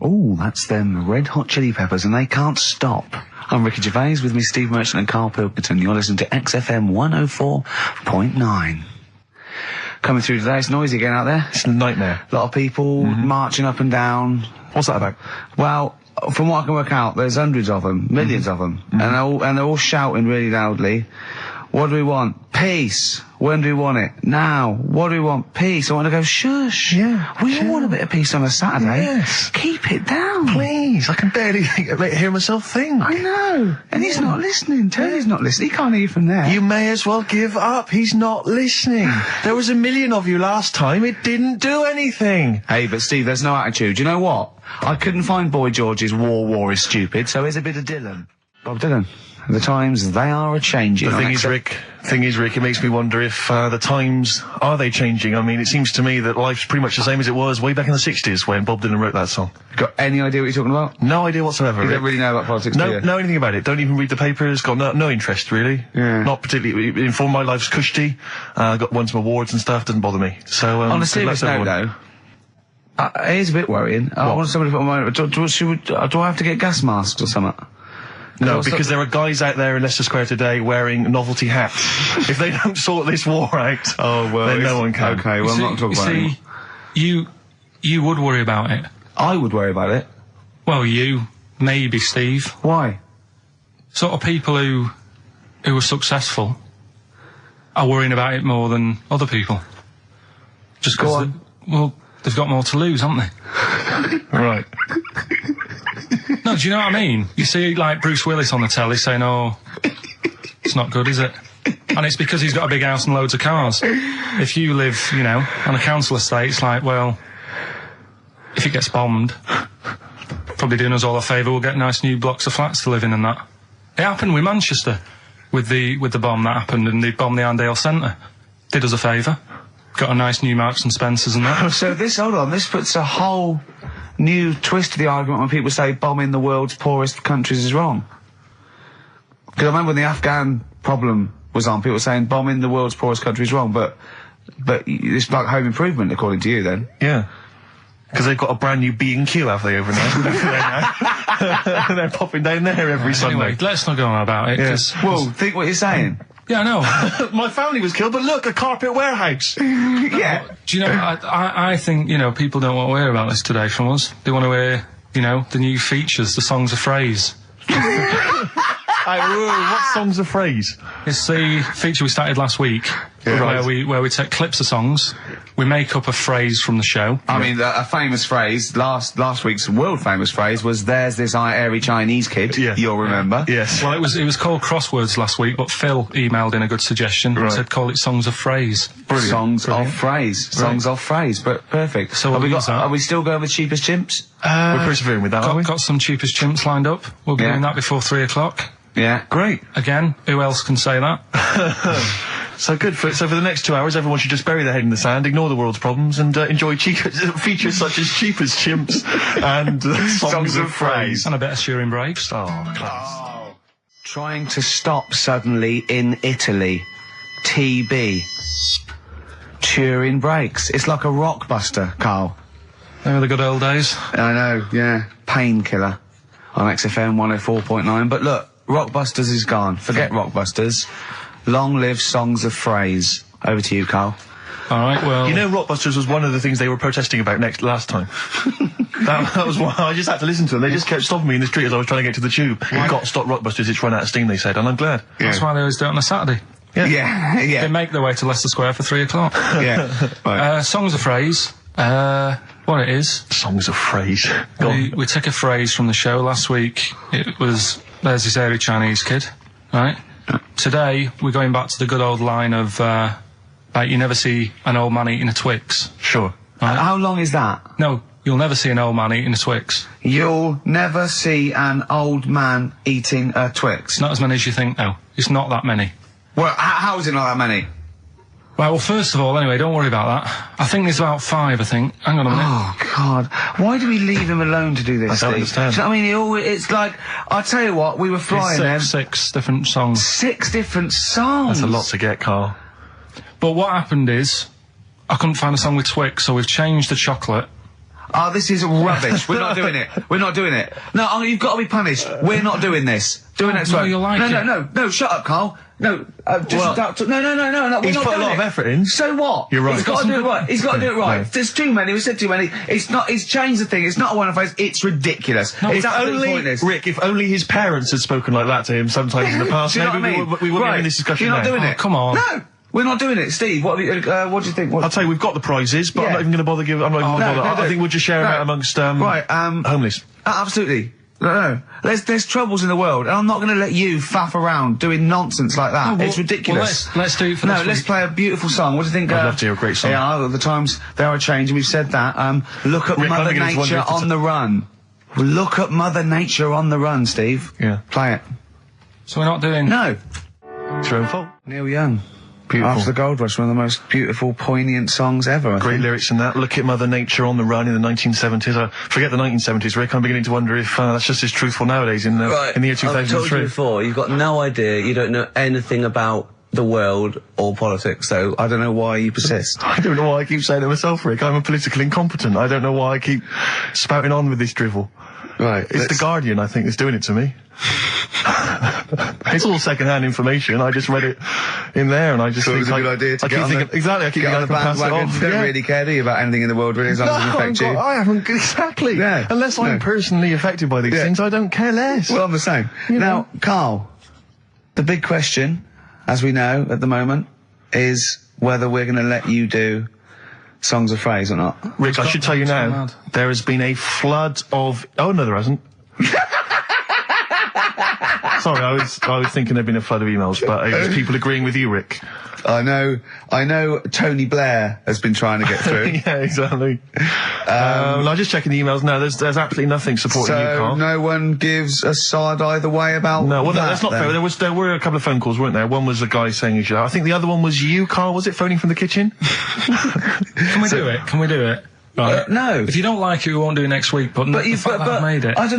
Oh, that's them Red Hot Chili Peppers, and they can't stop. I'm Ricky Gervais, with me Steve Merchant and Karl Pilkington. You're listening to XFM 104.9. Coming through today, it's noisy again out there. It's a nightmare. A lot of people marching up and down. What's that about? Well, from what I can work out, there's hundreds of them, millions of them, and they're all shouting really loudly. What do we want? Peace. When do we want it? Now. What do we want? Peace. I want to go, shush. Yeah. We all want a bit of peace on a Saturday. Yes. Keep it down. Please. I can barely hear myself think. I know. And he's not listening. Tony's not listening. He can't hear you from there. You may as well give up. He's not listening. There was 1 million of you last time. It didn't do anything. Hey, but Steve, there's no attitude. You know what? I couldn't find Boy George's War is Stupid, so here's a bit of Dylan. Bob Dylan. The times, they are a-changing. The thing is, Rick, it makes me wonder if the times, are they changing? I mean, it seems to me that life's pretty much the same as it was way back in the 60s when Bob Dylan wrote that song. Got any idea what you're talking about? No idea whatsoever, You Rick. don't really know about politics, do you? Know anything about it. Don't even read the papers. Got no interest, really. Yeah. Not particularly informed. My life's cushy. Won some awards and stuff. Doesn't bother me. So, on a serious note, though, it is a bit worrying. I want somebody to put on my... Do I have to get gas masks or something? No, because there are guys out there in Leicester Square today wearing novelty hats. If they don't sort this war out, then no one can. Okay, well, I'm not talking about it. You would worry about it. I would worry about it. Well, you, maybe Steve. Why? Sort of people who are successful are worrying about it more than other people. Just because, they've got more to lose, haven't they? Right. No, do you know what I mean? You see, like, Bruce Willis on the telly saying, oh, it's not good, is it? And it's because he's got a big house and loads of cars. If you live, you know, on a council estate, it's like, well, if it gets bombed, probably doing us all a favour, we'll get nice new blocks of flats to live in and that. It happened with Manchester, with the bomb that happened, and they bombed the Arndale Centre. Did us a favour. Got a nice new Marks and Spencers and that. So this puts a whole new twist to the argument when people say bombing the world's poorest countries is wrong. Because I remember when the Afghan problem was on, people were saying bombing the world's poorest country is wrong, but it's like home improvement, according to you, then. Yeah. Because they've got a brand new B&Q, have they, over there? They're popping down there every Sunday. Anyway, let's not go on about it, because... Yeah. Well, think what you're saying. Yeah, I know. My family was killed, but look, a carpet warehouse. Yeah. Do you know, I think, you know, people don't want to hear about this today from us. They want to hear, you know, the new features, the songs of phrase. What song's a phrase? It's the feature we started last week, where we take clips of songs, we make up a phrase from the show. I mean, a famous phrase, last week's world famous phrase was, there's this airy Chinese kid, you'll remember. Yes. Well, it was called Crosswords last week, but Phil emailed in a good suggestion and said call it Songs of Phrase. Brilliant. Songs of phrase. Songs of phrase, but perfect. So are we still going with Cheapest Chimps? We're persevering with that, aren't we? Got some Cheapest Chimps lined up. We'll be doing that before 3 o'clock. Yeah. Great. Again, who else can say that? So good. So for the next 2 hours, everyone should just bury their head in the sand, ignore the world's problems, and enjoy features such as Cheapest Chimps and songs of phrase. And a bit of Shearing Breaks. Oh, class. Oh. Trying to stop suddenly in Italy. TB. Turing Breaks. It's like a rockbuster, Karl. They were the good old days. I know, yeah. Painkiller on XFM 104.9. But look, Rockbusters is gone. Forget Rockbusters. Long live Songs of Phrase. Over to you, Karl. All right, well... You know, Rockbusters was one of the things they were protesting about last time. that was why I just had to listen to them. They just kept stopping me in the street as I was trying to get to the tube. You've got to stop Rockbusters, it's run out of steam, they said, and I'm glad. Yeah. That's why they always do it on a Saturday. Yeah. They make their way to Leicester Square for 3 o'clock. Yeah. Right. Songs of Phrase. What it is... Songs of Phrase. We took a phrase from the show last week. It was, there's this airy Chinese kid, right? Today, we're going back to the good old line of, you never see an old man eating a Twix. Sure. Right? How long is that? No, you'll never see an old man eating a Twix. You'll never see an old man eating a Twix? Not as many as you think, no. It's not that many. Well, how is it not that many? Right, well, first of all, anyway, don't worry about that. I think there's about 5, I think. Hang on a minute. Oh, God. Why do we leave him alone to do this, I don't understand. Do you know what I mean? It's like, I'll tell you what, we were flying them. 6 different songs. 6 different songs? That's a lot to get, Karl. But what happened is, I couldn't find a song with Twix, so we've changed the chocolate. Oh, this is rubbish. We're not doing it. We're not doing it. No, you've got to be punished. We're not doing this. Do it next no, week. you'll like it. No, shut up, Carl. No, just no, we're He's not put a doing lot it. of effort in. So what? You're right. He's got to do it right. He's got to do it right. No. There's too many. We said too many. It's not. It's changed the thing. It's not a one-off phrase. It's ridiculous. It's absolutely pointless. Rick, if only his parents had spoken like that to him sometimes in the past, Do you know maybe what I mean? we wouldn't be having this discussion You're not now. doing it. Come on. No. We're not doing it, Steve. What do you think? I'll tell you, we've got the prizes, but I'm not even going to bother giving. I'm not even going to bother. I think we'll just share them out amongst homeless. Absolutely. No. There's troubles in the world, and I'm not going to let you faff around doing nonsense like that. No, it's ridiculous. Well, let's do it for this let's week. play a beautiful song. What do you think? I'd love to hear a great song. Yeah, the times they are changing. We've said that. Look at Rick, Mother I'm beginning to wonder Nature if it's on the run. Look at Mother Nature on the run, Steve. Yeah. Play it. So we're not doing... No. It's your own fault. Neil Young. Beautiful. After the Gold Rush, one of the most beautiful, poignant songs ever. I Great think. lyrics in that. Look at Mother Nature on the run in the 1970s. I forget the 1970s, Rick. I'm beginning to wonder if that's just as truthful nowadays in the year 2003. I've told you before, you've got no idea, you don't know anything about the world or politics, so I don't know why you persist. I don't know why I keep saying it myself, Rick. I'm a political incompetent. I don't know why I keep spouting on with this drivel. Right. It's The Guardian, I think, that's doing it to me. It's all second-hand information. I just read it in there, and I just So think it was a good idea to I get keep on thinking, the, exactly. I keep get thinking on I the can pass it bandwagon. off. You don't Yeah. really care, do you, about anything in the world, really, as long as it doesn't affect you? I haven't exactly. Yeah. Unless I'm personally affected by these things, I don't care less. Well, I'm the same. Now, Carl, the big question, as we know at the moment, is whether we're going to let you do Songs of Phrase or not. Rick, I should tell you now, mad. there has been a flood of... Oh, no, there hasn't. Sorry, I was thinking there'd been a flood of emails, but it was people agreeing with you, Rick. I know Tony Blair has been trying to get through. Yeah, exactly. I'm just checking the emails now. There's absolutely nothing supporting you, So Carl. no one gives a side either way about No, well, that, that's not then? fair. There were a couple of phone calls, weren't there? One was a guy saying you should. I think the other one was you, Carl. Was it phoning from the kitchen? Can we do it? Can we do it? Right. No. If you don't like it, we won't do it next week, but the fact that I made it. I don't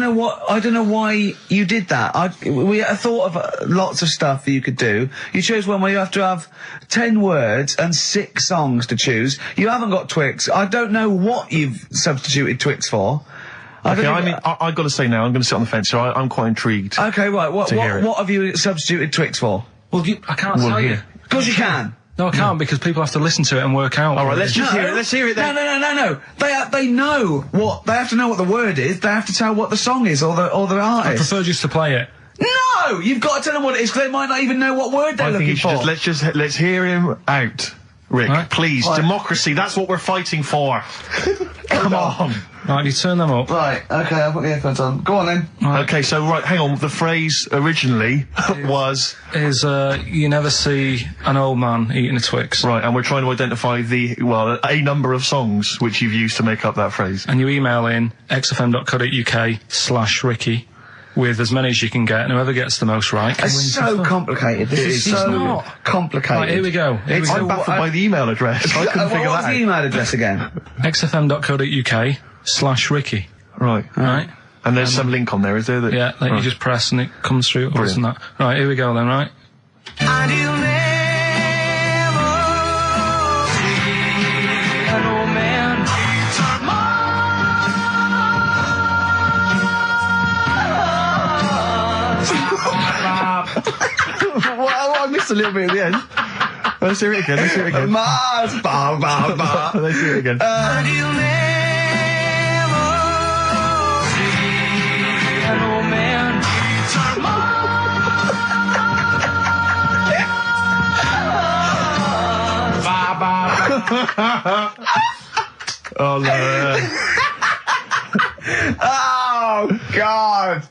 know why you did that. We thought of lots of stuff that you could do. You chose one where you have to have 10 words and 6 songs to choose. You haven't got Twix. I don't know what you've substituted Twix for. Okay, I mean, I've got to say now, I'm going to sit on the fence, so I'm quite intrigued. Okay, right. What hear it. have you substituted Twix for? Well, I can't tell you. Of course you can. No, I can't because people have to listen to it and work out. All right, let's just hear it. Let's hear it then. No. They know what they have to know what the word is. They have to tell what the song is or the I artist. prefer just to play it. No, you've got to tell them what it is because they might not even know what word they're I think looking you should for. let's hear him out, Rick. Right. Please, democracy. That's what we're fighting for. Come on. Right, you turn them up. Right, okay, I'll put the headphones on. Go on then. Right. Okay, so hang on. The phrase originally was Is you never see an old man eating a Twix. right, and we're trying to identify a number of songs which you've used to make up that phrase. And you email in xfm.co.uk/Ricky with as many as you can get, and whoever gets the most right can win It's some so stuff. complicated. This is It's so not. complicated. Right, here we go. I'm baffled by the email address. I couldn't figure What's that the out. email address again? xfm.co.uk/Ricky. Right. Right? And there's some link on there, is there? That, Yeah, that you just press and it comes through. Or Brilliant. that. Right, here we go then, right? And you'll never see an old man turn Well, I missed a little bit at the end. Let's hear it again. Mars, ba ba ba. Let's hear it again. And you'll never see an old man turn Oh, no. Oh God.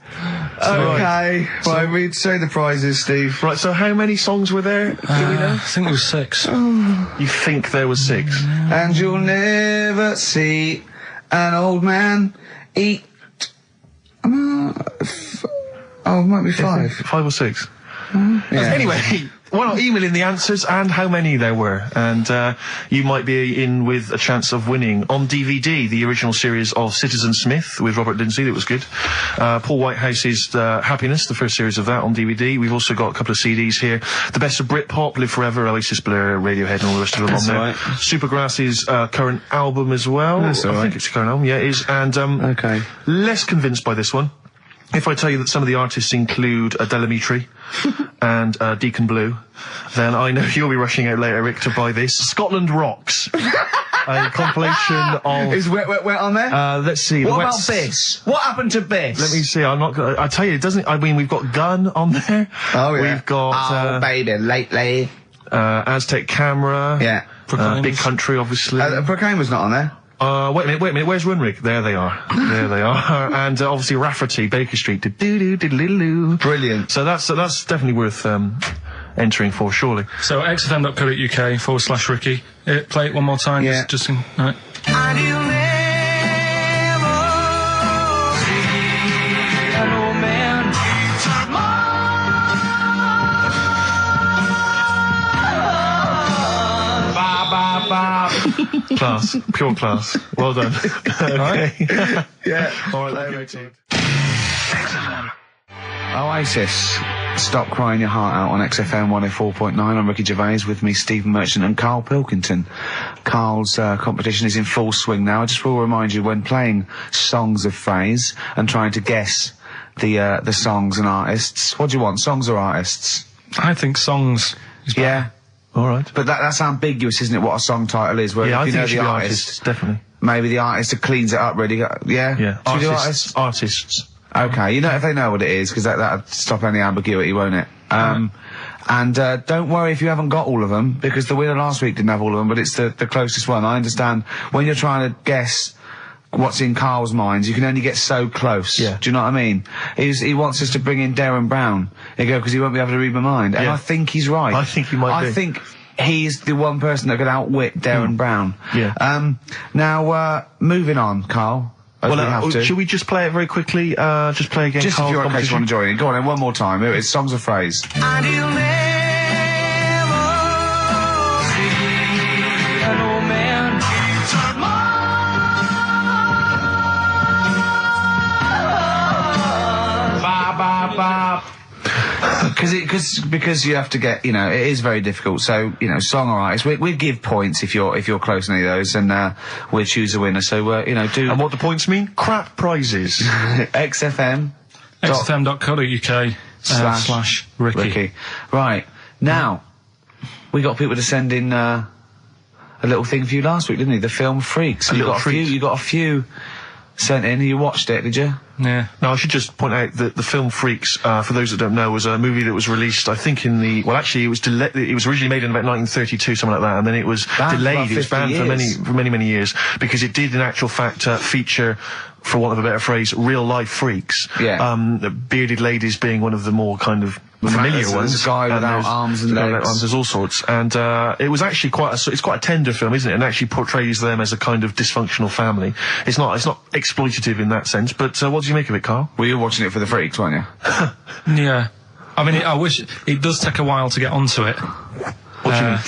Okay. Right, we'd say the prizes, Steve. Right, so how many songs were there? Do we know? I think it was 6. You think there was 6? And you'll never see an old man eat. It might be 5. 5 or 6? Yeah. Anyway, email in the answers and how many there were, and you might be in with a chance of winning on DVD the original series of Citizen Smith with Robert Lindsay. That was good. Paul Whitehouse's Happiness, the first series of that on DVD. We've also got a couple of CDs here. The Best of Britpop, Live Forever, Oasis, Blur, Radiohead, and all the rest of them on there. Right. Supergrass's current album as well. That's all I right. think it's a current album. Yeah, it is. And Okay. less convinced by this one. If I tell you that some of the artists include Delamitri and Deacon Blue, then I know you'll be rushing out later, Rick, to buy this. Scotland Rocks. A compilation of... Is Wet on there? Let's see. What the about Wets- Biss? What happened to Biss? Let me see. I'm not gonna... I tell you, it doesn't... I mean, we've got Gun on there. Oh, yeah. We've got... baby, lately. Aztec Camera. Yeah. Big Country, obviously. Proclaimer's not on there. Wait a minute, where's Runrig? There they are. There they are. And obviously Rafferty, Baker Street. Do-do-do-do-do-do. Brilliant. So that's definitely worth entering for, surely. So xfm.co.uk/Ricky. Play it one more time. Yeah. Just in, right. And you'll never see an old man Class. Pure class. Well done. Okay. Yeah. All right, let's go to... Oasis. Stop Crying Your Heart Out on XFM 104.9. I'm Ricky Gervais, with me Stephen Merchant and Karl Pilkington. Karl's competition is in full swing now. I just will remind you, when playing songs of phrase and trying to guess the songs and artists, what do you want, songs or artists? I think songs is better. Yeah. All right. But that's ambiguous, isn't it, what a song title is? Where Yeah, if I you think know it should the be artist, artists, definitely. maybe the artist that cleans it up really. Yeah? Yeah. Should we do artists? Artists. Okay, you know if they know what it is, because that'll stop any ambiguity, won't it? And don't worry if you haven't got all of them, because the winner last week didn't have all of them, but it's the closest one. I understand when you're trying to guess what's in Karl's mind, you can only get so close. Yeah. Do you know what I mean? He wants us to bring in Darren Brown. He go, because he won't be able to read my mind. And Yeah. I think he's right. I think he might be. I think he's the one person that could outwit Darren Brown. Yeah. Now, moving on, Karl. As we have to. Should we just play it very quickly? Just play again. Just if Karl's you're okay, you competition? want to join in. Go on then, one more time. Here it is, songs of phrase. and you'll never see an old man Because you have to get, you know, it is very difficult. So, you know, song or artist, we give points if you're close to any of those, and we'll choose a winner. So, you know, do And what do points mean? Crap prizes. XFM xfm.co.uk slash Ricky. Right now, we got people to send in a little thing for you last week, didn't we? The film Freaks. little treat. You got a few sent in. You watched it, did you? Yeah. Now, I should just point out that the film Freaks, for those that don't know, was a movie that was released, I think, it was it was originally made in about 1932, something like that, and then it was Banned for delayed. about It was 50 banned years. for many years, because it did, in actual fact, feature, for want of a better phrase, real-life freaks. Yeah. Bearded ladies being one of the more kind of familiar There's ones. a guy And without there's- arms and there's a guy without legs. arms, there's all sorts. And it was actually it's quite a tender film, isn't it? And actually portrays them as a kind of dysfunctional family. It's not exploitative in that sense, but what do you make of it, Karl? Well, you were watching it for the Freaks, weren't you? Yeah. I mean, I wish it does take a while to get onto it. What do you mean?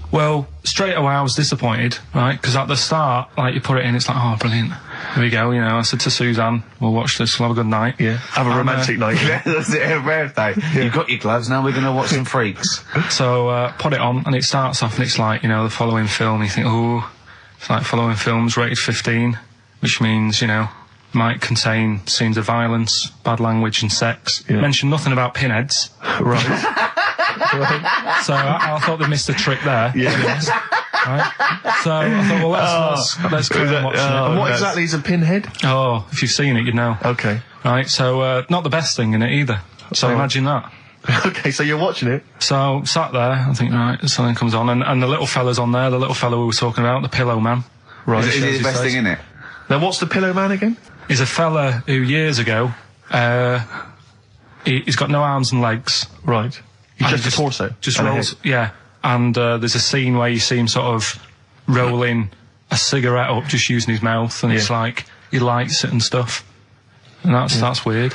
Well, straight away I was disappointed, right? Because at the start, like, you put it in, it's like, oh, brilliant. Here we go, you know. I said to Suzanne, we'll watch this, we'll have a good night. Yeah. Have a And, romantic night. Yeah, that's it, her birthday. You've got your gloves, now we're going to watch some Freaks. So, put it on, and it starts off, and it's like, you know, the following film, you think, oh, it's like following films rated 15, which means, you know, might contain scenes of violence, bad language, and sex. Yeah. Mention nothing about pinheads. Right. So I thought they missed a trick there. Yeah. to be honest, right? So I thought, well, let's go and watch it. And what exactly is a pinhead? Oh, if you've seen it, you'd know. Okay. Right, so not the best thing in it either. So Oh. imagine that. Okay, so you're watching it. So sat there, I think, right, something comes on, and the little fella's on there, the little fella we were talking about, the Pillow Man. Right. Is it the best thing in it? Now, what's the Pillow Man again? He's a fella who years ago, he's got no arms and legs. Right. He's And just a torso. Just and a rolls, head. yeah. And there's a scene where you see him sort of rolling a cigarette up, just using his mouth, and it's Yeah. like he lights it and stuff. And that's weird.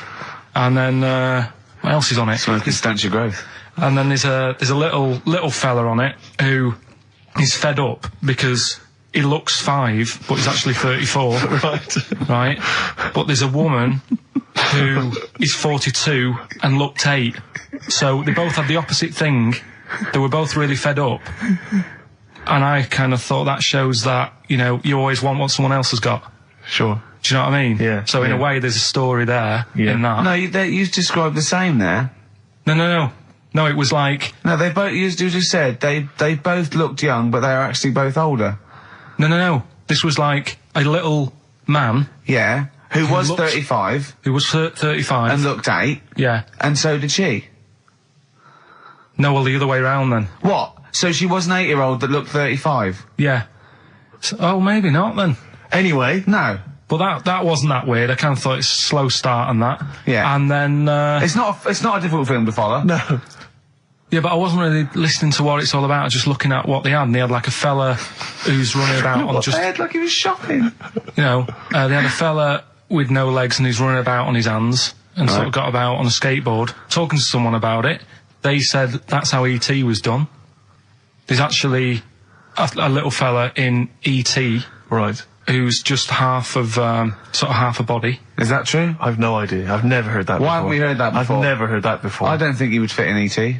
And then what else is on it? Smoking stunts your growth. And then there's a little fella on it who is fed up because he looks 5, but he's actually 34. Right. But there's a woman who is 42 and looked 8. So they both had the opposite thing. They were both really fed up. And I kind of thought that shows that, you know, you always want what someone else has got. Sure. Do you know what I mean? Yeah. So in a way, there's a story there in that. No, you described the same there. No, it was like... No, they both, you just said, they both looked young, but they are actually both older. No. This was like a little man... Yeah, who was looked- 35. Who was 35. And looked 8. Yeah. And so did she. No, well, the other way around then. What? So she was an 8-year-old that looked 35? Yeah. So, oh, maybe not then. Anyway. No. But that wasn't that weird. I kind of thought it's a slow start and that. Yeah. And then... It's not a difficult film to follow. No. Yeah, but I wasn't really listening to what it's all about, just looking at what they had. And they had like a fella who's running about on just... They had like he was shopping. You know, they had a fella with no legs and he's running about on his hands and sort of got about on a skateboard, talking to someone about it. They said that's how E.T. was done. There's actually a little fella in E.T. Right. who's just half of, sort of half a body. Is that true? I've no idea. I've never heard that before. Why haven't we heard that before? I've never heard that before. I don't think he would fit in E.T.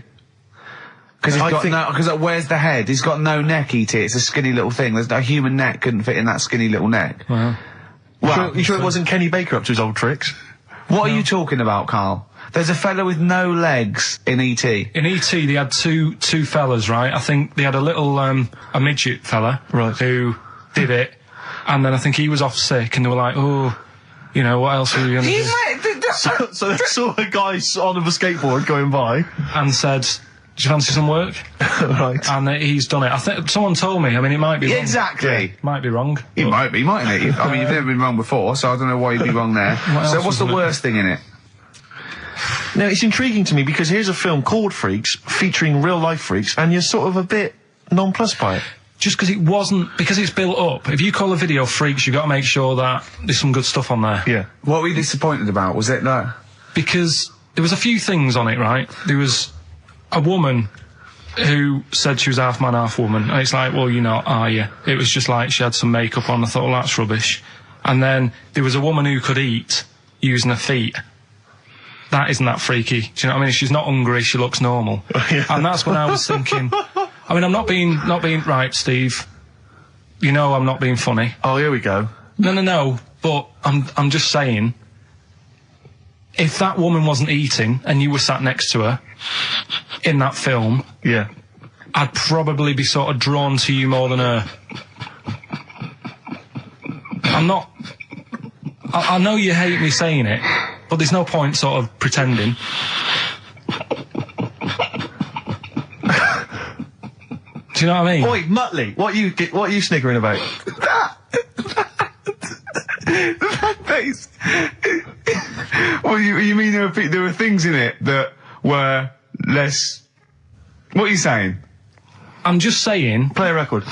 Because where's the head? He's got no neck, E.T. It's a skinny little thing. There's no human neck couldn't fit in that skinny little neck. Well, You sure it wasn't Kenny Baker up to his old tricks? What are you talking about, Carl? There's a fella with no legs in E.T. in E.T. they had two fellas, right? I think they had a little, a midget fella. Right. Who did it. And then I think he was off sick and they were like, oh, you know, what else are we going to do? So they saw a guy on a skateboard going by. And said, do you fancy some work? Right. And he's done it. I think someone told me. I mean, it might be wrong. Exactly. Might be wrong. It might be, mightn't it? I mean, you've never been wrong before, so I don't know why you'd be wrong there. else So what's the was it? worst thing in it? Now, it's intriguing to me because here's a film called Freaks, featuring real-life freaks, and you're sort of a bit nonplussed by it. Just because it wasn't, because it's built up. If you call a video Freaks, you've got to make sure that there's some good stuff on there. Yeah. What were you disappointed about? Was it that? Because there was a few things on it, right? There was a woman who said she was half man, half woman. And it's like, well, you're not, are you? It was just like she had some makeup on. I thought, well, that's rubbish. And then there was a woman who could eat using her feet. That isn't that freaky. Do you know what I mean? She's not hungry, she looks normal. Yeah. And that's when I was thinking, I mean, I'm not being right, Steve. You know I'm not being funny. Oh, here we go. No, but I'm just saying, if that woman wasn't eating and you were sat next to her in that film, Yeah. I'd probably be sort of drawn to you more than her. I'm not... I know you hate me saying it, but there's no point sort of pretending. Do you know what I mean? Oi, Muttley, what are you sniggering about? Well, you mean there were things in it that were less... What are you saying? I'm just saying... Play a record.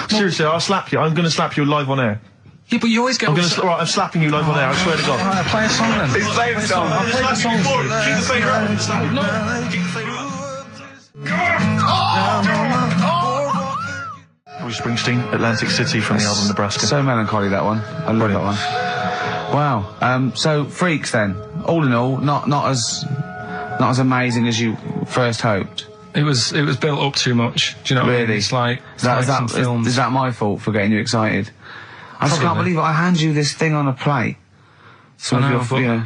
Seriously, I'll slap you. I'm going to slap you live on air. Yeah, but you always get... Right, I'm slapping you live on air, I swear to God. Alright, play a song then. He's playing a song. I'll play the song for you. Keep the finger up. Bruce Springsteen, Atlantic City from the album Nebraska. So melancholy, that one. I love that one. Wow. So Freaks then. All in all, not as amazing as you first hoped. It was built up too much. Do you know what I mean? Really? It's like some films. Is that my fault for getting you excited? I just can't Probably. believe it. I hand you this thing on a plate. So I know, but- you know.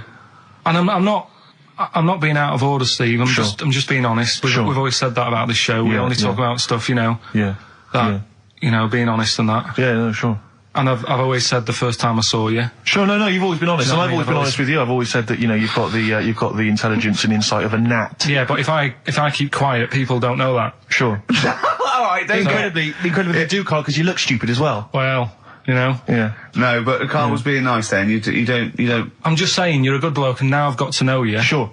And I'm not being out of order, Steve. I'm just being honest. We've always said that about this show. We Yeah, only talk about stuff, you know, Yeah. that you know, being honest and that. Yeah, no, sure. And I've always said the first time I saw you. Sure, no, you've always been honest, You know and I've what I always mean? been honest with you. I've always said that, you know, you've got the intelligence and insight of a gnat. Yeah, but if I keep quiet, people don't know that. Sure. All right, don't Incredibly, they do, Carl, because you look stupid as well. Well, you know. Yeah. No, but Carl was being nice then. You don't. I'm just saying you're a good bloke, and now I've got to know you. Sure.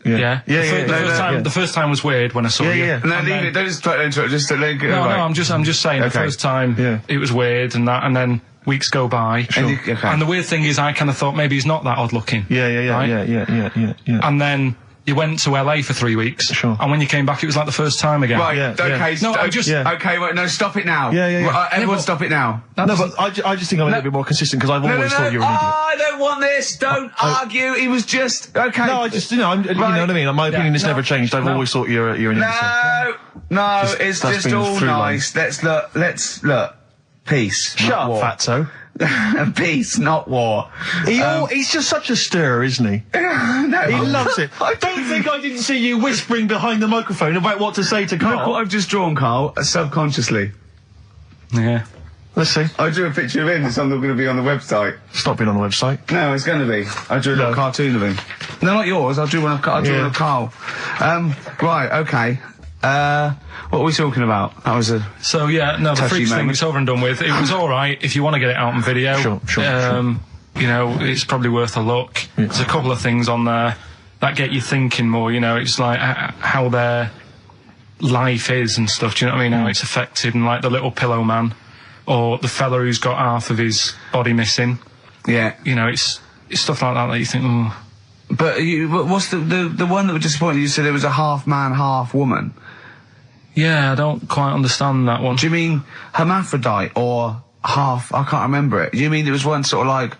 Yeah. Yeah. The first time was weird when I saw you. Yeah. No, And leave then- it. Don't just try to interrupt. Just let it go. No, right. I'm just saying the Okay. first time Yeah. it was weird and that, and then weeks go by. And you- okay. And the weird thing is I kind of thought maybe he's not that odd looking. Yeah. Right? Yeah. And then you went to LA for 3 weeks. Sure. And when you came back, it was like the first time again. Right, Yeah, okay, yeah. No, I'm just... Yeah. Okay, wait, no, stop it now. Yeah. Right, everyone stop it now. No, but I just think I'm a little bit more consistent because I've always thought you were an idiot. I don't want this. Don't argue. He was just okay. No, I just, you know what I mean? My opinion has never changed. I've always thought you're an idiot. No, it's that's just been all through nice. Let's look. Peace. Shut not up, war. fatso. Peace, not war. He's just such a stirrer, isn't he? No, He loves it. I don't think I didn't see you whispering behind the microphone about what to say to Look what Carl. I've just drawn, Carl, subconsciously. Yeah. Let's see. I drew a picture of him. It's not going to be on the website. It's not been on the website. No, it's going to be. I drew a little cartoon of him. No, not yours. I drew one of Carl. Right, okay. What were we talking about? That was a... So, yeah, no, the Touchy Freaks thing moment. is over and done with. It was alright if you want to get it out on video. Sure. You know, it's probably worth a look. There's a couple of things on there that get you thinking more, you know, it's like how their life is and stuff, do you know what I mean? How it's affected, and like the little pillow man, or the fella who's got half of his body missing. Yeah. You know, it's stuff like that you think, oh. But what's the one that was disappointing? You said it was a half man, half woman. Yeah, I don't quite understand that one. Do you mean hermaphrodite or half? I can't remember it. Do you mean it was one sort of like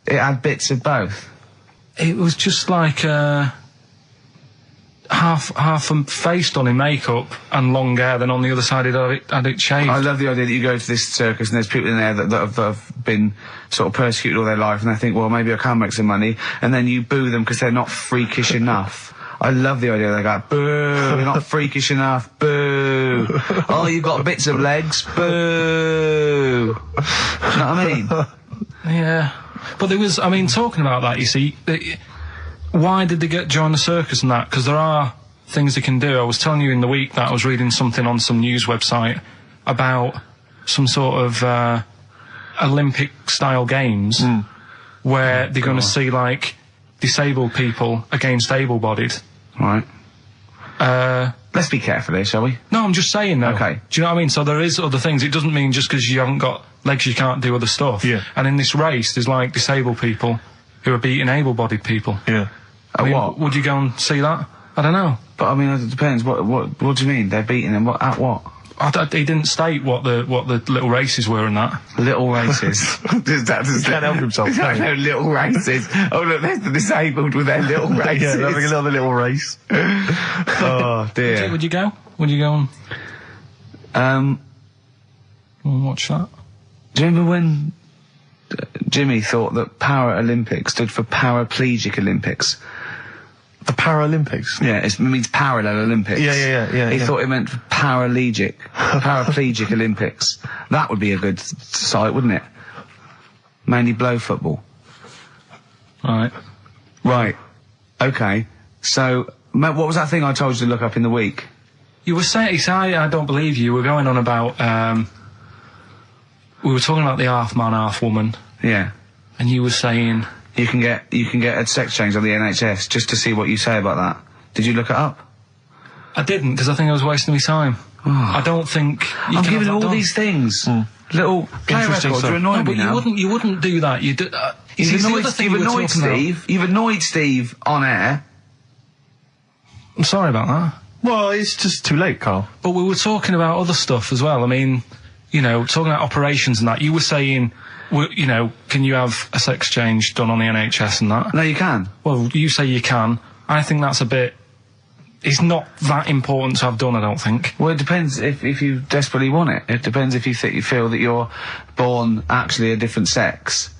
it had bits of both? It was just like half a face done in makeup and long hair, then on the other side it had it shaved. I love the idea that you go to this circus and there's people in there that have been sort of persecuted all their life, and they think, well, maybe I can make some money, and then you boo them because they're not freakish enough. I love the idea they go, boo, you're not freakish enough, boo. Oh, you've got bits of legs, boo. Do you know what I mean? Yeah. But there was, I mean, talking about that, you see, why did they join the circus and that? Because there are things they can do. I was telling you in the week that I was reading something on some news website about some sort of Olympic-style games where they're going to see, like, disabled people against able-bodied. Right. Let's be careful here, shall we? No, I'm just saying, though. Okay. Do you know what I mean? So there is other things. It doesn't mean just because you haven't got legs you can't do other stuff. Yeah. And in this race, there's, like, disabled people who are beating able-bodied people. Yeah. I mean, what? Would you go and see that? I don't know. But I mean, it depends. What do you mean? They're beating them? At what? He didn't state what the little races were and that. Little races. Does that Can't help himself, can he? No, little races. Oh look, there's the disabled with their little races. Yeah, they're having another little race. Oh dear. Would you go? Would you go and watch that? Do you remember when Jimmy thought that Paralympics stood for Paraplegic Olympics? The Paralympics? Yeah, it means parallel Olympics. Yeah. He thought it meant paraplegic Olympics. That would be a good site, wouldn't it? Mainly blow football. Right. Right. Okay. So, what was that thing I told you to look up in the week? You were saying, I don't believe you. You were going on about, we were talking about the half man, half woman, Yeah. and you were saying, You can get a sex change on the NHS, just to see what you say about that. Did you look it up? I didn't, because I think I was wasting my time. I don't think you I'm can giving have all that done. these things. Little play Interesting records stuff. are annoying No, me but now. you wouldn't do that. You see, You've it's the annoyed, other thing you've we were annoyed talking about. Steve. You've annoyed Steve on air. I'm sorry about that. Well, it's just too late, Carl. But we were talking about other stuff as well. I mean, you know, talking about operations and that. You were saying, you know, can you have a sex change done on the NHS and that? No, you can. Well, you say you can. I think that's a bit... It's not that important to have done, I don't think. Well, it depends if you desperately want it. It depends if you feel that you're born actually a different sex.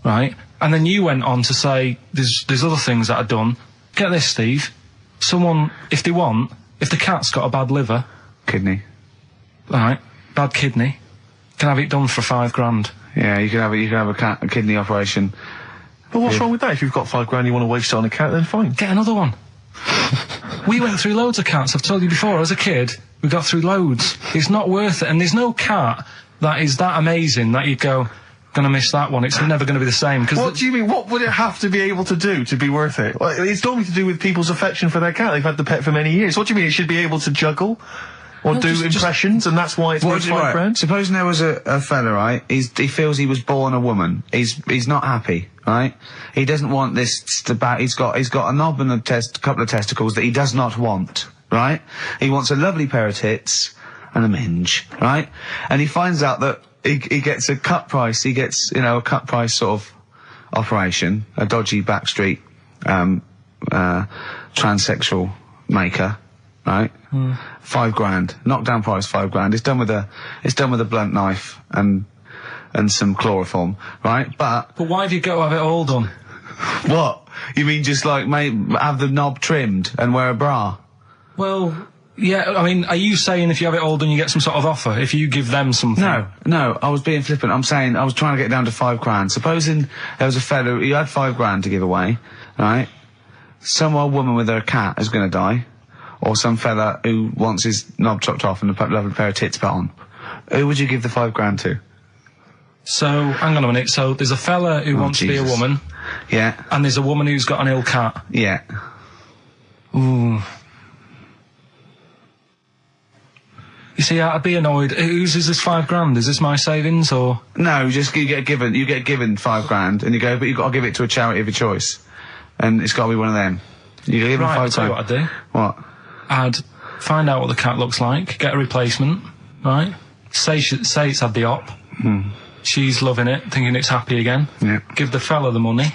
Right? And then you went on to say there's other things that are done. Get this, Steve. Someone, if the cat's got a bad liver, Kidney. right, bad kidney, can have it done for $5,000. Yeah, you can have a kidney operation. But what's wrong with that? If you've got $5,000 you want to waste it on a cat, then fine. Get another one. We went through loads of cats. I've told you before, as a kid, we got through loads. It's not worth it. And there's no cat that is that amazing that you'd go, gonna miss that one. It's never gonna be the same. Cause What do you mean? What would it have to be able to do to be worth it? Well, it's normally to do with people's affection for their cat. They've had the pet for many years. What do you mean? It should be able to juggle? Or do just- impressions, and that's why it's worth £5 grand? Supposing there was a fella, right? He feels he was born a woman. He's not happy, right? He doesn't want this he's got a knob and a couple of testicles that he does not want, right? He wants a lovely pair of tits and a minge, right? And he finds out that he gets a cut price. He gets, a cut price sort of operation, a dodgy backstreet transsexual maker, right? £5 grand, knockdown price £5 grand. It's done with a blunt knife and some chloroform, right? But But why have you got to have it all done? what? You mean just like have the knob trimmed and wear a bra? Well, yeah, I mean, are you saying if you have it all done you get some sort of offer? If you give them something? No, I was being flippant. I'm saying I was trying to get down to £5 grand. Supposing there was a fella who had £5 grand to give away, right? Some old woman with her cat is going to die, or some fella who wants his knob chopped off and a lovely pair of tits put on. Who would you give the £5 grand to? So, hang on a minute. So, there's a fella who wants to be a Jesus. woman, Yeah, and there's a woman who's got an ill cat. yeah. Ooh. You see, I'd be annoyed. Whose is this £5 grand? Is this my savings, or...? No, you get given £5 grand, and you go, but you've got to give it to a charity of your choice, and it's got to be one of them. You give them Right, I'll £5 tell you grand. what I'd do. What? I'd find out what the cat looks like, get a replacement, right? Say it's had the op. She's loving it, thinking it's happy again. Yeah. Give the fella the money.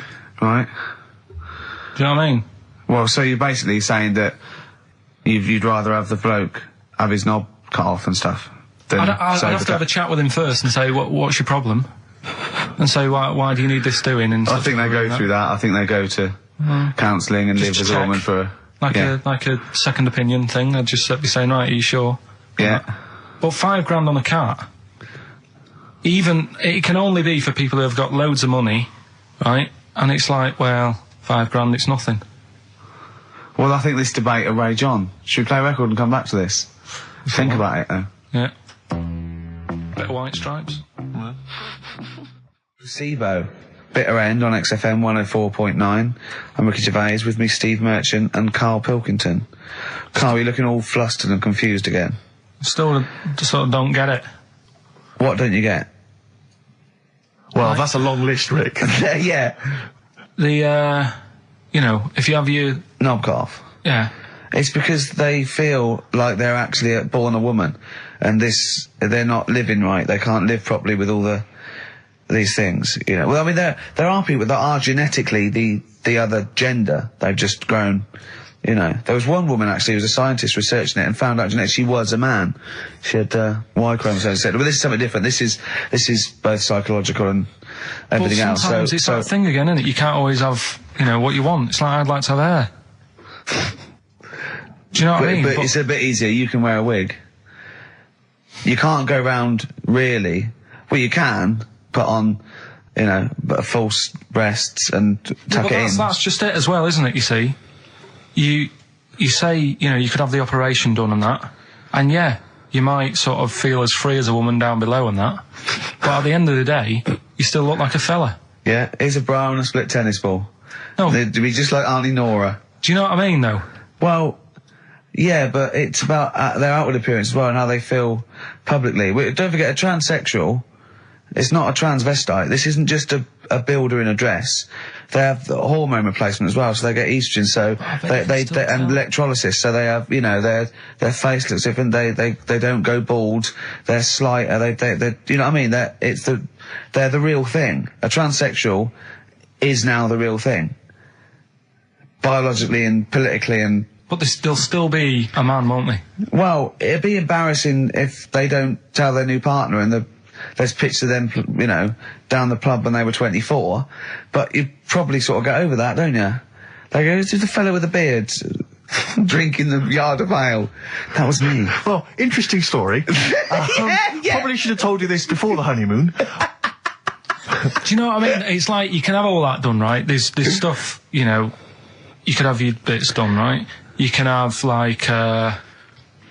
Right. Do you know what I mean? Well, so you're basically saying that you'd rather have the bloke have his knob cut off and stuff than I'd save have the to have a cat. chat with him first and say, what's your problem? And say, why do you need this doing? And I stuff think they like go that. through that. I think they go to counselling and live Just as to a check. woman for Like yeah. a second opinion thing. I'd just be saying, right, are you sure? Yeah. But £5 grand on a cat, it can only be for people who have got loads of money, right? And it's like, well, £5 grand, it's nothing. Well, I think this debate will rage on. Should we play a record and come back to this? Think about it, though. Yeah. Bit of White Stripes. SIBO. Bitter End on XFM 104.9. I'm Ricky Gervais, with me Steve Merchant and Karl Pilkington. Karl, you're looking all flustered and confused again. Still sort of don't get it. What don't you get? Well, that's a long list, Rick. Yeah. The, if you have your... Knob cut off. Yeah. It's because they feel like they're actually born a woman, and they're not living right. They can't live properly with all these things, Well, I mean, there are people that are genetically the other gender. They've just grown, There was one woman actually who was a scientist researching it and found out genetically she was a man. She had Y chromosomes. But this is something different. This is both psychological and everything Well, else. sometimes it's that thing again, isn't it? You can't always have, what you want. It's like, I'd like to have hair. Do you know what I mean? But it's a bit easier. You can wear a wig. You can't go round really. Well, you can put on, false breasts and tuck it in. That's just it as well, isn't it? You see, you say, you could have the operation done and that, and yeah, you might sort of feel as free as a woman down below and that, but at the end of the day, you still look like a fella. Yeah, here's a bra and a split tennis ball. No, They'd be just like Auntie Nora. do you know what I mean, though? Well, yeah, but it's about their outward appearance as well and how they feel publicly. Don't forget, a transsexual, it's not a transvestite. This isn't just a builder in a dress. They have the hormone replacement as well, so they get estrogen. So they and electrolysis. So they have, their face looks different. They don't go bald. They're slighter. They you know what I mean? They're the real thing. A transsexual is now the real thing, biologically and politically and. But they'll still be a man, won't they? Well, it'd be embarrassing if they don't tell their new partner and there's pictures of them, down the pub when they were 24. But you probably sort of get over that, don't you? They go, it's just a fella with a beard drinking the yard of ale. That was me. Well, interesting story. Probably should have told you this before the honeymoon. Do you know what I mean? It's like, you can have all that done, right? There's stuff, you could have your bits done, right? You can have, like,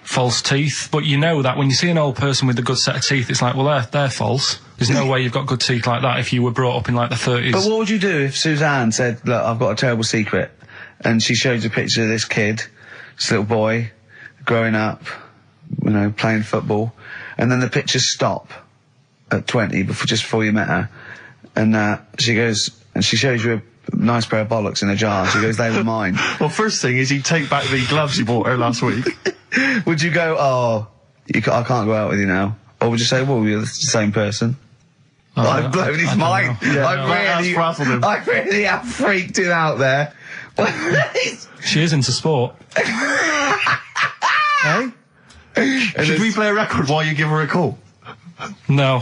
false teeth, but you know that when you see an old person with a good set of teeth, it's like, well, they're false. There's no way you've got good teeth like that if you were brought up in, like, the 30s. But what would you do if Suzanne said, look, I've got a terrible secret, and she showed you a picture of this kid, this little boy, growing up, you know, playing football, and then the pictures stop at 20 just before you met her, and she goes and she shows you a nice pair of bollocks in a jar. She goes, they were mine. Well, first thing is he'd take back the gloves you bought her last week. Would you go, oh, I can't go out with you now? Or would you say, well, you're the same person? I've blown his mind. I really have freaked him out there. She is into sport. Hey? Should we play a record while you give her a call? No,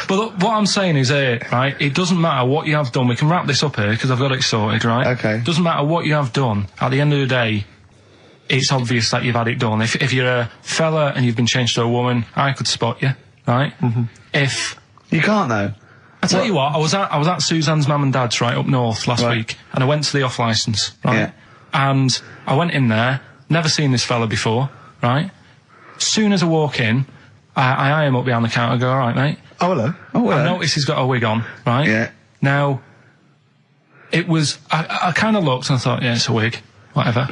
but what I'm saying is right, it doesn't matter what you have done. We can wrap this up here because I've got it sorted, right? Okay. It doesn't matter what you have done. At the end of the day, it's obvious that you've had it done. If you're a fella and you've been changed to a woman, I could spot you, right? Mm-hmm. If you can't though. I tell you what, I was at Suzanne's mum and dad's right up north last week, and I went to the off licence, right? Yeah. And I went in there, never seen this fella before, right? Soon as I walk in, I eye him up behind the counter. I go, all right, mate. Oh, hello. I notice he's got a wig on, right? Yeah. Now, it was I kind of looked and I thought, yeah, it's a wig, whatever.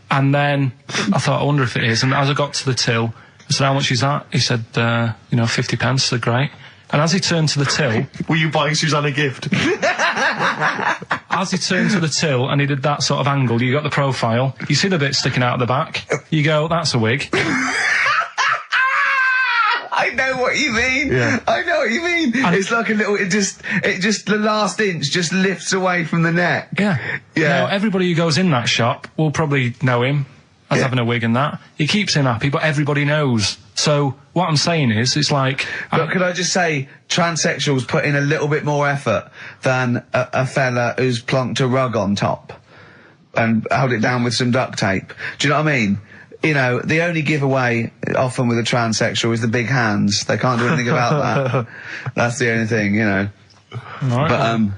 And then I thought, I wonder if it is. And as I got to the till, I said, how much is that? He said, 50 pence. I said, great. And as he turned to the till... Were you buying Suzanne a gift? As he turned to the till and he did that sort of angle, you got the profile, you see the bit sticking out of the back, you go, that's a wig. I know what you mean. Yeah. I know what you mean. And it's like a little, it just, the last inch just lifts away from the neck. Yeah. Yeah. Now, everybody who goes in that shop will probably know him as having a wig and that. He keeps him happy, but everybody knows. So, what I'm saying is, it's like... But could I just say, transsexuals put in a little bit more effort than a fella who's plonked a rug on top and held it down with some duct tape. Do you know what I mean? You know, the only giveaway often with a transsexual is the big hands. They can't do anything about that. That's the only thing, you know. Right.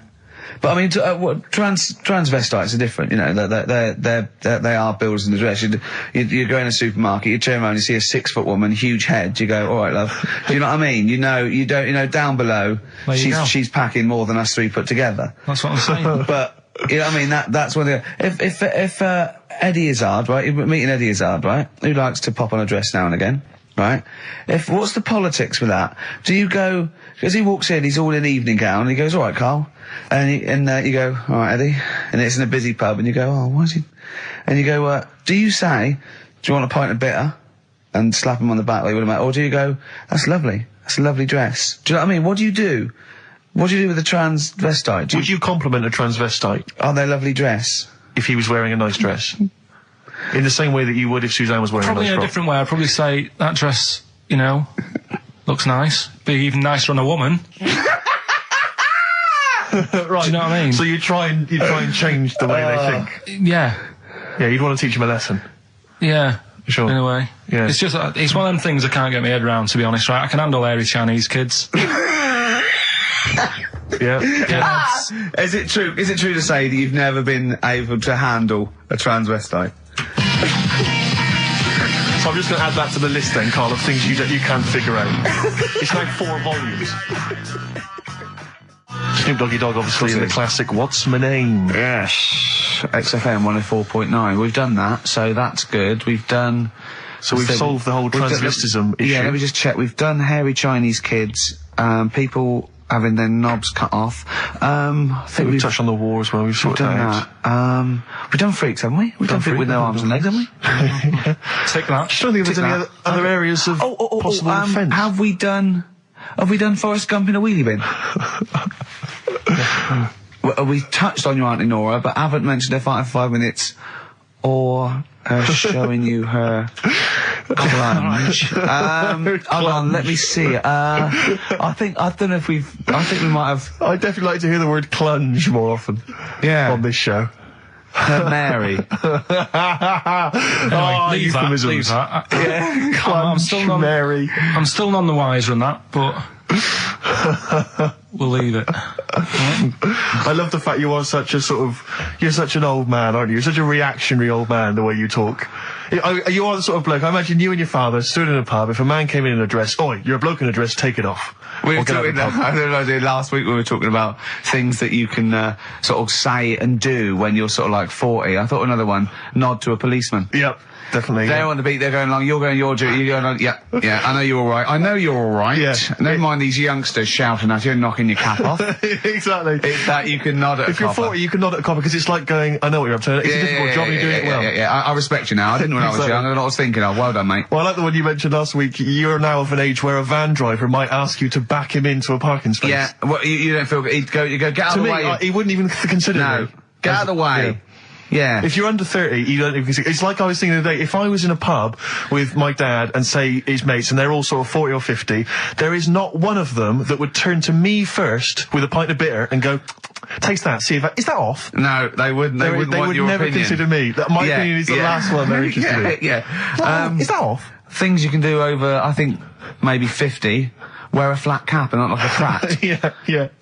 But I mean, transvestites are different. You know, they are builders in the dress. You go in a supermarket, you turn around, you see a 6 foot woman, huge head. You go, all right, love. Do you know what I mean? You know, down below, she's packing more than us 3 put together. That's what I'm saying. But you know what I mean? That's when if Eddie Izzard, right? You're meeting Eddie Izzard, right? Who likes to pop on a dress now and again, right? What's the politics with that? Do you go, because he walks in, he's all in evening gown, and he goes, all right, Carl. And you go, all right, Eddie. And it's in a busy pub, and you go, oh, why is he? And you go, do you say, do you want a pint of bitter? And slap him on the back like you would a mate? Or do you go, that's lovely. That's a lovely dress. Do you know what I mean? What do you do? What do you do with a transvestite? Would you compliment a transvestite? On their lovely dress? If he was wearing a nice dress? In the same way that you would if Suzanne was wearing Probably a nice in a frock? different way. I'd probably say, that dress, you know, looks nice. Be even nicer on a woman. Right. Do you know what I mean? So you try and change the way they think? Yeah. Yeah, you'd want to teach him a lesson. Yeah. Sure. In a way. Yeah. It's just, it's one of them things I can't get my head around, to be honest, right? I can handle hairy Chinese kids. Yeah. Is it true to say that you've never been able to handle a transvestite? So I'm just going to add that to the list then, Carl, of things you can't figure out. It's now 4 volumes. Snoop Doggy Dogg, obviously, in the classic What's My Name? Yes. XFM 104.9. We've done that, so that's good. We've done... So we've solved the whole transvestism issue. Yeah, let me just check. We've done hairy Chinese kids, people having their knobs cut off. I think we've touched on the war as well. We've sorted that out. We've done freaks, haven't we? We've done freaks with no arms and legs, haven't we? Take that. Just don't think there's any other areas of possible offence. Have we done Forrest Gump in a wheelie bin? Well, we touched on your Auntie Nora, but haven't mentioned her fighting for 5 minutes, or her showing you her clunge. Hold on, let me see. I don't know if we might have. I'd definitely like to hear the word clunge more often. Yeah. On this show. Her Mary. Anyway, leave that. Yeah. I'm still none the wiser on that, but we'll leave it. I love the fact you are such a you're such an old man, aren't you? You're such a reactionary old man, the way you talk. You are the sort of bloke, I imagine you and your father stood in a pub, if a man came in a dress, oi, you're a bloke in a dress, take it off. We were Or get out of talking, the pub. I don't know, last week we were talking about things that you can sort of say and do when you're sort of like 40. I thought another one, nod to a policeman. Yep, definitely. They're yeah. on the beat, they're going along, you're going your duty, you're going on, yeah, I know you're alright. I know you're alright. Yeah. Never mind these youngsters shouting at you and knocking your cap off. Exactly. It's that you can nod at If a you're copper. 40, you can nod at a copper, because it's like going, I know what you're up to. It's a difficult job, and you're doing it well. Yeah, I respect you now. I didn't when I was Exactly. young, I don't know what I was thinking of. Well done, mate. Well, I like the one you mentioned last week. You're now of an age where a van driver might ask you to back him into a parking space. Yeah, well, you don't feel, you go, get out To of the me, way. he wouldn't even consider No, me. get out of the way. Yeah. If you're under 30, you don't even consider. It's like I was thinking the other day, if I was in a pub with my dad and say his mates, and they're all sort of 40 or 50, there is not one of them that would turn to me first with a pint of bitter and go, taste that, see if is that off? No, they wouldn't. They wouldn't want would your never opinion. consider me. My opinion is the last one they're interested in. Yeah. Is that off? Things you can do over, I think, maybe 50. Wear a flat cap and not like a frat. Yeah.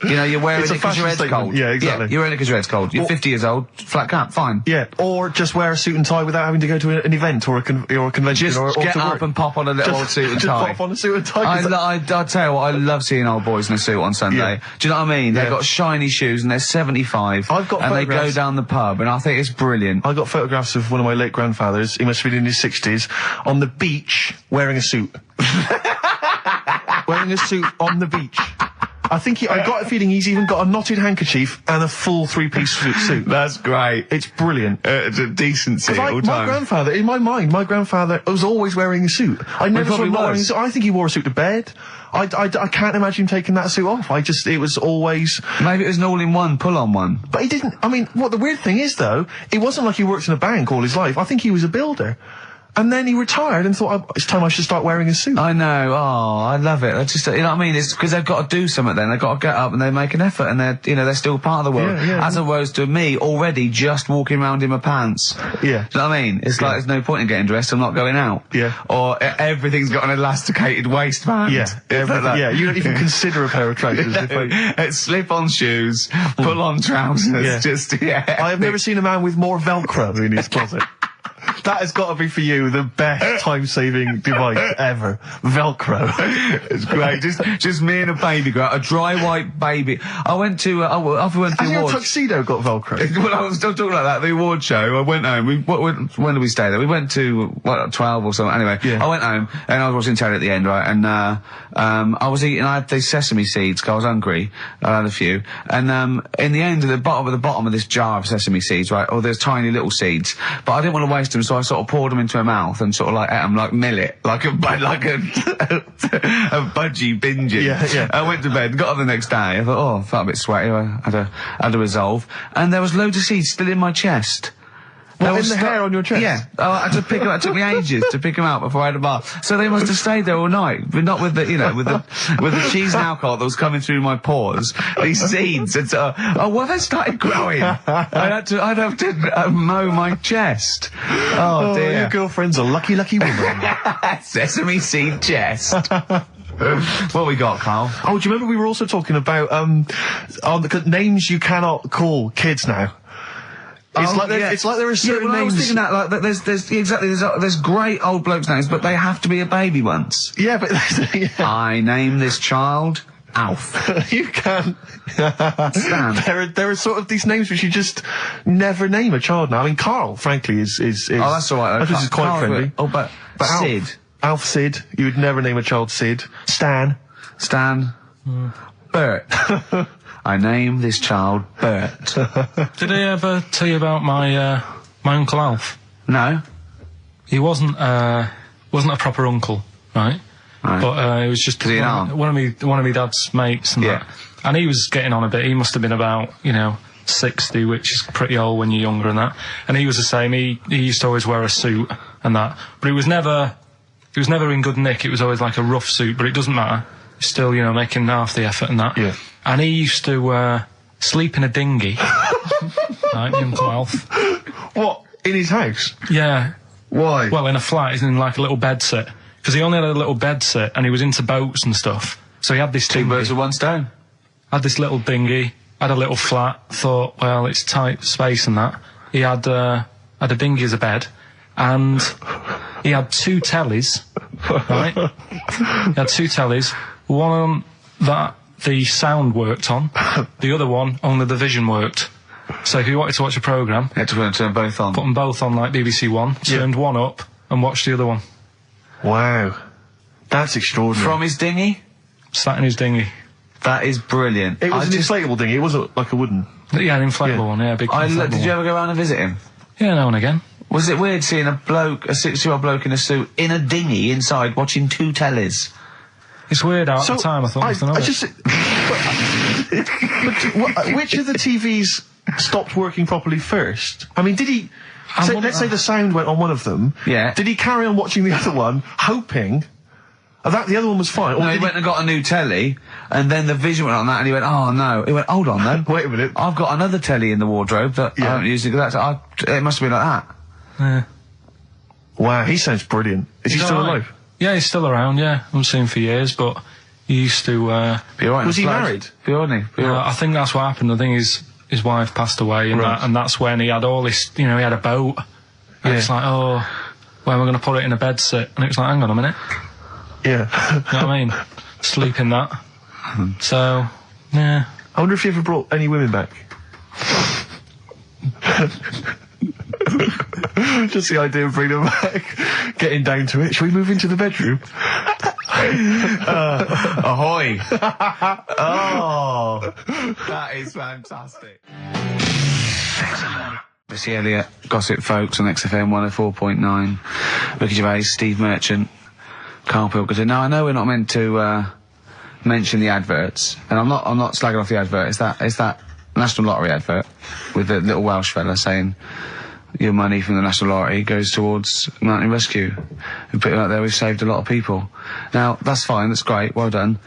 You know, you're wearing It's it a because your fashion head's statement. cold. Yeah, exactly. You're wearing it because your head's cold. You're Well- 50 years old, flat cap, fine. Yeah, or just wear a suit and tie without having to go to an event or a convention Just or get to up work. and pop on a little old suit and just tie. pop on a suit and tie. 'cause I tell you what, I love seeing old boys in a suit on Sunday. Yeah. Do you know what I mean? They've Yeah. got shiny shoes and they're 75. I've got and they go photographs- down the pub and I think it's brilliant. I got photographs of one of my late grandfathers, he must have been in his 60s, on the beach wearing a suit. Wearing a suit on the beach. I think I got a feeling he's even got a knotted handkerchief and a full three-piece suit. That's great. It's brilliant. It's a decency Like, all my time. grandfather, in my mind, my grandfather was always wearing a suit. I never saw probably him not wearing a was. suit. I think he wore a suit to bed. I can't imagine him taking that suit off. It was always... Maybe it was an all-in-one, pull-on one. But he didn't, I mean, what the weird thing is though, it wasn't like he worked in a bank all his life. I think he was a builder. And then he retired and thought, it's time I should start wearing a suit. I know. Oh, I love it. I just, you know what I mean? It's because they've got to do something then. They've got to get up and they make an effort and they're still part of the world. Yeah, As opposed to me already just walking around in my pants. Yeah. Do you know what I mean? It's like there's no point in getting dressed. I'm not going out. Yeah. Or everything's got an elasticated waistband. Yeah. Yeah, You don't even consider a pair of trousers. It's slip-on shoes, pull-on trousers. Yeah. Just, yeah. I have never seen a man with more Velcro in his closet. That has got to be for you the best time-saving device ever. Velcro. It's great. Just me and a baby girl, a dry white baby. I went to, after we went to Has the your awards. tuxedo got Velcro? Well, I was still talking about that. The award show. I went home. When did we stay there? We went to 12 or something. Anyway, Yeah. I went home and I was watching telly at the end, right? And I was eating. I had these sesame seeds 'cause I was hungry. I had a few. And in the end, at the bottom of this jar of sesame seeds, right? Oh, there's tiny little seeds, but I didn't want to waste them, so I sort of poured them into my mouth and sort of like ate them like millet, like a budgie binging. Yeah. I went to bed, got up the next day. I thought, oh, I felt a bit sweaty. I had a resolve, and there was loads of seeds still in my chest. Well, They in were the hair on your chest? Yeah. Oh, I had to pick them out. It took me ages to pick them out before I had a bath. So they must have stayed there all night, but not with the, with the cheese and alcohol that was coming through my pores. These seeds. It's, well, they started growing. I'd have to mow my chest. Oh dear. Your girlfriend's a lucky woman. Sesame seed chest. What we got, Carl? Oh, do you remember we were also talking about names you cannot call kids now? It's like there are certain I was names. thinking that, like, there's great old blokes' names, but they have to be a baby once. Yeah, but yeah. I name this child Alf. You can. Stan. There are sort of these names which you just never name a child now. I mean, Carl, frankly, is Oh, that's all right. This is quite Carl's friendly. Oh, but Alf. Sid. Alf Sid. You would never name a child Sid. Stan. Bert. I name this child Bert. Did I ever tell you about my Uncle Alf? No? He wasn't a proper uncle, right? Right. But he was just Was he an aunt? one of my dad's mates and Yeah. that. And he was getting on a bit. He must have been about 60, which is pretty old when you're younger and that. And he was the same. He used to always wear a suit and that. But he was never in good nick. It was always like a rough suit. But it doesn't matter. He's still making half the effort and that. Yeah. And he used to sleep in a dinghy. Right, my Uncle Alf. What? In his house? Yeah. Why? Well, in a flat, he's in like a little bed sit. Because he only had a little bed sit and he was into boats and stuff. So he had this Two dinghy. birds with one stone. had this little dinghy, had a little flat, thought, well, it's tight space and that. He had a dinghy as a bed, and he had 2 tellies, right? He had 2 tellies, one that the sound worked on, the other one only the vision worked. So if you wanted to watch a programme, You had to turn both on. put them both on like BBC One, turned one up and watched the other one. Wow. That's extraordinary. From his dinghy? Sat in his dinghy. That is brilliant. It was I an inflatable dinghy, it wasn't like a wooden... Yeah, an inflatable one, yeah, big inflatable Did you one. ever go around and visit him? Yeah, now and again. Was it weird seeing a 60-year-old bloke in a suit, in a dinghy inside, watching 2 tellies? It's weird at the time, I thought. Which of the TVs stopped working properly first? I mean, did he... let's say the sound went on one of them. Yeah. Did he carry on watching the other one, hoping that the other one was fine? Or No, he did went and got a new telly, and then the vision went on that, and he went, oh no. He went, hold on though. Wait a minute. I've got another telly in the wardrobe that I haven't used it. It must have been like that. Yeah. Wow, he sounds brilliant. Is he still alright. alive? Yeah, he's still around, yeah. I haven't seen him for years, but he used to... Be all right. Was he married? Be all right. Be all right. I think that's what happened. I think his wife passed away, and and that's when he had all this... he had a boat. And it's like, oh, where am I going to put it in a bed sit? And it was like, hang on a minute. Yeah. You know what I mean? Sleep in that. So, yeah. I wonder if he ever brought any women back. Just the idea of bringing them back, getting down to it. Shall we move into the bedroom? Ahoy! Oh, that is fantastic. Missy Elliott, Gossip Folks on XFM 104.9. Ricky Gervais, Steve Merchant, Karl Pilkington. Now I know we're not meant to mention the adverts, and I'm not slagging off the advert. It's that National Lottery advert with the little Welsh fella saying your money from the National Lottery goes towards mountain rescue. We put it out there, we've saved a lot of people. Now, that's fine, that's great, well done.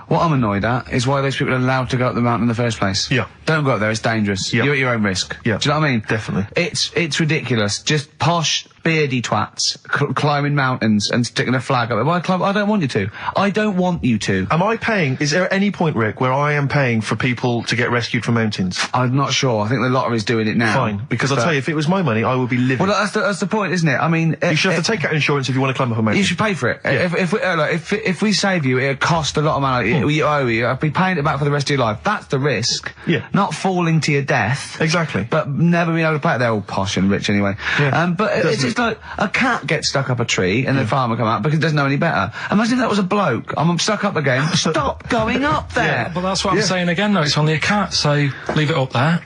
What I'm annoyed at is why those people are allowed to go up the mountain in the first place. Yeah. Don't go up there, it's dangerous. Yeah. You're at your own risk. Yeah. Do you know what I mean? Definitely. It's ridiculous. Just posh, beardy twats climbing mountains and sticking a flag up there. Why climb? I don't want you to. I don't want you to. Am I paying... Is there any point, Rick, where I am paying for people to get rescued from mountains? I'm not sure. I think the lottery's doing it now. Fine. Because I'll tell you, if it was my money, I would be living. Well, that's the point, isn't it? I mean... You should have to take out insurance if you want to climb up a mountain. You should pay for it. Yeah. If we save you, it'll cost a lot of money. You owe you. I'll be paying it back for the rest of your life. That's the risk. Yeah. Not falling to your death. Exactly. But never being able to pay it. They're all posh and rich anyway. Yeah. But it's just like a cat gets stuck up a tree and the farmer come out because he doesn't know any better. Imagine if that was a bloke. I'm stuck up again. Stop going up there. Yeah, but that's what I'm saying again, though. It's only a cat, so leave it up there.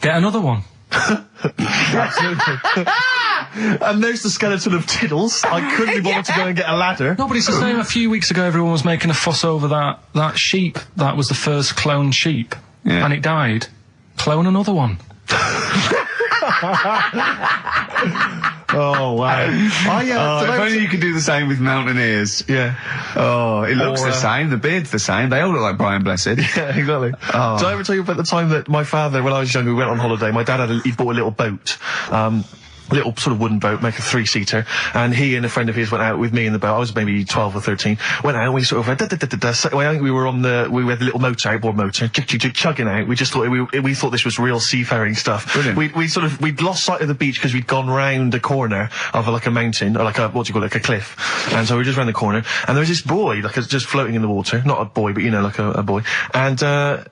Get another one. Absolutely. And there's the skeleton of Tiddles. I couldn't be bothered to go and get a ladder. No, but it's the same. A few weeks ago, everyone was making a fuss over that sheep. That was the first cloned sheep. Yeah. And it died. Clone another one. Oh, wow. If only you could do the same with mountaineers. Yeah. Oh, it looks the same. The beard's the same. They all look like Brian Blessed. Yeah, exactly. Oh. Did I ever tell you about the time that my father, when I was younger, we went on holiday, my dad he'd bought a little boat, little sort of wooden boat, make a 3-seater, and he and a friend of his went out with me in the boat. I was maybe 12 or 13. Went out and we sort of I think we were on we had the little motor, outboard motor, chugging out. We just thought we thought this was real seafaring stuff. Brilliant. We'd lost sight of the beach because we'd gone round a corner of like a mountain or like a like a cliff, and so we were just round the corner, and there was this buoy just floating in the water, not a boy, but like a buoy, and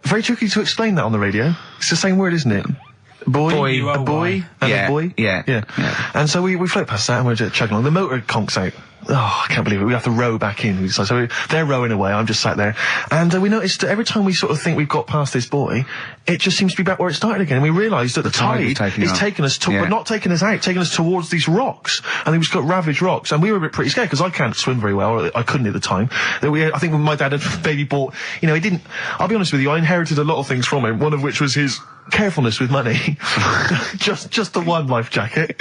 very tricky to explain that on the radio. It's the same word, isn't it? Boy, a boy, and a boy. Yeah. And so we float past that and we're just chugging along. The motor conks out. Oh, I can't believe it. We have to row back in. So they're rowing away. I'm just sat there. And we noticed that every time we sort of think we've got past this buoy, it just seems to be back where it started again. And we realised that the tide is taking us but not taking us out, taking us towards these rocks. And we've just got ravaged rocks. And we were a bit pretty scared because I can't swim very well. Or I couldn't at the time. I think when my dad had maybe bought, he didn't, I'll be honest with you, I inherited a lot of things from him. One of which was his carefulness with money. just the one life jacket.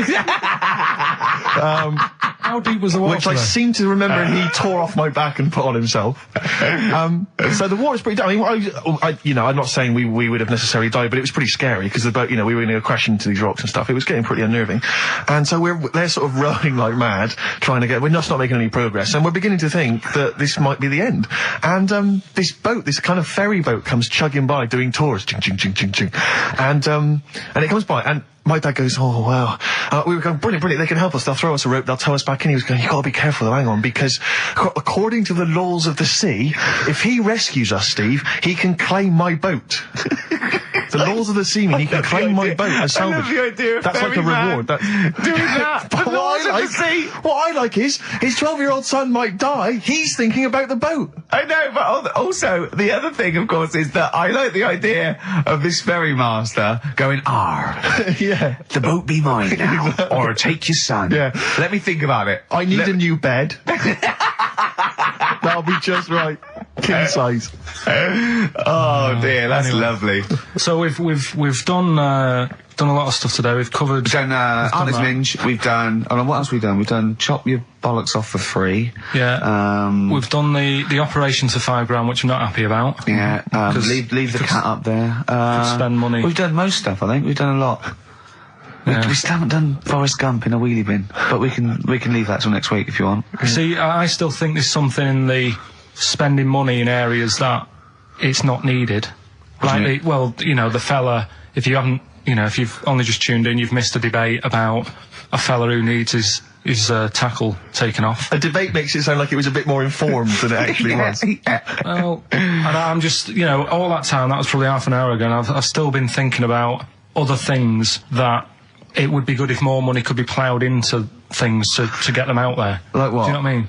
How How deep was the water? Which I seem to remember he tore off my back and put on himself. So the water's pretty. I mean, I'm not saying we would have necessarily died, but it was pretty scary because the boat, we were going to crash into these rocks and stuff. It was getting pretty unnerving, and so they're sort of rowing like mad, trying to get. We're just not making any progress, and we're beginning to think that this might be the end. And this boat, this kind of ferry boat, comes chugging by doing tours, ching ching ching ching ching, and it comes by and. My dad goes, oh, wow. We were going, brilliant, they can help us. They'll throw us a rope, they'll tow us back in. He was going, you've got to be careful, though, hang on, because according to the laws of the sea, if he rescues us, Steve, he can claim my boat. The laws of the sea mean he can claim my boat as salvage. I love the idea of that's like a reward. Doing that. But what I like is, his 12-year-old son might die, he's thinking about the boat. I know, but also, the other thing, of course, is that I like the idea of this ferrymaster going, Yeah. the boat be mine now, or take your son. Yeah. Let me think about it. I need a new bed. That'll be just right. King size. Oh dear, that's lovely. So we've done a lot of stuff today. We've covered. We've done Artist Minge. We've done. Oh, what else have we done? We've done Chop Your Bollocks Off for Free. Yeah. We've done the operation to £5 which I'm not happy about. Yeah. Leave the cat up there. Spend money. We've done most stuff. I think we've done a lot. Yeah. We still haven't done Forrest Gump in a wheelie bin, but we can leave that till next week if you want. See, I still think there's something in the spending money in areas that it's not needed. Like, the fella, if you haven't, if you've only just tuned in, you've missed a debate about a fella who needs his tackle taken off. A debate makes it sound like it was a bit more informed than it actually was. Well, and I'm just, all that time, that was probably half an hour ago, and I've still been thinking about other things that it would be good if more money could be ploughed into things to get them out there. Like what? Do you know what I mean?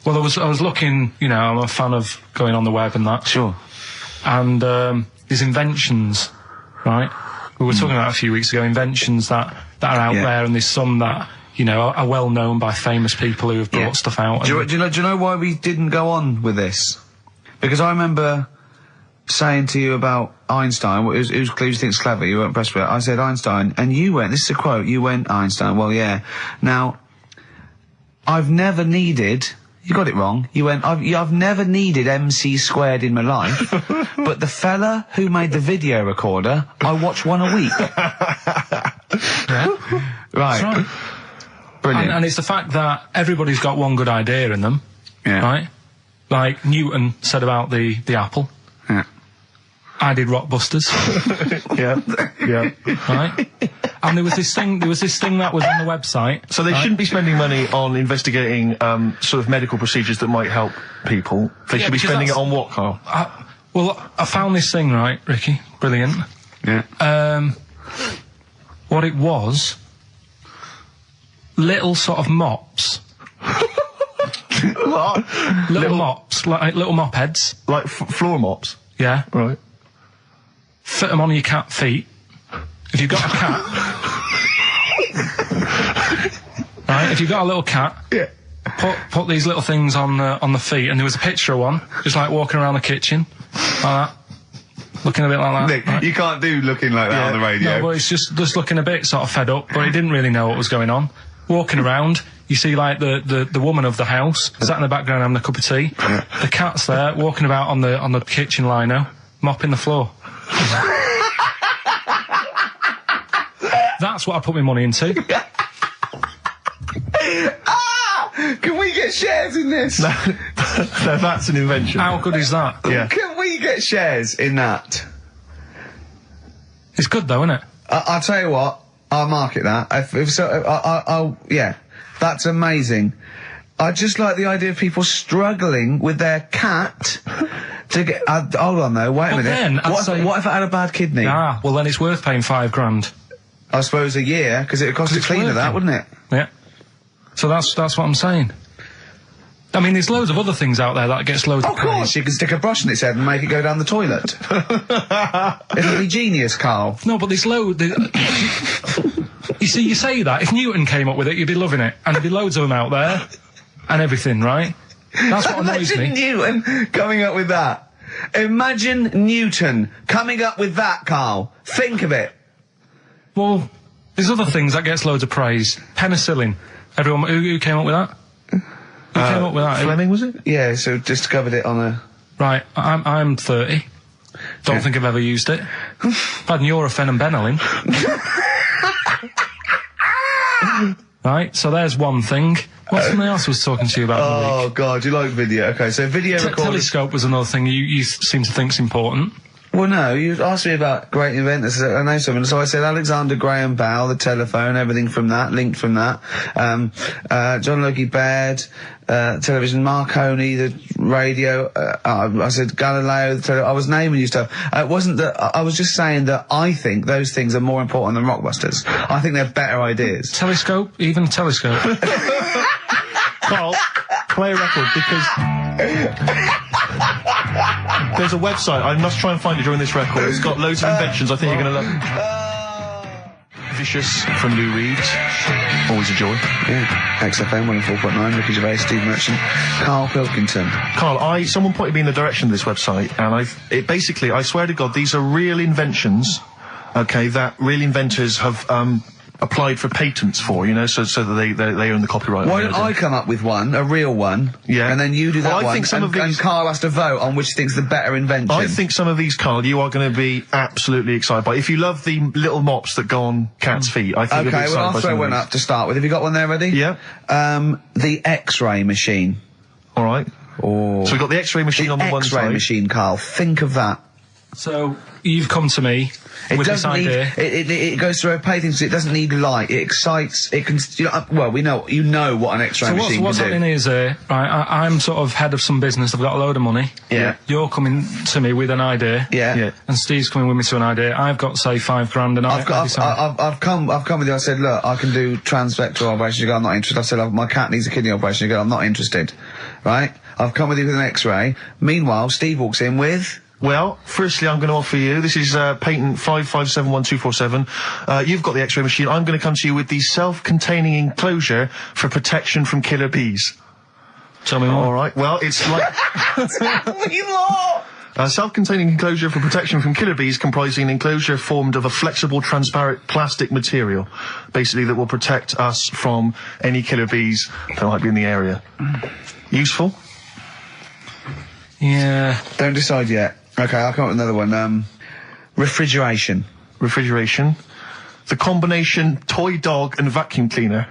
Well, I was looking, I'm a fan of going on the web and that. Sure. And these inventions, right? We were talking about a few weeks ago, inventions that are out there, and there's some that, are well known by famous people who have brought stuff out. Do you know why we didn't go on with this? Because I remember saying to you about Einstein, who's thinks clever, you weren't impressed with it. I said Einstein, and you went, this is a quote, you went Einstein, well, yeah. Now, I've never needed, you got it wrong, you went, I've never needed MC² in my life, but the fella who made the video recorder, I watch one a week. Yeah. Right. That's right. Brilliant. And it's the fact that everybody's got one good idea in them, right? Like Newton said about the apple. Yeah. I did Rockbusters. Yeah. Right? And there was this thing that was on the website. So they shouldn't be spending money on investigating sort of medical procedures that might help people. They should be spending it on what, Carl? I found this thing, right, Ricky? Brilliant. Yeah. What it was, little sort of mops. What? Little mops, like little mop heads. Like floor mops? Yeah. Right. Fit them on your cat feet. If you've got a cat... right, if you've got a little cat... Yeah. Put these little things on the feet, and there was a picture of one, just like walking around the kitchen, like that. Looking a bit like that. Nick, right? you can't do looking like that on the radio. No, but it's just looking a bit sort of fed up, but he didn't really know what was going on. Walking around, you see like the woman of the house sat in the background having a cup of tea. The cat's there walking about on the kitchen lino, mopping the floor. That's what I put my money into. Can we get shares in this? No, that's an invention. How good is that? Yeah. Can we get shares in that? It's good though, isn't it? I'll tell you what, I'll market that. Yeah, that's amazing. I just like the idea of people struggling with their cat to get... hold on though, wait a minute. Then, what if it had a bad kidney? Ah, well then it's worth paying $5,000. I suppose a year, because it would cost a cleaner that, wouldn't it? Yeah. So that's what I'm saying. I mean, there's loads of other things out there that gets loads of Of course, praise. you can stick a brush in its head and make it go down the toilet. It'll be genius, Carl. No, but there's loads... you see, you say that. If Newton came up with it, you'd be loving it. And there'd be loads of them out there. And everything, right? That's what annoys Imagine me. Newton coming up with that. Imagine Newton coming up with that, Carl. Think of it. Well, there's other things that gets loads of praise. Penicillin. Everyone, who came up with that? Who came up with that? Fleming, was it? Yeah, so discovered it on a... Right, I'm 30. Don't think I've ever used it. I've had Nurofen and Benylin. Right, so there's one thing. What's something else I was talking to you about in the week? Oh, God, you like video. Okay, so video recorders... Telescope was another thing you seem to think's important. Well, no, you asked me about great inventors. I know someone, so I said Alexander Graham Bell, the telephone, everything from that, linked from that. John Logie Baird, television, Marconi, the radio. I said Galileo, the I was naming you stuff. It wasn't that. I was just saying that I think those things are more important than Rockbusters. I think they're better ideas. Telescope, even telescope. Carl, play a record because there's a website. I must try and find it during this record. It's got loads of inventions. I think you're going to love it. Vicious from Lou Reed. Always a joy. Yeah. XFM 104.9. Ricky Gervais, Steve Merchant, Karl Pilkington. Carl, someone pointed me in the direction of this website, and basically, I swear to God, these are real inventions. Okay, that real inventors have applied for patents for, so that they own the copyright. Why don't I come up with one, a real one, and then you do that one, and Carl has to vote on which thing's the better invention. I think some of these, Carl, you are going to be absolutely excited by. If you love the little mops that go on cats' feet, I think you'll be excited by I'll throw one up to start with. Have you got one there ready? Yeah. The X-ray machine. All right. Oh. So we've got the X-ray machine on the one side. X-ray machine, Carl. Think of that. So you've come to me with this idea. It goes through a painting, so it doesn't need light. It excites. It can. Well, we know. You know what an X-ray machine can do. What's happening is, right? I'm sort of head of some business. I've got a load of money. Yeah. You're coming to me with an idea. Yeah. And Steve's coming with me to an idea. I've got, say, $5,000, and I've come with you. I said, look, I can do transrectal operations. You go, I'm not interested. I said, my cat needs a kidney operation. You go, I'm not interested. Right? I've come with you with an X-ray. Meanwhile, Steve walks in with. Well, firstly, I'm going to offer you, this is patent 5571247. You've got the X-ray machine. I'm going to come to you with the self-containing enclosure for protection from killer bees. Tell me more. All right. Well, it's like... Tell me more! A self-containing enclosure for protection from killer bees, comprising an enclosure formed of a flexible, transparent plastic material, basically that will protect us from any killer bees that might be in the area. Useful? Yeah. Don't decide yet. Okay, I'll come up with another one. Refrigeration. Refrigeration. The combination toy dog and vacuum cleaner.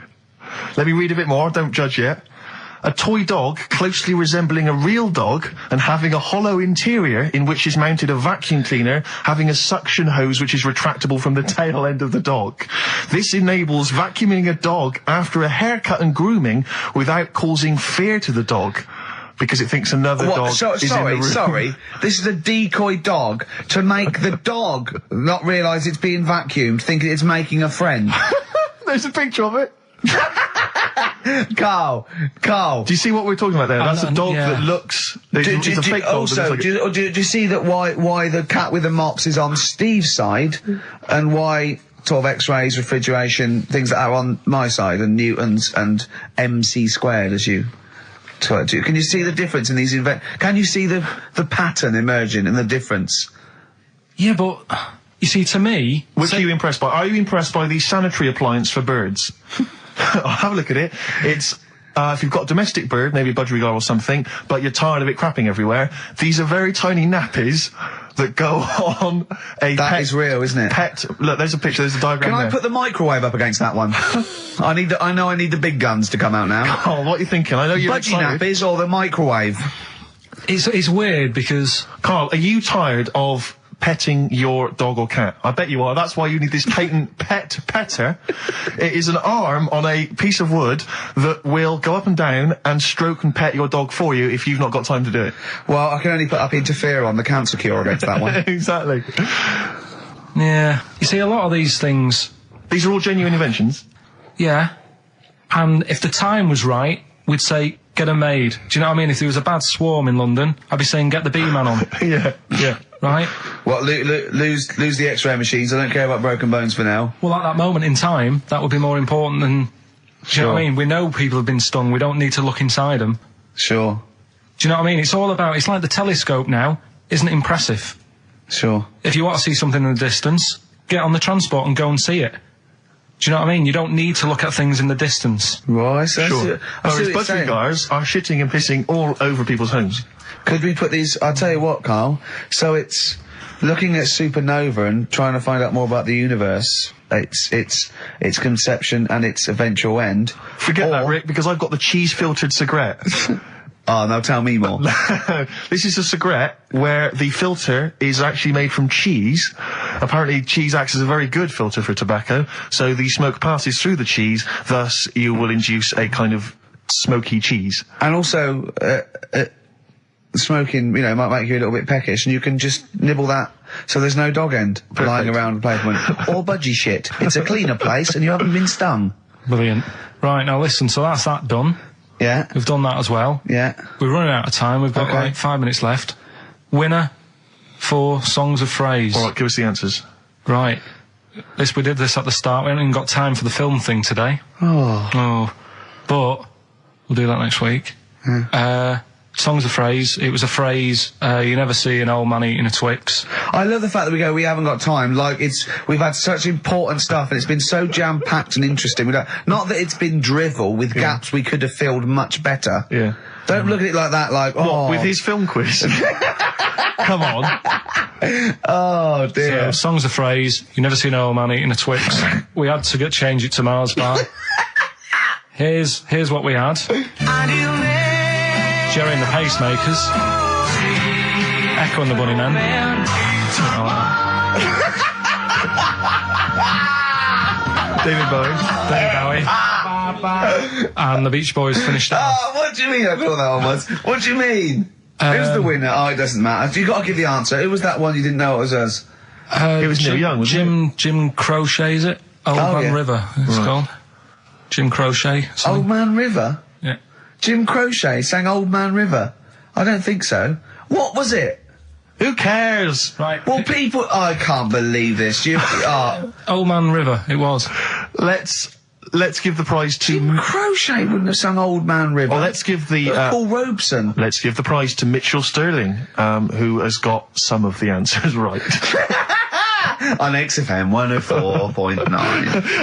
Let me read a bit more, don't judge yet. A toy dog closely resembling a real dog and having a hollow interior in which is mounted a vacuum cleaner having a suction hose which is retractable from the tail end of the dog. This enables vacuuming a dog after a haircut and grooming without causing fear to the dog. Because it thinks another dog is in the room. Sorry. This is a decoy dog to make the dog not realise it's being vacuumed, thinking it's making a friend. There's a picture of it. Carl. Do you see what we're talking about there? That's a dog that looks... It's a fake dog. Also, do you see that why the cat with the mops is on Steve's side, and why... sort of X-rays, refrigeration, things that are on my side, and Newtons and MC squared, as you... Can you see the difference in these can you see the pattern emerging and the difference? Yeah, but you see, to me, which are you impressed by? Are you impressed by the sanitary appliance for birds? I'll have a look at it. It's if you've got a domestic bird, maybe a budgerigar or something, but you're tired of it crapping everywhere. These are very tiny nappies that go on a That is real, isn't it? Look, there's a picture, there's a diagram there. Can I put the microwave up against that one? I know I need the big guns to come out now. Oh, what are you thinking? I know you're Budgie nappies or the microwave? It's weird because... Carl, are you tired of petting your dog or cat? I bet you are. That's why you need this patent pet petter. It is an arm on a piece of wood that will go up and down and stroke and pet your dog for you if you've not got time to do it. Well, I can only put up interferon, the cancer cure, against that one. Exactly. Yeah. You see, a lot of these things... These are all genuine inventions? Yeah. And if the time was right, we'd say, get 'em made. Do you know what I mean? If there was a bad swarm in London, I'd be saying, get the bee-man on. Yeah. Right? Well, lose the X-ray machines. I don't care about broken bones for now. Well, at that moment in time, that would be more important than... Do you know what I mean? We know people have been stung. We don't need to look inside them. Sure. Do you know what I mean? It's all about... It's like the telescope now. Isn't it impressive? Sure. If you want to see something in the distance, get on the transport and go and see it. Do you know what I mean? You don't need to look at things in the distance. Right, so Sure. Whereas budgie guys are shitting and pissing all over people's homes. Could we put these... I'll tell you what, Carl. So it's looking at supernova and trying to find out more about the universe, its conception and its eventual end. Forget that, Rick, because I've got the cheese-filtered cigarette. Oh, now tell me more. This is a cigarette where the filter is actually made from cheese. Apparently, cheese acts as a very good filter for tobacco, so the smoke passes through the cheese, thus you will induce a kind of smoky cheese. And also, smoking, might make you a little bit peckish, and you can just nibble that so there's no dog end lying around the pavement. Or budgie shit. It's a cleaner place, and you haven't been stung. Brilliant. Right, now listen, so that's that done. Yeah. We've done that as well. Yeah. We're running out of time. We've got like 5 minutes left. Winner for Songs of Phrase. All right, give us the answers. Right. We did this at the start. We haven't even got time for the film thing today. Oh. But we'll do that next week. Songs of Phrase. It was a phrase you never see an old man eating a Twix. I love the fact that we haven't got time. Like, we've had such important stuff, and it's been so jam-packed and interesting. Not that it's been drivel with gaps we could have filled much better. Yeah. Don't look at it like that, like, What, with his film quiz? Come on. Oh, dear. So, Songs of Phrase. You never see an old man eating a Twix. We had to change it to Mars Bar. Here's what we had. Jerry and the Pacemakers, Echo and the Bunnymen, something like that. David Bowie, and the Beach Boys finished it. Oh, what do you mean I thought that one was? What do you mean? Who's the winner? Oh, it doesn't matter. You've got to give the answer. Who was that one you didn't know it was us? It was Neil Young, wasn't it? Jim Crochet, is it? Old Man River, it's called. Jim Crochet. Something. Old Man River? Yeah. Jim Crochet sang Old Man River? I don't think so. What was it? Who cares? Right. Well, people... I can't believe this. Old Man River, it was. Let's give the prize to... Jim Crochet wouldn't have sung Old Man River. Well, let's give the... Paul Robeson. Let's give the prize to Mitchell Sterling, who has got some of the answers right. On XFM 104.9.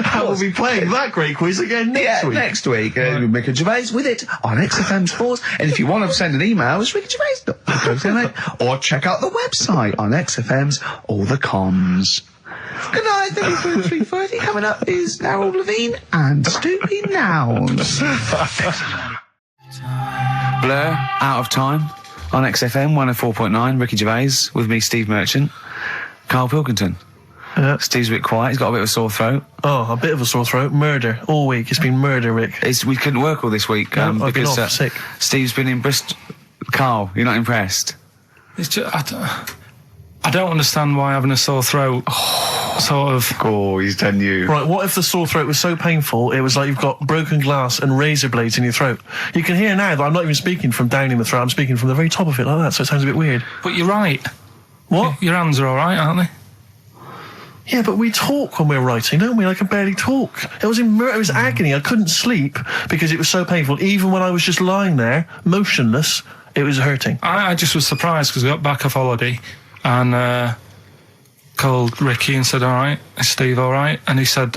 How will we be playing that great quiz again next week? Next week. Rick and Gervais with it on XFM Sports. And if you want to send an email, it's rickandgervais.co.uk, or check out the website on XFM's All the Cons. Good night, 3:30. Coming up is Harold Levine and Stoopy Nouns. Blur, Out of Time on XFM 104.9. Ricky Gervais with me, Steve Merchant. Karl Pilkington. Steve's a bit quiet. He's got a bit of a sore throat. Oh, a bit of a sore throat. Murder. All week. It's been murder, Rick. We couldn't work all this week I've been because off sick. Steve's been in Bristol. Karl, you're not impressed? It's just, I don't understand why having a sore throat sort of... Oh, he's done you. Right, what if the sore throat was so painful it was like you've got broken glass and razor blades in your throat? You can hear now that I'm not even speaking from down in the throat, I'm speaking from the very top of it like that, so it sounds a bit weird. But you're right. What? Your hands are alright, aren't they? Yeah, but we talk when we're writing, don't we? I can barely talk. It was agony. I couldn't sleep because it was so painful. Even when I was just lying there, motionless, it was hurting. I just was surprised because we got back off holiday and called Ricky and said, alright, is Steve alright? And he said,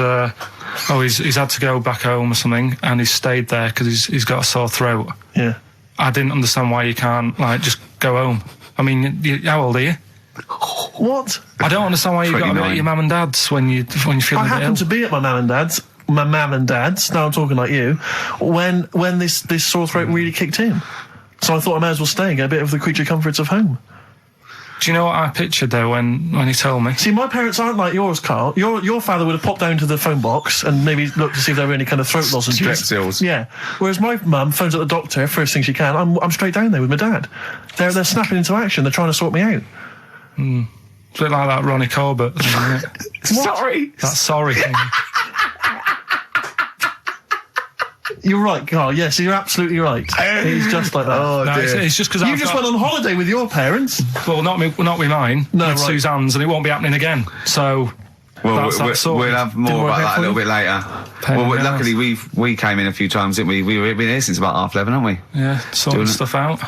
he's had to go back home or something, and he's stayed there because he's got a sore throat. Yeah. I didn't understand why you can't, just go home. I mean, how old are you? What? I don't understand why you've got to be at your mum and dad's when you're feeling a bit ill. I happened to be at my mum and dad's, now I'm talking like you, when this sore throat really kicked in. So I thought I might as well stay and get a bit of the creature comforts of home. Do you know what I pictured though when he told me? See, my parents aren't like yours, Carl. Your father would have popped down to the phone box and maybe looked to see if there were any kind of throat lozenges. Strepsils. Yeah. Whereas my mum phones at the doctor first thing she can. I'm straight down there with my dad. They're snapping into action. They're trying to sort me out. It's a bit like that Ronnie Corbett thing, isn't it? Sorry. That sorry thing. You're right, Carl. Yes, you're absolutely right. He's just like that. Oh, No, dear. it's just because You just went on holiday with your parents. Well, not with mine. No, with right. Suzanne's, and it won't be happening again. So Well, that's sorted. we'll have more Didn't work about out that a for little you? bit later. Pain in the Luckily arse. we came in a few times, didn't we? We've been here since about 11:30, haven't we? Yeah, sorting Doing it. stuff out.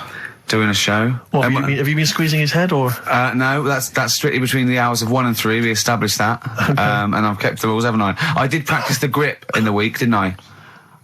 doing a show. What, have you been squeezing his head, or? No, that's strictly between the hours of 1 and 3. We established that. Okay. And I've kept the rules, haven't I? I did practice the grip in the week, didn't I?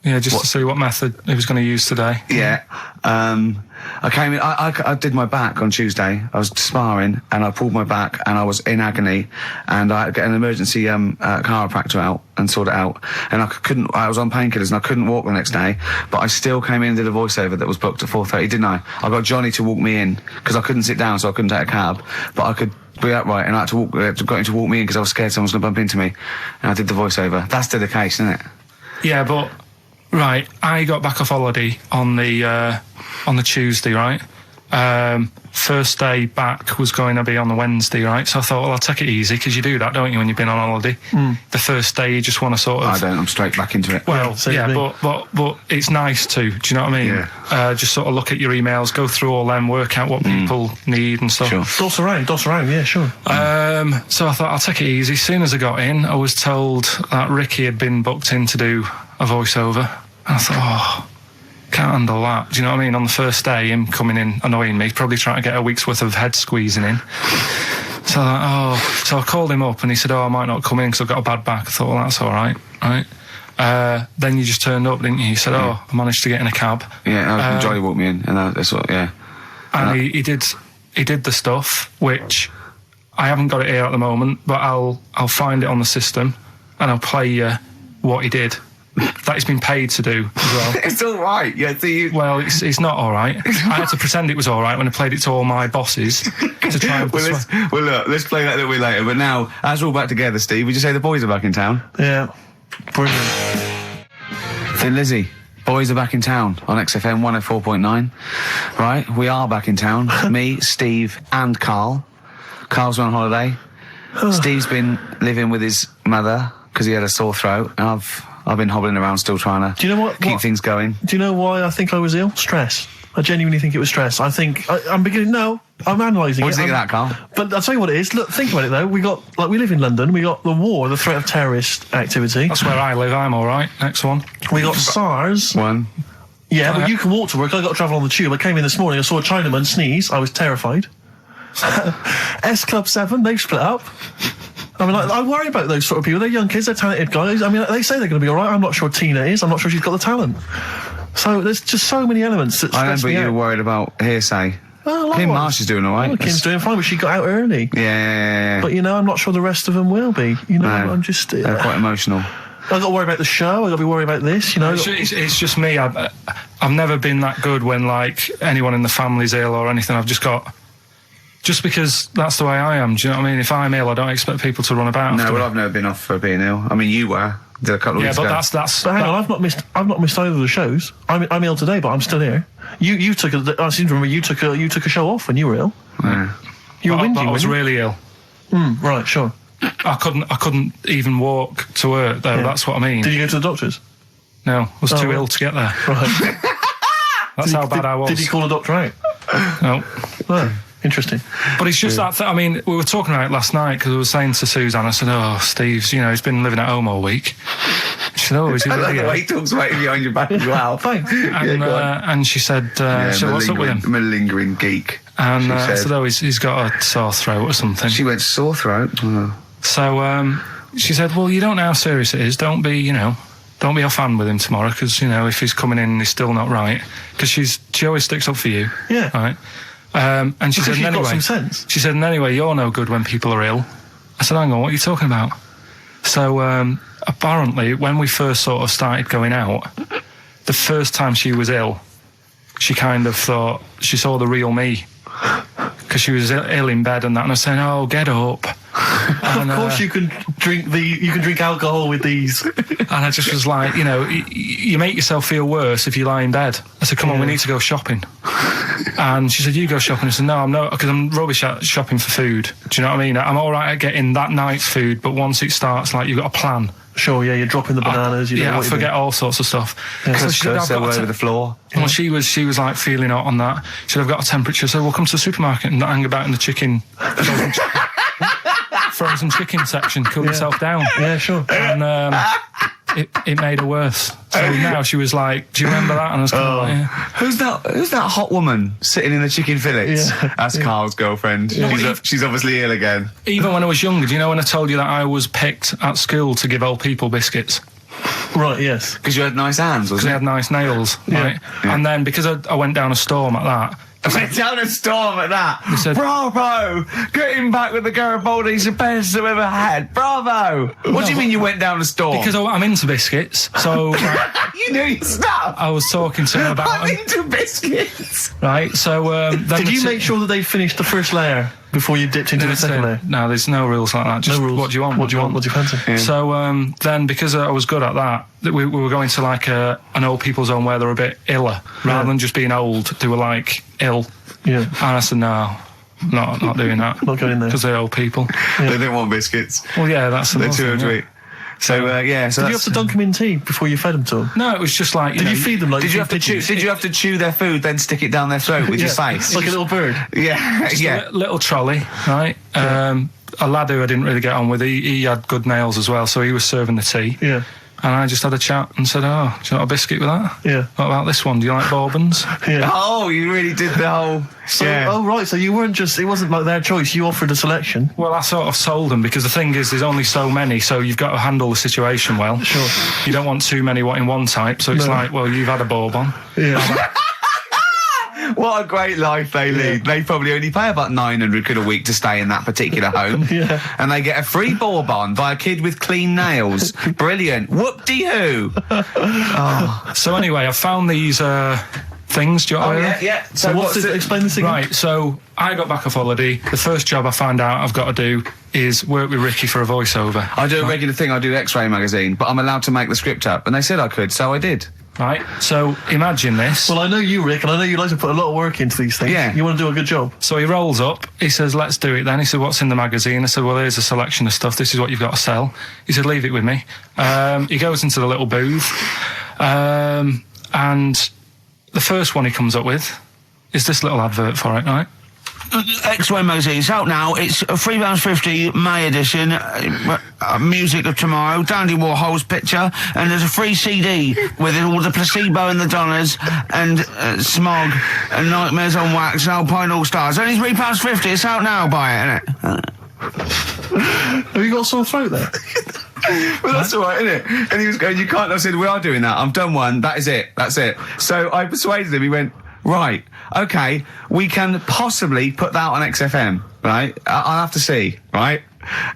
Yeah, just to see what method he was going to use today. Yeah. I came in, I did my back on Tuesday. I was sparring and I pulled my back and I was in agony and I had to get an emergency chiropractor out and sort it out. And I was on painkillers and I couldn't walk the next day, but I still came in and did a voiceover that was booked at 4:30, didn't I? I got Johnny to walk me in because I couldn't sit down, so I couldn't take a cab, but I could be upright and I had to got him to walk me in because I was scared someone was going to bump into me. And I did the voiceover. That's dedication, isn't it? Yeah, but right, I got back off holiday on the Tuesday, right? First day back was going to be on the Wednesday, right? So I thought, well, I'll take it easy, because you do that, don't you, when you've been on holiday? The first day you just want to sort of... I don't, I'm straight back into it. Well, yeah, but it's nice to, do you know what I mean? Yeah. Just sort of look at your emails, go through all them, work out what people need and stuff. Sure. Doss around, yeah, sure. So I thought, I'll take it easy. As soon as I got in, I was told that Ricky had been booked in to do a voiceover. And I thought, can't handle that. Do you know what I mean? On the first day, him coming in annoying me, probably trying to get a week's worth of head squeezing in. So so I called him up and he said, I might not come in because I've got a bad back. I thought, well, that's all right, right? Then you just turned up, didn't you? He said, I managed to get in a cab. Yeah, Johnny walked me in, and that's what, yeah. And he did the stuff, which I haven't got it here at the moment, but I'll find it on the system and I'll play you what he did. That he's been paid to do as well. It's all right. Yeah, Well, it's not all right. I had to pretend it was all right when I played it to all my bosses to try and persuade. Well, look, let's play that a little bit later. But now, as we're all back together, Steve, would you say the boys are back in town? Yeah, brilliant. Thin Lizzy, boys are back in town on XFM 104.9. Right, we are back in town. Me, Steve, and Karl. Karl's on holiday. Steve's been living with his mother because he had a sore throat, and I've been hobbling around still trying to keep things going. Do you know why I think I was ill? Stress. I genuinely think it was stress. I think I'm analysing it. What do you think of that, Karl? But I'll tell you what it is. Look, think about it though. We live in London. We got the war, the threat of terrorist activity. That's where I live. I'm all right. Next one. We got SARS. One. Yeah, but you can walk to work. I got to travel on the tube. I came in this morning. I saw a Chinaman sneeze. I was terrified. S Club 7. They've split up. I mean, I worry about those sort of people. They're young kids, they're talented guys. I mean, they say they're going to be all right. I'm not sure Tina is. I'm not sure she's got the talent. So there's just so many elements that stress me out. I remember you were worried about hearsay. Oh, Kim Marsh is doing all right. Oh, Kim's doing fine, but she got out early. Yeah. But, I'm not sure the rest of them will be. No, I'm just... they're quite emotional. I've got to worry about the show. I've got to be worried about this, It's just me. I've never been that good when, like, anyone in the family's ill or anything. I've just got... Just because that's the way I am, do you know what I mean? If I'm ill, I don't expect people to run about. No, well, I've never been off for being ill. I mean, you were. Did a couple of weeks ago. Yeah, but that's. But hang on, I've not missed either of the shows. I'm ill today, but I'm still here. You took I seem to remember you took a show off when you were ill. Yeah. You were whinging. I was really ill. Right, sure. I couldn't even walk to work though. Yeah. That's what I mean. Did you go to the doctors? No, I was too ill to get there. Right. That's how bad I was. Did you call a doctor out? No. Oh. Interesting. But it's just that, I mean, we were talking about it last night because I was saying to Suzanne, I said, Steve's, he's been living at home all week. She said, is he I really like the way he talks about it behind your back as well. Thanks. And she said, what's up with him? I'm a lingering geek. And I said, he's got a sore throat or something. She went, sore throat? Oh. So she said, well, you don't know how serious it is. Don't be off hand with him tomorrow because, if he's coming in and he's still not right. Because she always sticks up for you. Yeah. Right? And she said, you've anyway, got some sense. She said, and anyway, you're no good when people are ill. I said, hang on, what are you talking about? So apparently, when we first sort of started going out, the first time she was ill, she kind of thought she saw the real me because she was ill in bed and that. And I was saying, "Oh, get up." And, of course, you can drink alcohol with these. And I just was like, you make yourself feel worse if you lie in bed. I said, come on, we need to go shopping. And she said, you go shopping. I said, no, I'm not, because I'm rubbish at shopping for food. Do you know what I mean? I'm all right at getting that night's food, but once it starts, like, you've got a plan. Sure, yeah, you're dropping the bananas. I forget all sorts of stuff. Yeah, so she said, all over the floor. Well, she was like feeling out on that. She said, I've got a temperature, so we'll come to the supermarket and not hang about in the frozen chicken section, cool yourself down. Yeah, sure. And it made her worse. So now she was like, "Do you remember that?" And I was kind of like, yeah. Who's that hot woman sitting in the chicken fillets? Yeah. That's Carl's girlfriend. She's obviously ill again. Even when I was younger, do you know when I told you that I was picked at school to give old people biscuits? Right, yes. Because you had nice hands, Because they wasn't had nice nails, right? Yeah. And then because I went down a storm at that, it? Went down a storm at that. said- Bravo! Getting back with the Garibaldi's the best I've ever had. Bravo! What do you mean you went down a storm? because I'm into biscuits, so like, you knew your stuff. I was talking to him about I'm them, into biscuits. right? So then Did you make sure that they finished the first layer before you dipped into the second layer? No, there's no rules like that. Just No rules. what do you want? What do you want? What do you fancy? Yeah. So then, because I was good at that, we were going to like an old people's home where they're a bit iller, rather than just being old. They were like ill, Yeah. and I said no, not doing that. Not going there. Because they're old people. They didn't want biscuits. Well, yeah, that's the They're most too thing, old to yeah. eat. So yeah. So Did you have to dunk them in tea before you fed them to them? No, it was just like Did you feed them like Did you have to chew? pigeons? Did you have to chew their food, then stick it down their throat with your face? Like a little bird. Yeah, yeah. little trolley, right? A lad who I didn't really get on with, he had good nails as well, so he was serving the tea. Yeah. And I just had a chat and said, "Oh, do you want a biscuit with that? Yeah. What about this one? Do you like bourbons?" Yeah. Oh, you really did the whole. So, yeah. Oh, right, so you weren't just, it wasn't like their choice, you offered a selection. Well, I sort of sold them because the thing is, there's only so many, so you've got to handle the situation well. Sure. You don't want too many in one type, so it's No. like, well, you've had a bourbon. Yeah. What a great life they lead. They probably only pay about 900 quid a week to stay in that particular home. Yeah. And they get a free bourbon by a kid with clean nails. Brilliant. Whoop-de-hoo. So anyway, I found these things. Do you want to hear them? yeah. So what's this, explain this again. Right, so I got back off holiday. The first job I found out I've got to do is work with Ricky for a voiceover. I do a regular thing. I do X-Ray magazine, but I'm allowed to make the script up. And they said I could, so I did. Right, so imagine this. Well, I know you, Rick, and I know you like to put a lot of work into these things. Yeah. You want to do a good job. So he rolls up, he says, "Let's do it then." He said, "What's in the magazine?" I said, "Well, here's a selection of stuff. This is what you've got to sell." He said, "Leave it with me." He goes into the little booth, and the first one he comes up with is this little advert for it, right? X-Ray magazine. It's out now. It's £3.50 May edition. Music of Tomorrow. Dandy Warhol's picture, and there's a free CD with all the Placebo and the Donners and Smog and Nightmares on Wax and Alpine All Stars. Only £3.50. It's out now. Buy it, innit? Have you got a sore throat there? Well, that's all right, isn't it? And he was going, "You can't." I said, "We are doing that. I've done one. That is it. That's it." So I persuaded him. He went, "Right, okay, we can possibly put that on XFM, right? I'll have to see, right?"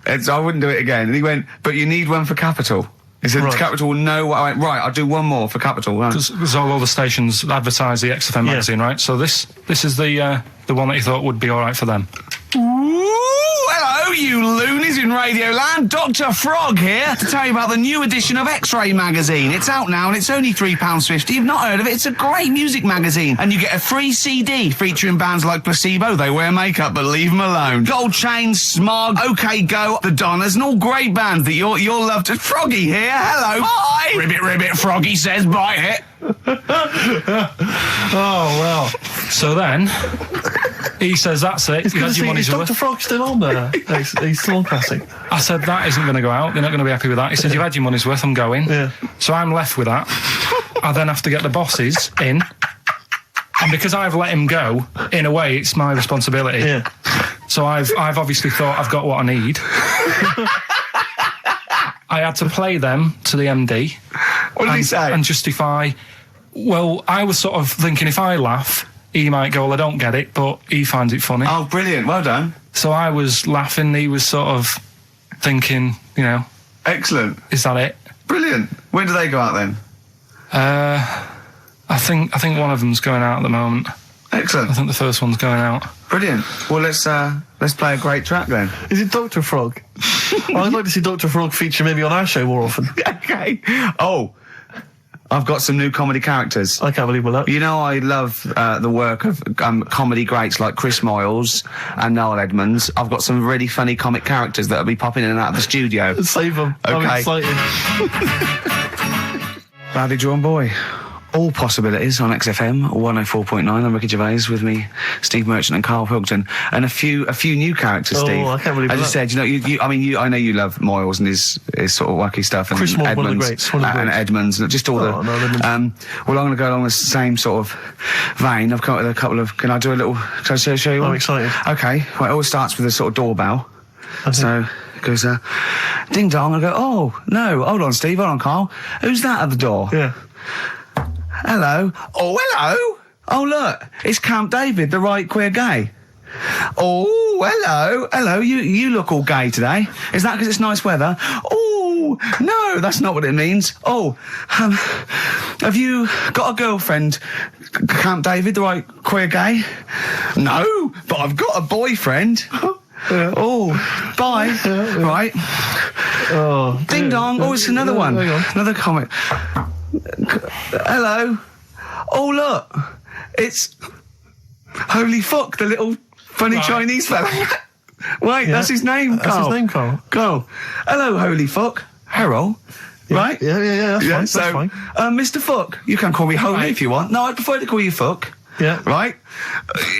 And so I wouldn't do it again. And he went, "But you need one for Capital." He said, Right. "Capital will know what I went." Right, I'll do one more for Capital. Right. Because all the stations advertise the XFM Yeah. magazine, right? So this is the one that you thought would be all right for them. Ooh, hello, you loonies in Radioland. Dr. Frog here to tell you about the new edition of X-Ray magazine. It's out now and it's only £3.50. You've not heard of it? It's a great music magazine. And you get a free CD featuring bands like Placebo. They wear makeup, but leave them alone. Gold Chains, Smog, OK Go, The Donners, and all great bands that you'll love to. Froggy here. Hello. Bye. Ribbit, ribbit, Froggy says bye it. Oh, well. So then, he says, "That's it. It's You good had to your see, money's is Dr. worth." Frog still on there? He's still on Classic. I said, "That isn't going to go out. They're not going to be happy with that." He said, "You've had your money's worth. I'm going." Yeah. So I'm left with that. I then have to get the bosses in. And because I've let him go, in a way, it's my responsibility. Yeah. So I've obviously thought I've got what I need. I had to play them to the MD. What did he say? And justify. Well, I was sort of thinking if I laugh, he might go, "Well, I don't get it," but he finds it funny. Oh, brilliant. Well done. So I was laughing. He was sort of thinking, Excellent. is that it? Brilliant. When do they go out then? I think one of them's going out at the moment. Excellent. I think the first one's going out. Brilliant. Well, let's play a great track then. Is it Dr. Frog? I'd like to see Dr. Frog feature maybe on our show more often. Okay. Oh, I've got some new comedy characters. I can't believe we're that. You know, I love the work of comedy greats like Chris Moyles and Noel Edmonds. I've got some really funny comic characters that'll be popping in and out of the studio. Save them. Okay. I'm excited. Badly drawn boy. All Possibilities on XFM 104.9. I'm Ricky Gervais, with me, Steve Merchant and Karl Pilkington, and a few new characters. Steve, I can't believe as you that. said, I know you love Moyles and his sort of wacky stuff, and Chris Moyles, Edmonds, one of the greats, one of the and greats. Edmonds, and just all Oh, no, Edmonds. well, I'm going to go along the same sort of vein. I've come up with a couple of. Can I do a little? Can I show you? I'm one? excited. Okay, well, it always starts with a sort of doorbell. So it goes, ding dong. I go, oh no, hold on, Steve, hold on, Karl. Who's that at the door? Yeah. Hello. Oh, hello. Oh, look, it's Camp David, the right queer gay. Oh, hello. Hello, you look all gay today. Is that because it's nice weather? Oh, no, that's not what it means. Oh, have you got a girlfriend, Camp David, the right queer gay? No, but I've got a boyfriend. Yeah. Oh, bye. Right. Oh. Ding dong. Oh, it's another one. Hang on. Another comic. Hello. Oh, look. It's Holy Fuck, the little funny Chinese fella. Wait, that's his name, That's Karl. his name, Karl. Karl. Hello, Holy Fuck. Harold. Right? Yeah, that's fine. So, That's fine. Mr. Fuck, you can call me Holy Right. if you want. No, I'd prefer to call you Fuck. Yeah. Right?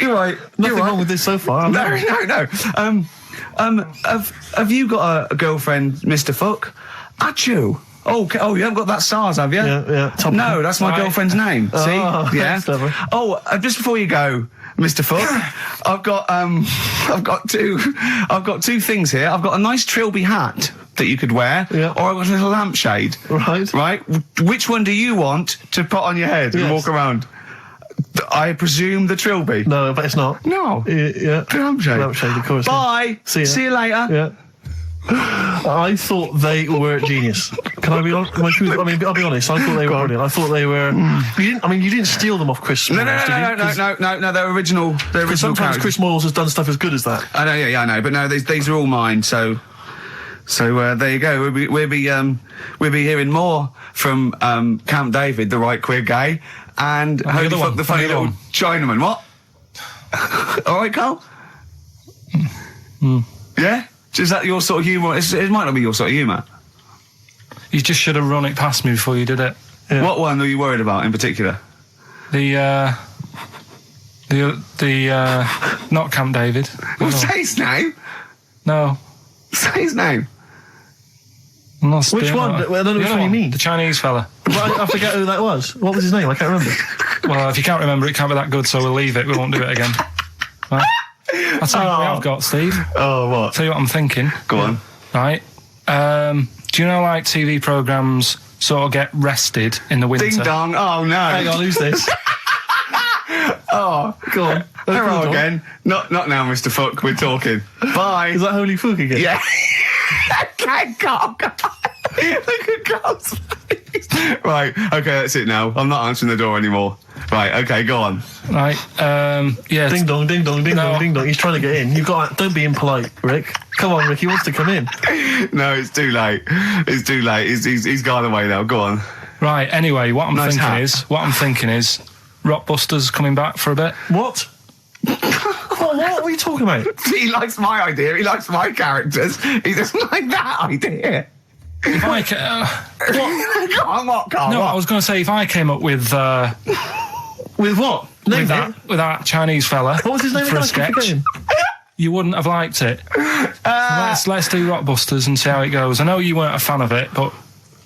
You're right. Nothing You're right. wrong with this so far. No. Have you got a girlfriend, Mr. Fuck? Achoo. Oh, you haven't got that SARS, have you? Yeah. Top No, that's my Right. girlfriend's name. See? Oh, Yeah. that's clever. Oh, just before you go, Mr. Fuck, I've got two things here. I've got a nice Trilby hat that you could wear, Yeah. or I've got a little lampshade. Right. Right? Which one do you want to put on your head and Yes. walk around? I presume the Trilby. No, but it's not. No. Yeah. Lampshade. Lampshade, of course. Bye. See ya. See you later. Yeah. I thought they were genius. Can I be honest? I'll be honest. I thought they were brilliant. I thought they were. You didn't steal them off Chris Moyles, did you? No. They're original. They're Because original sometimes characters. Chris Moyles has done stuff as good as that. I know, yeah, I know. But no, these are all mine. So there you go. We'll be hearing more from Camp David, the right queer gay, and the Holy other Fuck, one, the funny the other little one. Chinaman. What? All right, Karl. Yeah. Is that your sort of humour? It might not be your sort of humour. You just should have run it past me before you did it. Yeah. What one are you worried about in particular? The not Camp David. Well, No. say his name. No. Say his name. I'm not Which doing one? that. Well, I don't know The which other one you mean. The Chinese fella. But I forget who that was. What was his name? I can't remember. Well, if you can't remember, it can't be that good, so we'll leave it. We won't do it again. Right? I'll tell you what I've got, Steve. Oh, what? Tell you what I'm thinking. Go on. Right. Do you know, like, TV programmes sort of get rested in the winter? Ding dong. Oh no. Hang on, who's this? Oh, Go on. hello Go on. again. Not now, Mr. Fuck. We're talking. Bye. Is that Holy Fuck again? Yeah. Okay, Karl. Look at Karl's face. Right. Okay, that's it now. I'm not answering the door anymore. Right. Okay, go on. Right. Yeah. Ding dong, ding dong, ding No. dong, ding dong. He's trying to get in. You've got. Don't be impolite, Rick. Come on, Rick. He wants to come in. No, it's too late. It's too late. He's gone away now. Go on. Right. Anyway, what I'm Nice thinking hat. is Rockbusters coming back for a bit. What? What are you talking about? He likes my idea. He likes my characters. He doesn't like that idea. If I Go on, what, Karl? no, what? I was going to say if I came up with With what? Name with it. that Chinese fella What was his name for again? a I keep sketch, forgetting. you wouldn't have liked it. Let's do Rockbusters and see how it goes. I know you weren't a fan of it, but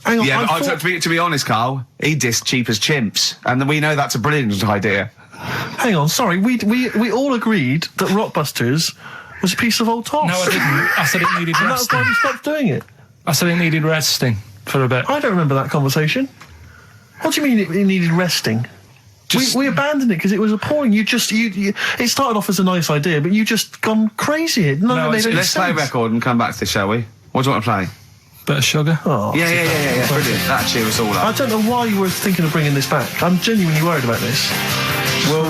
Hang on. Yeah, I but thought- to be honest, Karl, he dissed Cheap as Chimps, and we know that's a brilliant idea. Hang on. Sorry. We all agreed that Rockbusters was a piece of old toss. no, I didn't. I said it needed And that's why resting. we stopped doing it. I said it needed resting for a bit. I don't remember that conversation. What do you mean it needed resting? We abandoned it because it was appalling. You it started off as a nice idea, but you just gone crazy. None of it made any Let's play a sense. record and come back to this, shall we? What do you want to play? Bit of sugar. Oh. Yeah. Brilliant. That'll cheer us all I up. don't know why you were thinking of bringing this back. I'm genuinely worried about this. Well,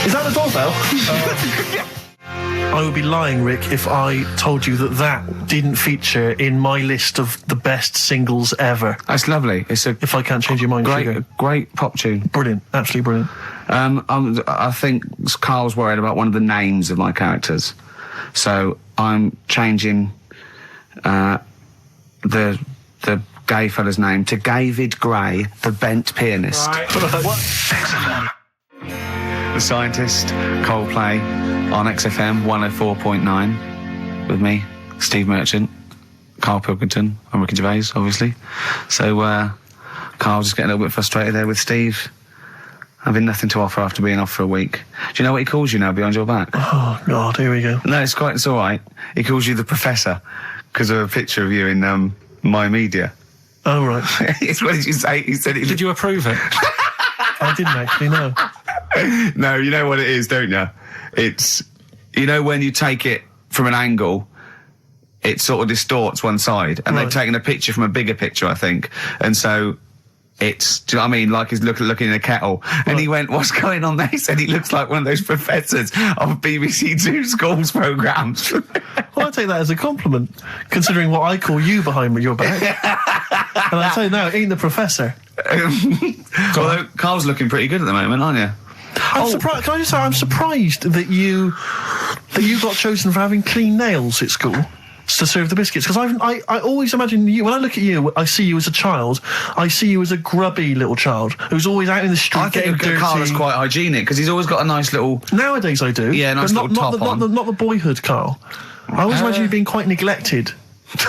Is that the doorbell? I would be lying, Rick, if I told you that didn't feature in my list of the best singles ever. that's lovely. It's a If I can't change your mind, Sugar. great pop tune. Brilliant, absolutely brilliant. I think Karl's worried about one of the names of my characters, so I'm changing the gay fella's name to David Gray, the bent pianist. XFM. The Scientist, Coldplay, on XFM 104.9, with me, Steve Merchant, Karl Pilkington, and Ricky Gervais, obviously. So, Karl just getting a little bit frustrated there with Steve, having nothing to offer after being off for a week. Do you know what he calls you now behind your back? Oh, God, here we go. No, it's all right. He calls you the Professor, because of a picture of you in, My Media. Oh, right. What did you say? He said Did you approve it? I didn't actually know. No, you know what it is, don't you? It's, you know, when you take it from an angle, it sort of distorts one side, and they've taken a picture from a bigger picture, I think, and so it's, do you know what I mean, like he's looking in a kettle, and he went, what's going on there? He said he looks like one of those professors of BBC Two schools programmes. Well, I take that as a compliment, considering what I call you behind your back. And I say, no, it ain't the Professor. Although Carl's looking pretty good at the moment, aren't you? I'm surprised. Can I just say, I'm surprised that you got chosen for having clean nails at school to serve the biscuits. Because I always imagine you, when I look at you, I see you as a child. I see you as a grubby little child who's always out in the street getting dirty. I think Carl is quite hygienic because he's always got a nice little. Nowadays, I do. Yeah, nice little top on. Not the boyhood, Carl. I always imagine you being quite neglected.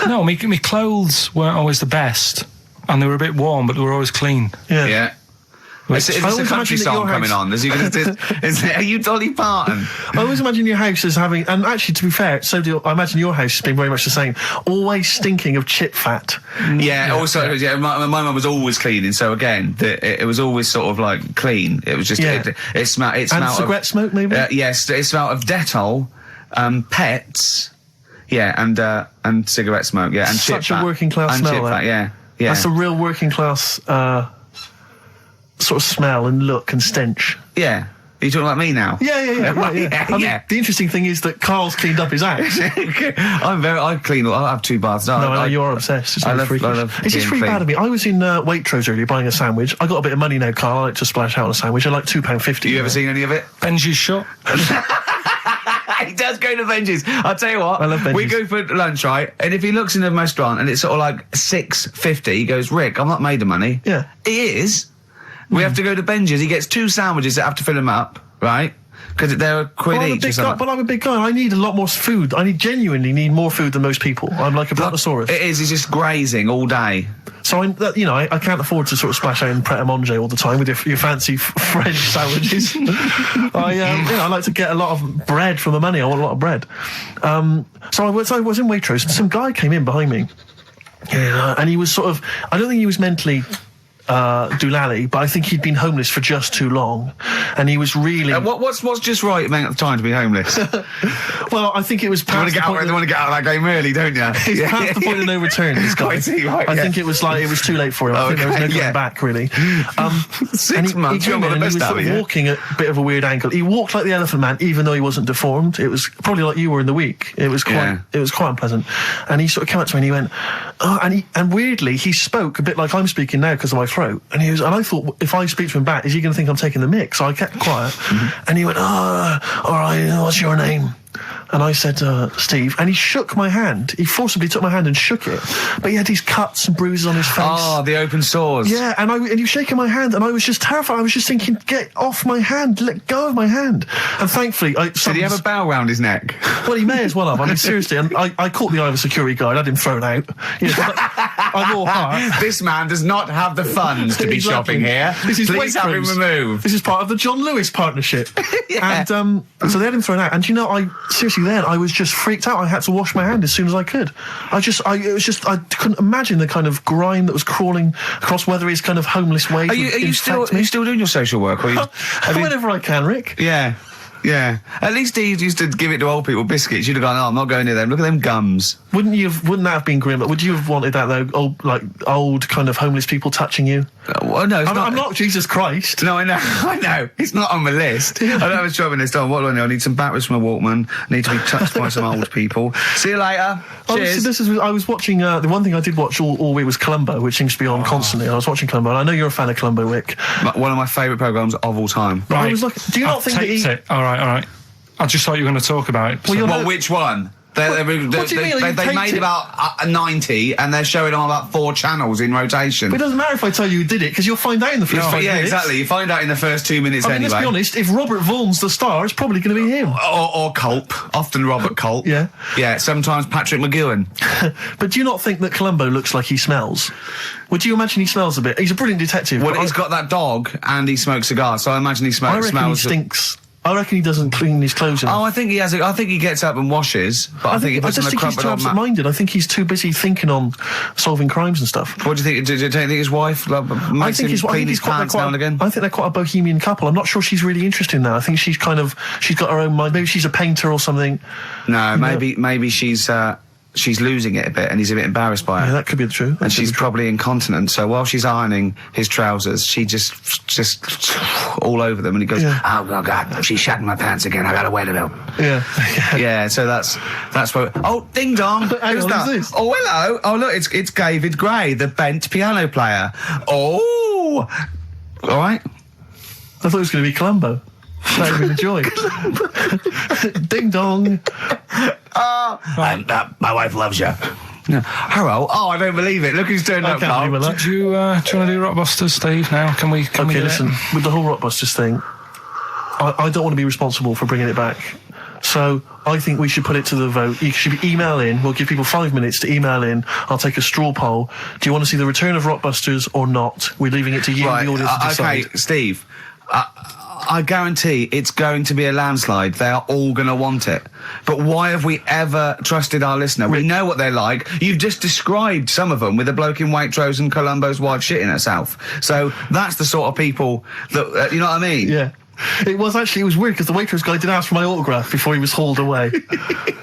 No, me clothes weren't always the best, and they were a bit warm, but they were always clean. Yeah. Is this a country song coming on? Are you Dolly Parton? I always imagine your house as having, and actually, to be fair, I imagine your house has been very much the same. Always stinking of chip fat. Yeah. Also, my mum was always cleaning, so again, it was always sort of like clean. It was just it smelled. It smelled and cigarette smoke, maybe. Yes, it smelled of Dettol, pets. Yeah, and cigarette smoke. Yeah, and such chip a working class and smell. Chip fat, yeah. That's a real working class sort of smell and look and stench. Yeah. Are you talking about me now? Yeah. Right, yeah. I mean, the interesting thing is that Carl's cleaned up his house. I clean. I have 2 baths. No, I know you're obsessed. It's I love Is this really bad of me? I was in Waitrose earlier buying a sandwich. I got a bit of money now, Carl. I like to splash out on a sandwich. I like £2.50. You ever seen any of it? Benji's shop. He does go to Benji's. I'll tell you what. I love Benji's. We go for lunch, right? And if he looks in the restaurant and it's sort of like $6.50, he goes, Rick, I'm not made of money. Yeah. He is. We have to go to Benji's. He gets 2 sandwiches that have to fill him up, right? Because they're £1 each or something. But I'm a big guy. I need a lot more food. I genuinely need more food than most people. I'm like a brontosaurus. It is. He's just grazing all day. So I can't afford to sort of splash out in Pret a Manger all the time with your fancy French sandwiches. I like to get a lot of bread for my money. I want a lot of bread. So I was in Waitrose and some guy came in behind me. And he was sort of, I don't think he was mentally doolally, but I think he'd been homeless for just too long, and he was really. What's just right at the time to be homeless? Well, I think it was. They want to get out of that game early, don't you? He's past the point of no return. This guy. I think it was too late for him. I think there was no going back really. 6 months. He came in and he was sort of walking at a bit of a weird angle. He walked like the Elephant Man, even though he wasn't deformed. It was probably like you were in the week. It was quite unpleasant. And he sort of came up to me and he went, and weirdly he spoke a bit like I'm speaking now because of my throat. And I thought, if I speak to him back, is he going to think I'm taking the mick? So I kept quiet. And he went, all right, what's your name? And I said, Steve. And he shook my hand. He forcibly took my hand and shook it. But he had these cuts and bruises on his face. Oh, the open sores. Yeah, and he was shaking my hand, and I was just terrified. I was just thinking, get off my hand, let go of my hand. And thankfully, did he have a bell round his neck? Well, he may as well have. I mean, seriously, and I caught the eye of a security guard. I had him thrown out. I'm all heart. This man does not have the funds to be shopping here. Please have him removed. This is part of the John Lewis partnership. And so they had him thrown out. And seriously, then I was just freaked out. I had to wash my hand as soon as I could. I couldn't imagine the kind of grime that was crawling across whether his kind of homeless ways. Are you still doing your social work? Or whenever I can, Rick. Yeah. At least he used to give it to old people biscuits. You'd have gone, I'm not going near them. Look at them gums. Wouldn't that have been grim? Would you have wanted that though? Old kind of homeless people touching you? Well, no, I'm not Jesus Christ. No, I know. It's not on my list. I don't have a shopping list on. What do I know? I need some batteries from a Walkman. I need to be touched by some old people. See you later. Cheers. I was watching, the one thing I did watch all week was Columbo, which seems to be on constantly. I was watching Columbo, and I know you're a fan of Columbo, Rick. One of my favourite programmes of all time. Right. I was like, do you not think that All right. I just thought you were going to talk about it. Well, which one? They What do you mean? they Taped made it? about 90, and they're showing on about 4 channels in rotation. But it doesn't matter if I tell you who did it, because you'll find out in the first 5 yeah, minutes. exactly. You find out in the first 2 minutes I mean, anyway. let's be honest, if Robert Vaughan's the star, it's probably going to be him. Or Culp. Often Robert Culp. Yeah. Yeah, sometimes Patrick McGowan. But do you not think that Columbo looks like he smells? Would you imagine he smells a bit? He's a brilliant detective. Well, but he's got that dog, and he smokes cigars, so I imagine he I reckon smells... he stinks. I reckon he doesn't clean his clothes enough. Oh, I think he has. I think he gets up and washes, but I think he puts just on a think he's crumpled too old absent-minded. I think he's too busy thinking on solving crimes and stuff. What do you think? Do you think his wife makes him clean his pants now and again? I think they're quite a bohemian couple. I'm not sure she's really interested in that. I think she's got her own mind. Maybe she's a painter or something. No, maybe she's losing it a bit, and he's a bit embarrassed by Yeah, it. that could be true. And she's probably incontinent, so while she's ironing his trousers, she just all over them, and he goes, Yeah. "Oh God, she's shatting my pants again. I gotta wear them out." Yeah. Yeah, so that's what. Oh, ding dong! Hang Who's on, that? who's this? Oh, hello! Oh, look, it's David Gray, the bent piano player. Oh, all right. I thought it was going to be Columbo. That would be the joy. Ding dong. My wife loves you. No. Hello. Oh, I don't believe it. Look who's turned I up, can't Carl. believe that. Do you want to do Rockbusters, Steve? Now, can we? Okay, do listen. It? With the whole Rockbusters thing, I don't want to be responsible for bringing it back. So I think we should put it to the vote. You should email in. We'll give people 5 minutes to email in. I'll take a straw poll. Do you want to see the return of Rockbusters or not? We're leaving it to you, Right. the audience, to decide. Okay, Steve. I guarantee it's going to be a landslide. They are all going to want it. But why have we ever trusted our listener? We know what they're like. You've just described some of them with a bloke in Waitrose and Columbo's wife shitting herself. So that's the sort of people that, you know what I mean? Yeah. It was weird because the Waitrose guy did ask for my autograph before he was hauled away.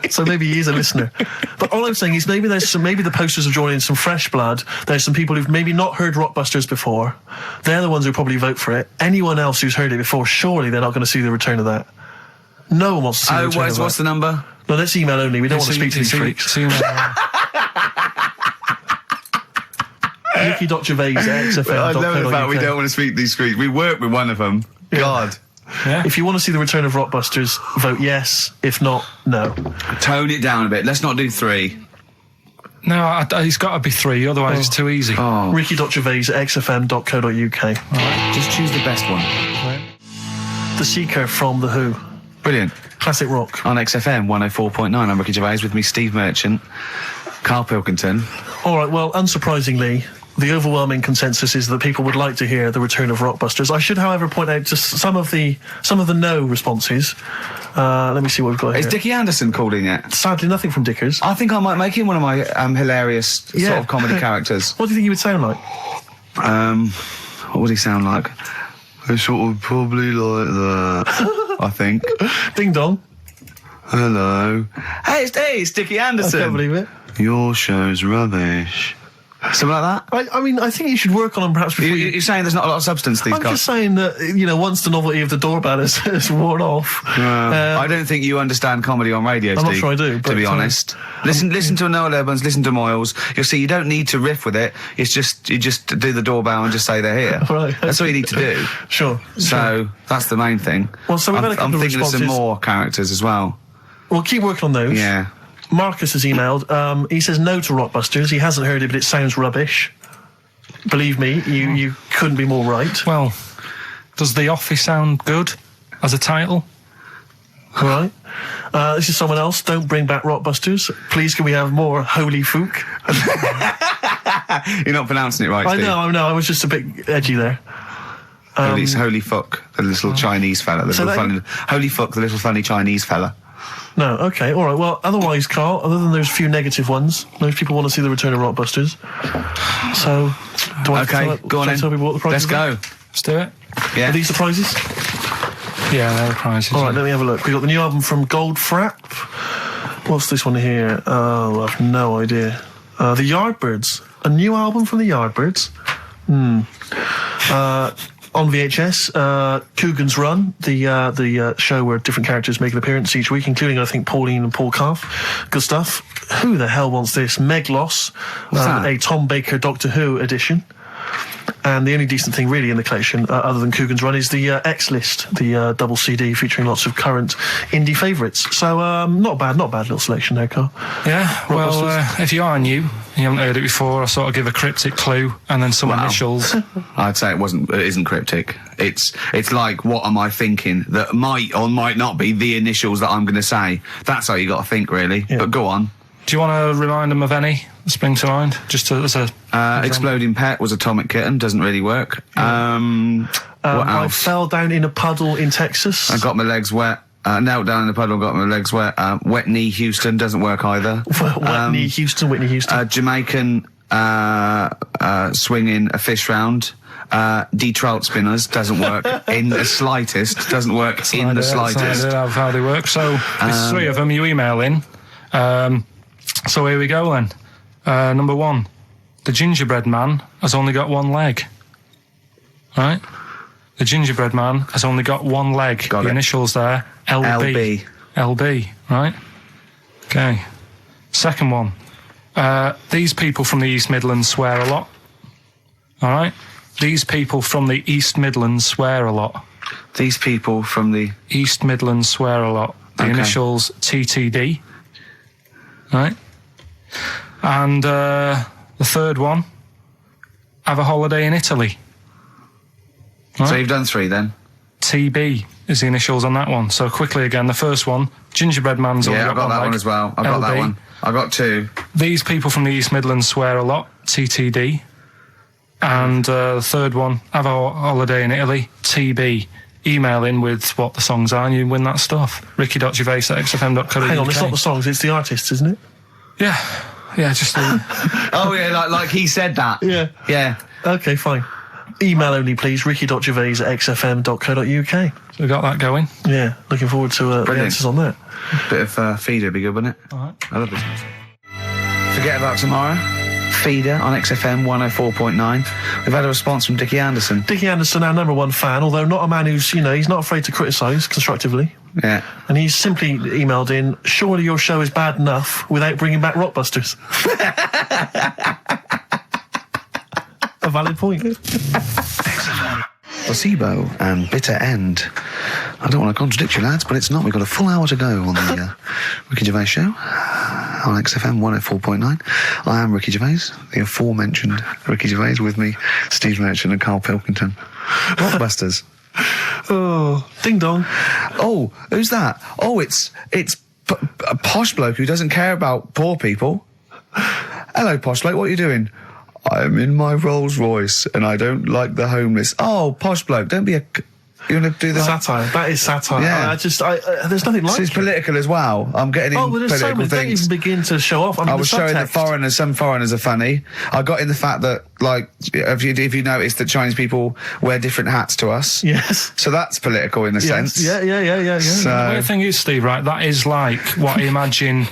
So maybe he is a listener. But all I'm saying is maybe the posters have drawn in some fresh blood. There's some people who've maybe not heard Rockbusters before. They're the ones who probably vote for it. Anyone else who's heard it before, surely they're not going to see the return of that. No one wants to see the return of that. What's the number? No, let's email only. We don't want to speak to these freaks. Nikki.Gervais at XFM. I love the fact we don't want to speak to these freaks. We work with one of them. Yeah. God. Yeah. If you want to see the return of Rockbusters, vote yes. If not, no. Tone it down a bit. Let's not do 3. No, it's got to be 3, otherwise it's too easy. Oh. Ricky.Gervais at xfm.co.uk. Just choose the best one. The Seeker from The Who. Brilliant. Classic rock. On XFM 104.9, I'm Ricky Gervais, with me Steve Merchant, Karl Pilkington. All right, well, unsurprisingly, the overwhelming consensus is that people would like to hear the return of Rockbusters. I should, however, point out just some of the no responses. Let me see what we've got Is here. Dickie Anderson called in yet? Sadly, nothing from Dickers. I think I might make him one of my hilarious sort of comedy characters. What do you think he would sound like? What would he sound like? I sort of probably like that, I think. Ding dong. Hello. Hey, it's Dickie I Anderson. can't believe it. Your show's rubbish. Something like that? I mean, I think you should work on them perhaps before You're saying there's not a lot of substance these I'm guys? just saying that, once the novelty of the doorbell has worn off. I don't think you understand comedy on radio, I'm Steve. not sure I do, to be but, honest. Listen to Noel Evans, listen to Moyles. You'll see you don't need to riff with it. It's just, you just do the doorbell and just say they're here. Right. That's all you need to do. Sure. So, that's the main thing. Well, so we've had a couple I'm of thinking of some responses. more characters as well. We'll keep working on those. Yeah. Marcus has emailed. He says no to Rockbusters. He hasn't heard it, but it sounds rubbish. Believe me, you couldn't be more right. Well, does The Office sound good as a title? All right. This is someone else. Don't bring back Rockbusters. Please, can we have more Holy Fook? You're not pronouncing it right, Steve. I know. I was just a bit edgy there. It's Holy Fuck, the little Chinese fella. Holy Fuck, the little funny Chinese fella. No, okay, all right. Well, otherwise, Carl, other than those few negative ones, most people want to see the return of Rockbusters. So, do I Go on then. tell people what the prizes Let's are? go. Let's do it. Yeah. Are these the prizes? Yeah, they're the prizes. All right, let me have a look. We've got the new album from Goldfrapp. What's this one here? Oh, I have no idea. The Yardbirds. A new album from the Yardbirds. On VHS, Coogan's Run, the show where different characters make an appearance each week, including, I think, Pauline and Paul Calf. Good stuff. Who the hell wants this? Meglos, that? a Tom Baker Doctor Who edition. And the only decent thing really in the collection, other than Coogan's Run, is the X List, the double CD featuring lots of current indie favourites. So not bad little selection there, Carl. Yeah, well, if you are new, you haven't heard it before, I sort of give a cryptic clue and then some initials. I'd say it isn't cryptic. It's like, what am I thinking that might or might not be the initials that I'm going to say. That's how you got to think, really. Yeah. But go on. Do you want to remind them of any that spring to mind? Just as a... Exploding Pet was Atomic Kitten, doesn't really work. Yeah. What else? I fell down in a puddle in Texas. I got my legs wet. Knelt down in the puddle, got my legs wet. Wet Knee Houston doesn't work either. Whitney Houston. Jamaican swinging a fish round. D-trout spinners doesn't work in the slightest. Doesn't work in the slightest. That's an idea of how they work. So there's three of them. You email in. So here we go then. Number one, the gingerbread man has only got one leg. Right? The gingerbread man has only got one leg. Got the it. Initials there. LB. LB, right? Okay. Second one. These people from the East Midlands swear a lot. All right? These people from the East Midlands swear a lot. These people from the East Midlands swear a lot. The initials TTD. Right? And the third one, have a holiday in Italy. Right? So you've done three then? TB is the initials on that one. So quickly again, the first one, gingerbread man's only Yeah, I've got that leg. one as well. I've got that LB. one. I got two. These people from the East Midlands swear a lot. TTD. And the third one, have a holiday in Italy. TB. Email in with what the songs are and you win that stuff. ricky.gervais@xfm.co.uk. Hang on, it's not the songs, it's the artists, isn't it? Yeah. Yeah, just... Oh yeah, like he said that. Yeah. Yeah. Okay, fine. Email only, please, ricky.gervais@xfm.co.uk. So we got that going. Yeah, looking forward to the Brilliant. answers on that. Bit of Feeder would be good, wouldn't it? All right. I love this music. Forget About Tomorrow. Feeder on XFM 104.9. We've had a response from Dickie Anderson. Dickie Anderson, our number one fan, although not a man who's, he's not afraid to criticise constructively. Yeah. And he's simply emailed in, surely your show is bad enough without bringing back Rockbusters. A valid point. Placebo and Bitter End. I don't want to contradict you, lads, but it's not. We've got a full hour to go on the Ricky Gervais show on XFM 104.9. I am Ricky Gervais, the aforementioned Ricky Gervais, with me, Steve Merchant and Karl Pilkington. Rockbusters. Oh, ding dong. Oh, who's that? Oh, it's a posh bloke who doesn't care about poor people. Hello, posh bloke, what are you doing? I'm in my Rolls Royce and I don't like the homeless. Oh, posh bloke, don't be a... You want to do the... Satire. That is satire. Yeah. There's nothing like So it's it. political as well. I'm getting in Oh, well, there's so political many. Don't things. even begin to show off. I mean, I the was showing that subtext. some foreigners are funny. I got in the fact that, like, if you notice that Chinese people wear different hats to us. Yes. So that's political in a sense. Yeah. The So, weird thing is, Steve, right, that is like what I imagine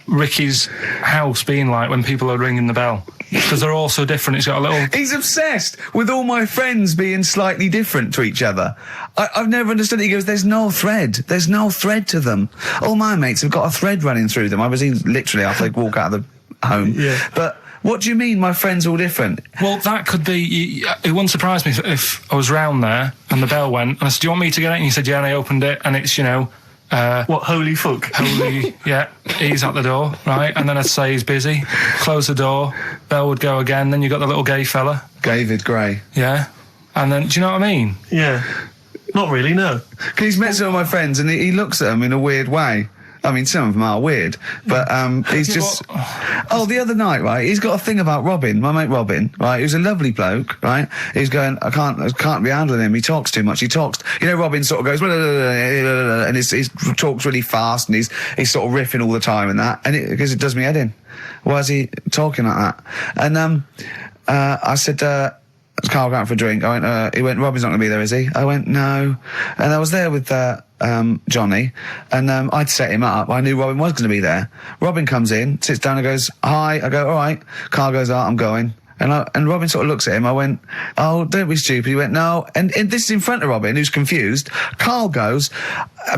Ricky's house being like when people are ringing the bell. Because they're all so different. It's got a little... he's obsessed with all my friends being slightly different to each other. I've never understood it. He goes, there's no thread. There's no thread to them. All my mates have got a thread running through them. I was in literally after they walk out of the home. Yeah. But what do you mean my friends all different? Well, that could be... It wouldn't surprise me if I was round there and the bell went, and I said, do you want me to get it? And he said, yeah, and I opened it, and it's, What, holy fuck? holy, yeah, he's at the door, right? And then I'd say he's busy, close the door, bell would go again, then you got the little gay fella, David Gray. yeah? And then, do you know what I mean? Yeah. Not really, no. Because he's met some of my friends and he looks at them in a weird way. I mean, some of them are weird, but he's just... Oh, the other night, right, he's got a thing about Robin, my mate Robin, right, who's a lovely bloke, right? He's going, I can't be handling him, he talks too much, Robin sort of goes, and he talks really fast, and he's sort of riffing all the time and that, and because it does me head in. Why is he talking like that? And I said, Carl going for a drink. He went, Robin's not going to be there, is he? I went, no. And I was there with Johnny, and I'd set him up. I knew Robin was going to be there. Robin comes in, sits down and goes, hi. I go, all right. Carl goes, I'm going. And Robin sort of looks at him. I went, oh, don't be stupid. He went, no. And this is in front of Robin, who's confused. Carl goes,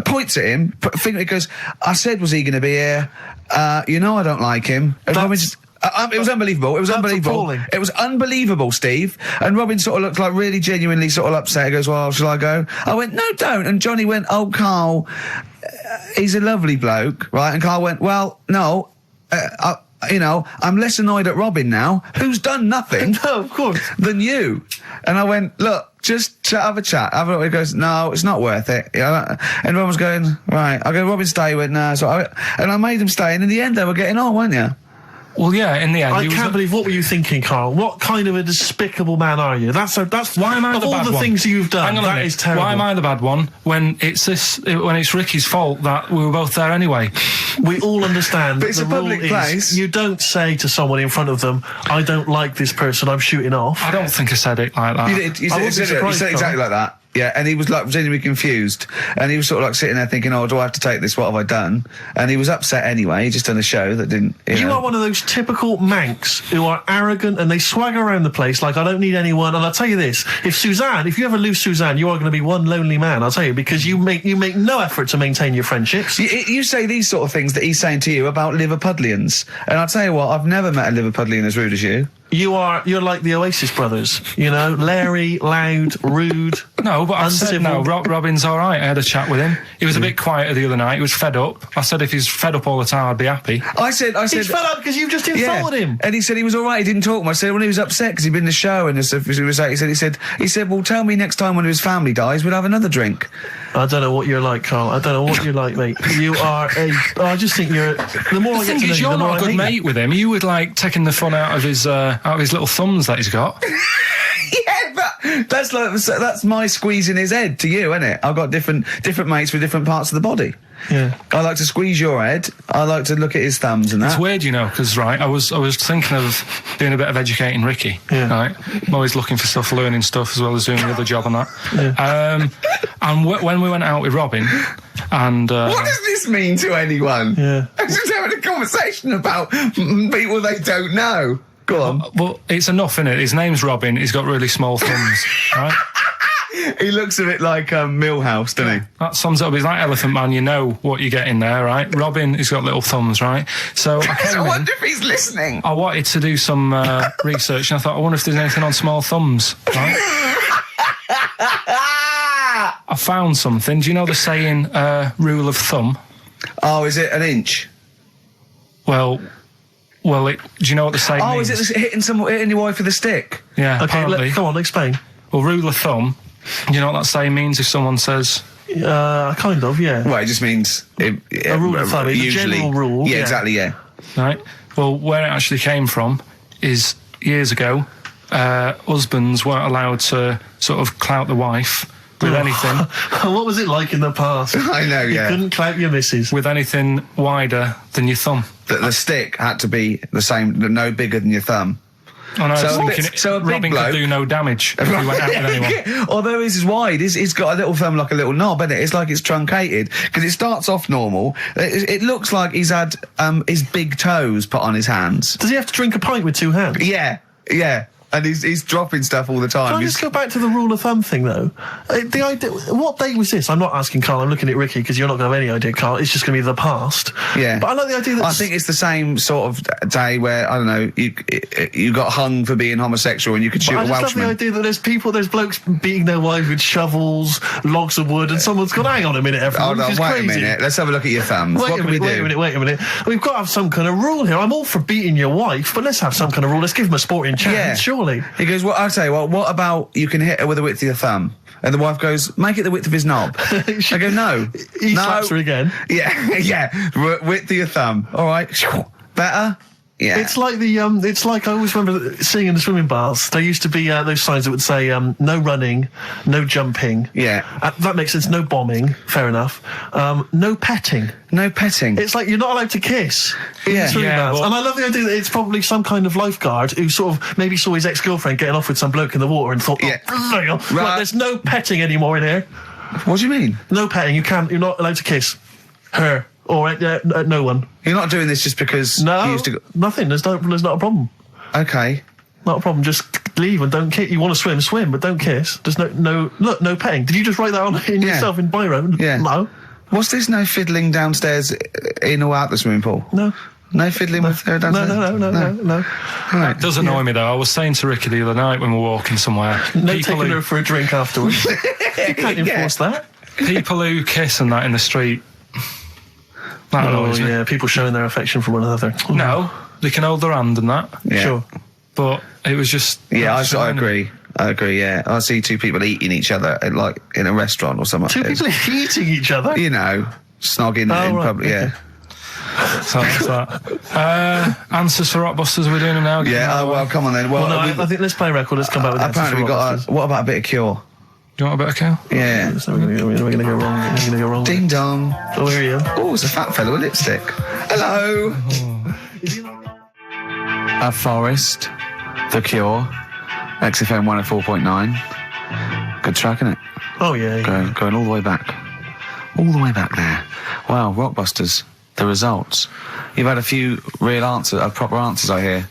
points at him, he goes, I said, was he going to be here? I don't like him. And Robin just... It was unbelievable. It was unbelievable. appalling. It was unbelievable, Steve. And Robin sort of looked like really genuinely sort of upset. He goes, well, shall I go? I went, no, don't. And Johnny went, oh, Karl, he's a lovely bloke, right? And Karl went, well, no, I'm less annoyed at Robin now, who's done nothing No, of course. than you. And I went, look, just have a chat. He goes, no, it's not worth it. And everyone was going, right. I go, Robin, stay. He went, no. And I made them stay. And in the end, they were getting on, weren't you? Well, yeah, in the end, I can't believe, what were you thinking, Karl? What kind of a despicable man are you? That's Why am I of the all bad the one? things you've done, Hang on a that minute. is terrible. Why am I the bad one when it's Ricky's fault that we were both there anyway? We all understand But that it's the a rule public is place. you don't say to someone in front of them, I don't like this person, I'm shooting off. I don't think I said it like that. You did. You I said, wasn't you surprised, said exactly like that. Yeah, and he was like genuinely confused, and he was sort of like sitting there thinking, "Oh, do I have to take this? What have I done?" And he was upset anyway. He just done a show that didn't. You know. are one of those typical Mancs who are arrogant and they swagger around the place like, I don't need anyone. And I'll tell you this, if you ever lose Suzanne, you are going to be one lonely man, I'll tell you, because you make no effort to maintain your friendships. You say these sort of things that he's saying to you about Liverpudlians, and I'll tell you what, I've never met a Liverpudlian as rude as you. You're like the Oasis brothers, you know, Larry, loud, rude. No, but I said no. uncivil. Robin's all right. I had a chat with him. He was a bit quieter the other night. He was fed up. I said if he's fed up all the time, I'd be happy. I said, He's fed up because you've just insulted him. And he said he was all right. He didn't talk much. I said when he was upset because he'd been in the show and he said, well, tell me next time one of his family dies, we'll have another drink. I don't know what you're like, Karl. I don't know what you're like, mate. You are I just think you're. The more The I get thing to know is, you, you're the more not a I good hate mate you. with him. You would like taking the fun out of his little thumbs that he's got. Yeah, but that's my squeezing his head to you, isn't it? I've got different mates with different parts of the body. Yeah. I like to squeeze your head. I like to look at his thumbs and that. It's weird, you know, because I was thinking of doing a bit of educating Ricky. Yeah. Right, I'm always looking for stuff, learning stuff as well as doing the other job and that. Yeah. And when we went out with Robin, and What does this mean to anyone? Yeah. I'm just having a conversation about people they don't know. Go on. well, it's enough, innit? His name's Robin. He's got really small thumbs. Right. He looks a bit like Millhouse, doesn't he? That sums it up. He's like Elephant Man. You know what you get in there, right? Robin, he's got little thumbs, right? So I came I in. wonder if he's listening. I wanted to do some research, and I thought, I wonder if there's anything on small thumbs, right? I found something. Do you know the saying, rule of thumb? Oh, is it an inch? Well, do you know what the saying Oh, means? is it hitting your wife with a stick? Yeah, Okay, apparently. come on, explain. Well, rule of thumb, do you know what that saying means if someone says... Kind of, yeah. Well, it just means a rule of thumb, it's a general rule, Yeah, yeah. exactly. Yeah. Right? Well, where it actually came from is years ago, husbands weren't allowed to sort of clout the wife with anything. What was it like in the past? I know. You Yeah. couldn't clap your missus. With anything wider than your thumb. The stick had to be the same, no bigger than your thumb. Oh, no, So I was a bit- thinking so a big Robin bloke- could do no damage if he went out with anyone. Although his is wide, he's got a little thumb like a little knob, isn't it? It's like it's truncated because it starts off normal. It looks like he's had his big toes put on his hands. Does he have to drink a pint with two hands? Yeah. And he's dropping stuff all the time. Can I just go back to the rule of thumb thing, though? The idea, what date was this? I'm not asking Karl, I'm looking at Ricky, because you're not going to have any idea, Karl. It's just going to be the past. Yeah. But I like the idea that... I think it's the same sort of day where, I don't know, you got hung for being homosexual and you could shoot I a just love Welshman. the idea that there's blokes beating their wives with shovels, logs of wood, and someone's gone, hang on a minute, everyone, Hold on, this is wait crazy. a minute. Let's have a look at your thumbs. What can we do? Wait a minute. We've got to have some kind of rule here. I'm all for beating your wife, but let's have some kind of rule. Let's give him a sporting chance, Yeah. surely. He goes, well, I'll tell you what about you can hit her with the width of your thumb? And the wife goes, make it the width of his knob. I go, no. He no. slaps her again. Yeah. Width of your thumb. All right. Better? Yeah. It's like it's like I always remember seeing in the swimming baths. There used to be those signs that would say no running, no jumping. Yeah. That makes sense. No bombing. Fair enough. No petting. No petting. It's like you're not allowed to kiss in Yeah. the swimming Yeah, baths. well- And I love the idea that it's probably some kind of lifeguard who sort of maybe saw his ex-girlfriend getting off with some bloke in the water and thought, Yeah. right, there's no petting anymore in here. What do you mean? No petting. You're not allowed to kiss her or no one. You're not doing this just because No, you used to go... nothing. There's not a problem. Okay. Not a problem. Just leave and don't kiss. You want to swim, but don't kiss. There's no petting. Did you just write that on in Yeah. yourself in biro? Yeah. No. What's this no fiddling downstairs in or out the swimming pool? No. No fiddling with her dancers? No. Right. It does annoy me though. I was saying to Ricky the other night when we were walking somewhere. No people taking who, her for a drink afterwards. You can't enforce that. people who kiss and that in the street. That annoys me. Yeah, people showing their affection for one another. No, they can hold their hand and that. Yeah. Sure. But it was just. Yeah, just I annoying. agree, yeah. I see two people eating each other, like, in a restaurant or something. Two people eating each other? You know, snogging in right, public, yeah. So that's that. Answers for Rockbusters, are we doing them now? Yeah, well, come on then. Well, Well, no, I think let's play a record. Let's come back with apparently we've got what about a bit of Cure? Do you want a bit of cow? Yeah. So we're going to go wrong. We're going to go wrong. Ding dong. Oh, here you are. Oh, it's a fat fellow with lipstick. Hello. A Forest, The Cure, XFM 104.9. Good track, isn't it? Oh, yeah. Going all the way back. All the way back there. Wow, Rockbusters, the results. You've had a few real answers, proper answers, I hear.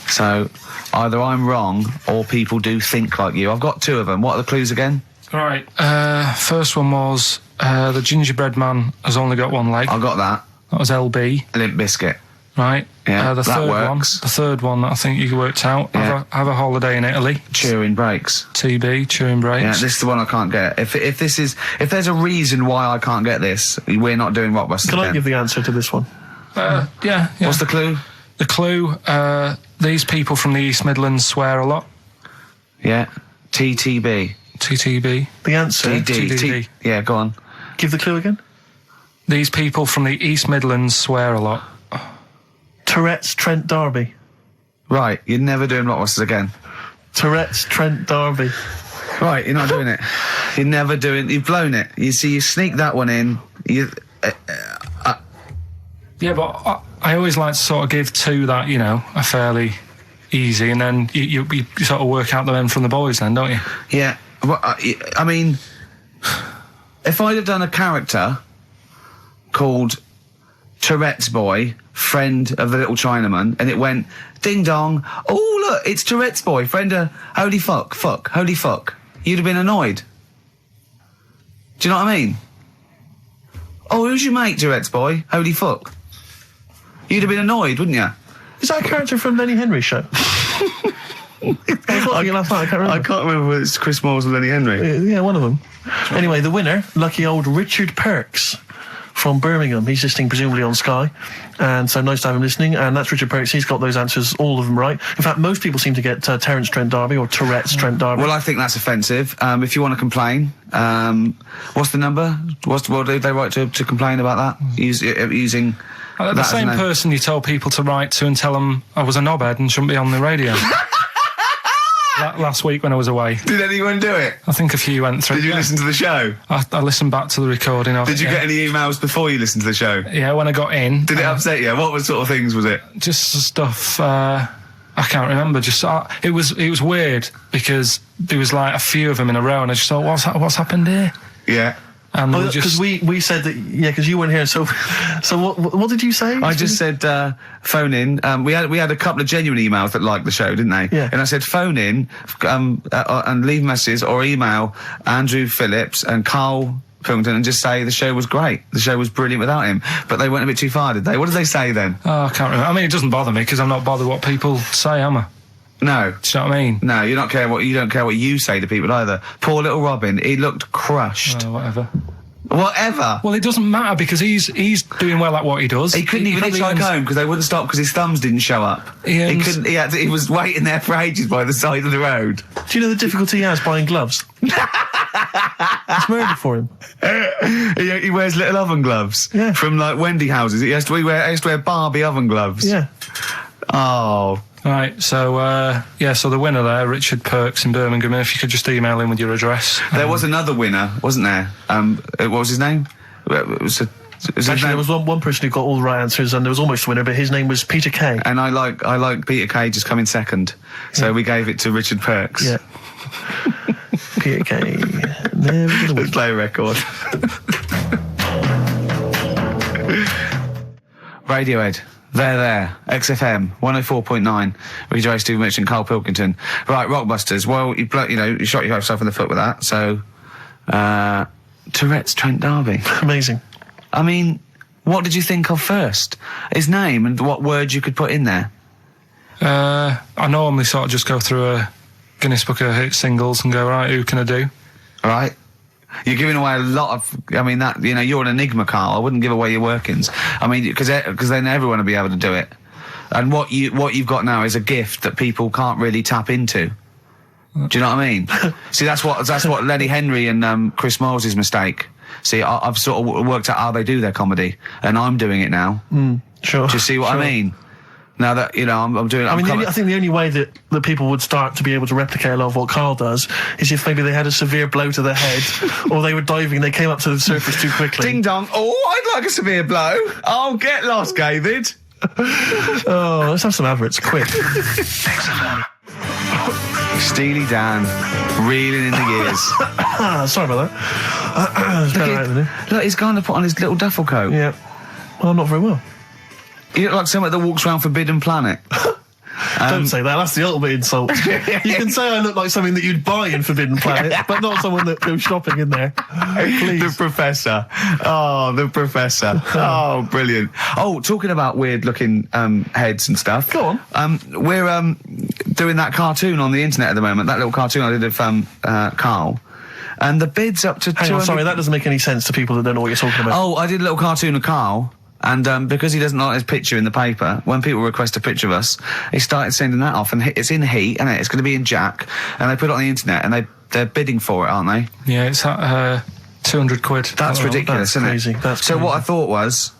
So, either I'm wrong or people do think like you. I've got two of them. What are the clues again? Right. First one was the gingerbread man has only got one leg. I got that. That was LB. Limp Bizkit. Right. Yeah, the that third works. one. The third one that I think you worked out. Yeah. Have a holiday in Italy. Chewing Breaks. TB. Chewing breaks. Yeah, this is the one I can't get. If there's a reason why I can't get this, we're not doing Rockbusters Can I again. give the answer to this one? Yeah. What's the clue? The clue? These people from the East Midlands swear a lot. Yeah. TTB. TTB. The answer. TDD. Yeah, go on. Give the clue again. These people from the East Midlands swear a lot. Tourette's Trent D'Arby. Right, you're never doing Rockbusters again. Tourette's Trent D'Arby. Right, you're not doing it. You're never doing. You've blown it. You see, you sneak that one in. Yeah, but I always like to sort of give two that, you know, are fairly easy, and then you sort of work out the men from the boys then, don't you? Yeah. Well, I mean, if I'd have done a character called Tourette's Boy, friend of the little Chinaman, and it went ding dong. Oh look, it's Tourette's Boy, friend of holy fuck, holy fuck. You'd have been annoyed. Do you know what I mean? Oh, who's your mate, Tourette's Boy? Holy fuck. You'd have been annoyed, wouldn't you? Is that a character from Lenny Henry's show? I can't remember whether it's Chris Moores or Lenny Henry. Yeah, one of them. Anyway, the winner, lucky old Richard Perks from Birmingham. He's listening presumably on Sky, and so nice to have him listening. And that's Richard Perks. He's got those answers, all of them right. In fact, most people seem to get Terence Trent D'Arby or Tourette's Trent D'Arby. Well, I think that's offensive. If you want to complain, what's the number? What did they write to complain about that? Using The that as same an- person you told people to write to and tell them I was a knobhead and shouldn't be on the radio. Last week when I was away. Did anyone do it? I think a few went through. Did you listen to the show? I listened back to the recording of it. Did you get any emails before you listened to the show? Yeah, when I got in. Did it upset you? What sort of things was it? Just stuff, I can't remember. It was weird because there was like a few of them in a row and I just thought, what's happened here? Yeah. And because we said that, yeah, because you weren't here. So what did you say? I just said phone in. We had a couple of genuine emails that liked the show, didn't they? Yeah. And I said phone in and leave messages or email Andrew Phillips and Karl Pilkington and just say the show was great. The show was brilliant without him. But they went a bit too far, did they? What did they say then? Oh, I can't remember. I mean, it doesn't bother me because I'm not bothered what people say, am I? No. Do you know what I mean? No, you don't care what you say to people either. Poor little Robin, he looked crushed. Whatever. Whatever. Well, it doesn't matter because he's doing well at what he does. He couldn't even probably hitchhike earns- home because they wouldn't stop because his thumbs didn't show up. He earns- He was waiting there for ages by the side of the road. Do you know the difficulty he has buying gloves? It's murder for him. He wears little oven gloves from like Wendy houses. He has to wear Barbie oven gloves. Yeah. Oh. Right, so so the winner there, Richard Perks in Birmingham. If you could just email in with your address. There was another winner, wasn't there? What was his name? Actually, there was one person who got all the right answers, and there was almost a winner, but his name was Peter Kay. And I like Peter Kay just coming second, so we gave it to Richard Perks. Yeah. Peter Kay. Never gonna win. Let's play a record. Radiohead. There. XFM 104.9. Ricky Gervais, Steve Mitch and Karl Pilkington. Right, Rockbusters. Well, you shot yourself in the foot with that. So, Tourette's Trent D'Arby. Amazing. I mean, What did you think of first? His name and what words you could put in there? I normally sort of just go through a Guinness Book of Hit singles and go, right, who can I do? Right. You're giving away a lot of. I mean, that you're an enigma, Carl. I wouldn't give away your workings. I mean, because then everyone will be able to do it. And what you've got now is a gift that people can't really tap into. Do you know what I mean? See, that's what Lenny Henry and Chris Moyles' mistake. See, I've sort of worked out how they do their comedy, and I'm doing it now. Sure. Do you see what I mean? Now that I'm doing. I think the only way that people would start to be able to replicate a lot of what Carl does is if maybe they had a severe blow to the head, or they were diving and they came up to the surface too quickly. Ding dong! Oh, I'd like a severe blow. Oh, get lost, David. Oh, let's have some adverts, quick. Steely Dan, reeling in the gears. Sorry about that. Look, he's going to put on his little duffel coat. Yeah. Well, not very well. You look like someone that walks around Forbidden Planet. Don't say that, that's the ultimate insult. You can say I look like something that you'd buy in Forbidden Planet, but not someone that goes shopping in there. Please. The Professor. Oh, the Professor. Oh, brilliant. Oh, talking about weird-looking heads and stuff. Go on. We're doing that cartoon on the internet at the moment, that little cartoon I did of Carl. And the bid's up to Hang on, sorry, that doesn't make any sense to people that don't know what you're talking about. Oh, I did a little cartoon of Carl. And because he doesn't like his picture in the paper, when people request a picture of us, he started sending that off, and it's in Heat, and it's going to be in Jack, and they put it on the internet, and they're bidding for it, aren't they? Yeah, it's at £200. That's ridiculous, that's isn't crazy. it? That's so crazy. what I thought was,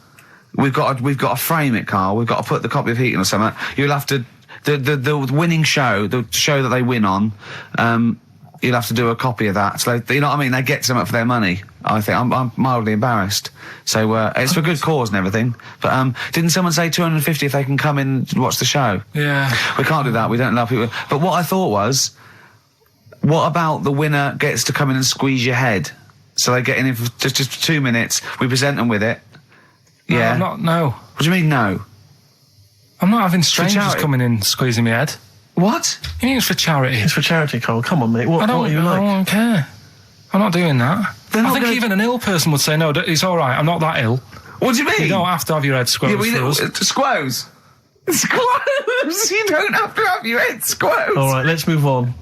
we've got to frame it, Carl. We've got to put the copy of Heat in or something. You'll have to the winning show, the show that they win on. You'll have to do a copy of that. So you know what I mean? They get something for their money. I think I'm mildly embarrassed. So it's for good cause and everything. But didn't someone say 250 if they can come in and watch the show? Yeah. We can't do that. We don't allow people. But what I thought was, what about the winner gets to come in and squeeze your head? So they get in for just 2 minutes. We present them with it. No, Yeah. No. What do you mean no? I'm not having strangers charity. coming in squeezing my head. What? You mean it's for charity? It's for charity, Carl. Come on, mate. What I are you like? don't care. I'm not doing that. They're I not think gonna- even an ill person would say, no, it's all right, I'm not that ill. What do you mean? You don't have to have your head squoze for us. Squoze. Squoze. You don't have to have your head squoze. All right, let's move on.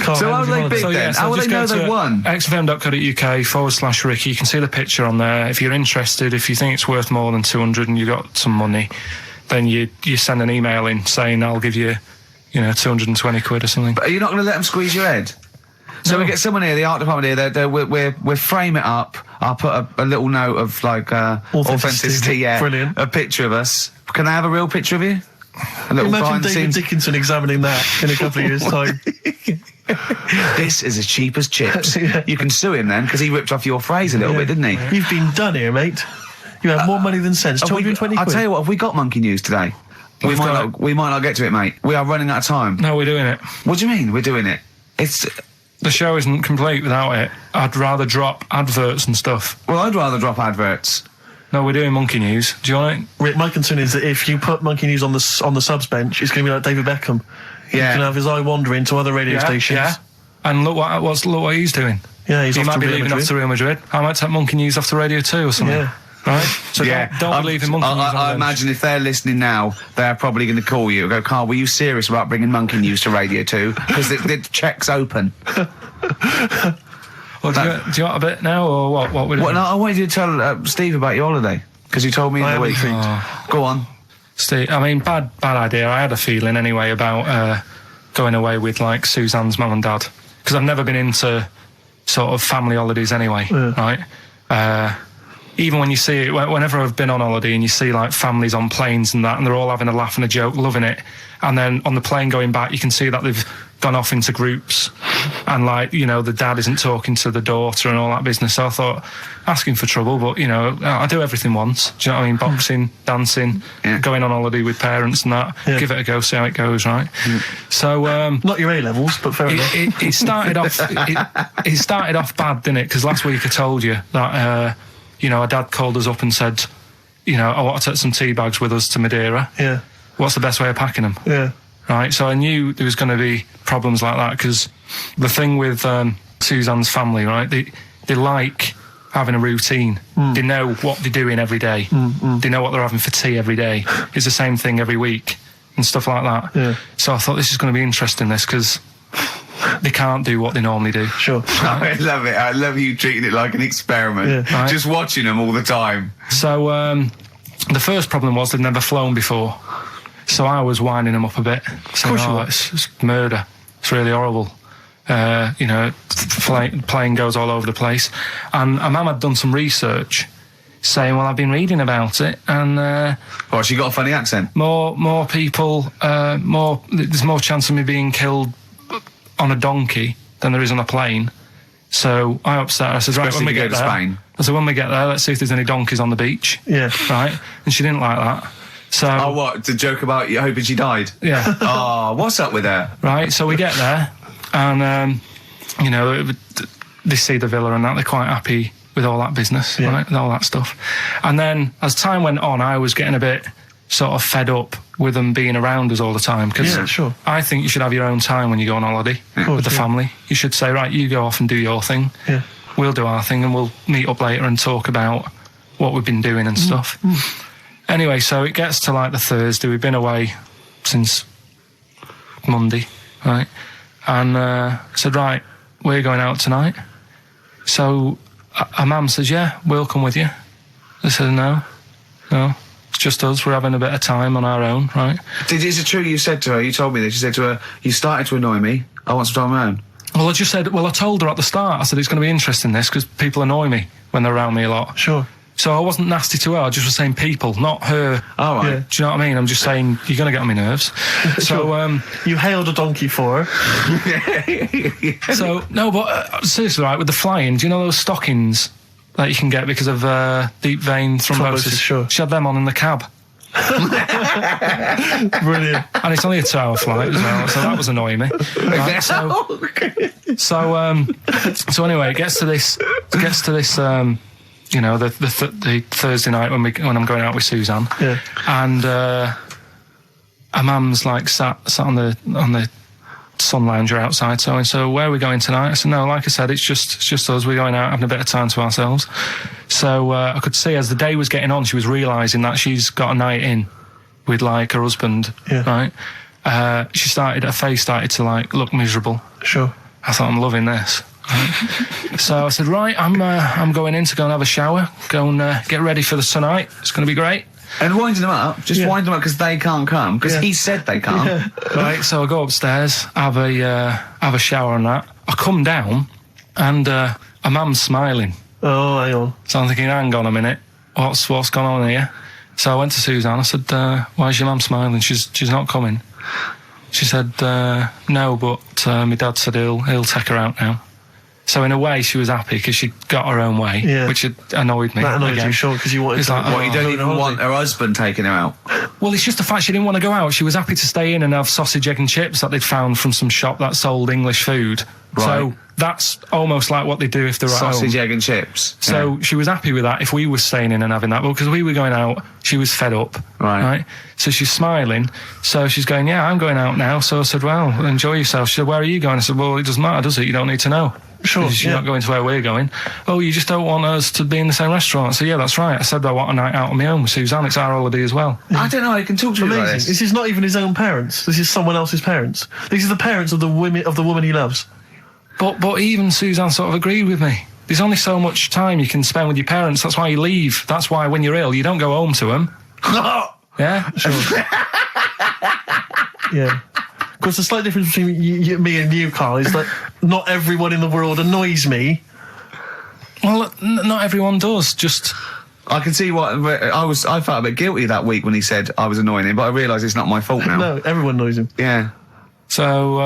Carl, So how was do your they holiday? bid then? So How will they just know go they've to won? xfm.co.uk/Ricky. You can see the picture on there. If you're interested, if you think it's worth more than 200 and you got some money, then you send an email in saying I'll give you, 220 quid or something. Are you not going to let them squeeze your head? So No. we get someone here, the art department here. We'll frame it up. I'll put a little note of authenticity. Yeah, Brilliant. A picture of us. Can I have a real picture of you? A little Imagine behind the David scenes. Dickinson examining that in a couple of years' time. This is as cheap as chips. Yeah. You can sue him then because he ripped off your phrase a little bit, didn't he? You've been done here, mate. You have more money than sense. 220 I'll quid. tell you what. Have we got monkey news today? We might not get to it, mate. We are running out of time. No, we're doing it. What do you mean we're doing it? It's The show isn't complete without it. I'd rather drop adverts and stuff. well, I'd rather drop adverts. No, we're doing Monkey News. Do you want it? Rick, my concern is that if you put Monkey News on the subs bench, it's going to be like David Beckham. Yeah. He's going to have his eye wandering to other radio stations. Yeah. And look what he's doing. Yeah, he's He off might to be Real leaving off Madrid. to Real Madrid. I might take Monkey News off the radio too or something. Yeah. Right? So don't be leaving Monkey News on the I bench. imagine if they're listening now, they're probably going to call you and go, Carl, were you serious about bringing Monkey News to Radio 2? Because the check's open. Well, do you want a bit now or what we're doing? Well, no, I wanted you to tell Steve about your holiday. Because you told me in I the am week. intrigued. Go on. Steve, I mean, bad idea. I had a feeling anyway about going away with like Suzanne's mum and dad because I've never been into sort of family holidays anyway, right? Even when you see it, whenever I've been on holiday and you see like families on planes and that, and they're all having a laugh and a joke, loving it, and then on the plane going back, you can see that they've gone off into groups, and like the dad isn't talking to the daughter and all that business. So I thought, asking for trouble, but I do everything once. Do you know what I mean? Boxing, dancing, going on holiday with parents and that. Yeah. Give it a go, see how it goes, right? So Not your A-levels, but fair enough. it started off. It started off bad, didn't it? Because last week I told you that our dad called us up and said, I want to take some tea bags with us to Madeira. Yeah. What's the best way of packing them? Yeah. Right, so I knew there was going to be problems like that because the thing with Suzanne's family, right, they like having a routine. They know what they're doing every day. They know what they're having for tea every day. It's the same thing every week and stuff like that. Yeah. So I thought this is going to be interesting, this, because they can't do what they normally do. Sure. I love it. I love you treating it like an experiment. Yeah. Right. Just watching them all the time. So the first problem was they'd never flown before. So I was winding them up a bit. Saying, course you were. it's murder. It's really horrible. You know, plane goes all over the place. And Mum had done some research saying, well, I've been reading about it, and Oh, she got a funny accent. more people, there's more chance of me being killed on a donkey than there is on a plane. So I upset her. I said, right, Especially when we if you get go to there, Spain. I said, when we get there, let's see if there's any donkeys on the beach. Yeah. Right? And she didn't like that. So, Oh, what? To joke about you hoping she died? yeah. Oh, what's up with her? Right, so we get there, and, you know, they see the villa and that, they're quite happy with all that business, Yeah. right, with all that stuff. And then, as time went on, I was getting a bit sort of fed up with them being around us all the time, because Yeah, sure. I think you should have your own time when you go on holiday with the family. You should say, right, you go off and do your thing, Yeah. we'll do our thing, and we'll meet up later and talk about what we've been doing and stuff. Anyway, so it gets to like the Thursday. We've been away since Monday, right? And I said, right, we're going out tonight. So our mum says, yeah, we'll come with you. I said, no, it's just us. We're having a bit of time on our own, right? Is it true you said to her, you told me this, you said to her, you started to annoy me, I want some time on my own? Well, I just said, I told her at the start, I said, it's going to be interesting, this, because people annoy me when they're around me a lot. Sure. So I wasn't nasty to her, I just was saying people, not her. All right. Yeah. Do you know what I mean? I'm just saying, you're going to get on my nerves. So, You hailed a donkey for her. so no, but seriously, right, with the flying, do you know those stockings that you can get because of deep vein thrombosis? Sure. She had them on in the cab. Brilliant. And it's only a 2-hour flight as well, so that was annoying me. Right, so anyway, it gets to this, you know, the Thursday night when I'm going out with Suzanne, Yeah. and our mum's like sat on the sun lounger outside. So where are we going tonight? I said, no, like I said, it's just us. We're going out having a bit of time to ourselves. So I could see as the day was getting on, she was realising that she's got a night in with like her husband, Yeah. right? Her face started to like look miserable. Sure. I thought, I'm loving this. Right? So I said, right, I'm going in to go and have a shower, go and get ready for the tonight. It's going to be great. And winding them up, just Yeah. wind them up because they can't come, because Yeah. he said they can't. Right, so I go upstairs, have a shower and that. I come down, and a mum's smiling. Oh, hang on. So I'm thinking, hang on a minute, what's gone on here? So I went to Suzanne. I said, why is your mum smiling? She's not coming. She said, no, but my dad said he'll take her out now. So in a way, she was happy because she got her own way, Yeah. which had annoyed me. That annoyed again. you, sure, because you wanted It's to... like, What, you don't go even on want holiday. her husband taking her out? Well, it's just the fact she didn't want to go out. She was happy to stay in and have sausage, egg and chips that they'd found from some shop that sold English food. Right. So that's almost like what they do if they're at Sausage, home. egg and chips. So she was happy with that if we were staying in and having that. Well, because we were going out, she was fed up. Right. So she's smiling. So she's going, yeah, I'm going out now. So I said, well, enjoy yourself. She said, where are you going? I said, well, it doesn't matter, does it? You don't need to know. Sure, Because you're yeah. not going to where we're going. Oh, you just don't want us to be in the same restaurant. So yeah, that's right. I said I want a night out on my own with Suzanne. It's our holiday as well. I don't know, I can talk to you like Amazing. this. This is not even his own parents. This is someone else's parents. These are the parents of the woman he loves. But even Suzanne sort of agreed with me. There's only so much time you can spend with your parents. That's why you leave. That's why when you're ill, you don't go home to them. Yeah? Yeah. Of course, the slight difference between me and you, Carl, is that not everyone in the world annoys me. Well, not everyone does. Just... I can see what I felt a bit guilty that week when he said I was annoying him, but I realise it's not my fault now. No, everyone annoys him. Yeah. So,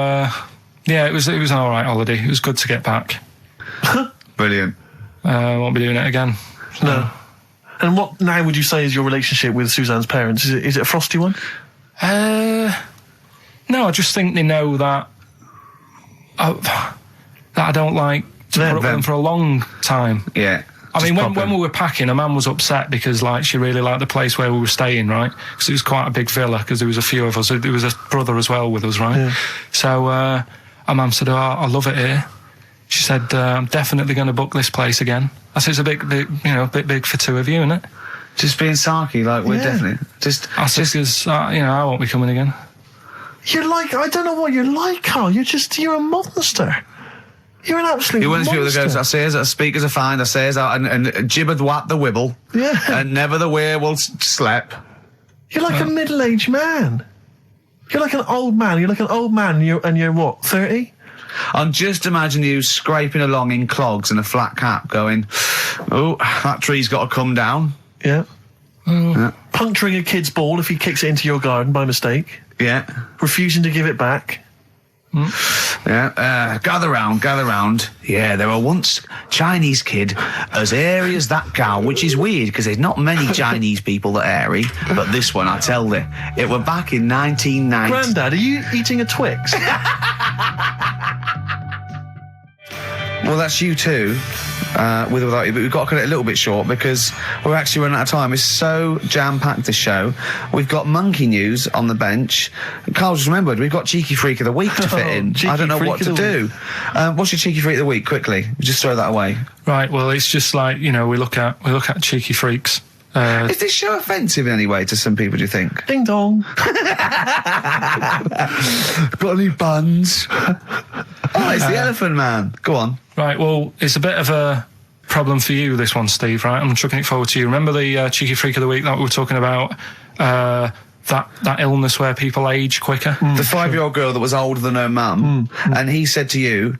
yeah, it was an all right holiday. It was good to get back. Brilliant. Won't be doing it again. No. And what now would you say is your relationship with Suzanne's parents? Is it a frosty one? No, I just think they know that I don't like to put up with them for a long time. Yeah. I mean, Just when we were packing, her mum was upset because, like, she really liked the place where we were staying, right? Because it was quite a big villa, because there was a few of us. There was a brother as well with us, right? Yeah. So, our mum said, oh, I love it here. She said, I'm definitely going to book this place again. I said, it's a bit big for two of you, isn't it? Just being sarky, like, we're definitely... I said, because, I won't be coming again. You're like, I don't know what you're like, Carl. You're a monster. You're an absolute You want to monster. speak with the ghost, I say as speakers are fine, I say as and gibbered what the wibble. Yeah. And never the werewolf slept. You're like a middle-aged man. You're like an old man. You're like an old man and you're what, 30? I'm just imagining you scraping along in clogs and a flat cap going, oh, that tree's got to come down. Yeah. Puncturing a kid's ball if he kicks it into your garden by mistake. Yeah. Refusing to give it back. Yeah, gather round. Yeah, there were once Chinese kid as hairy as that cow, which is weird because there's not many Chinese people that hairy, but this one, I tell you, it were back in 1990. Grandad, are you eating a Twix? Well, that's you too, with or without you, but we've got to cut it a little bit short because we're actually running out of time. It's so jam-packed, this show. We've got monkey news on the bench. Carl just remembered, we've got Cheeky Freak of the Week to fit in. I don't know what to do. What's your Cheeky Freak of the Week, quickly? Just throw that away. Right, well, it's just like, we look at cheeky freaks. Is this show offensive in any way to some people, do you think? Ding dong. Got any buns? Oh, it's the Elephant Man. Go on. Right, well, it's a bit of a problem for you, this one, Steve, right? I'm chucking it forward to you. Remember the Cheeky Freak of the Week that we were talking about? That illness where people age quicker? The 5-year-old girl that was older than her mum, and he said to you,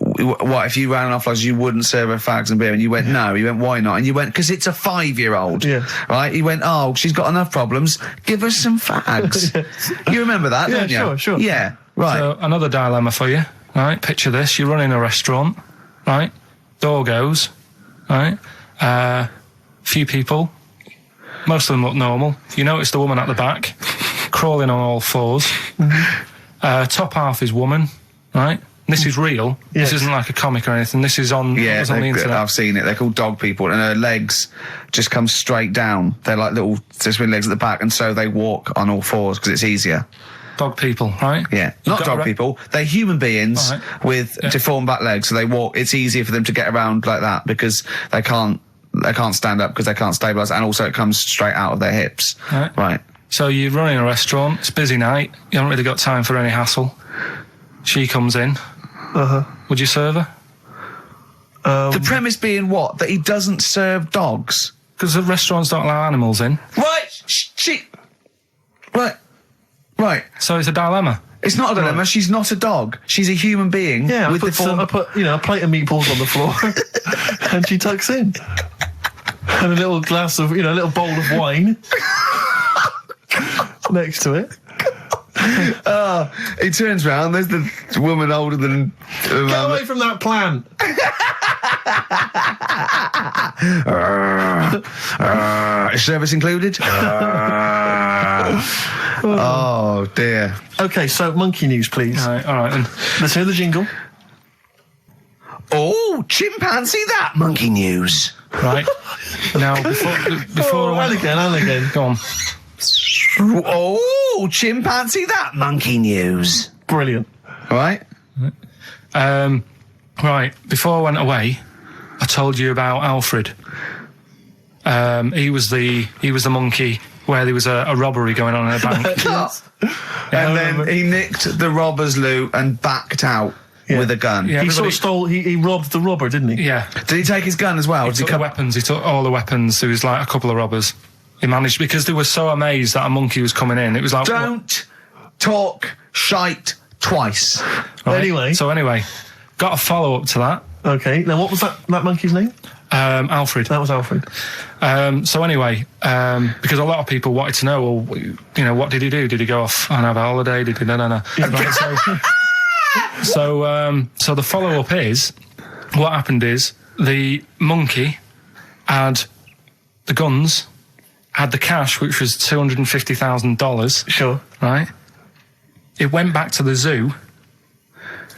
what, if you ran off like you wouldn't serve her fags and beer? And you went, no. He went, why not? And you went, because it's a 5-year-old. Yeah. Right? He went, oh, she's got enough problems. Give her some fags. You remember that, don't you? Sure. Yeah, right. So, another dilemma for you, right? Picture this. You're running a restaurant, right? Door goes, right? Few people. Most of them look normal. You notice the woman at the back, crawling on all fours. Top half is woman, right? This is real. Yes. This isn't like a comic or anything. This is on, Yeah, on the internet. I've seen it. They're called dog people, and her legs just come straight down. They're like little twin legs at the back, and so they walk on all fours because it's easier. Dog people, right? Yeah, You've not got dog people. They're human beings with deformed back legs, so they walk. It's easier for them to get around like that because they can't stand up because they can't stabilise, and also it comes straight out of their hips. Right. So you're running a restaurant. It's a busy night. You haven't really got time for any hassle. She comes in. Would you serve her? The premise being what? That he doesn't serve dogs? Because the restaurants don't allow animals in. Right. So it's a dilemma. It's not a dilemma. She's not a dog. She's a human being. Yeah, with I put a plate of meatballs on the floor, and she tucks in, and a little glass of, a little bowl of wine next to it. He turns round. There's the woman older than. Get away from that plant. Is service included? Oh dear. Okay, so monkey news, please. All right then. Let's hear the jingle. Oh, chimpanzee that monkey news. Right. Now, before and again. Go on. Oh, chimpanzee that monkey news. Brilliant. All right. Right. Before I went away, I told you about Alfred. He was the monkey where there was a robbery going on in a bank. And then he nicked the robber's loot and backed out with a gun. Yeah, He sort of stole. He robbed the robber, didn't he? Yeah. Did he take his gun as well? He took the weapons. He took all the weapons. There was like a couple of robbers. He managed, because they were so amazed that a monkey was coming in. It was like, don't talk shite twice. Right. Anyway, got a follow up to that. Okay. Now, what was that monkey's name? Alfred. That was Alfred. So anyway, because a lot of people wanted to know, well, what did he do? Did he go off and have a holiday? Did he? No. Right, so the follow up is, what happened is the monkey had the guns, had the cash, which was $250,000. Sure. Right. It went back to the zoo.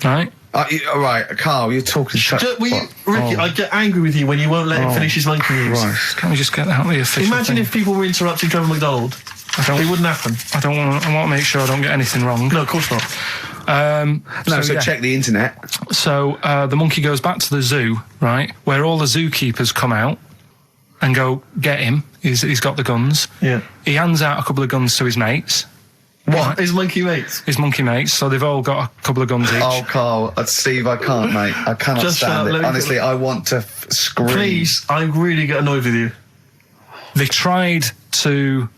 Right. All right, Carl, you're talking shit. Ricky, I get angry with you when you won't let him finish his monkey news. Right. Can't we just get out the official Imagine thing? if people were interrupting Trevor McDonald. It wouldn't happen. I want to make sure I don't get anything wrong. No, of course not. So yeah. check the internet. So the monkey goes back to the zoo, right, where all the zookeepers come out and go, get him. He's got the guns. Yeah. He hands out a couple of guns to his mates. What? His monkey mates? His monkey mates, so they've all got a couple of guns each. Oh, Carl, Steve, I can't, mate. I cannot Just stand let it. me- Honestly, I want to scream. Please, I really get annoyed with you. They tried to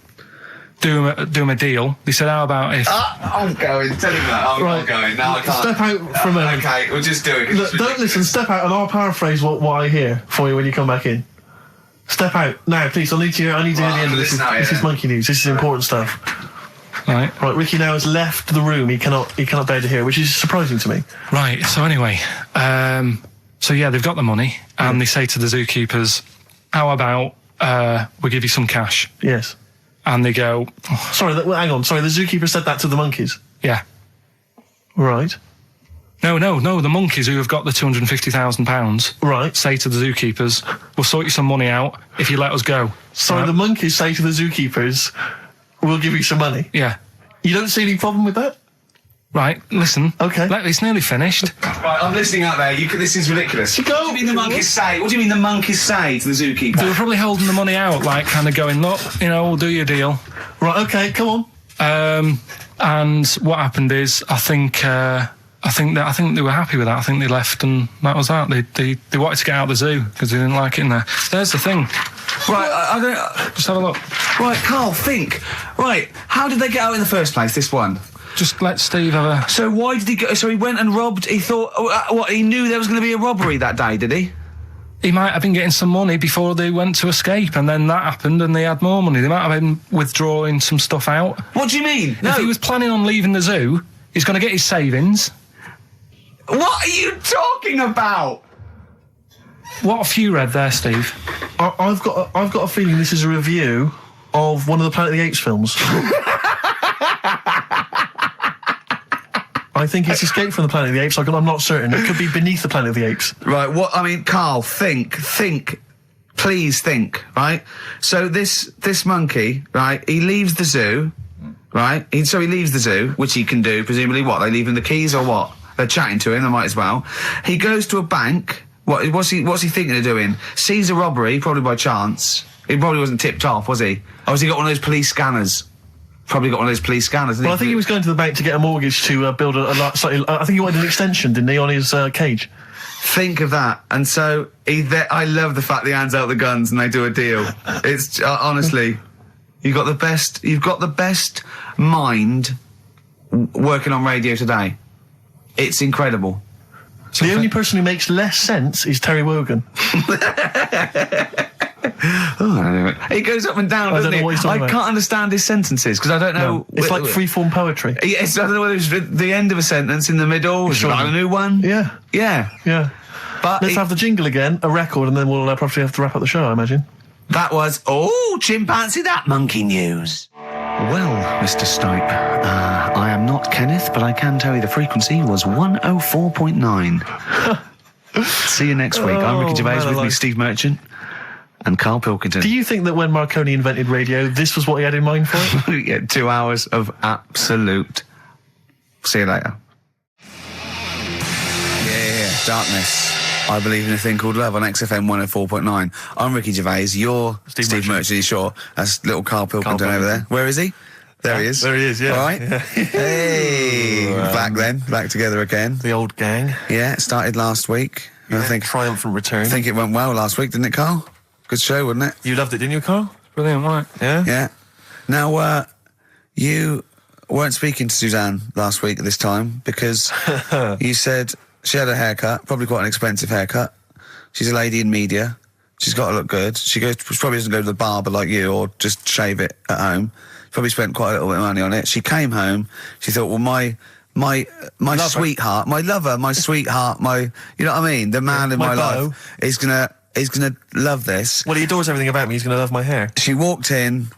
do him a deal. They said, how about if... I'm going. Tell him that. I'm Right. not going. No, I can't. Step out for a minute. Okay, we'll just do it. 'cause Look, it's don't listen, step out and I'll paraphrase what I hear for you when you come back in. Step out. Now, please, I need to hear the end of this. listen out, This is yeah. monkey news. This is important stuff. Right. Right, Ricky now has left the room. He cannot bear to hear, which is surprising to me. Right, so anyway, so yeah, they've got the money, and they say to the zookeepers, how about we give you some cash? Yes. And they go, Sorry, hang on. Sorry, the zookeeper said that to the monkeys. yeah. Right. No, the monkeys who have got the £250,000 Right. say to the zookeepers, we'll sort you some money out if you let us go. Sorry, Right? the monkeys say to the zookeepers, we'll give you some money. Yeah. You don't see any problem with that? Right, listen. Okay. It's nearly finished. Right, I'm listening out there. This is ridiculous. Go. What do you mean the monkeys say? What do you mean the monkeys say to the zookeeper? They were probably holding the money out, like kind of going, look, we'll do your deal. Right, okay, come on. And what happened is, I think they were happy with that. I think they left, and that was that. They wanted to get out of the zoo because they didn't like it in there. There's the thing. Right, I don't... Just have a look. Right, Carl, think. Right, how did they get out in the first place, this one? Just let Steve have a... So why did he go... So he went and robbed... He thought... he knew there was going to be a robbery that day, did he? He might have been getting some money before they went to escape, and then that happened, and they had more money. They might have been withdrawing some stuff out. What do you mean? If he was planning on leaving the zoo, he's going to get his savings. What are you talking about? What have you read there, Steve? I've got a feeling this is a review of one of the Planet of the Apes films. I think it's Escape from the Planet of the Apes. I'm not certain. It could be Beneath the Planet of the Apes. Right, Carl, think, please think, right? So this monkey, right, he leaves the zoo, right? So he leaves the zoo, which he can do, presumably what, they leave him the keys or what? They're chatting to him, they might as well. He goes to a bank, what's he thinking of doing? Sees a robbery, probably by chance. He probably wasn't tipped off, was he? Or has he got one of those police scanners? Probably got one of those police scanners. Well, I think he was going to the bank to get a mortgage to build I think he wanted an extension, didn't he, on his cage? Think of that. And so I love the fact that he hands out the guns and they do a deal. It's honestly, you've got the best mind working on radio today. It's incredible. The only person who makes less sense is Terry Wogan. He goes up and down, doesn't don't know he? what he's talking I about. can't understand his sentences because I don't know. No, it's like free-form poetry. Yes, I don't know whether it's the end of a sentence, in the middle, Sure. a new one. Yeah. Yeah. But Let's have the jingle again, a record, and then we'll probably have to wrap up the show, I imagine. that was chimpanzee that monkey news. Well, Mr. Stipe, I am not Kenneth, but I can tell you the frequency was 104.9. See you next week. I'm Ricky Gervais, man with me alive. Steve Merchant and Karl Pilkington. Do you think that when Marconi invented radio, this was what he had in mind for it? Yeah, 2 hours of absolute. See you later. Yeah, darkness. I believe in a thing called love on XFM 104.9. I'm Ricky Gervais. You're Steve Merchant. You sure? That's little Karl Pilkington over there. Where is he? There he is. There he is, yeah. All right. Yeah. Hey, back together again. The old gang. Yeah, it started last week. Yeah, I think triumphant return. it went well last week, didn't it, Karl? Good show, wasn't it? You loved it, didn't you, Carl? Brilliant, right? Yeah? Yeah. Now, you weren't speaking to Suzanne last week at this time because you said she had a haircut, probably quite an expensive haircut. She's a lady in media. She's got to look good. She probably doesn't go to the barber like you or just shave it at home. Probably spent quite a little bit of money on it. She came home. She thought, well, my sweetheart, my lover, my sweetheart, you know what I mean? The man in my life is gonna love this. Well, he adores everything about me. He's going to love my hair. She walked in.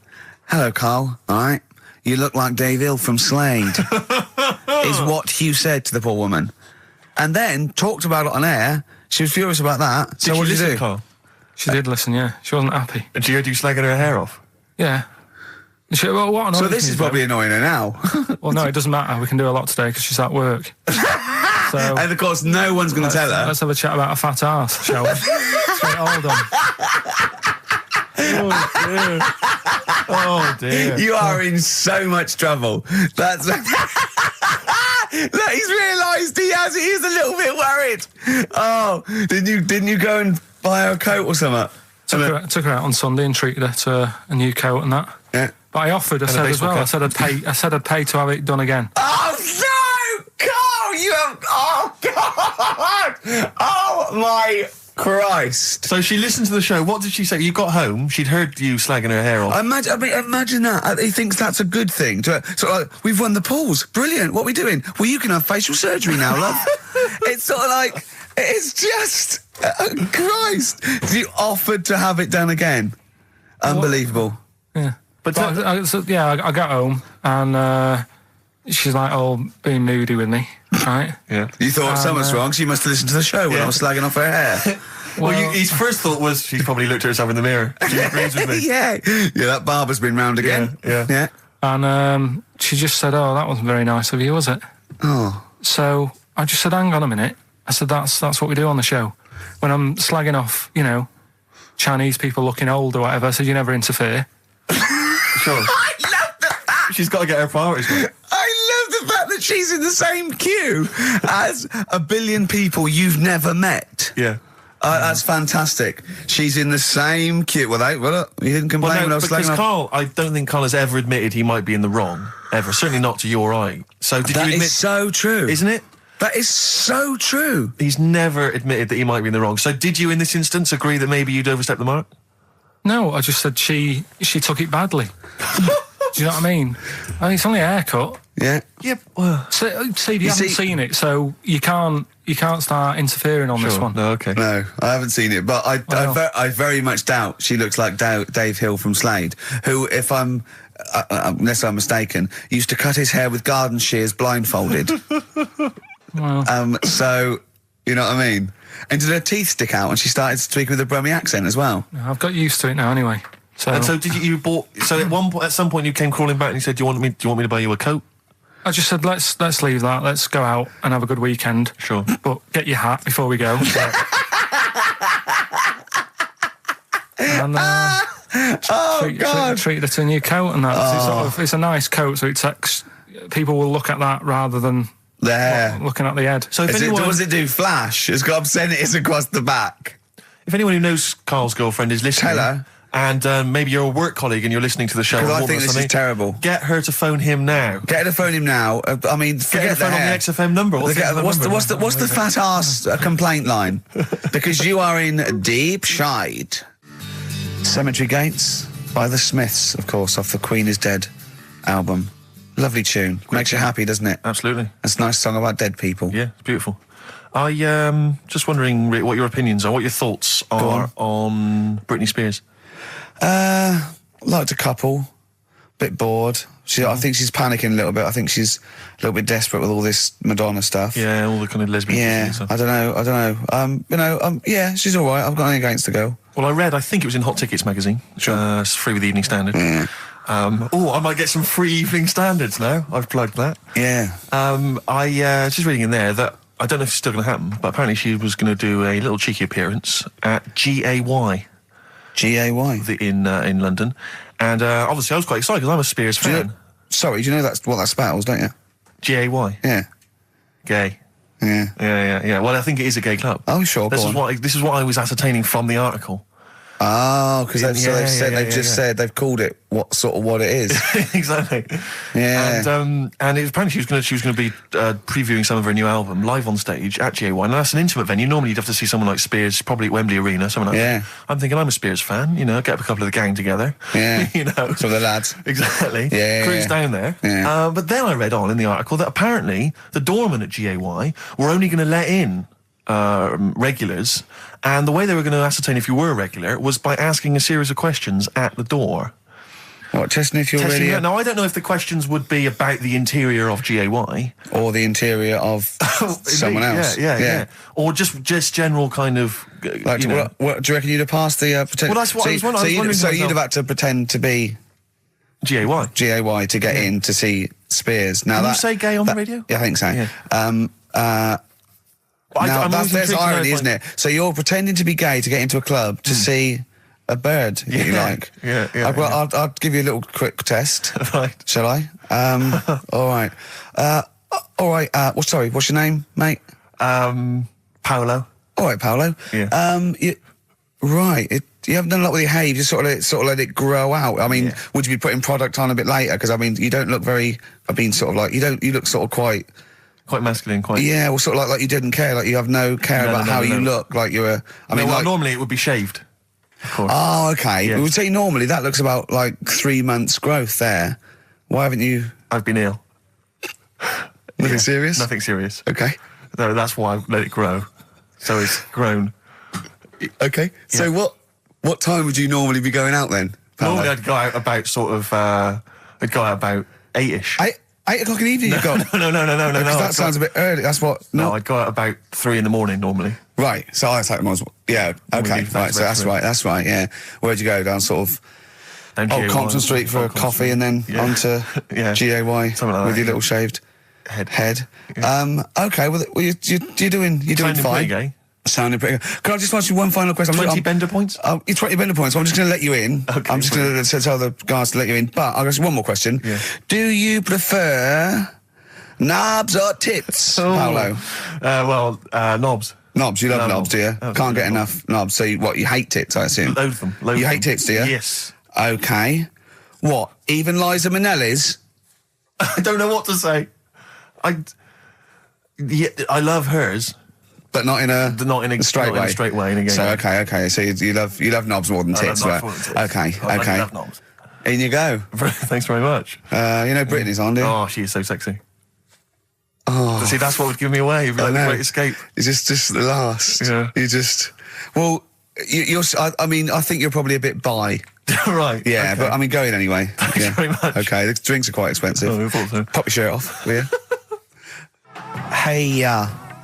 Hello, Carl. All right. You look like Dave Hill from Slade. Is what Hugh said to the poor woman. And then talked about it on air. She was furious about that. So what did you do? Carl? She did listen, yeah. She wasn't happy. And she heard you slagging her hair off? Yeah. Well, what annoys So this me is though- probably annoying her now. Well, no, it doesn't matter. We can do a lot today because she's at work. So And of course, no one's going to tell her. let's have a chat about a fat ass, shall we? Let's get it all done. Oh dear. You are in so much trouble. That's. Look, he's realised he is a little bit worried. Oh, didn't you go and buy her a coat or something? Took her out on Sunday and treated her to a new coat and that. Yeah. But I offered. I said as baseball well. cap. I said I'd pay to have it done again. Oh no, Carl! You have. Oh God! Oh my Christ! So she listened to the show. What did she say? You got home. She'd heard you slagging her hair off. Imagine that. He thinks that's a good thing. We've won the polls. Brilliant. What are we doing? Well, you can have facial surgery now, love. It's sort of like, it's just, Christ. You offered to have it done again. Unbelievable. Yeah. But I got home and she's like all being moody with me, right? Yeah. You thought something's wrong, so you must have listened to the show when I was slagging off her hair. Well, his first thought was she's probably looked at herself in the mirror. She agrees with me. Yeah, that barber's been round again. Yeah. And she just said, "Oh, that wasn't very nice of you, was it?" Oh. So I just said, "Hang on a minute." I said, "That's what we do on the show. When I'm slagging off, Chinese people looking old or whatever, I said, you never interfere." Sure. I love the fact. She's got to get her priorities right. I love the fact that she's in the same queue as a billion people you've never met. Yeah. That's fantastic. She's in the same queue. Well, you didn't complain when I was because slagging off. Carl, I don't think Carl has ever admitted he might be in the wrong. Ever. Certainly not to your eye. So did That you admit... is so true. Isn't it? That is so true. He's never admitted that he might be in the wrong. So did you, in this instance, agree that maybe you'd overstepped the mark? No, I just said she took it badly. Do you know what I mean? It's only a haircut. Yeah. Yep. Well, So, Steve, you haven't seen it, so you can't start interfering on this one. No, okay. No, I haven't seen it, but I very much doubt she looks like Dave Hill from Slade, who, if I'm, unless I'm mistaken, used to cut his hair with garden shears blindfolded. Well, So, you know what I mean? And did her teeth stick out and she started speaking with a Brummie accent as well? I've got used to it now anyway. So, And so did you bought... So at some point you came crawling back and you said, do you want me to buy you a coat? I just said, let's leave that. Let's go out and have a good weekend. Sure. But get your hat before we go. And treat her to a new coat and that. It's a nice coat, so people will look at that rather than looking at the head. So if Does it do flash? It's got obscenities across the back. If anyone who knows Carl's girlfriend is listening... Tell her. And maybe you're a work colleague and you're listening to the show. Because I or think this is something, terrible. Get her to phone him now. Get her to phone him now. I mean, Get her forget to phone the on the hair. XFM number. What's the fat ass complaint line? Because you are in deep shite. Cemetery Gates by the Smiths, of course, off the Queen is Dead album. Lovely tune. Makes you happy, doesn't it? Absolutely. It's a nice song about dead people. Yeah, it's beautiful. I just wondering, Rick, what your opinions are, what your thoughts are on Britney Spears. Liked a couple. Bit bored. I think she's panicking a little bit. I think she's a little bit desperate with all this Madonna stuff. Yeah, all the kind of lesbian Yeah, stuff. I don't know. Yeah, she's all right. I've got nothing against the girl. Well, I think it was in Hot Tickets magazine. Sure. It's free with the Evening Standard. Yeah. I might get some free Evening Standards now. I've plugged that. Yeah. I just reading in there that I don't know if it's still going to happen, but apparently she was going to do a little cheeky appearance at GAY. GAY. In London. And obviously I was quite excited because I'm a Spears fan. Do you know that's what that spells, don't you? GAY. Yeah. Gay. Yeah. Yeah. Well, I think it is a gay club. Oh, sure, This go is what I was ascertaining from the article. Oh, because they've called it what it is. Exactly. Yeah. And apparently she was going to be previewing some of her new album live on stage at GAY. And that's an intimate venue. Normally you'd have to see someone like Spears, probably at Wembley Arena, something like that. I'm thinking I'm a Spears fan. Get up a couple of the gang together. Yeah. Some of the lads. Exactly. Yeah. Cruise down there. Yeah. But then I read on in the article that apparently the doorman at GAY were only going to let in regulars, and the way they were going to ascertain if you were a regular was by asking a series of questions at the door. What, testing if you're really... Now, I don't know if the questions would be about the interior of GAY. Or the interior of someone else. Yeah. Or just general kind of... What, do you reckon you'd have passed the... Well, that's what I was wondering. So you'd have had to pretend to be... G-A-Y. G-A-Y to get in to see Spears. Now Can that you say gay on the radio? Yeah, I think so. Yeah. Now there's irony, isn't it? it? So you're pretending to be gay to get into a club to see a bird that you like. Yeah. I'll give you a little quick test. Right. Shall I? All right. Sorry, what's your name, mate? Paolo. All right, Paolo. Yeah. You haven't done a lot with your hair. You just sort of let it grow out. I mean, would you be putting product on a bit later? Because I mean, you don't look very. You look sort of quite masculine, quite. Yeah, well, sort of like you didn't care. Like you have no care about how you look. Like you're. Normally it would be shaved. Of course. Oh, okay. Yeah. We would say normally that looks about like 3 months growth there. Why haven't you? I've been ill. Nothing serious? Nothing serious. Okay. No, that's why I let it grow. So it's grown. Okay. So what time would you normally be going out then, Paolo? Normally I'd go out about I'd go out about 8-ish. 8 o'clock in the evening you've got? No. Because that sounds a bit early. That's what... No, I'd go out about 3 in the morning normally. Right. So I take them yeah. Okay. Right. So that's right. Yeah. Where'd you go? Down sort of... Down Old GAY, Compton Street for a coffee and then onto Yeah. GAY Something like with that, your little shaved head. Okay. Well, you're doing Sounding fine. pretty gay. Sounding pretty good. Can I just ask you one final question? 20 bender points? It's 20 bender points. So I'm just going to let you in. Okay, I'm just going to tell the guys to let you in. But I've got one more question. Yeah. Do you prefer knobs or tits, Paolo? Knobs. Knobs. You love knobs, do you? Absolutely. Can't get enough knobs. So you hate tits, I assume? Loathe them. You hate tits, do you? Yes. Okay. What? Even Liza Minnelli's? I don't know what to say. I love hers. But not in a straight way. In a straight way. In a gay So way. okay. So you love knobs more than I tits, love right? knobs more than tits. Okay. I love knobs. In you go. Thanks very much. Brittany's on, do you? Oh, she is so sexy. Oh. See, that's what would give me away. It'd be like the Great Escape. It's just the last. Yeah. You just... Well, I think you're probably a bit bi. Right. Yeah, okay. but I mean, go in anyway. Thanks very much. Okay, the drinks are quite expensive. Oh, I thought so. Pop your shirt off, will you? Hey,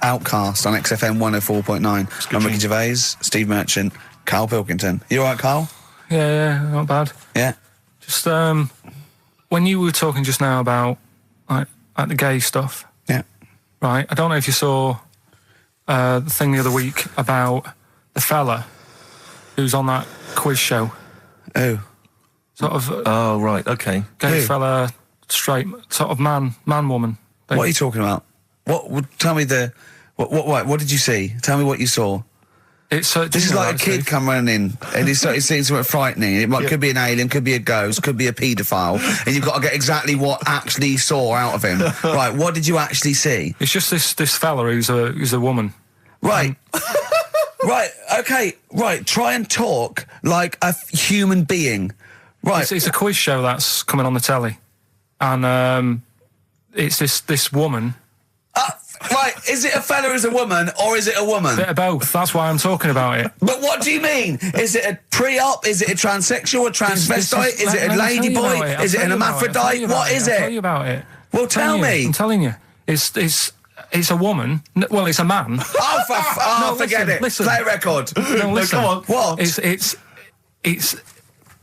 Outcast on XFM 104.9. I'm Ricky Gervais, Steve Merchant, Karl Pilkington. You all right, Karl? Yeah, not bad. Yeah. Just when you were talking just now about like the gay stuff, Yeah. right? I don't know if you saw the thing the other week about the fella who's on that quiz show. Oh. Sort of Oh, right. Okay. gay Who? fella, straight, sort of man, woman thing. What are you talking about? Tell me what did you see? Tell me what you saw. It's This is like a kid come running in and he's seeing something frightening. Could be an alien, could be a ghost, could be a paedophile, and you've got to get exactly what actually saw out of him. Right, what did you actually see? It's just this fella who's a woman. Right. Right, okay, right, try and talk like a human being. Right. It's a quiz show that's coming on the telly, and it's this woman. Right, is it a fella who's a woman, or is it a woman? Bit of both. That's why I'm talking about it. But what do you mean? Is it a pre-op? Is it a transsexual, a transvestite? Is it a ladyboy? Is it an hermaphrodite? What is I'll tell it? you about it. Well, tell me. I'm telling you. It's a woman. Well, it's a man. Oh, forget it. Listen. Play a record. No, listen. come on. What? It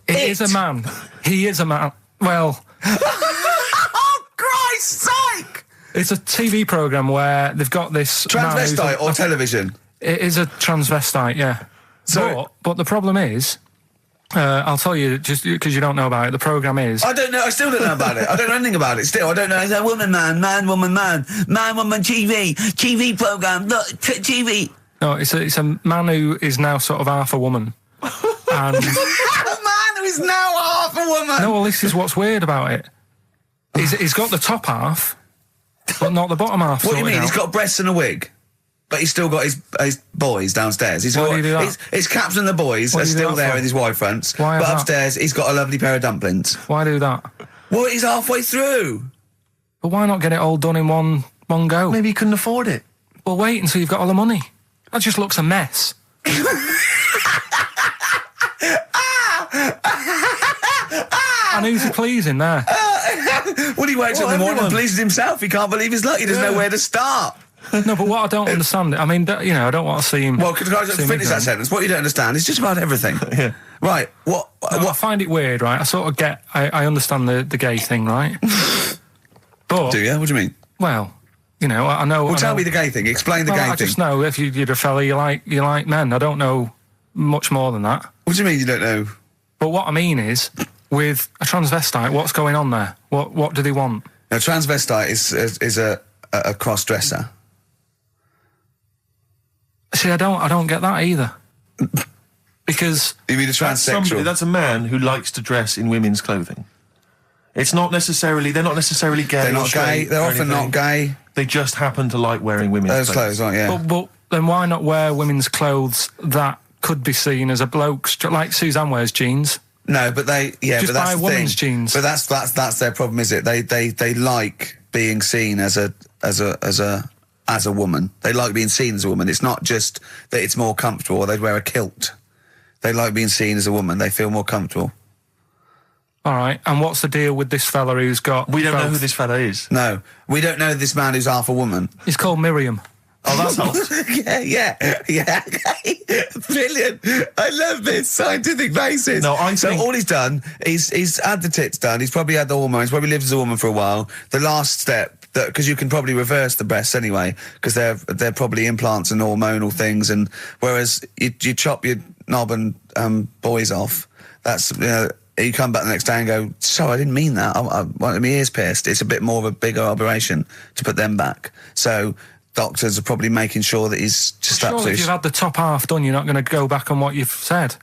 is a man. He is a man. Well, Oh, Christ's sake! it's a TV program where they've got this man who's Transvestite or television? It is a transvestite, yeah. So- but the problem is, I'll tell you, just because you don't know about it, the program is... I don't know. I still don't know about it. I don't know anything about it. Still, I don't know. It's a woman, man, woman, TV program. Look, TV. No, it's a man who is now sort of half a woman. And... A man who is now half a woman. No, well, this is what's weird about it. He's got the top half, but not the bottom half. What do you sorted mean? out. He's got breasts and a wig, but he's still got his boys downstairs. Why do you do that? His caps and the boys What are do you do still that there for? with his wide fronts. Why but is that? upstairs, he's got a lovely pair of dumplings. Why do that? Well, he's halfway through. But why not get it all done in one go? Maybe you couldn't afford it. Well, wait until you've got all the money. That just looks a mess. And who's he pleasing there? Well, he wakes up in the morning and everyone. pleases himself. He can't believe his luck. He doesn't know where to start. No, but what I don't understand, I mean, I don't want to see him... Well, could I just see him finish that ignorant. sentence? What you don't understand is just about everything. Yeah. Right, what... I find it weird, right? I sort of get... I understand the gay thing, right? But... Do you? What do you mean? Well, you know, I know... Well, tell me the gay thing. Explain the gay thing. I just know if you're a fella, you like men. I don't know much more than that. What do you mean you don't know? But what I mean is, with a transvestite, what's going on there? What do they want? A transvestite is a cross-dresser. See, I don't get that either. Because... You mean a transsexual? That's a man who likes to dress in women's clothing. It's not necessarily... They're not necessarily gay. They're not gay. They're often not gay. They just happen to like wearing women's clothes, aren't yeah. But then why not wear women's clothes that could be seen as a bloke's... Like Suzanne wears jeans. No, but they... Yeah, just but that's buy the women's thing. jeans. But that's their problem, is it? They like being seen as a woman. They like being seen as a woman. It's not just that it's more comfortable, or they'd wear a kilt. They like being seen as a woman. They feel more comfortable. All right, and what's the deal with this fella who's got... We don't know both? who this fella is. No, we don't know this man who's half a woman. He's called Miriam. Oh, that's helps. yeah. Brilliant. I love this scientific basis. No, I so think... all he's done, he's had the tits done. He's probably had the hormones. Probably lived as a woman for a while. The last step, because you can probably reverse the breasts anyway, because they're probably implants and hormonal things. And whereas you chop your knob and boys off, that's you come back the next day and go, so I didn't mean that. I wanted my ears pierced. It's a bit more of a bigger operation to put them back. So doctors are probably making sure that he's just Surely if you've had the top half done, you're not going to go back on what you've said.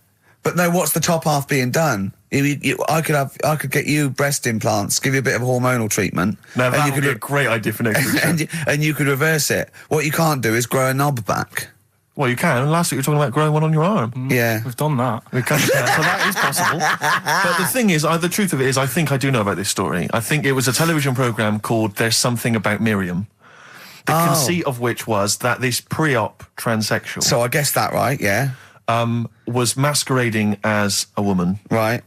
But no, what's the top half being done? I could get you breast implants, give you a bit of hormonal treatment. Now that you would be a great idea for next week. and you could reverse it. What you can't do is grow a knob back. Well, you can. Last week you were talking about growing one on your arm. Yeah. We've done that. We can, so that is possible. But the thing is, the truth of it is, I think I do know about this story. I think it was a television programme called There's Something About Miriam. The conceit of which was that this pre-op transsexual... So I guessed that right, yeah. Was masquerading as a woman. Right.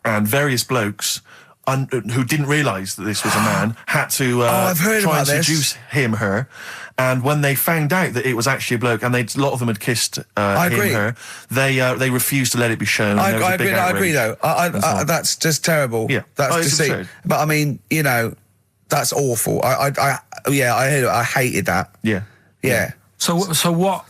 And various blokes who didn't realise that this was a man had to I've heard try about and this. seduce her. And when they found out that it was actually a bloke, and a lot of them had kissed her, they refused to let it be shown. I agree though. That's just terrible. Yeah. That's it's deceit. absurd. But I mean, that's awful. I heard it. I hated that. Yeah. So what...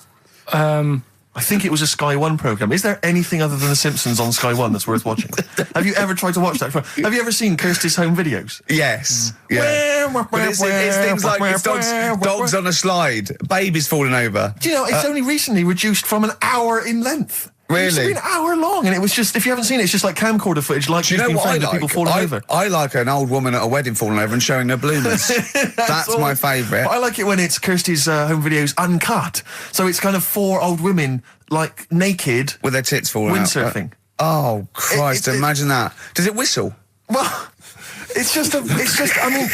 I think it was a Sky One programme. Is there anything other than The Simpsons on Sky One that's worth watching? Have you ever tried to watch that? Have you ever seen Kirsty's home videos? Yes. Yeah. But it's things like it's dogs on a slide, babies falling over. Do you know, it's only recently reduced from an hour in length. Really? It used to be an hour long, and it was just, if you haven't seen it, it's just like camcorder footage, like you've been found of people falling over. I like an old woman at a wedding falling over and showing her bloomers. That's my favourite. But I like it when it's Kirsty's home videos uncut. So it's kind of 4 old women, like, naked. With their tits falling out. Windsurfing. Oh, Christ, imagine that. Does it whistle? Well... I mean,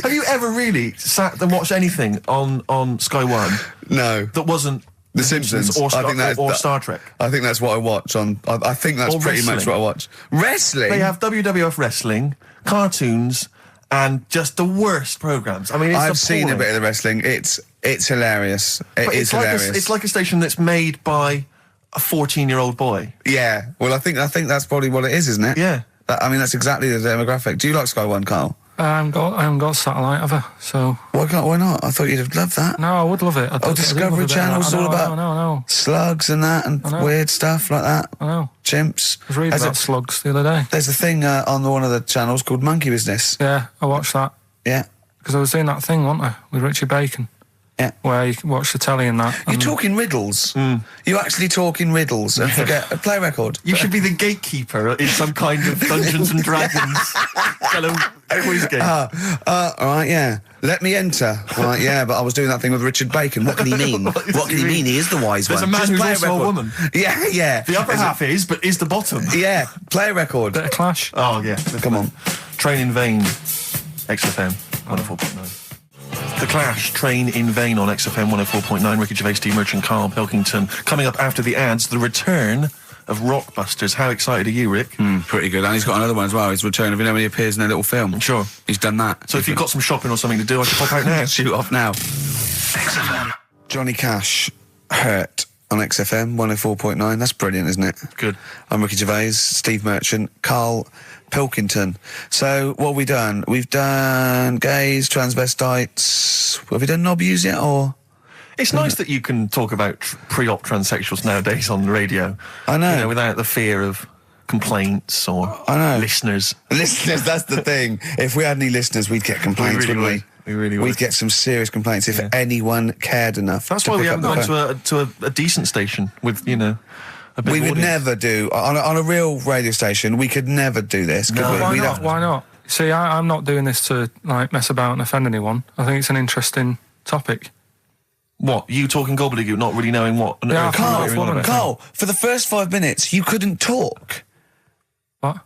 have you ever really sat and watched anything on Sky One? No. That wasn't The Simpsons or or Star Trek? I think that's what I watch on... I think that's pretty much what I watch. Wrestling? They have WWF wrestling, cartoons, and just the worst programmes. I mean, I've seen a bit of the wrestling. It's hilarious. It's hilarious. It's like a station that's made by a 14-year-old boy. Yeah. Well, I think that's probably what it is, isn't it? Yeah. I mean, that's exactly the demographic. Do you like Sky One, Carl? I haven't got satellite ever, so... Why not? I thought you'd have loved that. No, I would love it. Discovery Channel's all about no. slugs and that and weird stuff like that. I know. Chimps. I was reading about slugs the other day. There's a thing on one of the channels called Monkey Business. Yeah, I watched that. Yeah. Because I was doing that thing, wasn't I, with Richard Bacon. Yeah. Where you can watch the telly and that. You're talking riddles. You're actually talking riddles and forget a play record. You should be the gatekeeper in some kind of Dungeons and Dragons kind of quiz game. All right, yeah. Let me enter. Right, yeah, but I was doing that thing with Richard Bacon. What can he mean? What can he mean? He is the wise There's one. a man Just who's play also a record. woman. Yeah. The upper half is, but is the bottom. Yeah, play a record. Bit of Clash. Oh, yeah. Come on. Train in Vain, XFM 104.9. The Clash, Train in Vain on XFM 104.9. Ricky Gervais, Steve Merchant, Karl Pilkington. Coming up after the ads, the return of Rockbusters. How excited are you, Rick? Pretty good. And he's got another one as well. His return of, when he appears in a little film. Sure. He's done that. So if you've got some shopping or something to do, I can pop out now. Shoot off now. XFM. Johnny Cash hurt on XFM 104.9. That's brilliant, isn't it? Good. I'm Ricky Gervais, Steve Merchant, Karl Pilkington. So, what have we done? We've done gays, transvestites. Have we done knob use yet, or...? It's nice that you can talk about pre-op transsexuals nowadays on the radio. I know. You know, without the fear of complaints or I know. listeners. Listeners, that's the thing. If we had any listeners, we'd get complaints, really wouldn't we? We really would. We'd get some serious complaints if anyone cared enough. That's to why we pick up haven't the gone phone. to a decent station with, you know, a big We would audience. never do on a real radio station. We could never do this. Could No. we? Why We'd not? have- Why not? See, I'm not doing this to like mess about and offend anyone. I think it's an interesting topic. What? You talking gobbledygook, not really knowing what on Yeah, earth I you're can't going on afford about. it. Carl, for the first 5 minutes, you couldn't talk. What?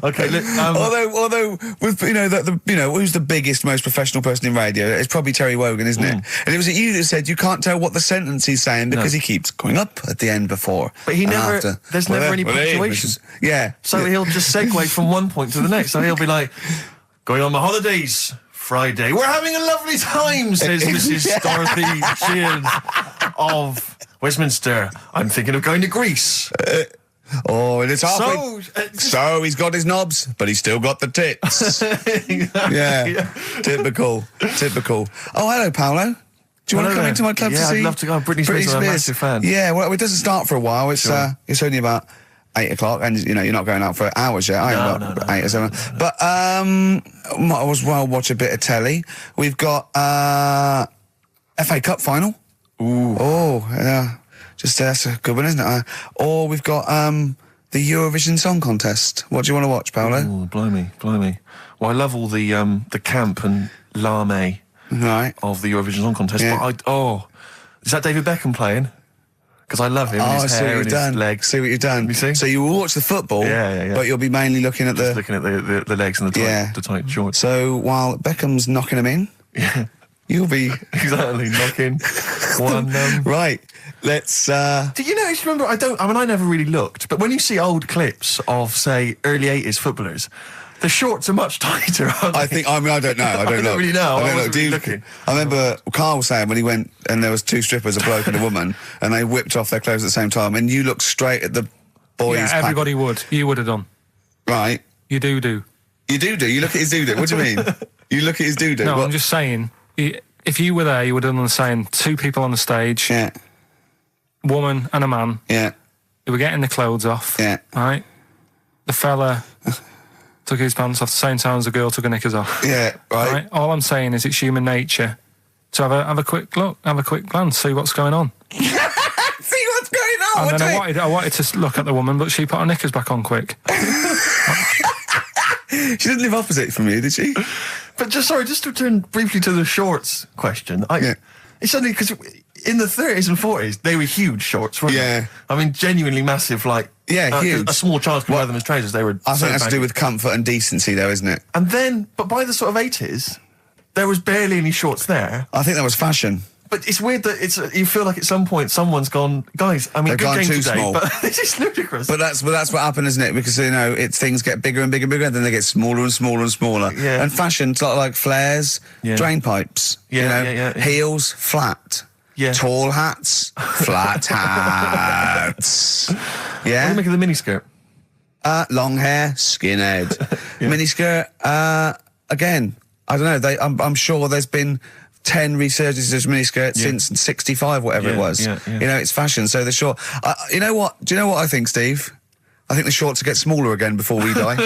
Okay, look, Although, with who's the biggest, most professional person in radio? It's probably Terry Wogan, isn't it? And it was you that said you can't tell what the sentence he's saying because he keeps going up at the end before. But he and never- after. there's never any punctuation. Yeah. so he'll just segue from one point to the next. So he'll be like, going on my holidays, Friday. We're having a lovely time, says Mrs. Dorothy Shears of Westminster. I'm thinking of going to Greece. Oh, and it's halfway. So he's got his knobs, but he's still got the tits. Yeah. Typical. Oh, hello, Paolo. Do you want to come into my club to see? Yeah, I'd love to go. Britney Spears, I'm a massive fan. Yeah, well, it doesn't start for a while. It's it's only about 8 o'clock, and you know you're not going out for hours yet. No. 8 or 7. But might as well watch a bit of telly. We've got FA Cup final. Ooh. Oh, yeah. Just that's a good one, isn't it? Or we've got the Eurovision Song Contest. What do you want to watch, Paolo? Oh, blimey. Well, I love all the camp and lame Right. of the Eurovision Song Contest. Yeah. But is that David Beckham playing? Because I love him. Oh, and I his see hair what you've and done. his legs. See what you've done. You see? So you will watch the football, Yeah. but you'll be mainly looking at Just the... looking at the legs and the tight shorts. So while Beckham's knocking them in, Yeah, you'll be... exactly. Knocking one. Right, let's... Do you know? Remember, I never really looked, but when you see old clips of, say, early 80s footballers, the shorts are much tighter, aren't they? I think, I don't know. I don't don't really know. I wasn't really looking. I remember Carl saying when he went and there was 2 strippers, a bloke and a woman, and they whipped off their clothes at the same time, and you looked straight at the boys. Yeah, everybody would. You would have done. Right. You do. You do. You look at his doo-doo. What do you mean? You look at his doo-doo. No, What? I'm just saying. If you were there, you would have done the same. 2 people on the stage, Yeah. woman and a man. Yeah. They were getting the clothes off. Yeah. Right. The fella took his pants off the same time as the girl took her knickers off. Yeah. Right. All I'm saying is it's human nature to have a quick look, have a quick glance, see what's going on. See what's going on. And then I wanted to look at the woman, but she put her knickers back on quick. She didn't live opposite from you, did she? But just to return briefly to the shorts question. It's only because in the 30s and 40s they were huge shorts, weren't Yeah. they? I mean, genuinely massive. Like huge. A small child could wear them as trousers. They were. I so think that's to do baggy. with comfort and decency, though, isn't it? And then, but by the sort of 80s, there was barely any shorts there. I think that was fashion. But it's weird that you feel like at some point someone's gone, guys. I mean, They've good gone game too today, small. but this is ludicrous. But that's what happened, isn't it? Because things get bigger and bigger and bigger, and then they get smaller and smaller and smaller. Yeah. And fashion's like flares, Yeah. drain pipes. Yeah. Heels, flat. Yeah. Tall hats, flat hats. What do Yeah. you make of the miniskirt? Long hair, skinhead. Miniskirt. Again, I don't know. I'm sure there's been 10 resurgences of miniskirts since 65, whatever it was. Yeah. It's fashion, so the short... you know what? Do you know what I think, Steve? I think the shorts will get smaller again before we die.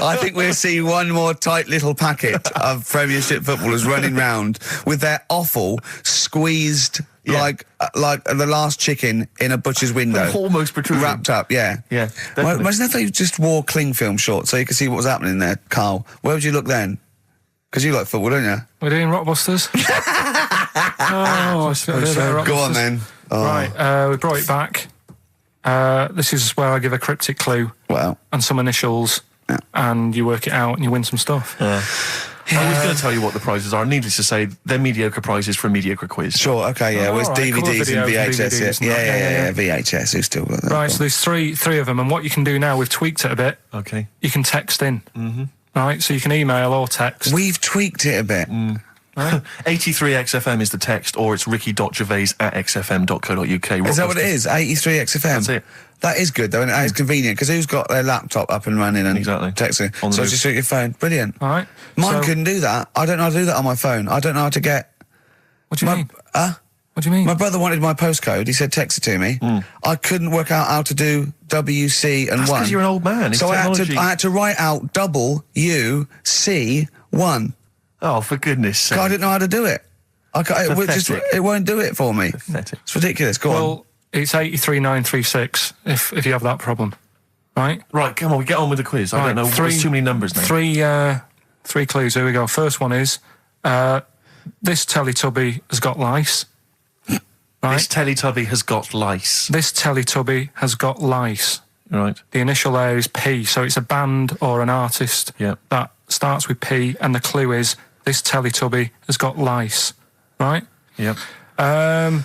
I think we'll see one more tight little packet of Premiership footballers running round with their offal squeezed like the last chicken in a butcher's window. Almost protruding. Wrapped up, yeah. Yeah, Well, definitely. imagine if they just wore cling film shorts so you could see what was happening there, Carl. Where would you look then? Because you like football, don't you? We're doing Rockbusters. I should have done Go on Rockbusters. then. Oh, Right, we brought it back. This is where I give a cryptic clue Well, and some initials, and you work it out and you win some stuff. I was going to tell you what the prizes are. Needless to say, they're mediocre prizes for a mediocre quiz. sure, okay, yeah. Oh, Well, it's all right, colour DVDs and videos, VHS, DVDs, yeah, VHS, who's still got that? Right, so there's three of them, and what you can do now, we've tweaked it a bit. Okay. You can text in. Mm-hmm. Right, so you can email or text. We've tweaked it a bit. Right? 83XFM is the text, or it's ricky.gervais@xfm.co.uk. Is that what it is? 83 XFM? That's it. That is good, though, and it's convenient, because who's got their laptop up and running and Exactly. texting? On the So move. just through your phone. Brilliant. All right. Mine So- couldn't do that. I don't know how to do that on my phone. I don't know how to get... What do you mean? Huh? What do you mean? My brother wanted my postcode. He said text it to me. I couldn't work out how to do WC and That's 1. 'cause you're an old man. It's So I technology. had to write out WC1. Oh, for goodness sake. I didn't know how to do it. Pathetic. It won't do it for me. Pathetic. It's ridiculous. Go on. Well, it's 83936 if you have that problem. Right? Right, come on, we get on with the quiz. I Right, don't know. There's too many numbers now. Three clues. Here we go. First one is this Teletubby has got lice. Right? This Teletubby has got lice. This Teletubby has got lice. Right. The initial there is P, so it's a band or an artist Yeah. that starts with P, and the clue is this Teletubby has got lice. Right? Yep.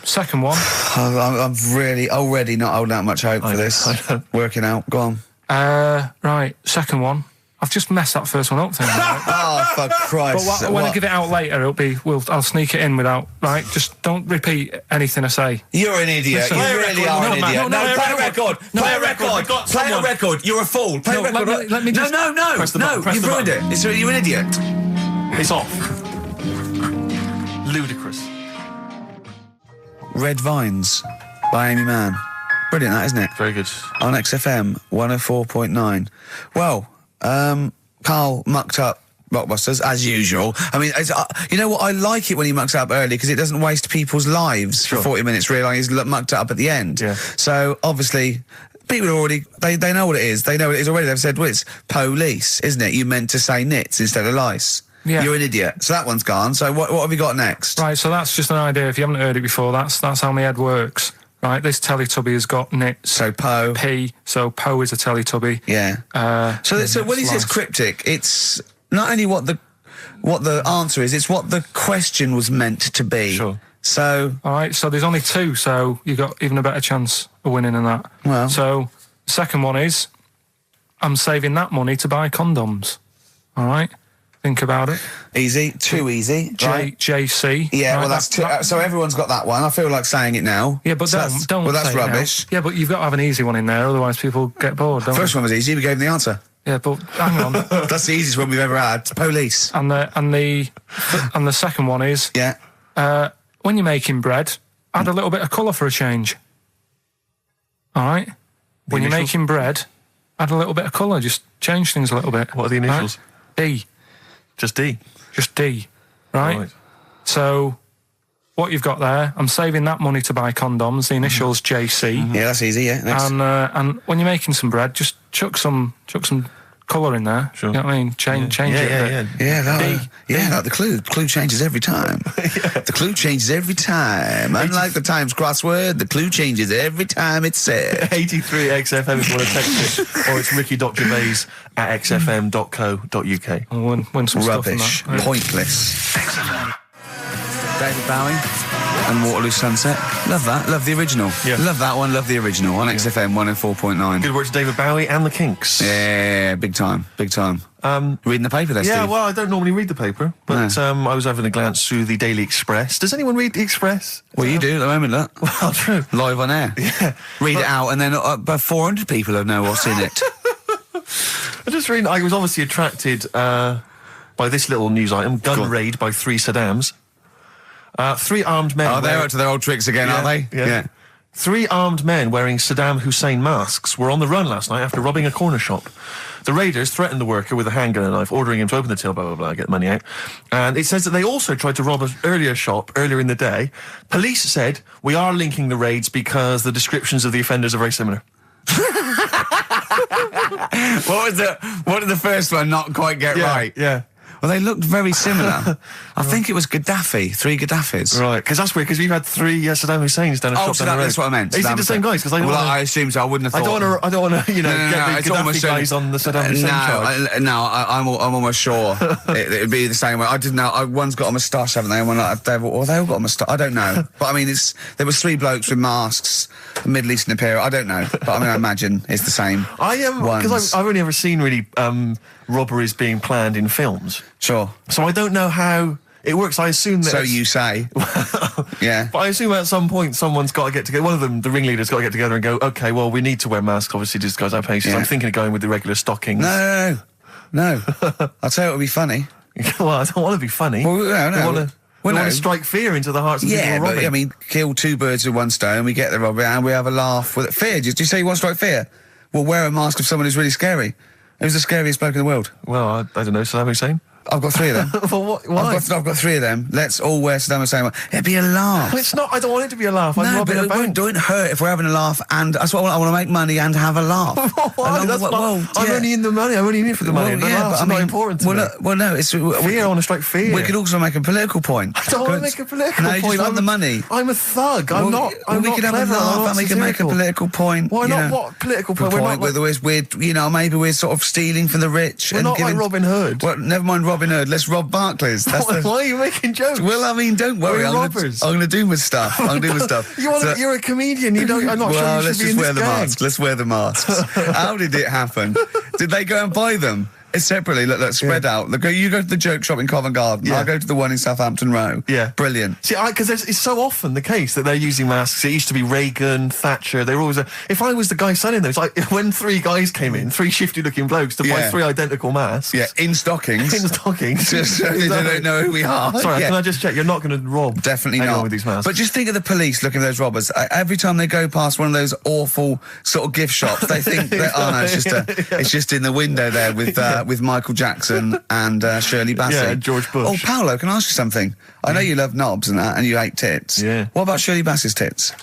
Second one. I'm really already not holding out much hope for this. I know. Working out. Go on. Right. Second one. I've just messed that first one up. Thing, right? Oh, for Christ. But when I give it out later, I'll sneak it in without, right? Just don't repeat anything I say. You're an idiot. Listen. You Play a really record. are No, an man. idiot. No, Play a record. No, Play a we've record. got Play a someone. record. You're a fool. Play a No, record. let me just- No. Press the button, press You've the ruined it. You're an idiot. It's off. Ludicrous. Red Vines by Amy Mann. Brilliant, that, isn't it? Very good. On XFM 104.9. Well, Carl mucked up Blockbusters, as usual. I mean, you know what? I like it when he mucks up early, because it doesn't waste people's lives for 40 minutes, realising he's mucked it up at the end. Yeah. So, obviously, people already, they know what it is. They know what it is already. They've said, well, it's police, isn't it? You meant to say nits instead of lice. Yeah. You're an idiot. So that one's gone. So what have you got next? Right, so that's just an idea. If you haven't heard it before, that's how my head works. Right, this Teletubby has got nits. So Poe. P, so Poe is a Teletubby. Yeah. So when he says cryptic, it's not only what the answer is, it's what the question was meant to be. Sure. So All right, so there's only two, so you've got even a better chance of winning than that. Well. So, the second one is, I'm saving that money to buy condoms. All right? Think about it. easy, too easy. Right? JC. Yeah, right, well, that's too, so everyone's got that one. I feel like saying it now. Yeah, but So don't. Well, that's say it now. rubbish. Yeah, but you've got to have an easy one in there, otherwise people get bored, don't First one was easy. We gave them the answer. they? Yeah, but hang on. That's the easiest one we've ever had. Police. and the second one is, Yeah. when you're making bread, add a little bit of colour for a change. All right? When you're initials? making bread, add a little bit of colour. Just change things a little bit. What are the initials? Right? D. Just D. Just D. Right? So, what you've got there, I'm saving that money to buy condoms. The initials JC. Yeah, that's easy. Yeah. Next. And when you're making some bread, just chuck some colour in there. Sure. You know what I mean? Change it a bit. Like the clue. The clue changes every time. The clue changes every time. Unlike the Times crossword, the clue changes every time it's said. 83XFM if you want to text it, or it's ricky.gervais@xfm.co.uk. And win some Rubbish. stuff on that. Pointless. David Bowie and Waterloo Sunset. Love that. Love the original. Yeah. Love that one. Love the original on XFM 104.9. Good work to David Bowie and the Kinks. Yeah, big time. Big time. Reading the paper there, Yeah, Steve. well, I don't normally read the paper, but I was having a glance through the Daily Express. Does anyone read the Express? Well, you do at the moment, look. Well, true. Live on air. Yeah. Read it out, and then about 400 people know what's in it. I just read. I was obviously attracted by this little news item: gun Go on. raid by 3 Saddams. 3 armed men. Oh, they're up to their old tricks again, are they? Yeah. 3 armed men wearing Saddam Hussein masks were on the run last night after robbing a corner shop. The raiders threatened the worker with a handgun and knife, ordering him to open the till, blah, blah, blah, get the money out. And it says that they also tried to rob an earlier shop earlier in the day. Police said, we are linking the raids because the descriptions of the offenders are very similar. What did the first one not quite get right? Yeah. Well, they looked very similar. I think it was Gaddafi, 3 Gaddafis. Right, because that's weird, because we've had 3 Saddam Husseins down a Oh, shop so down the road. that's what I meant. Is it Saddam the same Hussein. guys? Because I don't Well, wanna, I assume so. I wouldn't have thought. I don't want to, get the it's Gaddafi almost guys on the Saddam Hussein charge. I'm almost sure it'd be the same way. I didn't know. One's got a moustache, haven't they? And one like they all got a moustache. I don't know. But I mean, there was 3 blokes with masks, Middle Eastern appearance. I don't know. But I mean, I imagine it's the same. I am, because I've only ever seen really robberies being planned in films. Sure. So I don't know how it works. I assume that. So you say. Yeah. But I assume at some point someone's got to get together. One of them, the ringleader's got to get together and go, okay, well, we need to wear masks, obviously, to disguise our faces. Yeah. I'm thinking of going with the regular stockings. No. I'll tell you what would be funny. Well, I don't want to be funny. Well, no. We want to strike fear into the hearts of people Yeah, who are but robbing. I mean, kill two birds with one stone. We get the robbery and we have a laugh with it. Fear? Do you say you want to strike fear? Well, wear a mask of someone who's really scary. Who's the scariest bloke in the world? Well, I don't know, Saddam Hussein? I've got three of them. Well, why? I've got three of them. Let's all wear Saddam Hussein one. It'd be a laugh. Well, it's not. I don't want it to be a laugh. I'm No, robbing but a it bank. don't hurt if we're having a laugh, and that's what I want to make money and have a laugh. Why? That's not, I'm only in the money. I'm only in it for the money. The laugh's not important to me. No, it's Fear, I want to strike fear. We could also make a political point. I don't want to make a political no, point. you just want the money. I'm a thug. I'm not. We could have a clever, laugh and we can make a political point. Why you not? know. What political point? The We're point not where we're, maybe we're sort of stealing from the rich. We're and not giving, like Robin Hood. Well, never mind Robin Hood. Let's rob Barclays. That's Why are you making jokes? Well, I mean, don't worry. We're I'm robbers. going to do my stuff. I'm going to do my stuff. You're a comedian. You don't. I'm not sure you let's should be just in wear this the gang. masks. Let's wear the masks. How did it happen? Did they go and buy them? It's separately, look, spread out. Look, you go to the joke shop in Covent Garden. Yeah. I'll go to the one in Southampton Row. Yeah. Brilliant. See, because it's so often the case that they're using masks. It used to be Reagan, Thatcher. They were always. If I was the guy selling them, it's like when three guys came in, three shifty-looking blokes to buy Yeah. three identical masks. Yeah, in stockings. In stockings. Just so they don't know who we are. Sorry, Yeah. can I just check? You're not going to rob Definitely anyone not. with these masks. But just think of the police looking at those robbers. Every time they go past one of those awful sort of gift shops, they think that, oh no, it's just in the window there with Michael Jackson and Shirley Bassey. Yeah, and George Bush. Oh, Paolo, can I ask you something? I know you love knobs and that, and you hate tits. Yeah. What about Shirley Bassey's tits?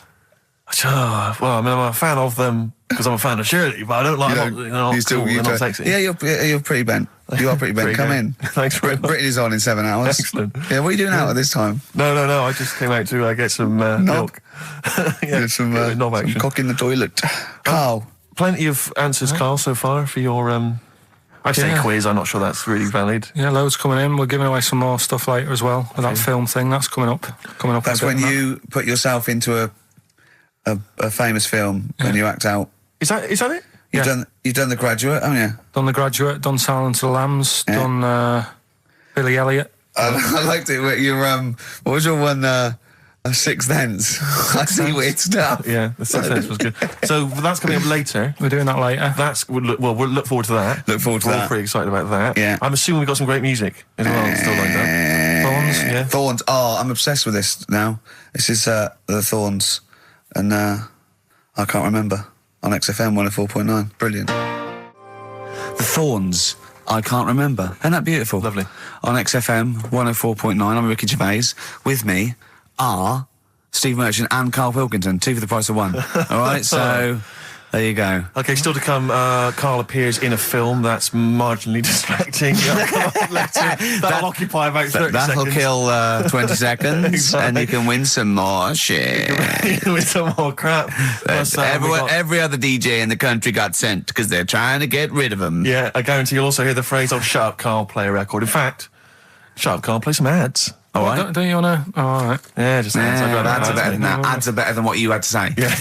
Well, I mean, I'm a fan of them because I'm a fan of Shirley, but I don't like them. They're not cool, they're not sexy. Yeah, you're pretty bent. You are pretty bent. Pretty Come good. in. Thanks very much. Britain is on in 7 hours. Excellent. Yeah, what are you doing out at this time? No. I just came out to get some milk. Yeah, Get some knob action. cock in the toilet. Carl. Plenty of answers, Carl, so far for your I'd say Yeah. quiz. I'm not sure that's really valid. Yeah, loads coming in. We're giving away some more stuff later as well with that film thing. That's coming up. That's when you put yourself into a famous film and you act out. Is that it? You've done The Graduate, haven't you? Done The Graduate, done Silence of the Lambs, Yeah. done Billy Elliot. I liked it. What was your one? Sixth Sense. I see weird stuff. Yeah, the Sixth Sense was good. So that's coming up later. We're doing that later. We'll look forward to that. Look forward to We're that. all pretty excited about that. Yeah. I'm assuming we've got some great music as well still lined up. Thorns, yeah. Thorns. Oh, I'm obsessed with this now. This is the Thorns, and I can't remember on XFM 104.9. Brilliant. The Thorns. I can't remember. Isn't that beautiful? Lovely. On XFM 104.9, I'm Ricky Gervais. With me are Steve Merchant and Karl Pilkington, two for the price of one. All right, so there you go. Okay, still to come, Carl appears in a film that's marginally distracting. That'll occupy about 30 That'll seconds. kill 20 seconds, Exactly. and you can win some more shit. With some more crap. Plus, we got- Every other DJ in the country got sent because they're trying to get rid of them. yeah, I guarantee you'll also hear the phrase, "Oh, shut up, Carl, play a record." In fact, shut up, Carl, play some ads. All right. Don't you want to? Oh, all right. Yeah, just ads. I'd rather Ads are ads, better mate. than that. Ads are better than what you had to say. Yeah.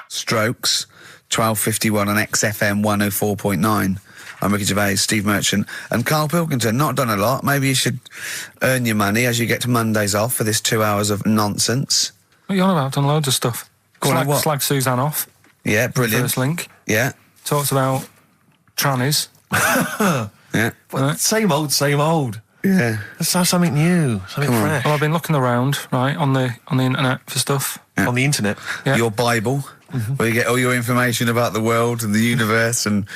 Strokes, 12:51 on XFM 104.9. I'm Ricky Gervais, Steve Merchant, and Karl Pilkington. Not done a lot. Maybe you should earn your money as you get to Mondays off for this 2 hours of nonsense. What are you on about? Done loads of stuff. Go on, what? Slag Suzanne off. Yeah, brilliant. First link. Yeah, Talks about trannies. yeah, But same old. yeah. Let's have something new, something Come on. fresh. Well, I've been looking around, right, on the internet for stuff. Yeah. On the internet. Yeah. Your Bible, where you get all your information about the world and the universe and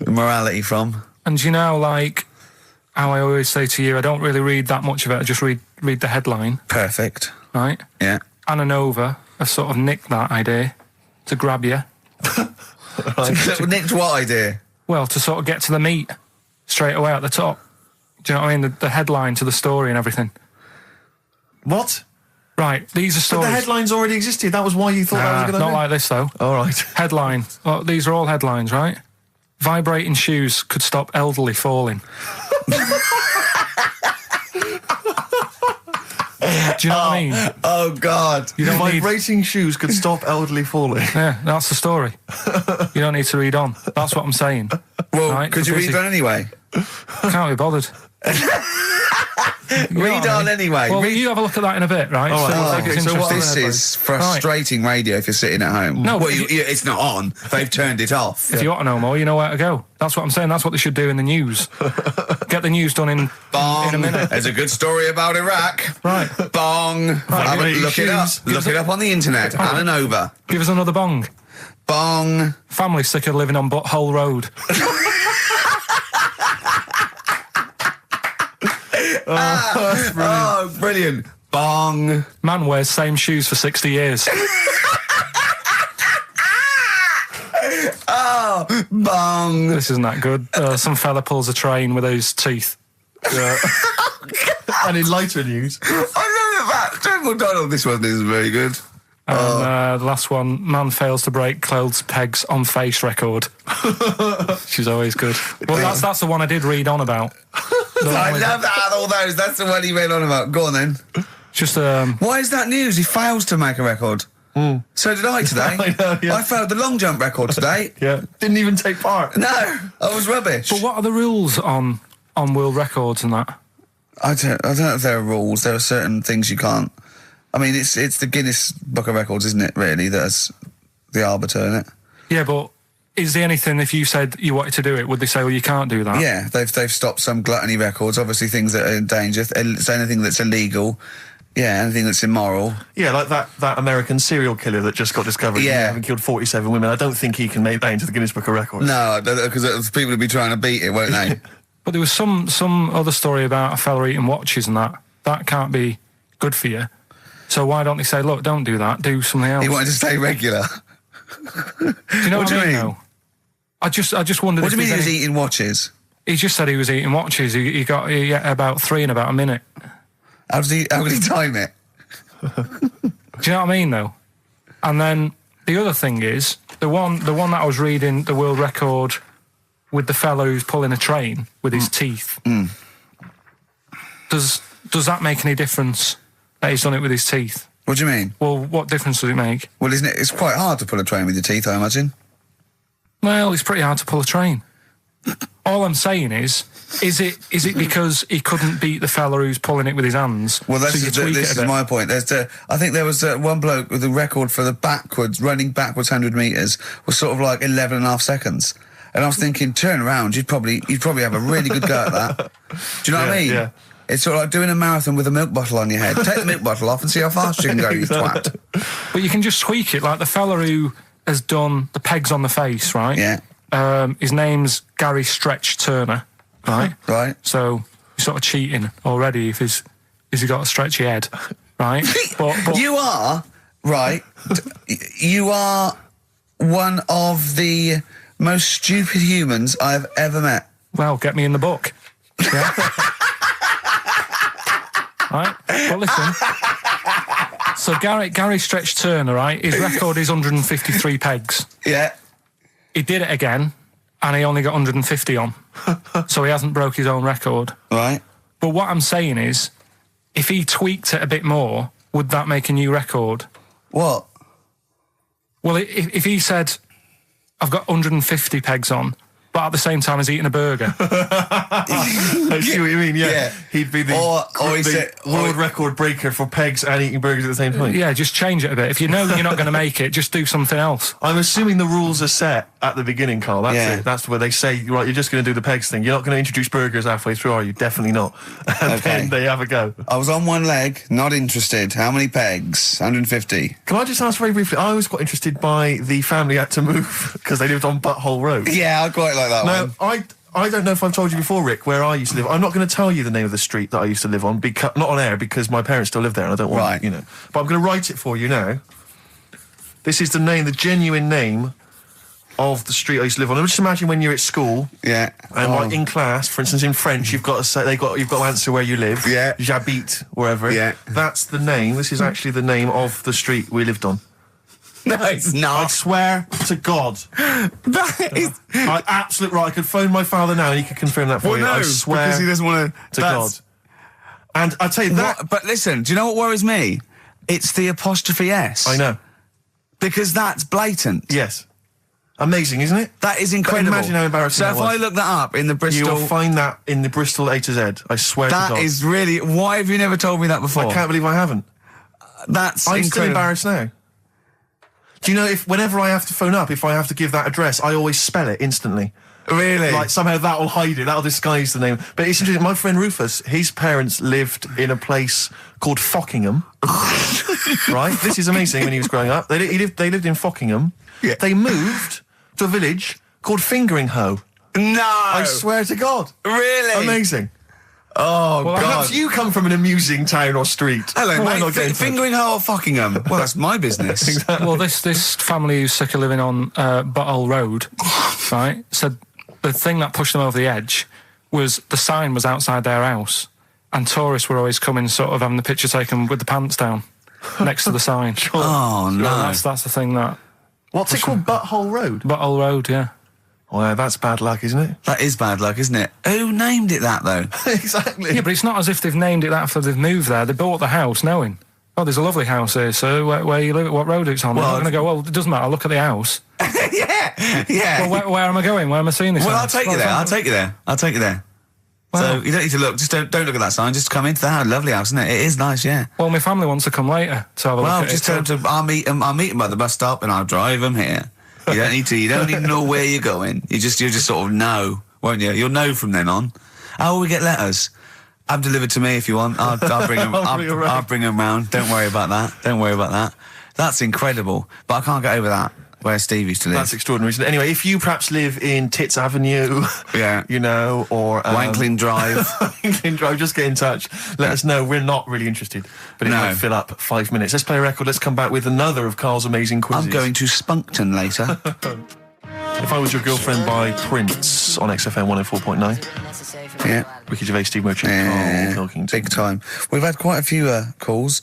morality from. And you know, like how I always say to you, I don't really read that much of it. I just read the headline, Perfect. right? Yeah. Anna Nova have sort of nicked that idea to grab you. Nicked what idea? Well, to sort of get to the meat straight away at the top. Do you know what I mean? The headline to the story and everything. What? Right, these are But stories. the headlines already existed. That was why you thought that was a good not idea? like this, though. All right. Headline. Well, these are all headlines, right? Vibrating shoes could stop elderly falling. Do you know what I mean? Oh, God. You don't need... Vibrating shoes could stop elderly falling. Yeah, that's the story. You don't need to read on. That's what I'm saying. Well, Right, could you we're read busy. that anyway? Can't be bothered. You know Read what I on mean? anyway. Well, Read- you have a look at that in a bit, right? All right, So, well, it's okay, so what- interesting. This is frustrating radio if you're sitting at home. No, well, but it's not on. They've turned it off. If you want to know more, you know where to go. That's what I'm saying. That's what they should do in the news. Get the news done in a minute. There's a good story about Iraq. Right. Bong. Have a- look it up. Look it up on the internet. Alan Over. Give us another bong. Bong. Family sick of living on Butthole Road. Oh, brilliant. Bong. Man wears same shoes for 60 years. Oh, bong. This isn't that good. Some fella pulls a train with his teeth. And in lighter news, I remember that. Joe McDonald, this one is very good. And the last one, man fails to break clothes pegs on face record. She's always good. Well, that's the one I did read on about. I love that, all those. That's the one he read on about. Go on then. Just Why is that news? He fails to make a record. So did I today. I know, yeah. I failed the long jump record today. yeah, didn't even take part. No, I was rubbish. But what are the rules on world records and that? I don't know if there are rules. There are certain things you can't. I mean, it's the Guinness Book of Records, isn't it? Really, that's the arbiter, isn't it? Yeah, but is there anything, if you said you wanted to do it, would they say, well, you can't do that? Yeah, they've stopped some gluttony records. Obviously, things that are in danger. So anything that's illegal. Yeah, anything that's immoral. Yeah, like that American serial killer that just got discovered. Yeah. Having killed 47 women. I don't think he can make that into the Guinness Book of Records. No, because people will be trying to beat it, won't they? But there was some other story about a fella eating watches and that. That can't be good for you. So why don't they say, look, don't do that, do something else? He wanted to stay regular. Do you know What what, do you I mean? mean? Though? I just wondered. What do you mean he there's was any- eating watches? He just said he was eating watches. He got about 3 in about a minute. How could he time it? Do you know what I mean, though? And then the other thing is the one that I was reading, the world record with the fellow who's pulling a train with his teeth. Does that make any difference that he's done it with his teeth? What do you mean? Well, what difference does it make? Well, isn't it? It's quite hard to pull a train with your teeth, I imagine. Well, it's pretty hard to pull a train. All I'm saying is it because he couldn't beat the fella who's pulling it with his hands? Well, so you tweak this it a is bit? my point. I think there was one bloke with the record for the running backwards 100 metres was sort of like 11 and a half seconds. And I was thinking, turn around, you'd probably have a really good go at that. Do you know what I mean? Yeah. It's sort of like doing a marathon with a milk bottle on your head. Take the milk bottle off and see how fast you can go, you twat. But you can just tweak it, like the fella who has done the pegs on the face, right? Yeah. His name's Gary Stretch Turner, right? Right. So you're sort of cheating already if he's got a stretchy head, right? But You are, right, you are one of the most stupid humans I've ever met. well, get me in the book. Yeah. Right? But listen. So Gary Stretch Turner, right? His record is 153 pegs. Yeah. He did it again, and he only got 150 on. So he hasn't broke his own record. Right. But what I'm saying is, if he tweaked it a bit more, would that make a new record? What? Well, if he said, I've got 150 pegs on, but at the same time as eating a burger. I see what you mean, yeah. Yeah. He'd be the Or he said- world record breaker for pegs and eating burgers at the same time. Yeah, just change it a bit. If you know you're not going to make it, just do something else. I'm assuming the rules are set at the beginning, Carl. That's Yeah. it. That's where they say, right, you're just going to do the pegs thing. You're not going to introduce burgers halfway through, are you? Definitely not. And Okay. then they have a go. I was on one leg, not interested. How many pegs? 150. Can I just ask very briefly, I was quite interested by the family had to move because they lived on Butthole Road. Yeah, I quite like that Now, one. I don't know if I've told you before, Rick, where I used to live. I'm not going to tell you the name of the street that I used to live on, not on air, because my parents still live there and I don't want, Right. you know. But I'm going to write it for you now. This is the genuine name of the street I used to live on. Just imagine when you're at school Yeah. and Oh. like in class, for instance, in French, you've got to say you've got to answer where you live. Yeah. J'habite wherever. Yeah. That's the name. This is actually the name of the street we lived on. No, it's I not. swear to God. That is... I absolutely right. I could phone my father now and he could confirm that for you. I swear because he doesn't want to God. And I tell you that. But listen, do you know what worries me? It's the apostrophe S. I know. Because that's blatant. Yes. Amazing, isn't it? That is incredible. Imagine how embarrassing So that if was. I look that up in the Bristol... You'll find that in the Bristol A to Z. I swear to God. That is really... Why have you never told me that before? I can't believe I haven't. That's I'm incredible. still embarrassed now. Do you know, whenever I have to phone up, if I have to give that address, I always spell it instantly. Really? Like, somehow that'll hide it, that'll disguise the name. But it's interesting, my friend Rufus, his parents lived in a place called Fockingham. Right? This is amazing when he was growing up. They lived in Fockingham. Yeah. They moved to a village called Fingering-Hoe. No! I swear to God. Really? Amazing. Oh, God. Perhaps you come from an amusing town or street. Hello, Why not get in mate. touch? Fingering-Hoe or Fockingham? Well, that's my business. Well, this family who's sick of living on Butthole Road, right, said the thing that pushed them over the edge was the sign was outside their house, and tourists were always coming, sort of having the picture taken with the pants down next to the sign. Oh, no. That's the thing that... What's it called? Butthole Road? Butthole Road, yeah. Well, that's bad luck, isn't it? That is bad luck, isn't it? Who named it that, though? Exactly. Yeah, but it's not as if they've named it that after they've moved there. They bought the house knowing, oh, there's a lovely house here, so where you live, what road it's on. Well, I'm going to go, well, it doesn't matter, look at the house. Yeah. Well, where am I going? Where am I seeing this Well, I'll house? take you there. I'll take you there. I'll take you there. Wow. So you don't need to look. Just don't look at that sign. Just come into the house. Lovely house, isn't it? It is nice, yeah. Well, my family wants to come later to have a Well, look at just it. tell them to. I'll meet them at the bus stop, and I'll drive them here. You don't need to. You don't need to know where you're going. You'll just sort of know, won't you? You'll know from then on. How will we get letters? Have them delivered to me if you want. I'll bring them. I'll bring them round. Don't worry about that. Don't worry about that. That's incredible. But I can't get over that. Where Steve used to live. That's extraordinary. Anyway, if you perhaps live in Tits Avenue, Yeah. you know, or Wankling Drive. Wankling Drive, just get in touch. Let us know. We're not really interested, but it No. might fill up 5 minutes. Let's play a record. Let's come back with another of Carl's amazing quizzes. I'm going to Spunkton later. If I Was Your Girlfriend by Prince on XFM 104.9. Yeah. Ricky Gervais, Steve Merchant, Yeah, Karl Pilkington. big time. We've had quite a few calls.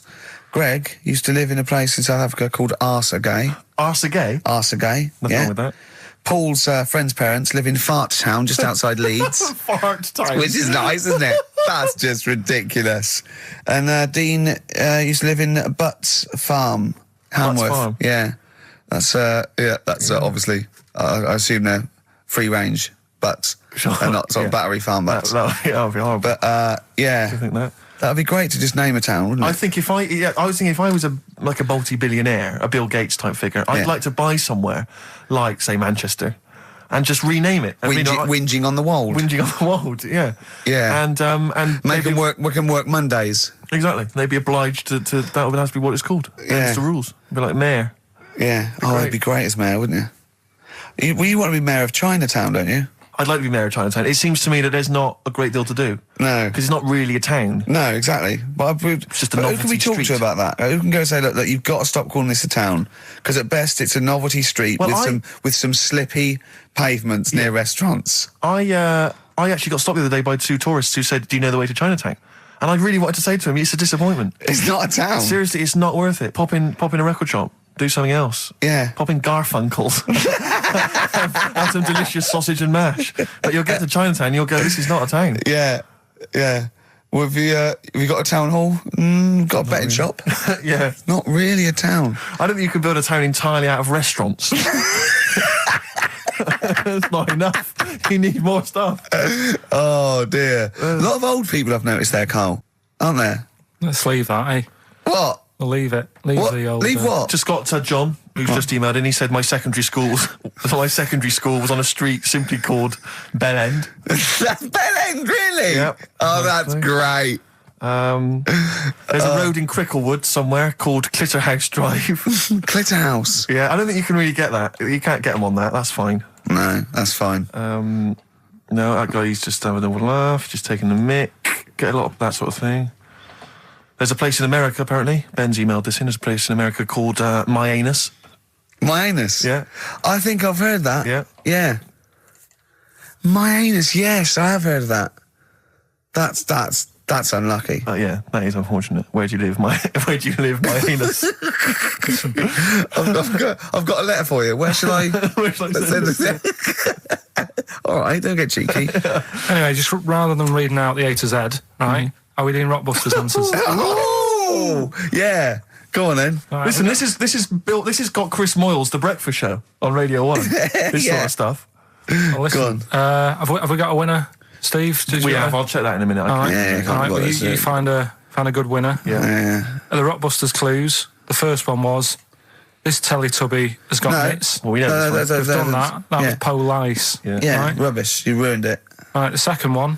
Greg used to live in a place in South Africa called Arsagay. Arsagay? Arsagay, Nothing yeah. wrong with that. Paul's friend's parents live in Fart Town, just outside Leeds. Fart time. Which is nice, isn't it? That's just ridiculous. And Dean used to live in Butts Farm, Hamworth. Farm? Yeah. That's obviously, I assume they're free range butts. And not sort of battery farm butts. That would be horrible. But, yeah. I think that. That'd be great to just name a town, wouldn't it? I think I was thinking if I was a multi-billionaire, a Bill Gates type figure, I'd Yeah. like to buy somewhere like, say, Manchester, and just rename it. Whinging on the wold. Whinging on the wold, yeah. Yeah. And Make maybe them work. We can work Mondays. Exactly. They'd be obliged to that would have to be what it's called. Yeah. That's the rules. Be like mayor. Yeah. Oh, it'd be great as mayor, wouldn't you? You want to be mayor of Chinatown, don't you? I'd like to be mayor of Chinatown. It seems to me that there's not a great deal to do. No. Because it's not really a town. No, exactly. But It's just a who can novelty we talk street. to about that? Who can go and say, look, you've got to stop calling this a town, because at best it's a novelty street Well, with some slippy pavements near restaurants. I actually got stopped the other day by 2 tourists who said, "Do you know the way to Chinatown?" And I really wanted to say to him, "It's a disappointment. It's not a town. Seriously, it's not worth it. Pop in a record shop. Do something else. Yeah. Pop in Garfunkel's. have some delicious sausage and mash. But you'll get to Chinatown and you'll go, this is not a town. Yeah. Yeah. Well, have you got a town hall? Got a betting shop? Yeah. Not really a town. I don't think you can build a town entirely out of restaurants. It's not enough. You need more stuff. Oh, dear. A lot of old people I've noticed there, Carl. Aren't there? Let's leave that, eh? What? We'll leave it. Leave What? the old... Leave what? To Scott John, who's just emailed in, he said my secondary school was on a street simply called Bell End. That's Bell End, really? Yep. Oh, that's great. There's a road in Cricklewood somewhere called Clitterhouse Drive. Clitterhouse. Yeah, I don't think you can really get that. You can't get them on that. That's fine. No, that's fine. No, that guy's just having a laugh, just taking the mick. Get a lot of that sort of thing. There's a place in America, apparently. Ben's emailed this in. There's a place in America called My Anus. My anus? Yeah. I think I've heard that. Yeah. Yeah. My anus, yes, I have heard of that. That's unlucky. Yeah, that is unfortunate. Where do you live, my anus? I've got a letter for you. Where shall I... Where shall I send this? All right, don't get cheeky. Anyway, just rather than reading out the A to Z, right, are we doing Rockbusters answers? Oh, yeah. Go on then. Right, Listen, this has got Chris Moyles, The Breakfast Show, on Radio 1. This sort of stuff. well, listen, Go on. have we got a winner, Steve? We have. I'll check that in a minute. All right, Yeah, all right, got well, this, you find a good winner. Yeah. The Rockbusters clues. The first one was this Teletubby has got No. mitts. Well, we know this one. We've done that. That was Police. Yeah. Yeah, Right. rubbish. You ruined it. Right, the second one.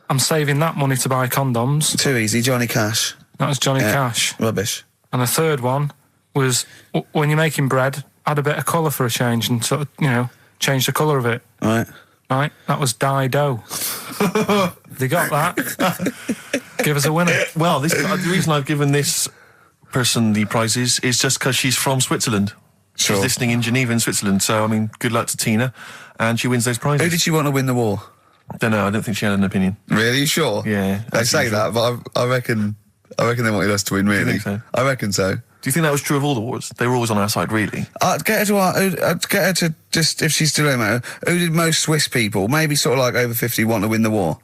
I'm saving that money to buy condoms. Too easy. Johnny Cash. That was Johnny Yeah. Cash. Rubbish. And the third one was when you're making bread, add a bit of colour for a change and sort of, change the colour of it. Right. Right? That was Dido. They got that. Give us a winner. Well, the reason I've given this person the prizes is just because she's from Switzerland. Sure. She's listening in Geneva in Switzerland. So, I mean, good luck to Tina. And she wins those prizes. Who did she want to win the war? Don't know. I don't think she had an opinion. Really? You sure? Yeah, They as say usual. that, but I reckon they wanted us to win, really. think so? I reckon so. Do you think that was true of all the wars? They were always on our side, really. I'd get her to just, if she's still in, who did most Swiss people, maybe sort of like over 50, want to win the war?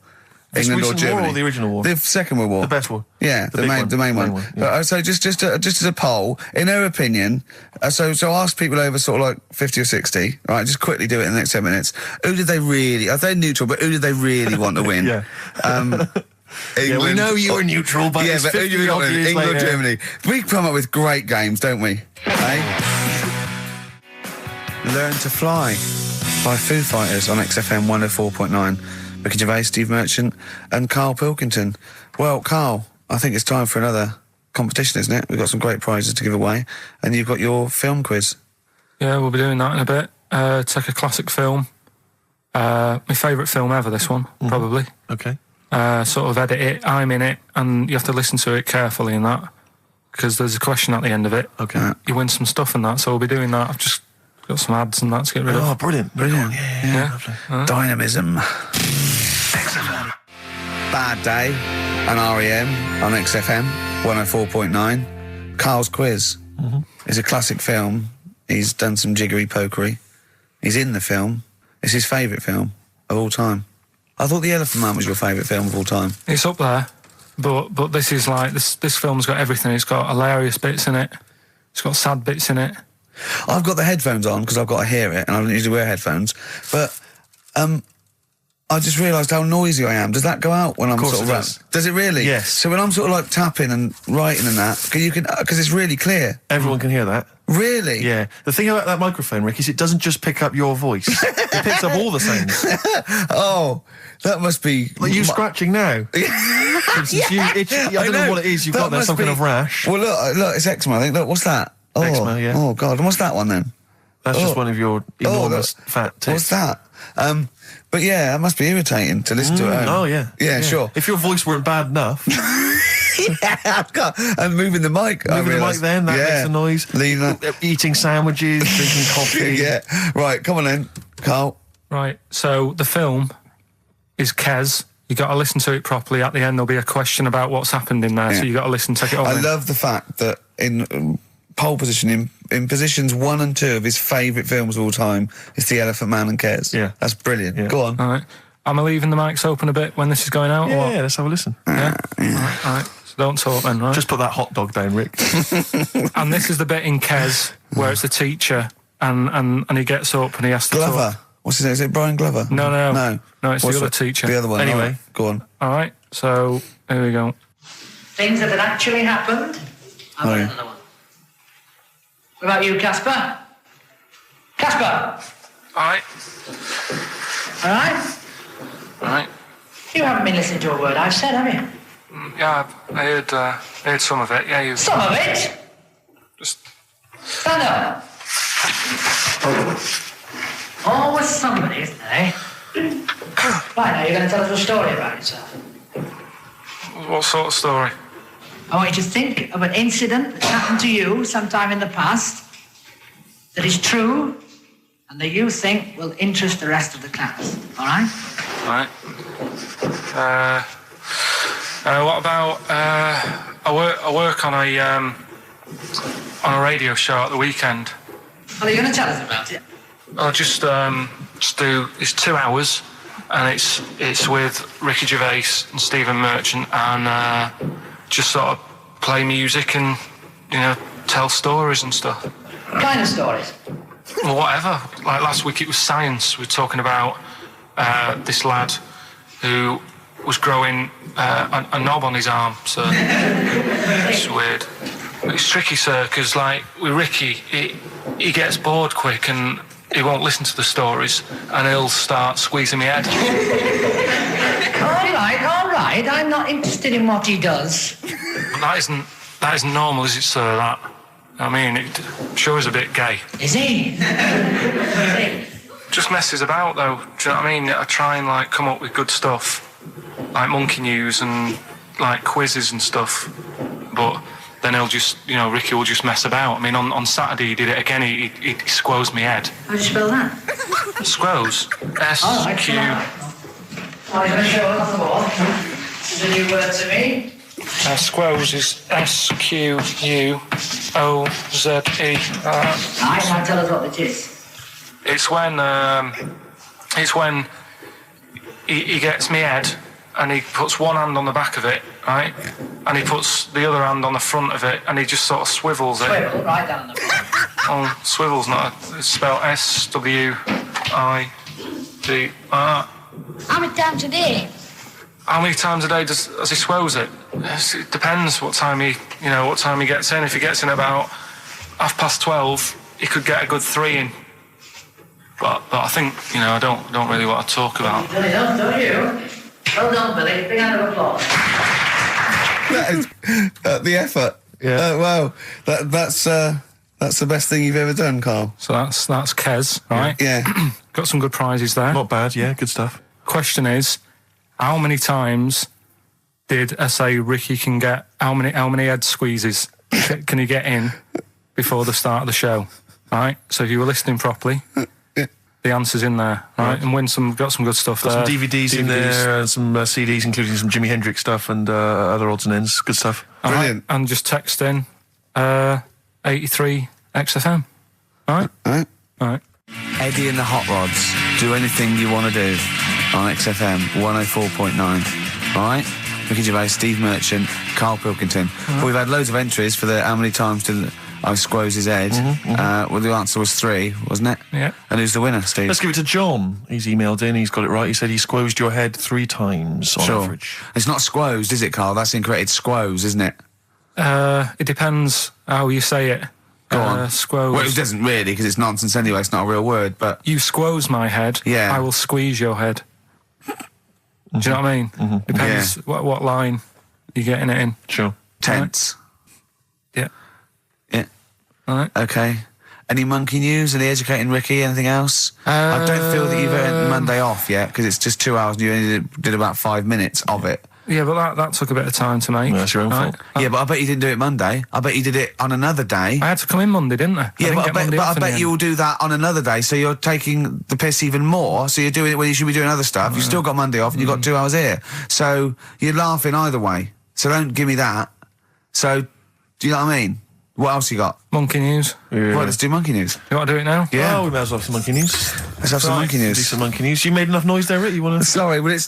The England or recent war Germany? or the original war? The Second World War. The best war. Yeah, The the big main, one. the main The one. main one, yeah. But, so just as a poll, in her opinion, so ask people over sort of like 50 or 60, right? Just quickly do it in the next 10 minutes. Who did they really? Are they neutral? But who did they really want to win? Yeah. England, Yeah, we know you were neutral, but yeah, it's but who 50 do you odd want? years England or later. Germany? We come up with great games, don't we? Hey? Learn to Fly by Foo Fighters on XFM 104.9. Ricky Gervais, Steve Merchant, and Karl Pilkington. Well, Karl, I think it's time for another competition, isn't it? We've got some great prizes to give away, and you've got your film quiz. Yeah, we'll be doing that in a bit. Take a classic film. My favourite film ever, this one, probably. Okay. Sort of edit it, I'm in it, and you have to listen to it carefully in that, because there's a question at the end of it. Okay. You win some stuff in that, so we'll be doing that. I've just got some ads and that to get rid of. Oh, brilliant. Brilliant. Yeah. Dynamism. XFM. Bad Day and REM on XFM 104.9. Karl's quiz. It's a classic film. He's done some jiggery pokery. He's in the film. It's his favourite film of all time. I thought The Elephant Man was your favourite film of all time. It's up there, but this is like this film's got everything. It's got hilarious bits in it. It's got sad bits in it. I've got the headphones on because I've got to hear it, and I don't usually wear headphones. But I just realised how noisy I am. Does that go out when I'm course sort of it rap? Does it really? Yes. So when I'm sort of like tapping and writing and that, because it's really clear. Everyone can hear that. Really? Yeah. The thing about that microphone, Rick, is it doesn't just pick up your voice. It picks up all the sounds. Oh, that must be Like you scratching now. For instance, I don't know what it is you've That got there, must some kind be- of rash. Well, look, it's eczema. I think. Look, what's that? Oh, Eczema, yeah. Oh God, and what's that one then? That's just Oh. one of your enormous that- fat What's tits. that? But yeah, that must be irritating to listen to at home. Oh, yeah. Yeah, sure. If your voice weren't bad enough, Yeah, I've got. And moving the mic. I moving the mic realised. then, that Yeah. makes a noise. Leave that. Eating sandwiches, drinking coffee. Yeah. Right, come on then, Karl. Right. So the film is Kes. You got to listen to it properly. At the end, there'll be a question about what's happened in there, so Yeah. you got to listen, take it all I in. love the fact that in pole position, in positions 1 and 2 of his favourite films of all time, is The Elephant Man and Kes. Yeah. That's brilliant. Yeah. Go on. All right. Am I leaving the mics open a bit when this is going out? Or what? Yeah, let's have a listen. Yeah. All right. So don't talk then, right? Just put that hot dog down, Rick. And this is the bit in Kes where it's the teacher and he gets up and he has to Glover. talk. What's his name? Is it Brian Glover? No. No. No, it's the What's other teacher. The other one. Anyway. All right, go on. All right. So here we go. Things that had actually happened. I've got Oh, yeah. another one. What about you, Casper? Casper! All right. All right? All right. You haven't been listening to a word I've said, have you? Yeah, I heard some of it. Yeah, you Some of it? just. Stand up. Always somebody, isn't there, eh? Right, now you're going to tell us a story about yourself. What sort of story? I want you to think of an incident that's happened to you sometime in the past that is true and that you think will interest the rest of the class. All right? Right. What about I work on a radio show at the weekend. Well, are you going to tell us about it? I'll just do. It's 2 hours, and it's with Ricky Gervais and Stephen Merchant, and just sort of play music and tell stories and stuff. What kind of stories? Well, whatever. Like last week it was science. We were talking about this lad who was growing a knob on his arm, so it's weird. It's tricky, sir, because like with Ricky, he gets bored quick and he won't listen to the stories and he'll start squeezing my head. All right, I'm not interested in what he does. That isn't normal, is it, sir? That, I mean, it sure is a bit gay. Is he? Just messes about, though. Do you know what I mean? I try and like come up with good stuff, like monkey news and like quizzes and stuff. But then he'll just, Ricky will just mess about. I mean, on Saturday he did it again. He squoze me head. How do you spell that? Squoze. S-Q. I'm going to show it on the board. This is a new word to me. Squoze is S-Q-U-O-Z-E. Now tell us what it is. It's when he gets me head and he puts one hand on the back of it, right? And he puts the other hand on the front of it and he just sort of swivels it. Swivel, right down the front. Oh, swivel's not, it's spelled S-W-I-V-R. How many times a day? How many times a day does he swells it? It depends what time he gets in. If he gets in about 12:30, he could get a good 3 in. But I think, I don't really want to talk about. Don't you? Well done, Billy. Big round of applause. That is the effort. Yeah. Wow. That's the best thing you've ever done, Carl. So that's Kez, right? Yeah. Got some good prizes there. Not bad, yeah, good stuff. Question is, how many times did I say Ricky can get? How many head squeezes can he get in before the start of the show? Right. So if you were listening properly, the answer's in there, right? And got some good stuff there. Some DVDs in there, and some CDs, including some Jimi Hendrix stuff and other odds and ends. Good stuff. Brilliant. And just text in 83 XFM. All right. Eddie and the Hot Rods. Do anything you want to do on XFM 104.9. All right? Ricky Gervais, Steve Merchant, Karl Pilkington. Well, we've had loads of entries for the how many times did I squoze his head. Well, the answer was 3, wasn't it? Yeah. And who's the winner, Steve? Let's give it to John. He's emailed in, he's got it right. He said he squozed your head 3 times on average. It's not squozed, is it, Carl? That's incorrect. It's squoze, isn't it? It depends how you say it. Go on. Squoze. Well, it doesn't really, because it's nonsense anyway. It's not a real word, but... You squoze my head, Yeah. I will squeeze your head. Do you know what I mean? Depends what line you're getting it in. Sure. Tense. Yeah. Yeah. All right. Okay. Any monkey news? Any educating Ricky? Anything else? I don't feel that you've earned Monday off yet, because it's just 2 hours and you only did about 5 minutes of it. Yeah, but that took a bit of time to make. Well, that's your own fault. Yeah, but I bet you didn't do it Monday. I bet you did it on another day. I had to come in Monday, didn't I? Yeah, I bet you'll do that on another day, so you're taking the piss even more, so you're doing it when you should be doing other stuff. You've still got Monday off and you've got 2 hours here. So you're laughing either way. So don't give me that. So, do you know what I mean? What else you got? Monkey news. Yeah. Well, let's do monkey news. You want to do it now? Yeah. Oh, we might as well have some monkey news. Let's have some monkey Do news. some monkey news. You made enough noise there, Rick? You want to... Sorry, but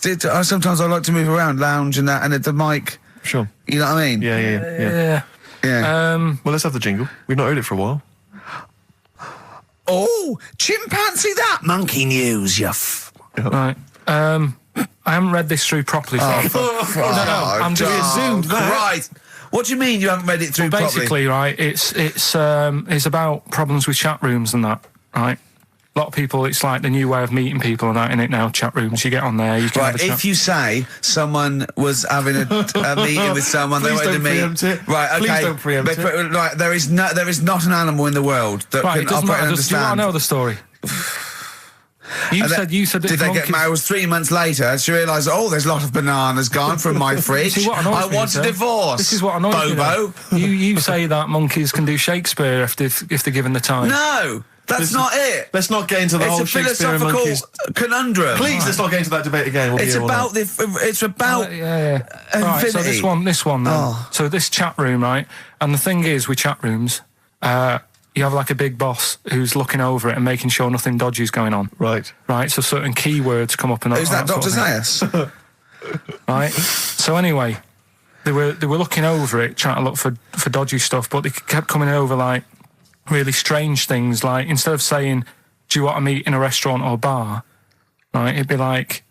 sometimes I like to move around, lounge and that, and at the mic. Sure. You know what I mean? Yeah. Yeah. Well, let's have the jingle. We've not heard it for a while. Oh, chimpanzee that monkey news, you Right. I haven't read this through properly. I'm just zoomed. Right. What do you mean you haven't read it through properly? Basically, right, it's about problems with chat rooms and that, right? A lot of people, it's like the new way of meeting people and that in it now, chat rooms. You get on there, you can have a chat. If you say someone was having a meeting with someone, they wanted to meet. Preempt it. Right, okay. Please don't preempt it. Right, there is not an animal in the world that Right, it can doesn't operate and matter. Do you want to understand. know the story? You said Did they get married? It was 3 months later. She realised, there's a lot of bananas gone from my fridge. See, what annoys I me, want sir? a divorce. This is what annoys me. Bobo. You say that monkeys can do Shakespeare if they're given the time. No, that's not it. Let's not get into the whole It's a Shakespeare and philosophical monkeys. conundrum. Please, let's not get into that debate again. We'll be It's here all about night. it's about Right, so this one then. Oh. So this chat room, right? And the thing is with chat rooms, you have like a big boss who's looking over it and making sure nothing dodgy is going on. Right. Right, so certain keywords come up and Who's that, Dr. sort of Zayas? thing. Right. So anyway, They were looking over it, trying to look for dodgy stuff, but they kept coming over like really strange things. Like instead of saying, "Do you want to meet in a restaurant or bar?" Right, it'd be like,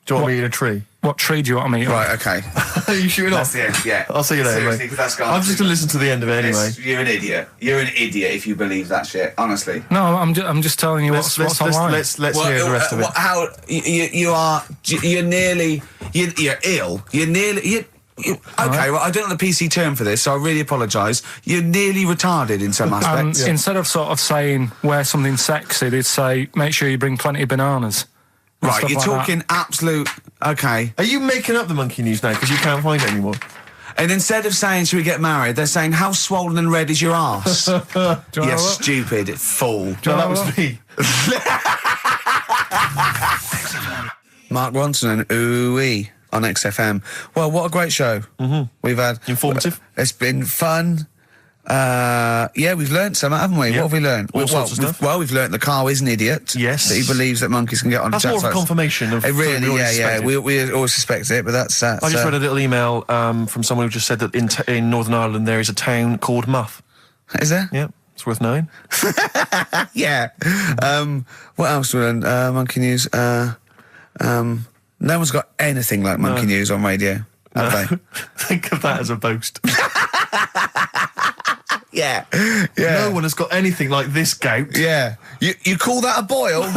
"Do you want to meet in a tree?" What tree do you want to meet? Right, okay. Are you shooting That's off? the end, yeah. I'll see you later, Seriously, mate. 'cause that's gone. I'm just going to listen to the end of it anyway. You're an idiot. You're an idiot if you believe that shit, honestly. No, I'm just telling you what's online. Let's hear the rest of it. How you're nearly you're ill. You're nearly okay. Well, I don't know the PC term for this, so I really apologise. You're nearly retarded in some aspects. Instead of sort of saying wear something sexy, they'd say make sure you bring plenty of bananas. Right, you're like talking absolute. Okay. Are you making up the monkey news now because you can't find it anymore? And instead of saying should we get married, they're saying how swollen and red is your arse? You stupid fool. No, that was me. Mark Ronson and Ooh-wee on XFM. Well, what a great show. We've had... Informative. It's been fun. Yeah, we've learnt some, haven't we? Yep. What have we learnt? All sorts of stuff. Well, we've learnt the Carl is an idiot. Yes. That he believes that monkeys can get on That's more of a confirmation of... It really, something we already yeah. suspected. We always suspect it, but that's... I just read a little email from someone who just said that in Northern Ireland there is a town called Muff. Is there? Yeah, it's worth knowing. Yeah. What else do we learn? Monkey news. No one's got anything like monkey news on radio, have they? Think of that as a boast. Yeah. No one has got anything like this gout. Yeah. You call that a boil? Look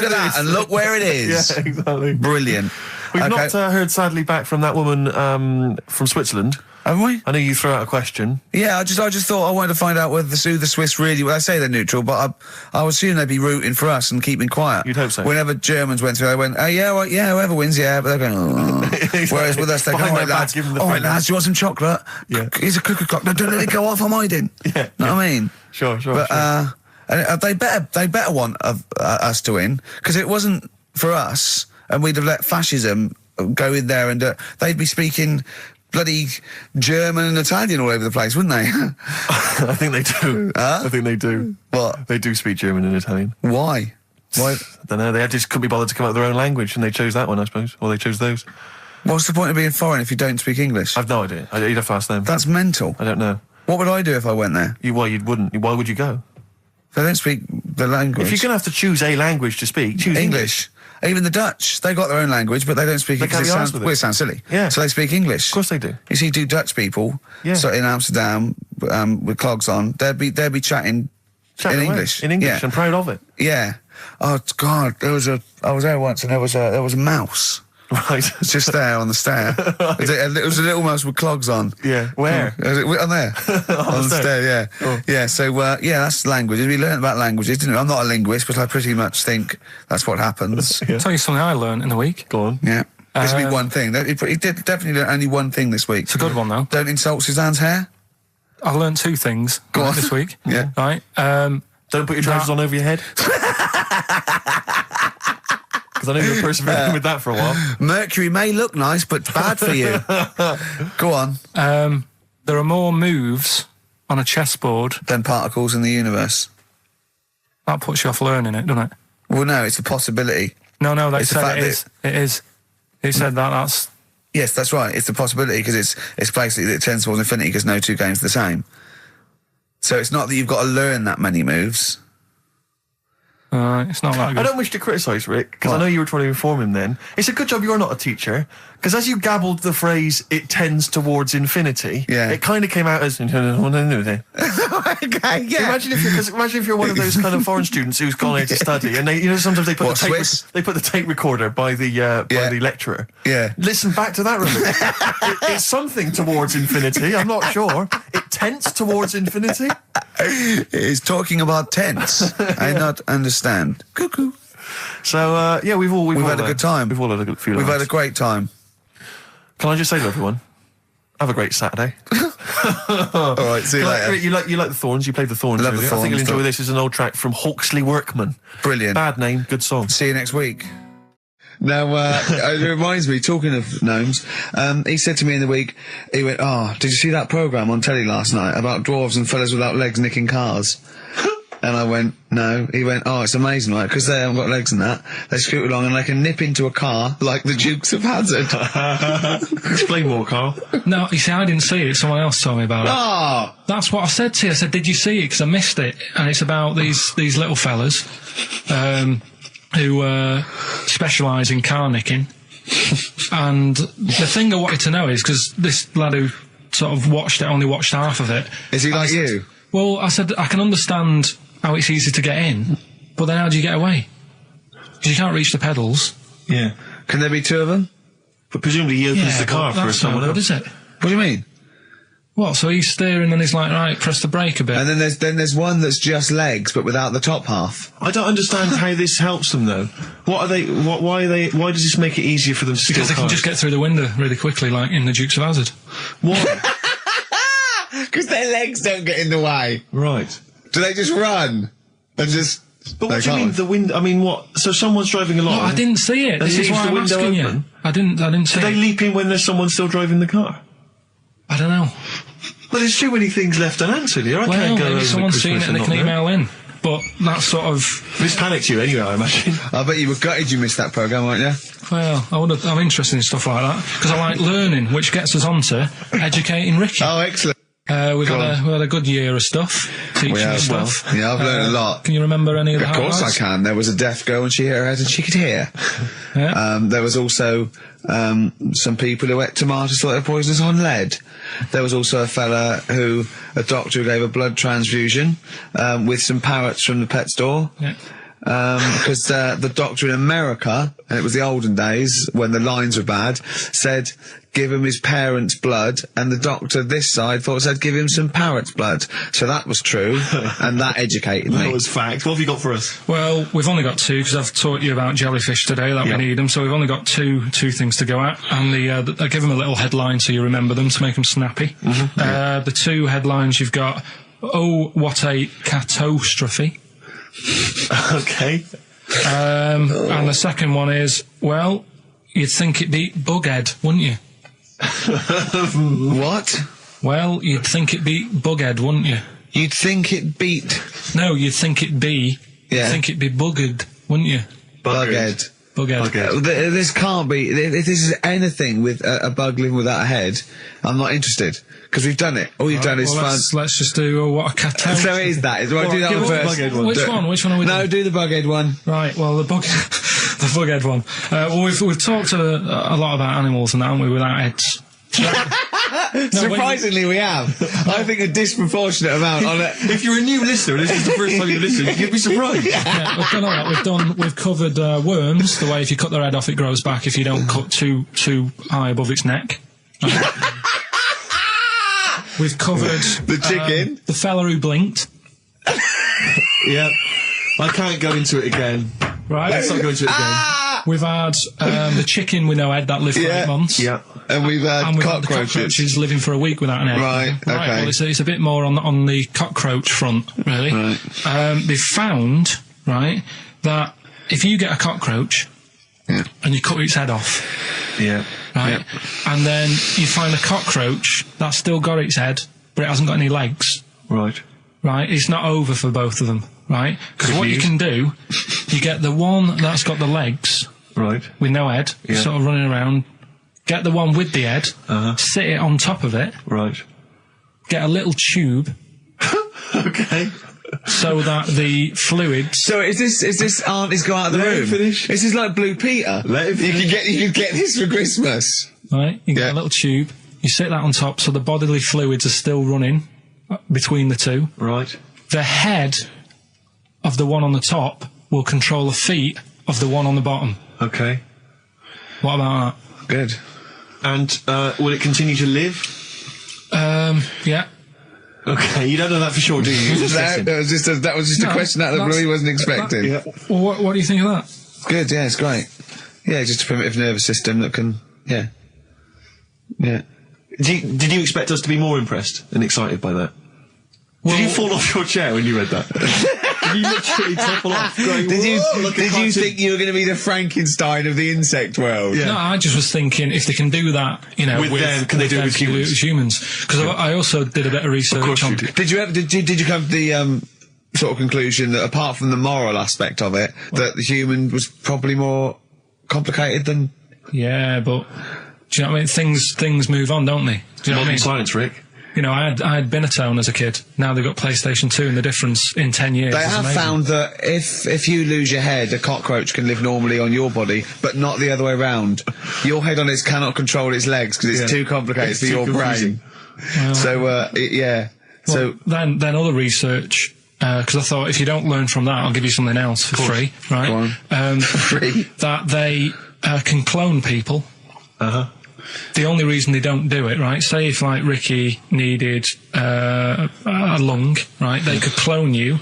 at that and look where it is. Yeah, exactly. Brilliant. We've not heard sadly back from that woman from Switzerland. Haven't we? I know you threw out a question. Yeah, I just thought I wanted to find out whether the Swiss really... Well, I say they're neutral, but I would assume they'd be rooting for us and keeping quiet. You'd hope so. Whenever Germans went through, they went, oh, yeah, well, yeah, whoever wins, yeah, but they're going, oh. Exactly. Whereas with us, they go, all right, lads, do you want some chocolate? Yeah. Here's a cuckoo clock. No, don't let it go off, I'm hiding. Yeah. Know what I mean? Sure. But, and they better want us to win, because it wasn't for us, and we'd have let fascism go in there and they'd be speaking... bloody German and Italian all over the place, wouldn't they? I think they do. Huh? I think they do. What? They do speak German and Italian. Why? I don't know. They just couldn't be bothered to come up with their own language, and they chose that one, I suppose. Or they chose those. What's the point of being foreign if you don't speak English? I've no idea. You'd have to ask them. That's mental. I don't know. What would I do if I went there? You wouldn't. Why would you go? They don't speak the language. If you're going to have to choose a language to speak, choose English. Even the Dutch, they got their own language, but they don't speak it because it sounds silly. Yeah. So they speak English. Of course they do. You see, Dutch people, so in Amsterdam, with clogs on, they'd be chatting in English. In English, yeah. I'm proud of it. Yeah. Oh God, I was there once, and there was a mouse. Right. It's just there on the stair. It was a little mouse with clogs on. Yeah. Where? On there. On the stair, yeah. Oh. Yeah, so, that's language. We learned about languages, didn't we? I'm not a linguist, but I pretty much think that's what happens. I'll tell you something I learned in the week. Go on. Yeah. This will be one thing. He did definitely learn only one thing this week. It's a good one, though. Don't insult Suzanne's hair. I learned two things this week. Yeah. Right. Don't put your trousers on over your head. Because I know you were persevering with that for a while. Mercury may look nice, but bad for you. Go on. There are more moves on a chessboard than particles in the universe. That puts you off learning it, doesn't it? Well, no, it's a possibility. No, they said it is. It is. It said that's... Yes, that's right. It's a possibility because it's basically that it tends towards infinity because no two games are the same. So it's not that you've got to learn that many moves. It's not that good. I don't wish to criticise Rick, because I know you were trying to inform him then. It's a good job you're not a teacher, because as you gabbled the phrase, it tends towards infinity, it kind of came out as... Okay, yeah. Imagine if you're one of those kind of foreign students who's gone out to study, and they, sometimes they put the tape recorder by the lecturer. Yeah. Listen back to that, remember. It's something towards infinity, I'm not sure. It tends towards infinity. It's talking about tense. I not understand. Cuckoo. So we've had a good time. We've all had a good few. We've had a great time. Can I just say to everyone, have a great Saturday. All right, see you later. You like the Thorns. You played the Thorns. I think you'll enjoy this. It's an old track from Hawksley Workman. Brilliant. Bad name, good song. See you next week. Now, it reminds me, talking of gnomes, he said to me in the week, he went, did you see that programme on telly last night about dwarves and fellas without legs nicking cars? And I went, no. He went, oh, it's amazing, right? Because they haven't got legs and that. They scoot along and they can nip into a car like the Dukes of Hazzard. Explain more, Carl. No, you see, I didn't see it. Someone else told me about it. Oh! That's what I said to you. I said, did you see it? Because I missed it. And it's about these little fellas who specialise in car nicking. And the thing I wanted to know is, because this lad who sort of only watched half of it. Is he like you? Well, I said, I can understand how it's easy to get in, but then how do you get away? Because you can't reach the pedals. Yeah. Can there be two of them? But presumably he opens the car for someone else. What is it? What do you mean? What, so he's steering and he's like, right, press the brake a bit. And then there's one that's just legs, but without the top half. I don't understand how this helps them, though. Why does this make it easier for them to steal Because they can cars? just get through the window really quickly, like in the Dukes of Hazzard. What? Because their legs don't get in the way. Right. Do they just run? And just... But what do you mean, the window? I mean, what? So someone's driving along... No, I didn't see it. And This is leaves why the I'm window asking open? you. I didn't see Do they it. leap in when there's someone still driving the car? I don't know. Well, there's too many things left unanswered here. I can't go maybe over someone's seen Christmas it and they and can not know. email in. But that's sort of... This panicked you anyway, I imagine. I bet you were gutted you missed that programme, weren't you? Well, I'm interested in stuff like that. Because I like learning, which gets us on to educating Ricky. Oh, excellent. We've had a good year of stuff, teaching We have, stuff. well, yeah, I've learned a lot. Can you remember any of the Of course I highlights? can. There was a deaf girl and she hit her head and she could hear. Yeah. There was also some people who ate tomatoes thought they were poisonous on lead. There was also a doctor who gave a blood transfusion with some parrots from the pet store. Yeah. Because the doctor in America, and it was the olden days when the lines were bad, said give him his parents' blood, and the doctor this side said give him some parrot's blood. So that was true, and that educated me. That was fact. What have you got for us? Well, we've only got two, because I've taught you about jellyfish today, that we need them, so we've only got two things to go at, and I give them a little headline so you remember them to make them snappy. The two headlines you've got, oh, what a catastrophe. Okay. And the second one is, well, you'd think it'd be Bughead, wouldn't you? What? Well, you'd think it'd be Bughead, wouldn't you? You'd think it beat No, you'd think it'd be... Yeah. You'd think it'd be Buggered, wouldn't you? Bughead. Bughead. This can't be. If this is anything with a bug living without a head, I'm not interested. Because we've done it. All you've done is fun. Let's just do what a catastrophe. So it is that. Do I do that give one us first? the Bughead one. Which one are we No, doing? do the Bughead one. Right, well, the Bughead one. Well, we've talked a lot about animals and that, haven't we, without heads. Surprisingly, we have. I think a disproportionate amount on it. If you're a new listener and this is the first time you listen, you'd be surprised. Yeah, we've done all that. We've covered worms, the way if you cut their head off it grows back if you don't cut too high above its neck. We've covered The chicken. the fella who blinked. Yeah. I can't go into it again. Right. Let's not go into it again. We've had the chicken with no head that lived for 8 months. Yeah. And we've had And we've had the cockroaches. cockroaches living for a week without an head. Right, okay. Well, it's a bit more on the cockroach front, really. Right. They've found, right, that if you get a cockroach and you cut its head off, Yeah. right, and then you find a cockroach that's still got its head, but it hasn't got any legs, Right. right, it's not over for both of them, right? Because what you can do, you get the one that's got the legs Right. with no head, Yeah. sort of running around, get the one with the head, sit it on top of it, Right. get a little tube Okay. so that the fluids... So is this auntie's go out of the Let him room? finish. This is like Blue Peter. Let him You could get this for Christmas. Right, you get Yeah. a little tube, you sit that on top so the bodily fluids are still running between the two. Right. The head of the one on the top will control the feet of the one on the bottom. Okay. What about Good. And will it continue to live? that? Yeah. Okay, you don't know that for sure, do you? You're just guessing. That was just a No, question out of the blue he wasn't expecting. Yeah. Well, what do you think of that? Good, yeah, it's great. Yeah, just a primitive nervous system that can, yeah. Did you expect us to be more impressed and excited by that? Did you fall off your chair when you read that? Did you literally topple off? Going, Did you "Whoa," like a cartoon? think you were going to be the Frankenstein of the insect world? Yeah. No, I just was thinking if they can do that, you know, With them, can they do it with can they humans? Because I also did a bit of research course on... you did. Did you come to the sort of conclusion that apart from the moral aspect of it, that the human was probably more complicated than... Yeah, but do you know what I mean? Things move on, don't they? Do you know what I mean? Science, Rick. You know, I had Binatone as a kid. Now they've got PlayStation 2, and the difference in 10 years They is have amazing. found that if you lose your head, a cockroach can live normally on your body, but not the other way around. Your head on it cannot control its legs because it's too complicated for your brain. Well, So, yeah. Well, then other research, because I thought if you don't learn from that, I'll give you something else for free, right? Go on. Free. That they can clone people. The only reason they don't do it, right? Say if like Ricky needed a lung, right? They could clone you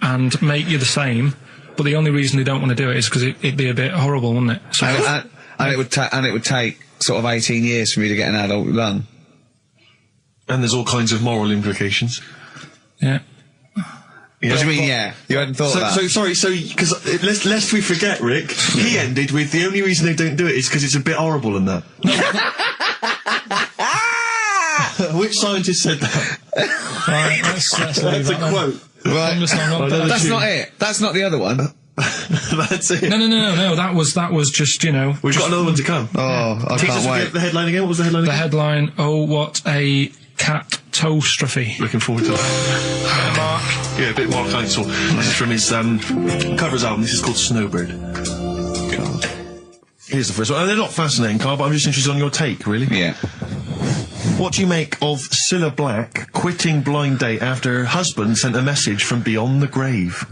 and make you the same. But the only reason they don't want to do it is because it'd be a bit horrible, wouldn't it? So and it would take sort of 18 years for me to get an adult lung. And there's all kinds of moral implications. Yeah. What do you mean, yeah? You hadn't thought of that? So, sorry, because lest we forget, Rick, he ended with the only reason they don't do it is because it's a bit horrible and that. Which scientist said that? Right, let's That's a quote. Right. That's tune. not it. That's not the other one. That's it. No. That was just, you know. We've got another one to come. Oh, I Teach us can't wait. the headline again. What was the headline The again? headline, oh, what a catastrophe. Looking forward to that. Mark. Yeah, a bit more counsel. This is from his covers album. This is called Snowbird. Here's the first one. They're not fascinating, Carl, but I'm just interested on your take, really. Yeah. What do you make of Cilla Black quitting Blind Date after her husband sent a message from beyond the grave?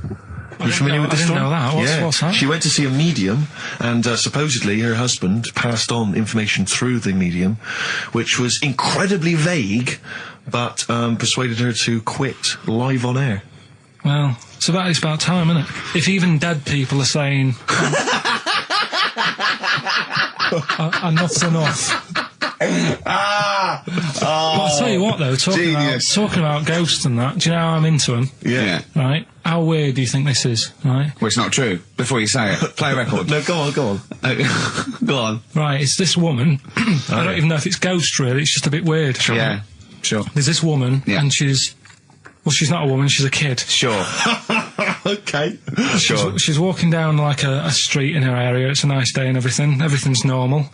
Are you familiar with this I didn't story? know that. What's that? She went to see a medium, and supposedly her husband passed on information through the medium, which was incredibly vague, but persuaded her to quit live on air. Well, it's about time, isn't it? If even dead people are saying, enough's enough. But I'll tell you what, though, talking about ghosts and that, do you know how I'm into them? Yeah. Right? How weird do you think this is, right? Well, it's not true. Before you say it, play a record. No, go on. Go on. Right, it's this woman. I don't even know if it's ghost, really. It's just a bit weird. Sure. Yeah, sure. There's this woman, and she's not a woman, she's a kid. Sure. Okay. Sure. She's walking down, like, a street in her area. It's a nice day and everything. Everything's normal.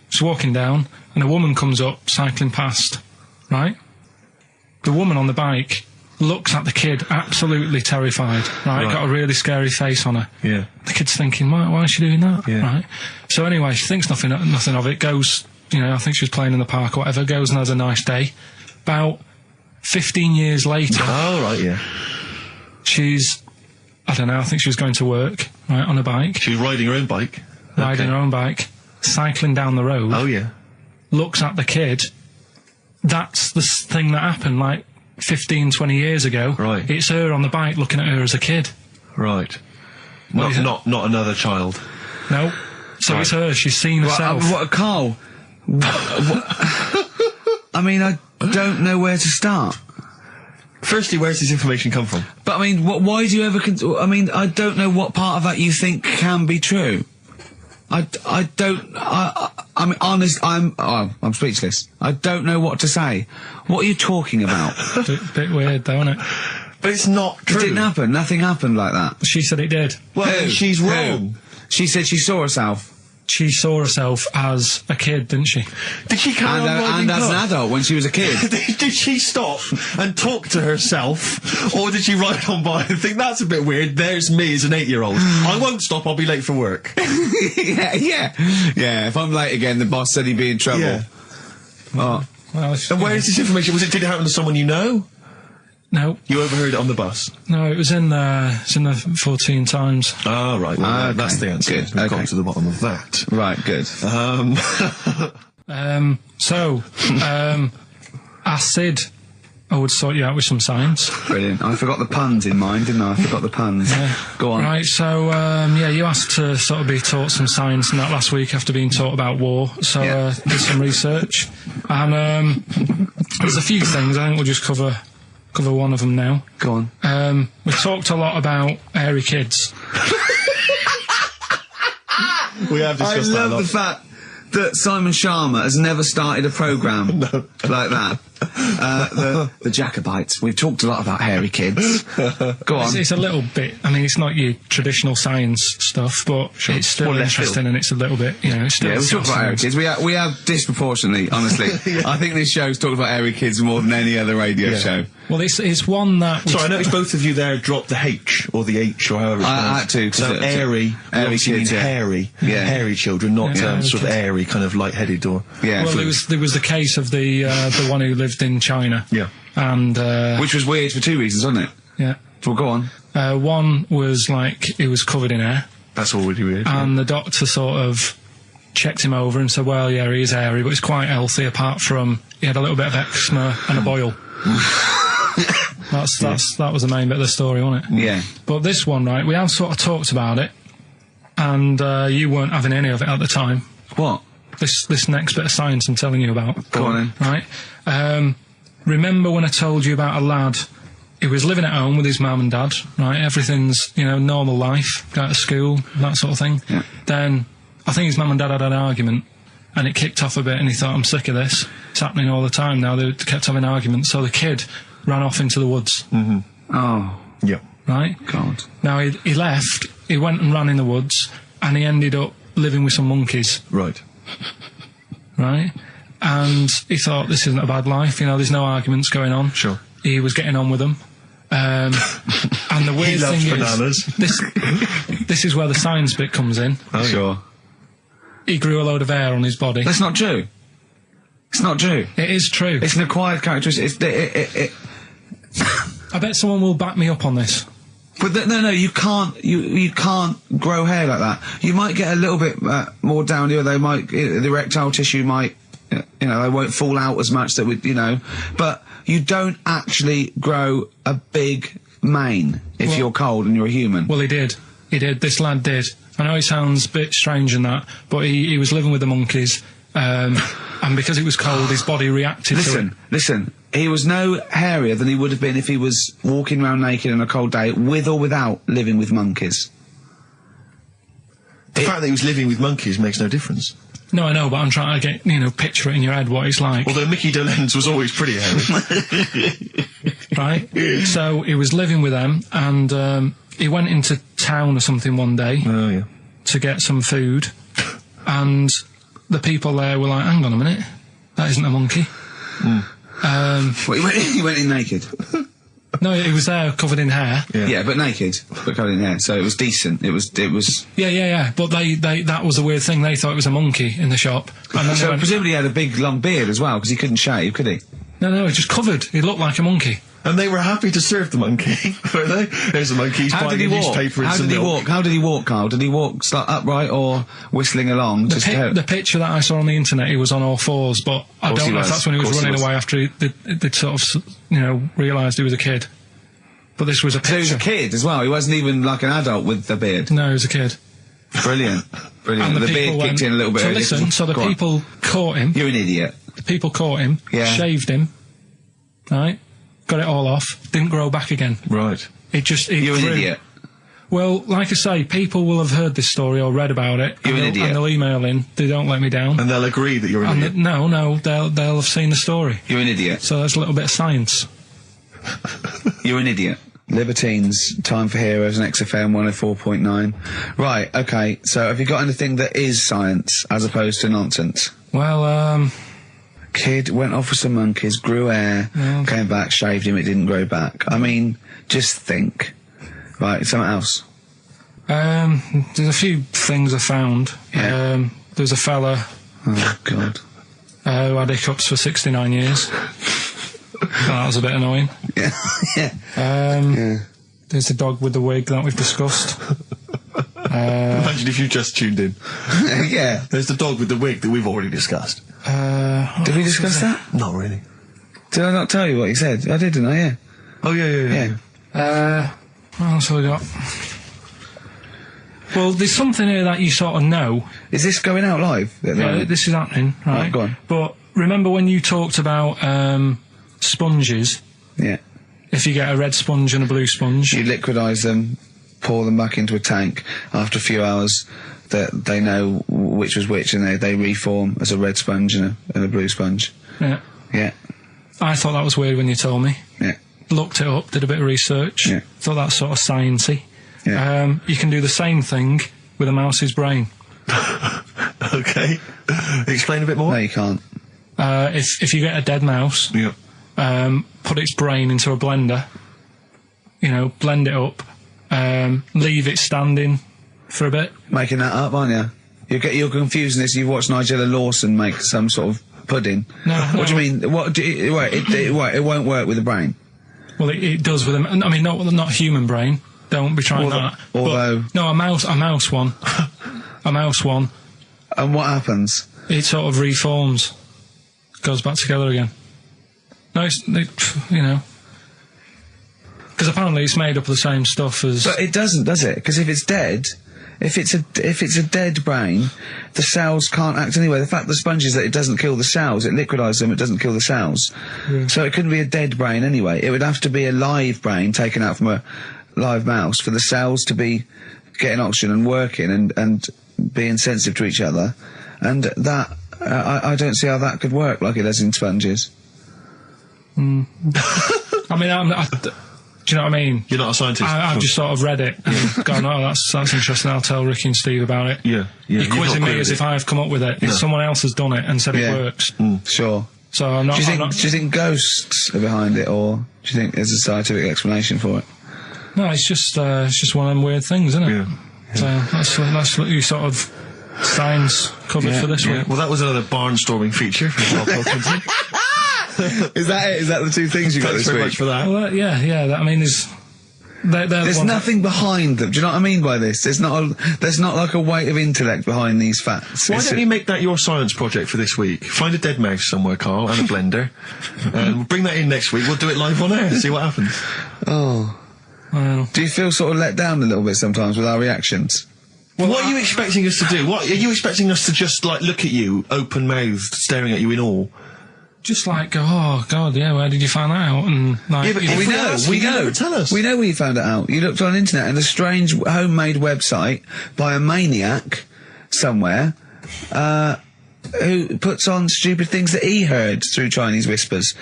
She's walking down, and a woman comes up, cycling past, right? The woman on the bike looks at the kid, absolutely terrified, right? Got a really scary face on her. Yeah. The kid's thinking, why is she doing that? Yeah. Right? So anyway, she thinks nothing of it, goes, you know, I think she was playing in the park or whatever, goes and has a nice day. About 15 years later... Oh, right, yeah. She's, I don't know, I think she was going to work, right, on a bike. She was riding her own bike. Riding her own bike, cycling down the road. Oh, yeah. Looks at the kid. That's the thing that happened, like, 15, 20 years ago. Right. It's her on the bike looking at her as a kid. Right. Not another child. No. So it's her. She's seen herself. Carl? I mean, I don't know where to start. Firstly, where's this information come from? But I mean, why do you ever? I mean, I don't know what part of that you think can be true. I mean, honest. I'm speechless. I don't know what to say. What are you talking about? Bit weird, though, isn't it? But it's not true. It didn't happen. Nothing happened like that. She said it did. Well, she's wrong. She said she saw herself. She saw herself as a kid, didn't she? Did she carry on And as an adult when she was a kid. Did she stop and talk to herself, or did she ride on by and think, that's a bit weird, there's me as an 8-year-old. I won't stop, I'll be late for work. Yeah, if I'm late again, the boss said he'd be in trouble. Yeah. Oh. Well, And where is this information? Did it happen to someone you know? No. You overheard it on the bus? No, it was in the 14 Times. Ah, right. Well, okay. that's the answer. Good. We've got to the bottom of that. Right, good. Acid. I would sort you out with some science. Brilliant. I forgot the puns in mind, didn't I? I forgot the puns. Go on. Right, so, you asked to sort of be taught some science and that last week after being taught about war. So, did some research. And, there's a few things. I think we'll just cover one of them now. Go on. We talked a lot about hairy kids. We have discussed I that a love lot. the fact that Simon Sharma has never started a programme like that. The Jacobites. We've talked a lot about hairy kids. Go on. It's a little bit. I mean, it's not your traditional science stuff, but it's still interesting, and it's a little bit. You know, it's still. Yeah, we've talked about hairy kids. We have disproportionately, honestly. I think this show's talked about hairy kids more than any other radio show. Well, it's one that. Sorry, I noticed both of you there dropped the H or the H or however. I had to. So airy kids, hairy, hairy children, not sort of airy, kind of light-headed or. Yeah. Well, there was the case of the one who lived in China. Yeah. And which was weird for two reasons, wasn't it? Yeah. Well, go on. One was like he was covered in hair. That's already weird. And the doctor sort of checked him over and said, "Well, yeah, he is hairy, but he's quite healthy. Apart from he had a little bit of eczema and a boil." That was the main bit of the story, wasn't it? Yeah. But this one, right? We have sort of talked about it, and you weren't having any of it at the time. What? This next bit of science I'm telling you about. Go on then. Right. Remember when I told you about a lad? He was living at home with his mum and dad. Right. Everything's normal life. Go to school, that sort of thing. Yeah. Then I think his mum and dad had an argument, and it kicked off a bit. And he thought, "I'm sick of this. It's happening all the time now." They kept having arguments, so the kid ran off into the woods. Mm-hmm. Oh. Yeah. Right? God. Now, he left, he went and ran in the woods, and he ended up living with some monkeys. Right. Right? And he thought, this isn't a bad life, there's no arguments going on. Sure. He was getting on with them. And the weird thing bananas. is, this is where the science bit comes in. Oh, sure. He grew a load of hair on his body. That's not true. It's not true. It is true. It's an acquired characteristic. I bet someone will back me up on this. But no, you can't. You can't grow hair like that. You might get a little bit more down here. They might, the erectile tissue might, they won't fall out as much. But you don't actually grow a big mane if you're cold and you're a human. Well, he did. This lad did. I know it sounds a bit strange in that, but he was living with the monkeys. And because it was cold, his body reacted to it. Listen, he was no hairier than he would have been if he was walking around naked on a cold day, with or without living with monkeys. The fact that he was living with monkeys makes no difference. No, I know, but I'm trying to get, picture it in your head what it's like. Although Mickey Dolenz was always pretty hairy. Right? So he was living with them, and he went into town or something one day to get some food, and the people there were like, "Hang on a minute, that isn't a monkey." He went in naked. No, he was there covered in hair. Yeah, but naked, but covered in hair. So it was decent. It was. Yeah. But that was the weird thing. They thought it was a monkey in the shop. And then so presumably he had a big long beard as well, because he couldn't shave, could he? No, he was just covered. He looked like a monkey. And they were happy to serve the monkey, were they? There's a monkey. He's buying a newspaper and some milk. How did he walk, Carl? Did he walk upright or whistling along? The picture that I saw on the internet, he was on all fours, but I don't know if that's when he was running away after they'd sort of, realised he was a kid. But this was a picture. So he was a kid as well. He wasn't even like an adult with the beard. No, he was a kid. Brilliant. And the beard kicked in a little bit. So listen, so the people caught him. You're an idiot. The people caught him, shaved him, right? Got it all off, didn't grow back again. Right. You're an idiot. Well, like I say, people will have heard this story or read about it. You're an idiot. And they'll email in. They don't let me down. And they'll agree that you're an idiot. No, they'll have seen the story. You're an idiot. So there's a little bit of science. You're an idiot. Libertines, Time for Heroes, and XFM 104.9. Right, okay, so have you got anything that is science as opposed to nonsense? Well, Kid went off with some monkeys, grew hair, came back, shaved him, it didn't grow back. I mean, just think. Right, something else. There's a few things I found. Yeah. There's a fella... Oh, God. Who had hiccups for 69 years. That was a bit annoying. Yeah. There's the dog with the wig that we've discussed. Imagine if you just tuned in. Yeah. There's the dog with the wig that we've already discussed. Did we discuss that? Not really. Did I not tell you what he said? I did, didn't I? Yeah. Oh, yeah. What else have we got? Well, there's something here that you sort of know. Is this going out live? Yeah, this is happening, right? Go on. But remember when you talked about sponges? Yeah. If you get a red sponge and a blue sponge. You liquidise them, pour them back into a tank. After a few hours, they know which was which, and they reform as a red sponge and a blue sponge. Yeah. Yeah. I thought that was weird when you told me. Yeah. Looked it up, did a bit of research. Yeah. Thought that's sort of sciencey. Yeah. You can do the same thing with a mouse's brain. Okay. Explain a bit more. No, you can't. If you get a dead mouse, Yeah. put its brain into a blender, you know, blend it up, leave it standing for a bit. Making that up, aren't you? You're confusing this. You've watched Nigella Lawson make some sort of pudding. No. What do you mean? It won't work with the brain. Well, it does with a. I mean, not human brain. Don't be trying that. Although, no, a mouse one, a mouse one. And what happens? It sort of reforms, goes back together again. No, you know, because apparently it's made up of the same stuff as. But it doesn't, does it? Because if it's dead, if it's a dead brain, the cells can't act anyway. The fact the sponge is that it doesn't kill the cells, it liquidises them, it doesn't kill the cells. Yeah. So it couldn't be a dead brain anyway. It would have to be a live brain taken out from a live mouse for the cells to be getting oxygen and working and being sensitive to each other. And that, I don't see how that could work like it does in sponges. I mean, do you know what I mean? You're not a scientist. I've just sort of read it and gone, oh, that's interesting, I'll tell Ricky and Steve about it. Yeah. You're quizzing me as if I've come up with it. Someone else has done it and said it works. Sure. So I'm not... Do you think ghosts are behind it, or do you think there's a scientific explanation for it? No, it's just one of them weird things, isn't it? Yeah. So that's what you sort of science covered for this week. Well, that was another barnstorming feature from Karl Pilkington. Is that it? Is that the two things you got Thanks this very week? much for that. Well, I mean, There's nothing behind them. Do you know what I mean by this? There's not like a weight of intellect behind these facts. Why don't you make that your science project for this week? Find a dead mouse somewhere, Karl, and a blender. And we'll bring that in next week. We'll do it live on air, see what happens. Oh. Well, Do you feel sort of let down a little bit sometimes with our reactions? Well, what are you expecting us to do? What are you expecting us to just, like, look at you, open-mouthed, staring at you in awe? just like go, oh God, yeah, where did you find that out? And like, Yeah, but you know, We know. Tell us. We know where you found it out. You looked on the internet and a strange homemade website by a maniac somewhere, who puts on stupid things that he heard through Chinese whispers.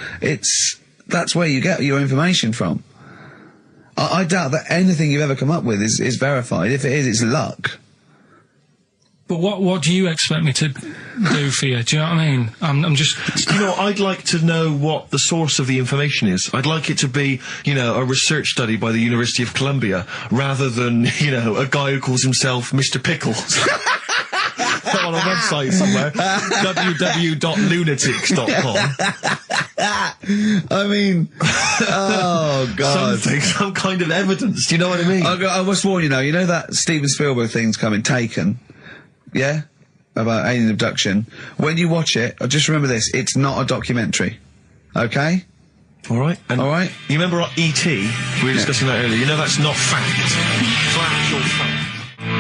That's where you get your information from. I doubt that anything you've ever come up with is verified. If it is, it's luck. But what do you expect me to do for you? Do you know what I mean? I'm just... You know, I'd like to know what the source of the information is. I'd like it to be, you know, a research study by the University of Columbia, rather than, you know, a guy who calls himself Mr. Pickles. On a website somewhere, www.lunatics.com. I mean, oh God. Some kind of evidence, do you know what I mean? I must warn you know that Steven Spielberg thing's coming, Taken, yeah? About alien abduction. When you watch it, just remember this, it's not a documentary. Okay? Alright. Alright? You remember E.T.? We were discussing that earlier. You know that's not fact. It's actual fact.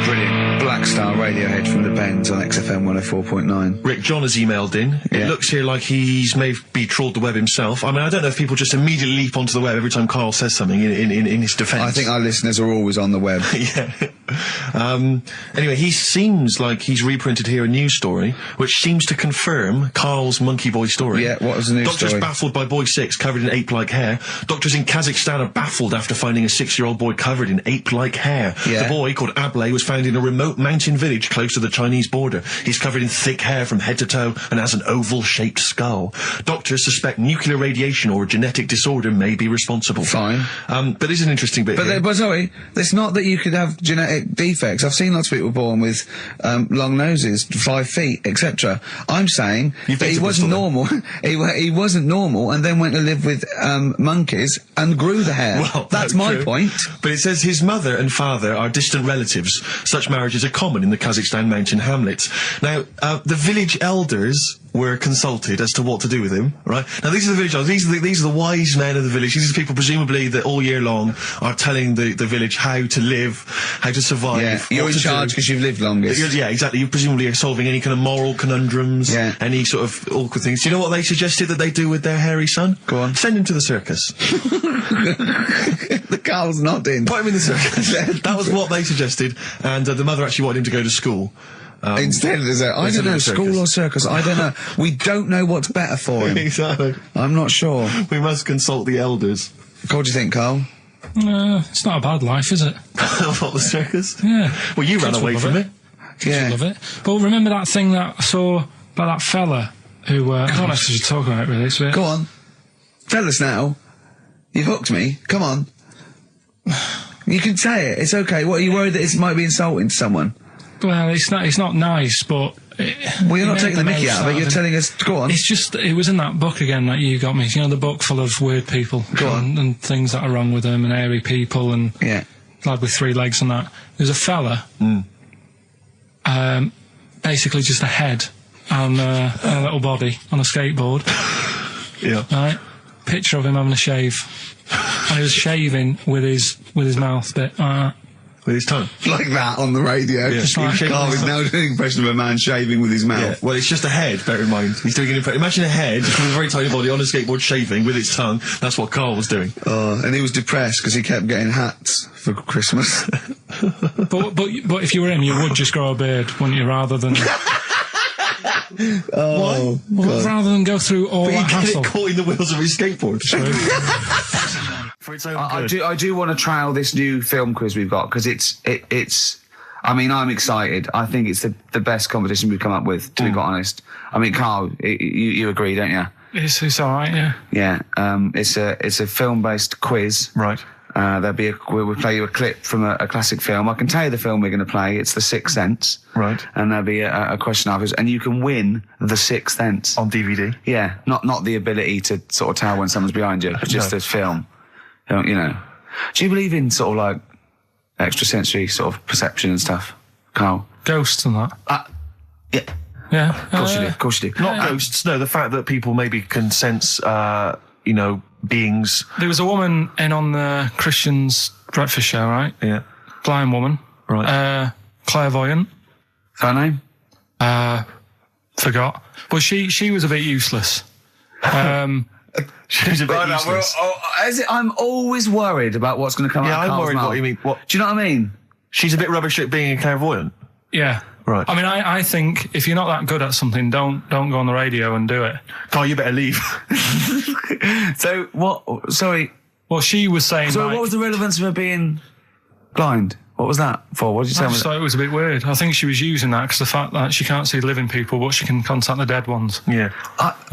Brilliant. Black Star Radiohead from the Bends on XFM 104.9. Rick John has emailed in. Yeah. It looks here like he's maybe trawled the web himself. I mean, I don't know if people just immediately leap onto the web every time Karl says something in his defence. I think our listeners are always on the web. Yeah. Anyway, he seems like he's reprinted here a news story, which seems to confirm Karl's monkey boy story. Yeah, what was the news Doctors story? baffled by boy 6 covered in ape-like hair. Doctors in Kazakhstan are baffled after finding a 6-year-old boy covered in ape-like hair. Yeah. The boy, called Ablay, was found in a remote mountain village close to the Chinese border. He's covered in thick hair from head to toe and has an oval-shaped skull. Doctors suspect nuclear radiation or a genetic disorder may be responsible. Fine. But this is an interesting bit here. But sorry, it's not that you could have genetic defects. I've seen lots of people born with long noses, 5 feet, etc. I'm saying You've that been he to wasn't Bristol, normal. he wasn't normal, and then went to live with monkeys and grew the hair. Well, that's my true. point. But it says his mother and father are distant relatives. Such marriages are common in the Kazakhstan mountain hamlets. Now, the village elders were consulted as to what to do with him, right? Now, these are the village elders. These are the wise men of the village. These are the people, presumably, that all year long are telling the village how to live, how to survive. Yeah, you're what in to charge do. because you've lived longest. Yeah, exactly. You presumably are solving any kind of moral conundrums, any sort of awkward things. Do you know what they suggested that they do with their hairy son? Go on. Send him to the circus. The Carl's nodding. Put him in the circus. That was what they suggested, and the mother actually wanted him to go to school. Instead, there's I don't know, school or circus. I don't know. We don't know what's better for him. Exactly. I'm not sure. We must consult the elders. What do you think, Carl? It's not a bad life, is it? What, the circus? Yeah. Well, you ran Kids away would from love it. Yeah. Love it. But remember that thing that I saw about that fella who, I don't know if you should talk about it really, so Go on. Tell us now. You've hooked me. Come on. You can say it. It's okay. What, are you worried that it might be insulting to someone? Well, it's not nice, but... Well, you're not taking the mickey out of it. You're telling us... Go on. It's just, it was in that book again that you got me. You know, the book full of weird people. Go on. And things that are wrong with them, and airy people, and... Yeah. Lad with 3 legs and that. There's a fella... basically just a head and a little body on a skateboard. Yeah. Right? Picture of him having a shave. And he was shaving with his mouth bit. With his tongue. Like that on the radio. Yeah. Just like- Carl is now doing an impression of a man shaving with his mouth. Yeah. Well, it's just a head, bear in mind. He's doing an impression. Imagine a head with a very tiny body on a skateboard shaving with its tongue. That's what Carl was doing. And he was depressed because he kept getting hats for Christmas. But if you were him, you would just grow a beard, wouldn't you, rather than... Oh, Well, rather than go through all But that you get hassle. it caught in the wheels of his skateboard. For its own good. I do want to trial this new film quiz we've got, because it's. I mean, I'm excited. I think it's the best competition we've come up with, to be quite honest. I mean, Carl, you agree, don't you? It's all right, yeah. Yeah. It's a film-based quiz. Right. We'll play you a clip from a classic film. I can tell you the film we're going to play. It's The Sixth Sense. Right. And there'll be a question afterwards, and you can win The Sixth Sense. On DVD. Yeah. Not the ability to sort of tell when someone's behind you, but just No. a film. You know. Do you believe in sort of like extrasensory sort of perception and stuff, Carl? Ghosts and that. Yeah. Yeah. Of course you do. Of course you do. Not ghosts, no, the fact that people maybe can sense, beings. There was a woman in on the Christian's breakfast show, right? Yeah. Blind woman. Right. Clairvoyant. Her name? Forgot. But she was a bit useless. She's a bit useless. I'm always worried about what's going to come out of I'm Carl's worried mouth. what you mean. What? Do you know what I mean? She's a bit rubbish at being a clairvoyant. Yeah. Right. I mean, I think if you're not that good at something, don't go on the radio and do it. Carl, you better leave. So, what... Sorry. Well, she was saying, So, like, what was the relevance of her being blind? What was that for? What did you I tell me? just thought it was a bit weird. I think she was using that because the fact that she can't see living people, but she can contact the dead ones. Yeah.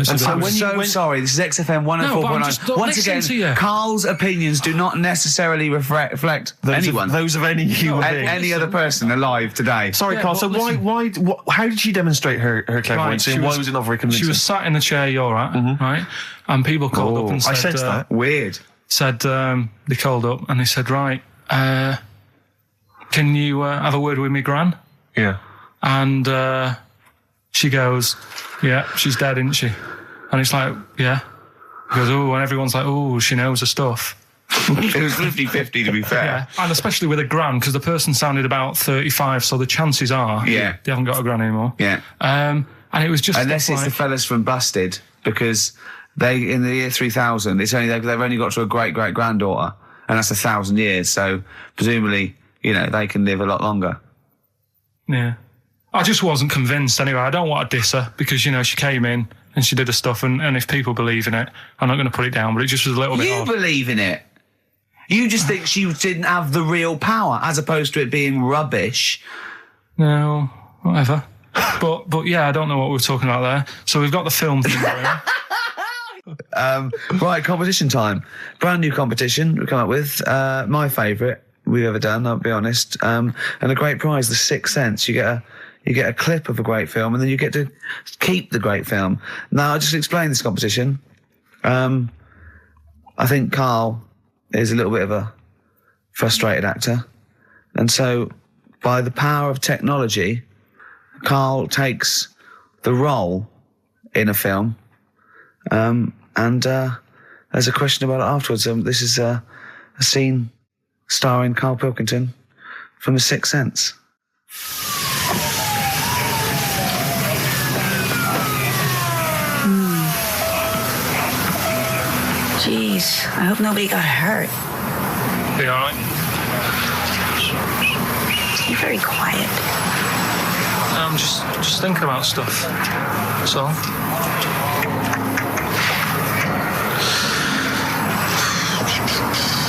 It's a bit I'm weird. sorry. This is XFM 104.9. No, but I'm just not Once listening again, to you. Carl's opinions do not necessarily reflect anyone. Those of any human being. Any other person alive today. Sorry, Yeah, Carl. but So listen. how did she demonstrate her clairvoyance? she And why was it not very convincing? She was sat in the chair you're at, right? And people called up and said... I sensed that. Weird. They called up and they said, right, can you have a word with me, Gran? Yeah. And she goes, yeah, she's dead, isn't she? And it's like, yeah. He goes, oh, and everyone's like, oh, she knows her stuff. It was 50-50, to be fair. Yeah, and especially with a gran, because the person sounded about 35, so the chances are they haven't got a gran anymore. Yeah. And it was just Unless stuff it's the like, fellas from Busted, because they, in the year 3000, they've only got to a great-great-granddaughter, and that's 1,000 years, so presumably, they can live a lot longer. yeah. I just wasn't convinced anyway. I don't want to diss her, because, she came in and she did her stuff, and if people believe in it, I'm not going to put it down, but it just was a little bit You odd. believe in it. You just think she didn't have the real power, as opposed to it being rubbish. No, whatever. But yeah, I don't know what we were talking about there. So we've got the film thing going. Right, competition time. Brand new competition we've come up with. My favourite we've ever done, I'll be honest. And a great prize, The Sixth Sense. You get a clip of a great film, and then you get to keep the great film. Now, I'll just explain this competition. I think Carl is a little bit of a frustrated actor. And so, by the power of technology, Carl takes the role in a film. And there's a question about it afterwards. This is a scene starring Karl Pilkington from The Sixth Sense. Jeez, I hope nobody got hurt. Be all right? You're very quiet. I'm just thinking about stuff. That's all.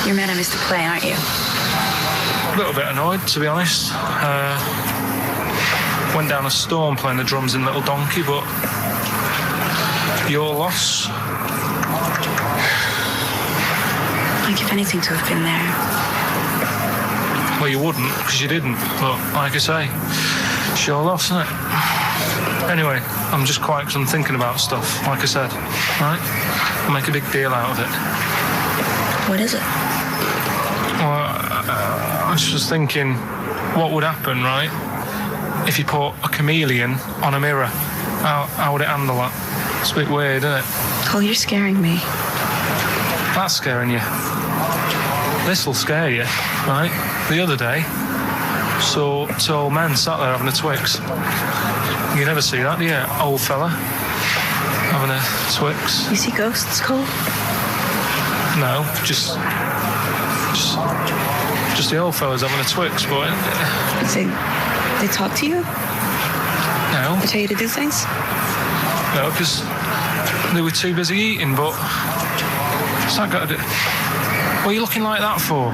You're mad I missed the play, aren't you? A little bit annoyed, to be honest. Went down a storm playing the drums in Little Donkey, but your loss. I'd give anything to have been there. Well, you wouldn't, because you didn't. But like I say, it's your loss, isn't it? Anyway, I'm just quiet because I'm thinking about stuff, like I said. Right? I'll make a big deal out of it. What is it? Well, I was just thinking, what would happen, right, if you put a chameleon on a mirror? How would it handle that? It's a bit weird, isn't it? Oh, you're scaring me. That's scaring you. This'll scare you, right? The other day, saw two old men sat there having a Twix. You never see that, do you? Old fella having a Twix. You see ghosts, Cole? No, just the old fellas having a Twix, but... They talk to you? No. They tell you to do things? No, because they were too busy eating, but... What's that got to do... What are you looking like that for?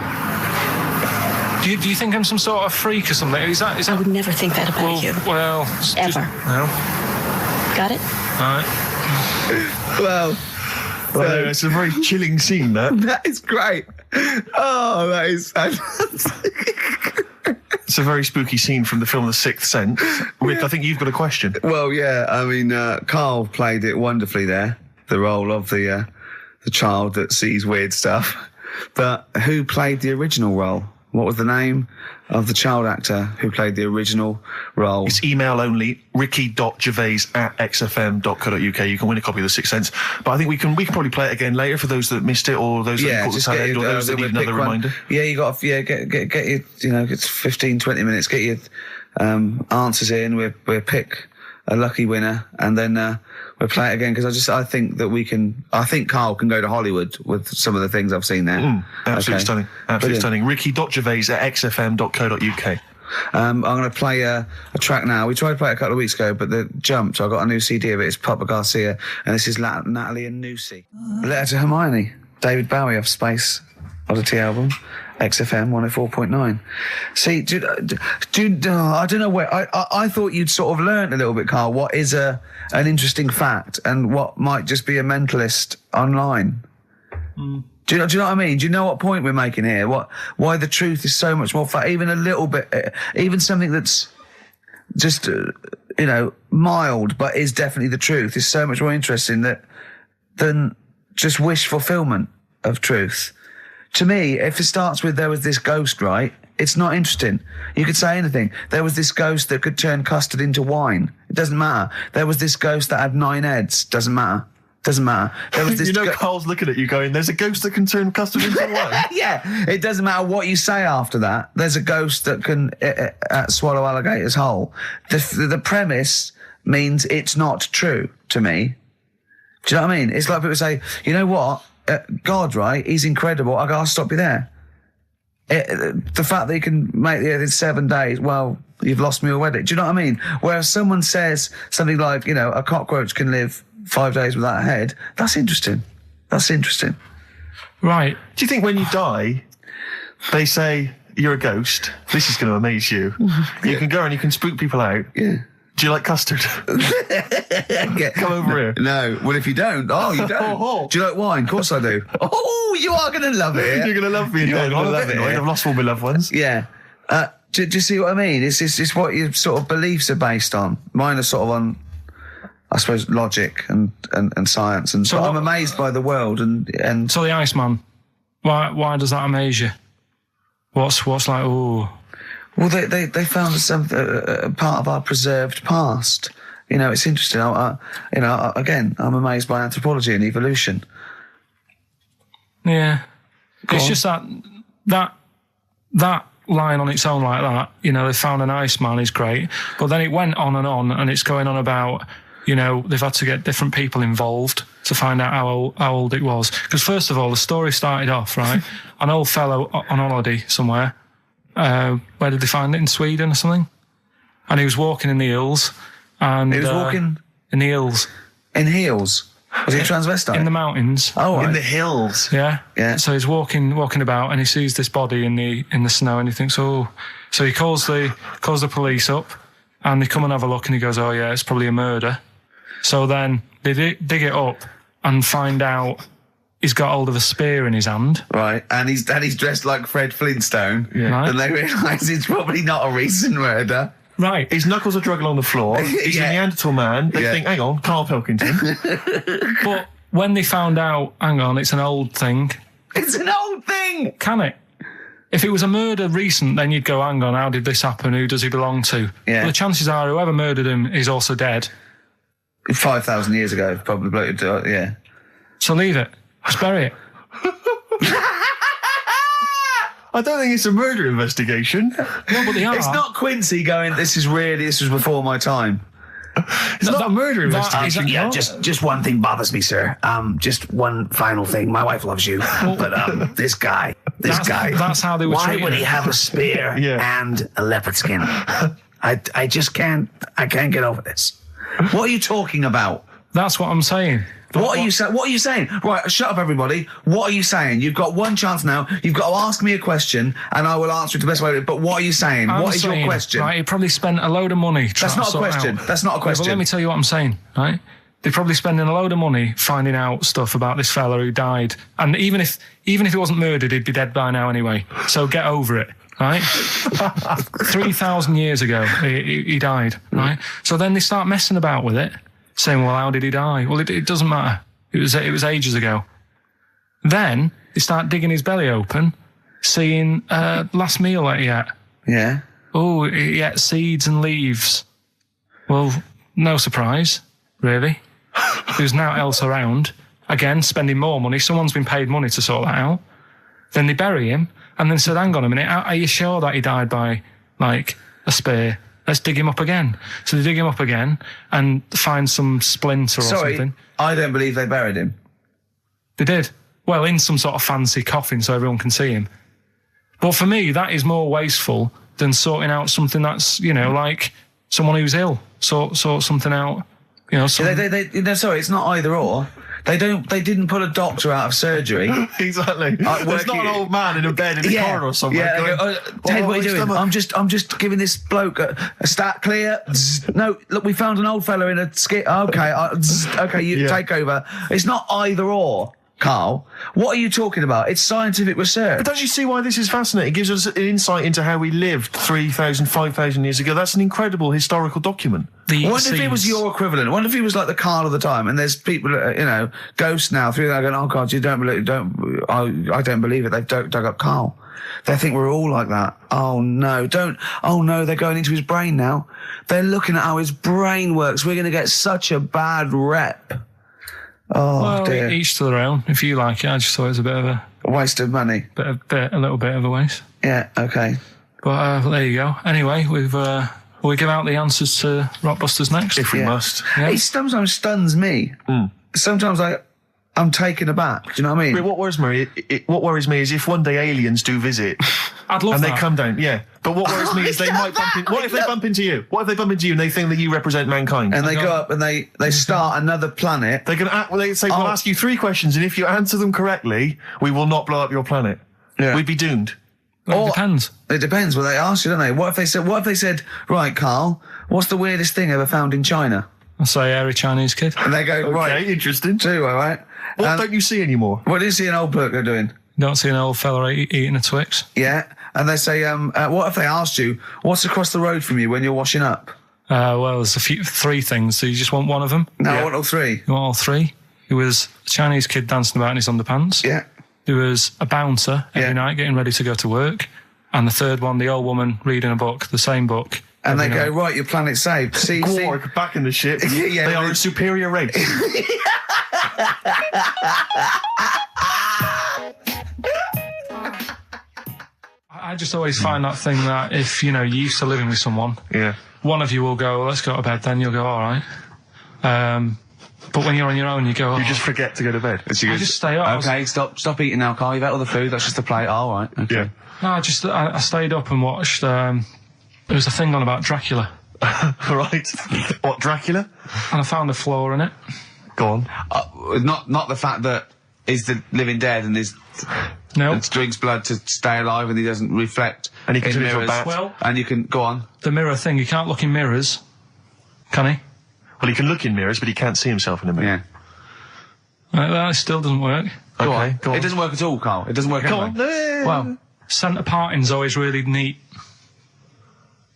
Do you think I'm some sort of freak or something? Is that... I would never think that about you. Well... Ever. No. Got it? All right. Well... it's a very chilling scene, that. That is great. Oh, that is fantastic. It's a very spooky scene from the film The Sixth Sense. Rick, I think you've got a question. Well, yeah, I mean, Karl played it wonderfully there, the role of the child that sees weird stuff. But who played the original role? What was the name of the child actor who played the original role? It's email only, ricky.gervais@xfm.co.uk. You can win a copy of The Sixth Sense. But I think we can probably play it again later for those that missed it, or those that caught the tail end, or those that need another reminder. Yeah, you got to get your, it's 15, 20 minutes, get your answers in, we'll pick a lucky winner, and then we'll play it again, because I think that I think Karl can go to Hollywood with some of the things I've seen there. Absolutely stunning. Absolutely stunning. ricky.gervais@xfm.co.uk. I'm going to play a track now. We tried to play it a couple of weeks ago, but it jumped. So I got a new CD of it. It's Papa Garcia, and this is Natalie and Nusi. Letter to Hermione, David Bowie off Space Oddity album, XFM 104.9. See, I don't know where. I thought you'd sort of learnt a little bit, Karl, what is an interesting fact and what might just be a mentalist online. Do you know what I mean? Do you know what point we're making here? Why the truth is so much more even a little bit, even something that's just, mild, but is definitely the truth, is so much more interesting than just wish fulfillment of truth. To me, if it starts with there was this ghost, right, it's not interesting. You could say anything. There was this ghost that could turn custard into wine. It doesn't matter. There was this ghost that had 9 heads. Doesn't matter. Doesn't matter. There was this Carl's looking at you going, there's a ghost that can turn custard into wine. Yeah, it doesn't matter what you say after that. There's a ghost that can swallow alligators whole. The premise means it's not true to me. Do you know what I mean? It's like people say, you know what? God, right? He's incredible. I'll stop you there. The fact that he can make the earth in 7 days, well, you've lost me already. Do you know what I mean? Whereas someone says something like, a cockroach can live 5 days without a head, that's interesting. That's interesting. Right. Do you think when you die, they say, you're a ghost, this is going to amaze you. You can go and you can spook people out. Yeah. Do you like custard? Come over here. No. Well, if you don't, you don't. Do you like wine? Of course I do. Oh, you are going to love it. You're going to love being dead. I've lost all my loved ones. Yeah. Do you see what I mean? It's what your sort of beliefs are based on. Mine are sort of on, I suppose, logic and science. And so I'm amazed by the world. And so the Iceman, why does that amaze you? What's like, ooh... Well, they found some part of our preserved past. It's interesting. Again, I'm amazed by anthropology and evolution. Yeah, it's just that line on its own like that. They found an Iceman is great, but then it went on, and it's going on about they've had to get different people involved to find out how old it was. Because first of all, the story started off right, an old fellow on holiday somewhere. Where did they find it? In Sweden or something? and he was walking in the hills. And He was walking in the hills. in heels. Was he a transvestite? In the mountains. Oh, right. In the hills. Yeah. Yeah. So he's walking about, and he sees this body in the snow, and he thinks, oh. So he calls the police up, and they come and have a look, and he goes, oh yeah, it's probably a murder. So then they dig it up and find out he's got hold of a spear in his hand. Right, and he's dressed like Fred Flintstone. Yeah. Right. And they realise it's probably not a recent murder. Right. His knuckles are dragging on the floor. He's a Neanderthal man. They think, hang on, Karl Pilkington. But when they found out, hang on, it's an old thing. It's an old thing! Can it? If it was a murder recent, then you'd go, hang on, how did this happen? Who does he belong to? Yeah. Well, the chances are whoever murdered him is also dead. 5,000 years ago, probably, yeah. So leave it. Just bury it. I don't think it's a murder investigation. No, but they are. It's not Quincy going, this was before my time. It's not a murder investigation. Yeah, just one thing bothers me, sir. Just one final thing. My wife loves you, but this guy. That's how they were Why treating would him. he have a spear and a leopard skin? I just can't. I can't get over this. What are you talking about? That's what I'm saying. What are you saying? Right, shut up, everybody. What are you saying? You've got one chance now. You've got to ask me a question, and I will answer it the best way. But what are you saying? What is your question? Right, he probably spent a load of money. That's not a question. That's not a question. But let me tell you what I'm saying. Right, they're probably spending a load of money finding out stuff about this fella who died, and even if he wasn't murdered, he'd be dead by now anyway. So get over it. Right, 3,000 years ago he died. Right, so then they start messing about with it. Saying, well, how did he die? Well, it doesn't matter. It was ages ago. Then they start digging his belly open, seeing last meal that he ate. Yeah. Oh, he ate seeds and leaves. Well, no surprise, really. There's now else around. Again, spending more money. Someone's been paid money to sort that out. Then they bury him, and then said, hang on a minute, are you sure that he died by, like, a spear? Let's dig him up again. So they dig him up again and find some splinter or something. I don't believe they buried him. They did. Well, in some sort of fancy coffin so everyone can see him. But for me, that is more wasteful than sorting out something that's, like someone who's ill. Sort something out, Sorry, it's not either or. They didn't put a doctor out of surgery. Exactly. It's not an old man in a bed in a corridor somewhere. Yeah, going, Ted, what are you doing? I'm just giving this bloke a stat clear. No, look, we found an old fella in a skit. Okay, you take over. It's not either or, Karl. What are you talking about? It's scientific research. But don't you see why this is fascinating? It gives us an insight into how we lived 3,000, 5,000 years ago. That's an incredible historical document. What if it was your equivalent? What if he was like the Karl of the time, and there's people, ghosts now through there going, oh God, I don't believe it. They've dug up Karl. They think we're all like that. Oh no, they're going into his brain now. They're looking at how his brain works. We're going to get such a bad rep. Oh, well, dear. Each to their own. If you like it, I just thought it was a bit of a waste of money. A little bit of a waste. Yeah, okay. But there you go. Anyway, we'll give out the answers to Rockbusters next. If we must. Yeah. It sometimes stuns me. Sometimes I'm taken aback. Do you know what I mean? But what worries me is if one day aliens do visit, I'd love and that. they come down. Yeah. But what worries me is they might bump into. What if they bump into you? What if they bump into you and they think that you represent mankind? And they go up and they start another planet. They're going to. They say, we'll ask you 3 questions, and if you answer them correctly, we will not blow up your planet. Yeah. We'd be doomed. Well, it depends. It depends what they ask you, don't they? What if they said, right, Karl, what's the weirdest thing ever found in China? I'll say hairy Chinese kid. And they go, right. Okay, interesting. Too, all right. What don't you see anymore? What do you see an old bloke doing? Don't see an old fella eating a Twix. Yeah. And they say, what if they asked you, what's across the road from you when you're washing up? Well, there's 3 things. So you just want one of them? No, I want all 3. You want all 3? There was a Chinese kid dancing about in his underpants. Yeah. There was a bouncer every night getting ready to go to work. And the third one, the old woman reading a book, the same book. And they go, right, your planet's saved. See, Gorg, back in the ship. Yeah, they are a superior race. I just always find that thing that if, you're used to living with someone, one of you will go, let's go to bed, then you'll go, all right. But when you're on your own, you go, you just forget to go to bed. I just stay up. Okay, stop eating now, Karl. You've ate all the food. That's just a plate. All right. Okay. Yeah. No, I stayed up and watched, there was a thing on about Dracula. Right. What, Dracula? And I found a flaw in it. Go on. Not the fact that he's the living dead and he's No. and drinks blood to stay alive and he doesn't reflect. And he can in turn into a mirrors. bat. Well- and you can go on. The mirror thing, you can't look in mirrors, can he? Well, he can look in mirrors, but he can't see himself in a mirror. Yeah. That still doesn't work. Go Okay, on. go on. It doesn't work at all, Carl. It doesn't work. Go anyway. on. Well, Centre parting's always really neat.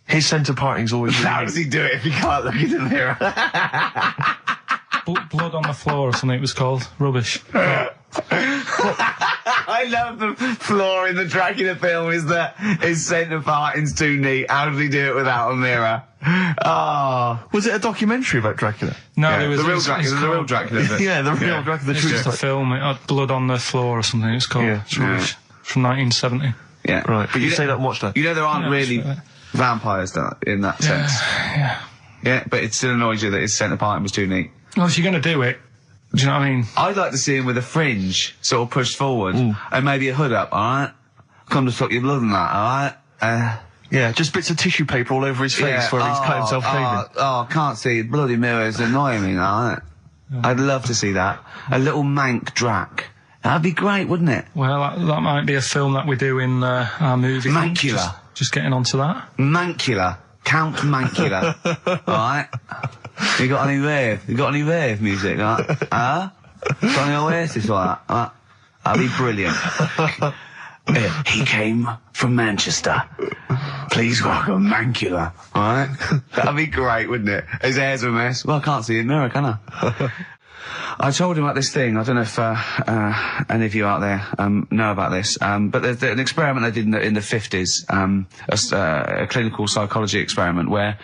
His centre parting's always how really does he do it if he can't look in the mirror? Blood on the floor or something it was called. Rubbish. I love the flaw in the Dracula film is that his centre parting's too neat. How did he do it without a mirror? Oh. Was it a documentary about Dracula? No, Yeah, it was the real it's Dracula. The real Dracula. Is it? Yeah, the real Dracula, the It's true just a film. It had blood on the floor or something. It's called. Yeah. It's rubbish. From 1970. Yeah. Right, but you know- say that and watch that. You know there aren't Yeah, really that's right. vampires in that sense. Yeah. Yeah, but it still annoys you that his centre parting was too neat. Well, if you're going to do it, do you know what I mean? I'd like to see him with a fringe sort of pushed forward and maybe a hood up, alright? Come to suck your blood and that, alright? Yeah, just bits of tissue paper all over his face where he's cut himself shaving. I can't see bloody mirrors annoying me, alright? I'd love to see that. A little mank Drac. That'd be great, wouldn't it? Well, that might be a film that we do in our movie. Mancula. Just getting onto that. Mancula. Count Mancula. Alright? You got any rave? You got any rave music? Huh? Got any Oasis like that? That'd be brilliant. He came from Manchester. Please welcome Mancula. Alright? That'd be great, wouldn't it? His hair's a mess. Well, I can't see in the mirror, can I? I told him about this thing. I don't know if any of you out there know about this, but there's an experiment they did in the 50s, a clinical psychology experiment where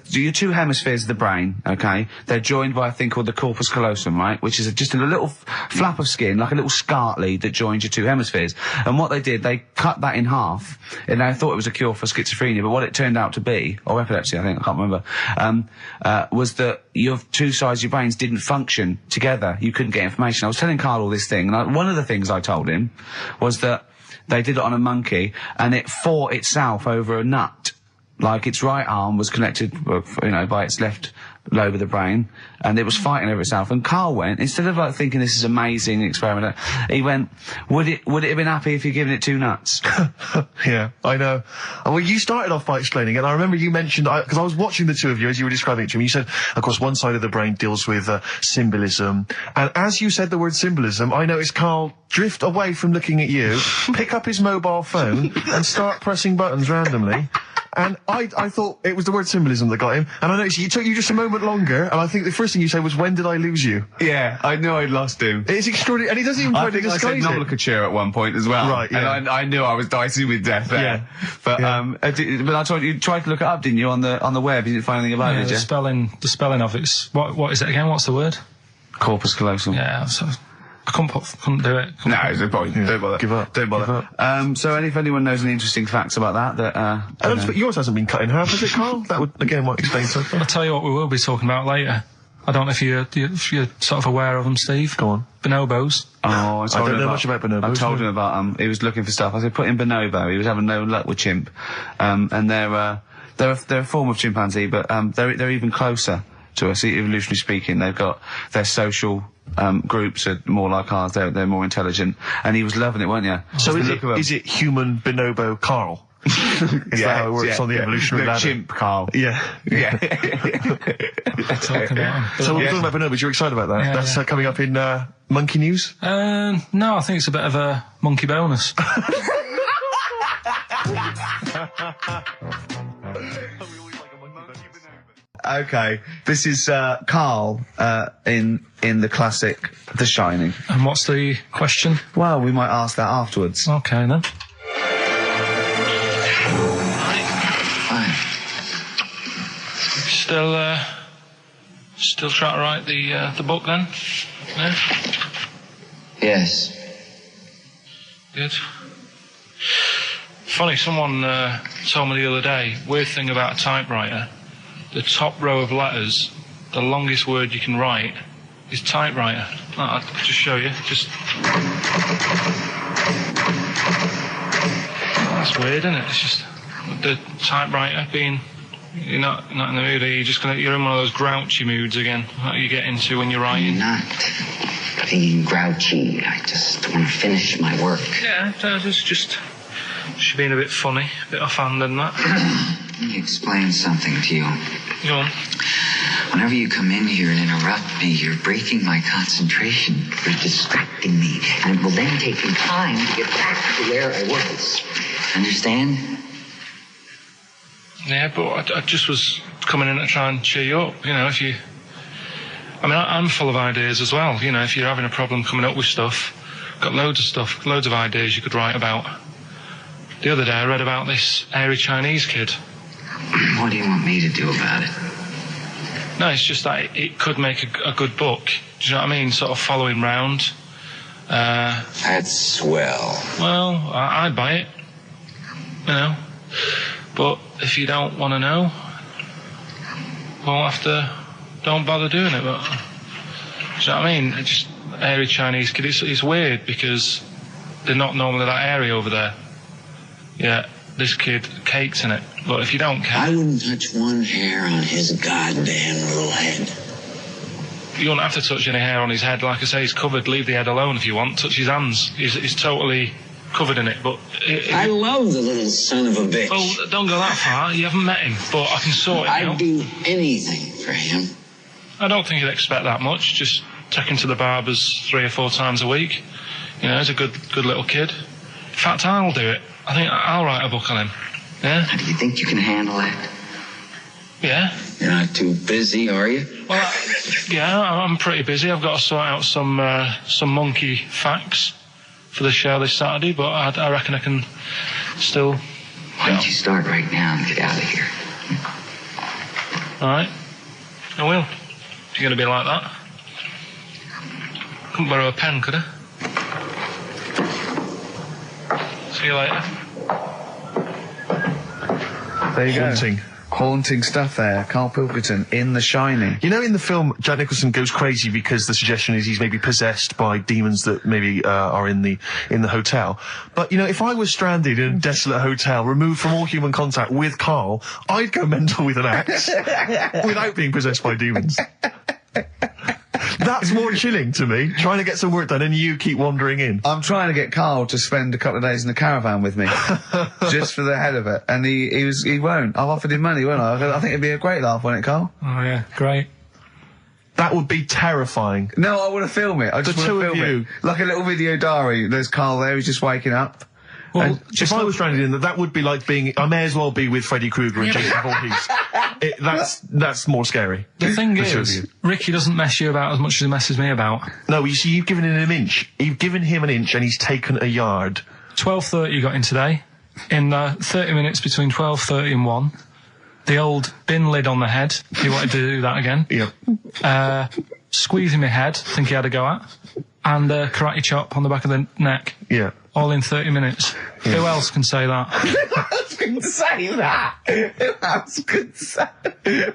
your two hemispheres of the brain, okay, they're joined by a thing called the corpus callosum, right, which is just a little flap of skin, like a little scarlet lead that joins your two hemispheres. And what they did, they cut that in half, and they thought it was a cure for schizophrenia, but what it turned out to be, or epilepsy, I think, I can't remember, was that your two sides of your brains didn't function together. You couldn't get information. I was telling Carl all this thing, and one of the things I told him was that they did it on a monkey, and it fought itself over a nut. Like its right arm was connected, by its left lobe of the brain, and it was fighting over itself. And Carl went, instead of like thinking this is amazing experiment, he went, would it have been happy if you'd given it two nuts? Yeah, I know. Well, you started off by explaining it, and I remember you mentioned, because I was watching the two of you as you were describing it to me, you said, of course, one side of the brain deals with symbolism, and as you said the word symbolism, I noticed Carl drift away from looking at you, pick up his mobile phone, and start pressing buttons randomly. And I thought it was the word symbolism that got him. And I noticed it took you just a moment longer, and I think the first thing you said was, when did I lose you? Yeah, I knew I'd lost him. It's extraordinary, and he doesn't even try I to think I disguise said it. nomenclature at one point as well. Right, yeah. And I knew I was dicing with death there. Yeah. But, Yeah. but I told you tried to look it up, didn't you, on the web? You didn't find anything about it, Yeah, did you? the spelling of it's what is it again? What's the word? Corpus callosum. Yeah, so I couldn't do it. No, it's no point. Yeah. Don't bother. Give up. Don't bother. Give up. So if anyone knows any interesting facts about that, But yours hasn't been cut in half, has it, Carl? That would, again, might explain something. I'll tell you what we will be talking about later. I don't know if you're sort of aware of them, Steve. Go on. Bonobos. Oh, I don't know much about bonobos. I told him about he was looking for stuff. I said put in bonobo. He was having no luck with chimp, and they're a form of chimpanzee, but they're even closer to us, evolutionary speaking. They've got their social groups are more like ours. They're more intelligent, and he was loving it, weren't you? So is it human bonobo Carl? Is that how it works on the evolutionary ladder? Chimp Carl. Yeah. Yeah. Talking about 'em. So we're talking about bonobos. You're excited about that? Yeah, That's yeah. Coming up in Monkey News? No, I think it's a bit of a monkey bonus. Okay, this is Carl in the classic The Shining. And what's the question? Well, we might ask that afterwards. Okay then. Still trying to write the book then? No? Yes. Good. Funny, someone told me the other day, weird thing about a typewriter, the top row of letters, the longest word you can write is typewriter. I'll just show you. That's weird, isn't it? It's just the typewriter being You're not in the mood, are you? You're in one of those grouchy moods again, that you get into when you're writing. I'm not being grouchy. I just want to finish my work. Yeah, it's just being a bit funny, a bit offhand and that. Let me explain something to you. Go on. Whenever you come in here and interrupt me, you're breaking my concentration. You're distracting me. And it will then take me time to get back to where I was. Understand? Yeah, but I just was coming in to try and cheer you up, you know, if you... I mean, I'm full of ideas as well, you know, if you're having a problem coming up with stuff, got loads of ideas you could write about. The other day I read about this airy Chinese kid. What do you want me to do about it? No, it's just that it could make a good book. Do you know what I mean? Sort of following round. That's swell. Well, I'd buy it, you know. But if you don't want to know, don't bother doing it. But, do you know what I mean? It's just airy Chinese kid. It's weird because they're not normally that airy over there. Yeah, this kid cakes in it. But if you don't care... I wouldn't touch one hair on his goddamn little head. You don't have to touch any hair on his head. Like I say, he's covered. Leave the head alone if you want. Touch his hands. He's totally covered in it. But I love the little son of a bitch. Well, don't go that far. You haven't met him. But I can sort it out. I'd do anything for him. I don't think he'd expect that much. Just take him to the barbers 3 or 4 times a week. You know, he's a good little kid. In fact, I'll do it. I think I'll write a book on him. Yeah? Do you think you can handle that? Yeah. You're not too busy, are you? Well, yeah, I'm pretty busy. I've got to sort out some monkey facts for the show this Saturday, but I reckon I can still... Why don't you start right now and get out of here? All right. I will. If you're going to be like that. Couldn't borrow a pen, could I? See you later. There you Haunting. go. Haunting stuff there. Karl Pilkington in The Shining. You know, in the film, Jack Nicholson goes crazy because the suggestion is he's maybe possessed by demons that maybe are in the hotel. But, you know, if I was stranded in a desolate hotel, removed from all human contact with Karl, I'd go mental with an axe without being possessed by demons. That's more chilling to me, trying to get some work done and you keep wandering in. I'm trying to get Karl to spend a couple of days in the caravan with me, just for the head of it, and he won't. I've offered him money, won't I? I think it'd be a great laugh, won't it, Karl? Oh yeah, great. That would be terrifying. No, I want to film it. I just want to film it. Like a little video diary. There's Karl there, he's just waking up. Well, if I was stranded in that would be like being... I may as well be with Freddy Krueger and Jason Voorhees. That's more scary. The thing is, Ricky doesn't mess you about as much as he messes me about. No, you see, you've given him an inch. You've given him an inch and he's taken a yard. 12:30 you got in today. In 30 minutes between 12:30 and 1. The old bin lid on the head. He wanted to do that again. Yep. Squeezing my head, think he had a go at. And karate chop on the back of the neck. Yeah. All in 30 minutes. Yeah. Who else can say that? Who else can say that? Who else can say?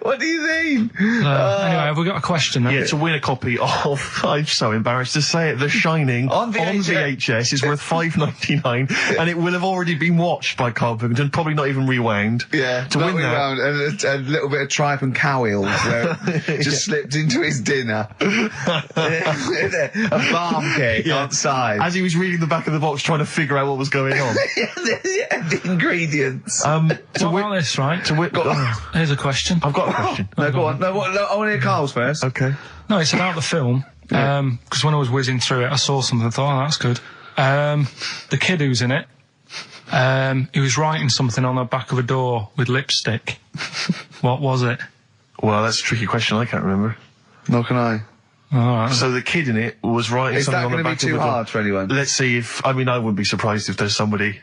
What do you mean? Anyway, have we got a question then? Yeah, to win a copy of, I'm so embarrassed to say it, The Shining on VHS is worth $5.99 and it will have already been watched by Karl Pilkington, probably not even rewound. Yeah, to win that. And a little bit of tripe and cow eels just slipped into his dinner. A barm cake outside. As he was reading the back of the box trying to figure out what was going on. The ingredients. What about this, right? Here's a question. I've got a question. No, go on. No, I want to hear Karl's first. Okay. No, it's about the film. Because when I was whizzing through it, I saw something and thought, oh, that's good. The kid who's in it, he was writing something on the back of a door with lipstick. What was it? Well, that's a tricky question. I can't remember. Nor can I. Right. So the kid in it was writing something on the back of the door. Is that going to be too hard for anyone? Let's see if... I mean, I wouldn't be surprised if there's somebody...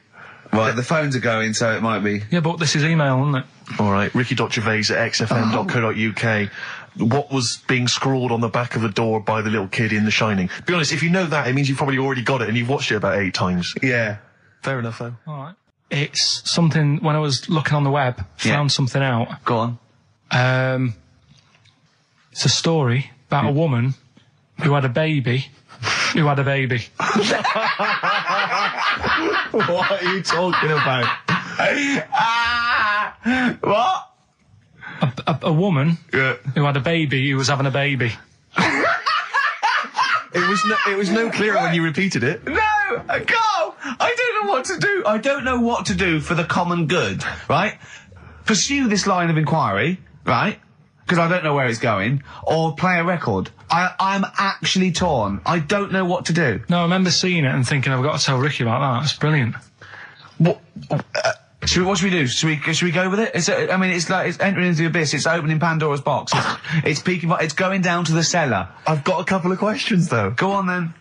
Right, the phones are going, so it might be. Yeah, but this is email, isn't it? All right, Ricky.Gervais at xfm.co.uk. What was being scrawled on the back of the door by the little kid in The Shining? To be honest, if you know that, it means you've probably already got it and you've watched it about 8 times. Yeah. Fair enough, though. All right. It's something, when I was looking on the web, found something out. Go on. It's a story about a woman who had a baby. What are you talking about? What? a woman Yeah. who had a baby who was having a baby. It was no clearer when you repeated it. No, Carl, I don't know what to do. I don't know what to do for the common good, right? Pursue this line of inquiry, right? Because I don't know where it's going, or play a record. I'm actually torn. I don't know what to do. No, I remember seeing it and thinking, I've got to tell Ricky about that. It's brilliant. What should we do? Should we go with it? It's entering into the abyss. It's opening Pandora's box. It's peeking. It's going down to the cellar. I've got a couple of questions, though. Go on then.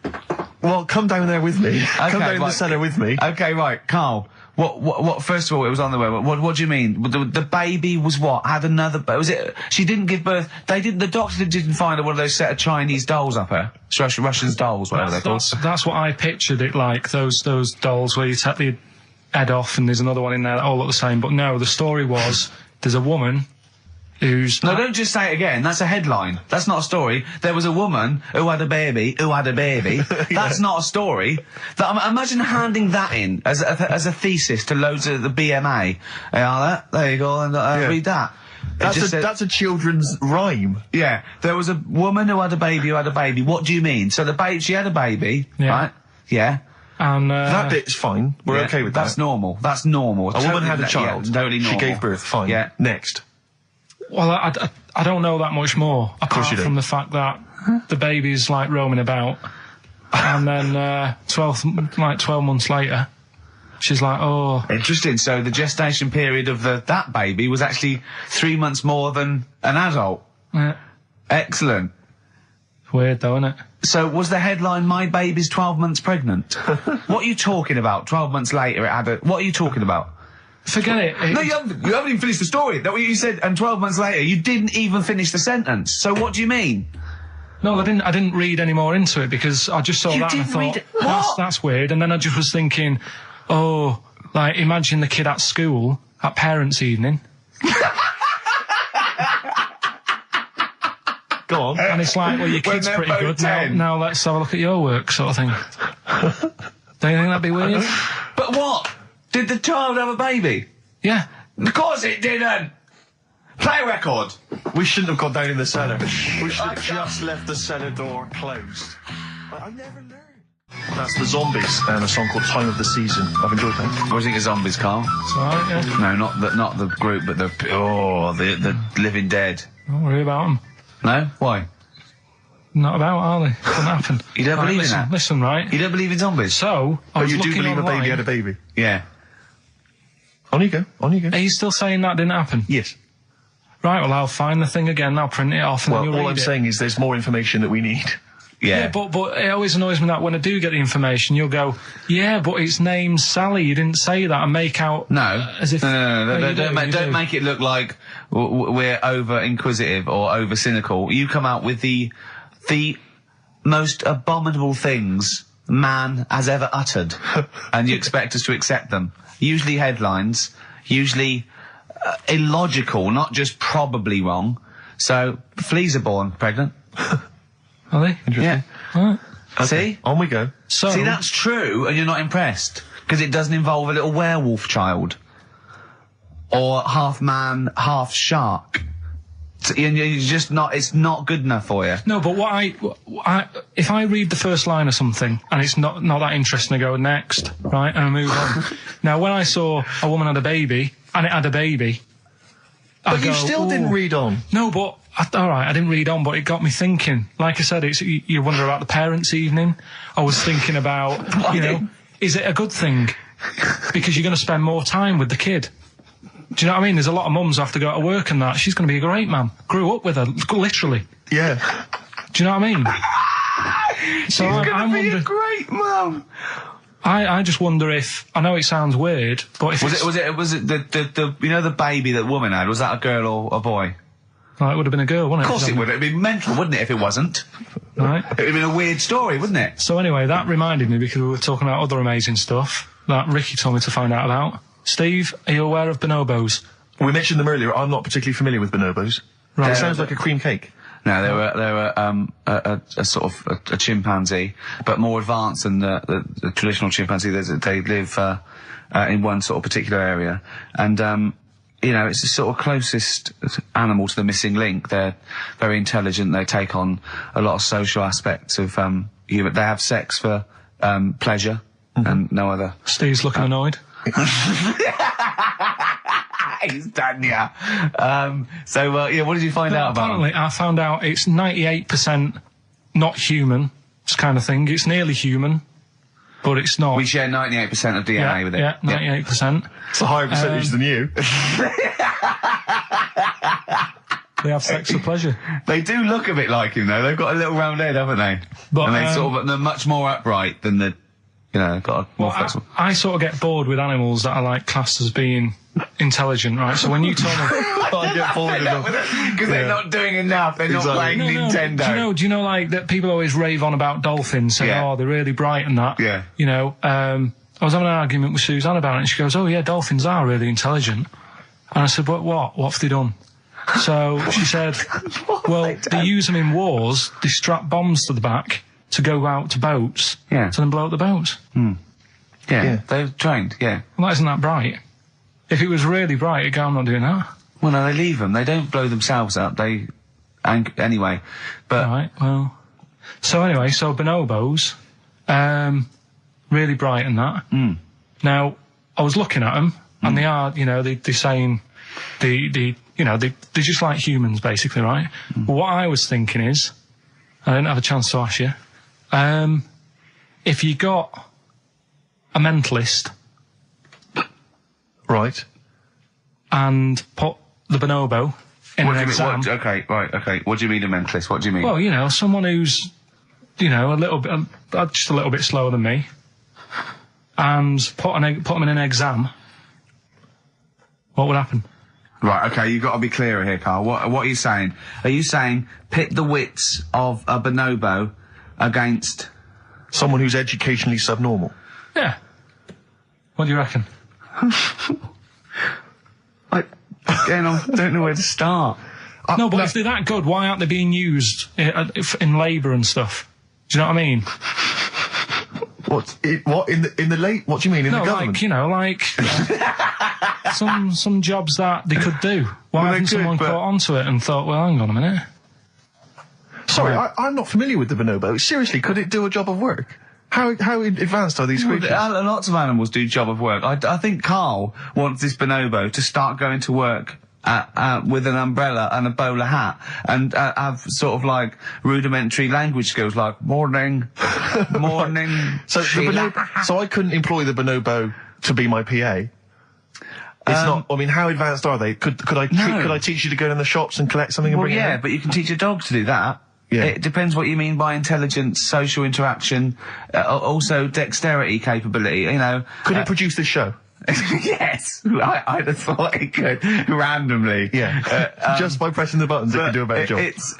Well, come down there with me. Come down in the cellar with me. Okay, right, Carl. What? First of all, it was on the way. What do you mean? The baby was what? Had another? Was it? She didn't give birth. They didn't. The doctor didn't find one of those set of Chinese dolls up her. Russian dolls, whatever they're called. That's what I pictured it like. Those dolls where you take the head off and there's another one in there that all look the same. But no, the story was there's a woman who's... No, don't just say it again. That's a headline. That's not a story. There was a woman who had a baby who had a baby. That's not a story. Imagine handing that in as a thesis to loads of the BMA. There you go, and read that. That's a children's rhyme. Yeah. There was a woman who had a baby who had a baby. What do you mean? So she had a baby, right? Yeah. And that bit's fine. We're okay with that. That's normal. That's normal. A woman had a child. Yeah, totally normal. She gave birth. Fine. Yeah. Next. Well, I don't know that much more, apart from the fact that the baby's like roaming about, and then 12 months later, she's like, oh. Interesting. So the gestation period of that baby was actually 3 months more than an adult. Yeah. Excellent. Weird though, isn't it? So was the headline, "My baby's 12 months pregnant"? What are you talking about? 12 months later, it had a... What are you talking about? Forget it. No, you haven't even finished the story. That what you said, and 12 months later, you didn't even finish the sentence. So what do you mean? No, I didn't read any more into it because I just saw that and I thought, that's weird. And then I just was thinking, oh, like, imagine the kid at school at parents' evening. Go on. And it's like, well, your kid's pretty good. Now let's have a look at your work, sort of thing. Don't you think that'd be weird? But what? Did the child have a baby? Yeah. Of course it didn't! Play a record! We shouldn't have gone down in the cellar. We should have just left the cellar door closed. I never learned. That's the Zombies and a song called Time of the Season. I've enjoyed that. What do you think of Zombies, Carl? It's alright, yeah. No, not the group, but the Living Dead. Don't worry about them. No? Why? Not about, are they? Couldn't happen. You don't believe in that? Listen, right? You don't believe in zombies? So, but you do believe online, a baby had a baby? Yeah. On you go. On you go. Are you still saying that didn't happen? Yes. Right, well, I'll find the thing again, I'll print it off, and then you'll read it. All I'm saying is there's more information that we need. Yeah, but it always annoys me that when I do get the information, you'll go, yeah, but it's named Sally, you didn't say that, and make out... as if... No, don't make it look like we're over-inquisitive or over-cynical. You come out with the most abominable things man has ever uttered, and you expect us to accept them. Usually headlines, usually illogical, not just probably wrong. So, fleas are born pregnant. Are they? Interesting. Yeah. Right. Okay. See? On we go. So, see, that's true, and you're not impressed, because it doesn't involve a little werewolf child. Or half man, half shark. And you're just not, it's not good enough for you. No, but if I read the first line of something, and it's not that interesting, I go next, right, and I move on. Now, when I saw a woman had a baby, and it had a baby, but you still didn't read on. No, but alright, I didn't read on, but it got me thinking. Like I said, you wonder about the parents' evening. I was thinking about, is it a good thing? Because you're going to spend more time with the kid. Do you know what I mean? There's a lot of mums who have to go to work and that. She's going to be a great mum. Grew up with her, literally. Yeah. Do you know what I mean? So she's going to be a great mum. I just wonder if, I know it sounds weird, but if was it the baby that woman had, was that a girl or a boy? Oh, it would have been a girl, wouldn't it? Of course it would. It'd be mental, wouldn't it, if it wasn't? Right. It would have been a weird story, wouldn't it? So anyway, that reminded me, because we were talking about other amazing stuff that Ricky told me to find out about. Steve, are you aware of bonobos? We mentioned them earlier. I'm not particularly familiar with bonobos. Right. It sounds like a cream cake. No, they were a sort of a chimpanzee, but more advanced than the traditional chimpanzee. They live in one sort of particular area, and you know, it's the sort of closest animal to the missing link. They're very intelligent. They take on a lot of social aspects of human. They have sex for pleasure and no other. Steve's looking annoyed. He's done, yeah. Yeah, what did you find out about apparently, I found out it's 98% not human, this kind of thing. It's nearly human, but it's not. We share 98% of DNA with it. Yeah, 98%. It's a higher percentage than you. They have sex for pleasure. They do look a bit like him, though. They've got a little round head, haven't they? But, and they're much more upright than the, you know, got a more flexible. I sort of get bored with animals that are like classed as being intelligent, right? So when you told me, I get bored with them because they're not doing enough. They're not playing Nintendo. Do you know, like that? People always rave on about dolphins, saying, "Oh, they're really bright and that." Yeah. You know, I was having an argument with Suzanne about it, and she goes, "Oh yeah, dolphins are really intelligent." And I said, "But what? What have they done?" So she said, "Well, they use them in wars. They strap bombs to the back to go out to boats, to then blow up the boats." Yeah, they're trained. Yeah. Well, that isn't that bright. If it was really bright, it'd go, "I'm not doing that." Well, no, they leave them. They don't blow themselves up. Anyway, but right. Well, so bonobos, really bright and that. Now, I was looking at them, and they are, you know, they're saying they're just like humans, basically, right? But what I was thinking is, I didn't have a chance to ask you, if you got a mentalist, right, and put the bonobo in an exam. What do you mean a mentalist? What do you mean? Well, you know, someone who's, you know, just a little bit slower than me, and put them in an exam. What would happen? Right, okay, you've got to be clearer here, Carl. What are you saying? Are you saying pit the wits of a bonobo against someone who's educationally subnormal? Yeah. What do you reckon? Again, I don't know where to start. No, but if they're that good, why aren't they being used in labour and stuff? Do you know what I mean? What in the late? What do you mean in the government? Like, you know, like some jobs that they could do. Why hasn't someone caught onto it and thought, well, hang on a minute? Sorry, I'm not familiar with the bonobo. Seriously, could it do a job of work? How advanced are these creatures? Lots of animals do job of work. I think Carl wants this bonobo to start going to work with an umbrella and a bowler hat and have sort of like rudimentary language skills like morning. So I couldn't employ the bonobo to be my PA. It's not. I mean, how advanced are they? Could I teach you to go in the shops and collect something and bring it in? But you can teach a dog to do that. Yeah. It depends what you mean by intelligence, social interaction, also dexterity capability, you know. Could it produce this show? Yes, I'd have thought it could, randomly. Yeah, just by pressing the buttons it can do a better job.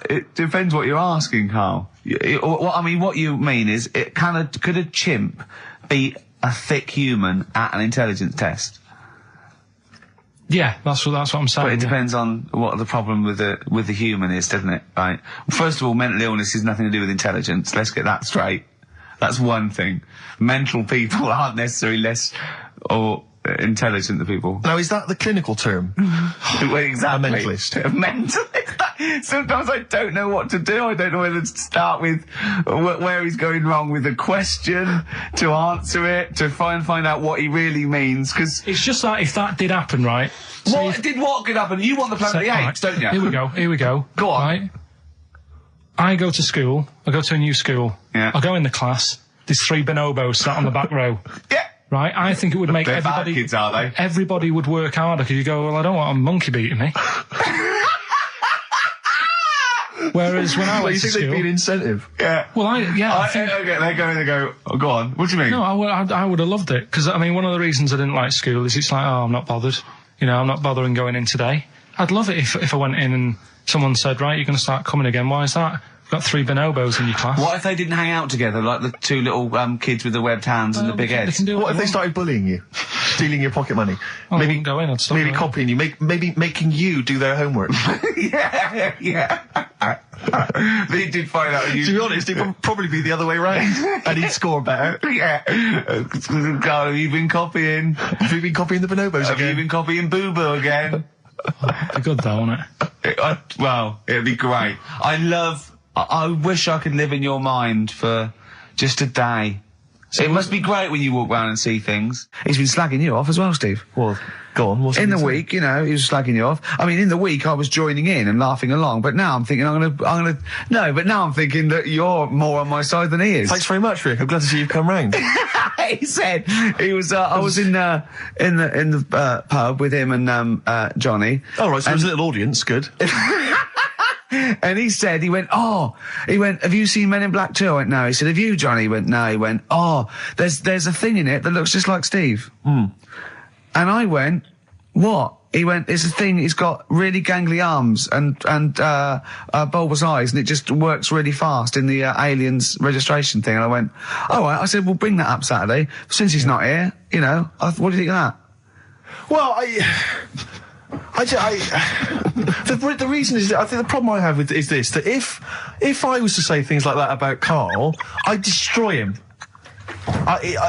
It depends what you're asking, Carl. What you mean is, could a chimp beat a thick human at an intelligence test? Yeah, that's what I'm saying. But it depends on what the problem with the human is, doesn't it? Right. First of all, mental illness has nothing to do with intelligence. Let's get that straight. That's one thing. Mental people aren't necessarily less or intelligent than people. Now, is that the clinical term? Well, exactly. A mentalist. A mentalist. Sometimes I don't know what to do. I don't know whether to start with where he's going wrong with the question, to answer it, to find out what he really means, because it's just like if that did happen, right? What could happen? You want the Planet of the Apes, don't you? Here we go. Go on. Right? I go to school. I go to a new school. Yeah. I go in the class. There's 3 bonobos sat on the back row. Yeah. Right? I think it would make They're everybody... bad kids, are they? Everybody would work harder, because you go, well, I don't want a monkey beating me. Whereas when I went to school... You think they'd be an incentive? Yeah. Well, I think... Okay, they go, oh, go on. What do you mean? No, I would have loved it. Because, I mean, one of the reasons I didn't like school is it's like, oh, I'm not bothered. You know, I'm not bothering going in today. I'd love it if I went in and someone said, right, you're going to start coming again. Why is that? You've got 3 bonobos in your class. What if they didn't hang out together, like the 2 little kids with the webbed hands and the big heads? What if they started bullying you? Stealing your pocket money? I wouldn't go in, I'd stop maybe copying you, maybe making you do their homework. Yeah. He did find out. To be honest, it would probably be the other way round, and he'd score better. Yeah. Carl, have you been copying? Have you been copying the bonobos Have again? you been copying Boo Boo again? It'd be good though, wouldn't it? Well, it'd be great. I wish I could live in your mind for just a day. It must be great when you walk around and see things. He's been slagging you off as well, Steve. Well, go on. What's in the week, you know, he was slagging you off. I mean, in the week I was joining in and laughing along, but now I'm thinking but now I'm thinking that you're more on my side than he is. Thanks very much, Rick. I'm glad to see you've come round. He said he was. I was in the pub with him and Johnny. Oh right, so there's a little audience. Good. And he went, have you seen Men in Black 2? I went, no. He said, have you, Johnny? He went, no. He went, there's a thing in it that looks just like Steve. And I went, what? He went, it's a thing, it's got really gangly arms and bulbous eyes, and it just works really fast in the Aliens registration thing. And I went, all right. I said, we'll bring that up Saturday. Since he's not here, you know, what do you think of that? Well, the reason is, I think the problem I have with is this, that if I was to say things like that about Carl, I'd destroy him.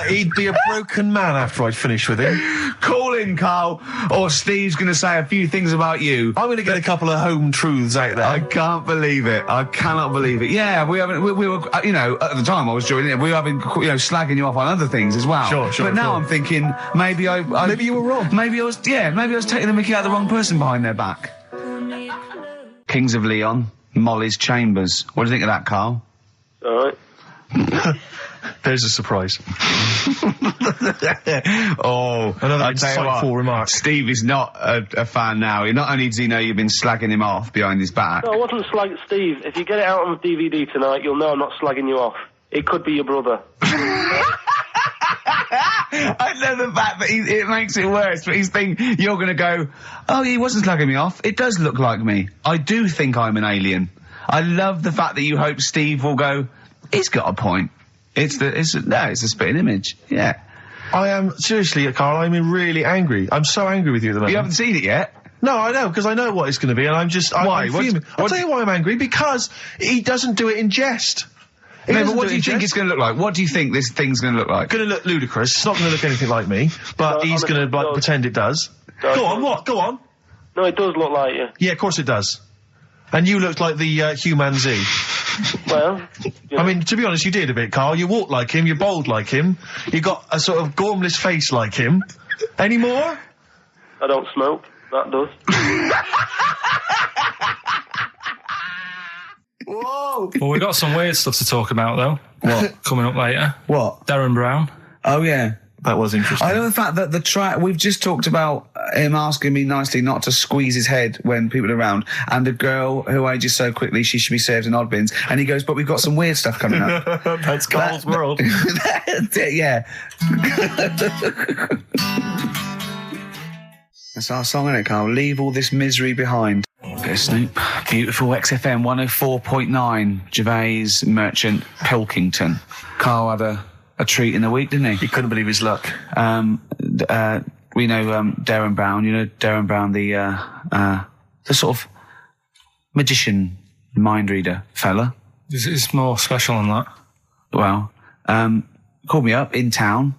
He'd be a broken man after I'd finish with him. Call in, Carl, or Steve's going to say a few things about you. I'm going to get a couple of home truths out there. I can't believe it. I cannot believe it. Yeah, we were, you know, at the time I was joining it, we were having, you know, slagging you off on other things as well. Sure. But now I'm thinking, maybe maybe you were wrong. Maybe I was taking the mickey out of the wrong person behind their back. Kings of Leon, Molly's Chambers. What do you think of that, Carl? All right. There's a surprise. Another insightful remark. Steve is not a fan now. Not only does he know you've been slagging him off behind his back. No, I wasn't slagging Steve. If you get it out on DVD tonight, you'll know I'm not slagging you off. It could be your brother. I love the fact that it makes it worse, but he's thinking you're going to go, oh, he wasn't slagging me off. It does look like me. I do think I'm an alien. I love the fact that you hope Steve will go, he's got a point. It's a spitting image. Yeah. I am, seriously, Carl, I'm really angry. I'm so angry with you at the moment. You haven't seen it yet? No, I know, because I know what it's going to be, and I'm just... Why? I'll tell you why I'm angry, because he doesn't do it in jest. No, but what do you think it's going to look like? What do you think this thing's going to look like? Going to look ludicrous. It's not going to look anything like me, but he's going to pretend it does. Go on, what? Go on. No, it does look like you. Yeah, of course it does. And you looked like the Human Z. Well, I mean, to be honest, you did a bit, Carl. You walk like him, you're bold like him, you got a sort of gormless face like him. Any more? I don't smoke. That does. Whoa! Well, we've got some weird stuff to talk about, though. What? Coming up later. What? Darren Brown. Oh, yeah. That was interesting. I know the fact that the track, we've just talked about him asking me nicely not to squeeze his head when people are around, and the girl who ages so quickly she should be served in odd bins, and he goes, but we've got some weird stuff coming up. That's Carl's world. Yeah. That's our song, isn't it, Carl? Leave all this misery behind. Bit of Snoop. Beautiful XFM 104.9. Gervais, Merchant, Pilkington. Carl had a treat in the week, didn't he? He couldn't believe his luck. We know Darren Brown. You know Darren Brown, the sort of magician, mind reader fella. It's more special than that. Well, called me up in town.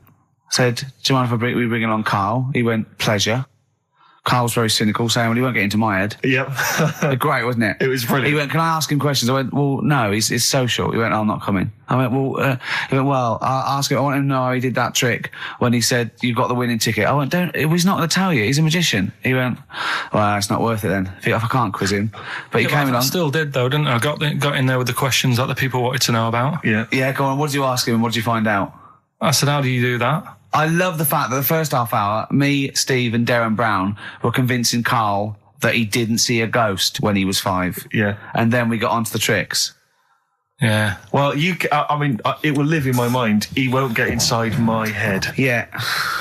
Said, do you mind if we bring along Carl? He went, pleasure. Carl's very cynical, saying, well, he won't get into my head. Yep. Great, wasn't it? It was brilliant. He went, can I ask him questions? I went, well, no, it's social. He went, I'm not coming. I went, well, he went, well, I'll ask him. I want him to know how he did that trick when he said, you got the winning ticket. I went, he's not going to tell you. He's a magician. He went, well, it's not worth it then, if I can't quiz him. But he came along. I still did, though, didn't I? Got in there with the questions that the people wanted to know about. Yeah. Yeah, go on. What did you ask him and what did you find out? I said, how do you do that? I love the fact that the first half hour, me, Steve and Darren Brown were convincing Carl that he didn't see a ghost when he was 5. Yeah. And then we got onto the tricks. Yeah. Well, it will live in my mind. He won't get inside my head. Yeah.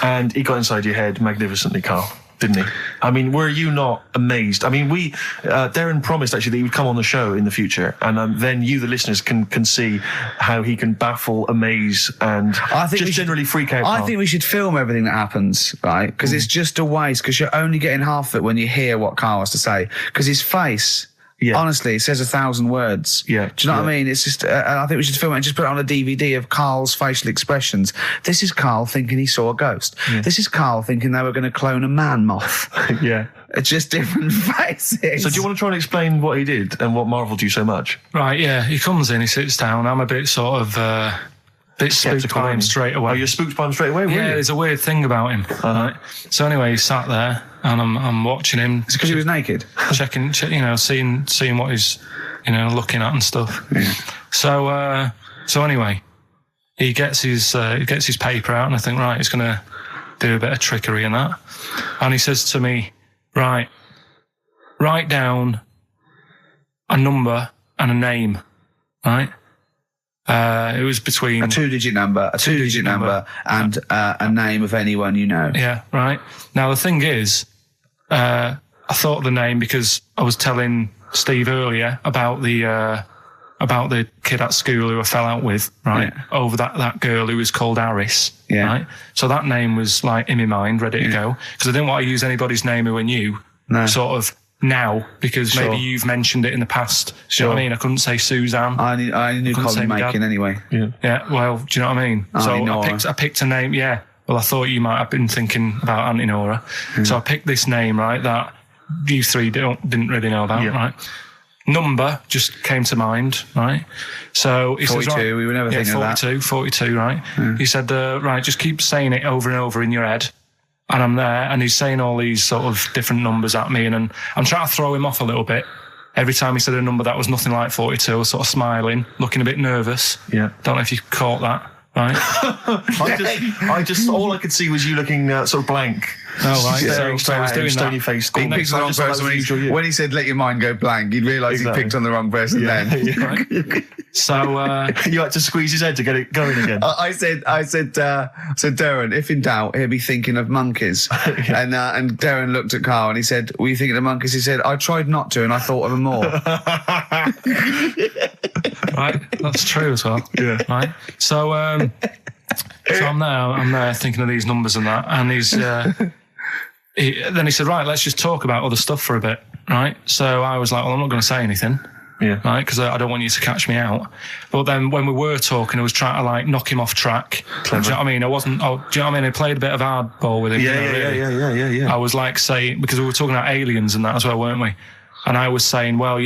And he got inside your head magnificently, Carl, didn't he? I mean, were you not amazed? I mean, Darren promised actually that he would come on the show in the future, and then you, the listeners, can see how he can baffle, amaze, and generally freak out. I think we should film everything that happens, right? Because it's just a waste, because you're only getting half of it when you hear what Carl has to say. Because his face, Honestly, it says 1,000 words. Yeah. Do you know what I mean? It's just, I think we should film it and just put it on a DVD of Karl's facial expressions. This is Karl thinking he saw a ghost. Yeah. This is Karl thinking they were going to clone a man moth. Yeah. It's just different faces. So do you want to try and explain what he did and what marvelled you so much? Right, yeah. He comes in, he sits down. I'm a bit sort of... bit spooked by him straight away. Oh, you're spooked by him straight away, Yeah, there's a weird thing about him. Right? So anyway, he sat there, and I'm watching him. It's because he was naked? Checking, seeing what he's, looking at and stuff. Yeah. So anyway, he gets his paper out, and I think, right, he's going to do a bit of trickery and that. And he says to me, right, write down a number and a name, right? It was between a two-digit number, and a name of anyone you know. Yeah, right. Now the thing is, I thought of the name because I was telling Steve earlier about the kid at school who I fell out with, right? Yeah. Over that girl who was called Aris, right? So that name was like in my mind, ready to go, because I didn't want to use anybody's name who I knew, sort of. Now, because maybe you've mentioned it in the past. Do you know what I mean? I couldn't say Suzanne. I knew Colin Makin anyway. Yeah, well, do you know what I mean? I picked a name, yeah. Well, I thought you might have been thinking about Auntie Nora. So I picked this name, right, that you three didn't really know about, right? Number just came to mind, right? So he 42, says, right, we were never thinking of that. 42, right? He said, right, just keep saying it over and over in your head. And I'm there, and he's saying all these sort of different numbers at me, and I'm trying to throw him off a little bit. Every time he said a number that was nothing like 42, I was sort of smiling, looking a bit nervous. Yeah. Don't know if you caught that, right? I just, all I could see was you looking sort of blank. Oh, right. So I was doing stony that. face. He picked the wrong person when he said, let your mind go blank. You'd realise he picked on the wrong person then. Right. So you had to squeeze his head to get it going again. I said, Darren, if in doubt, he'll be thinking of monkeys. And Darren looked at Karl and he said, were you thinking of monkeys? He said, I tried not to and I thought of them more. Right, that's true as well. Yeah. Right. So I'm there thinking of these numbers and that, and then he said, right, let's just talk about other stuff for a bit, right? So I was like, well, I'm not going to say anything, right, because I don't want you to catch me out. But then when we were talking, I was trying to like knock him off track. Clever. Do you know what I mean? I wasn't. Oh, do you know what I mean? I played a bit of hardball with him. Yeah. I was like saying, because we were talking about aliens and that as well, weren't we? And I was saying, well,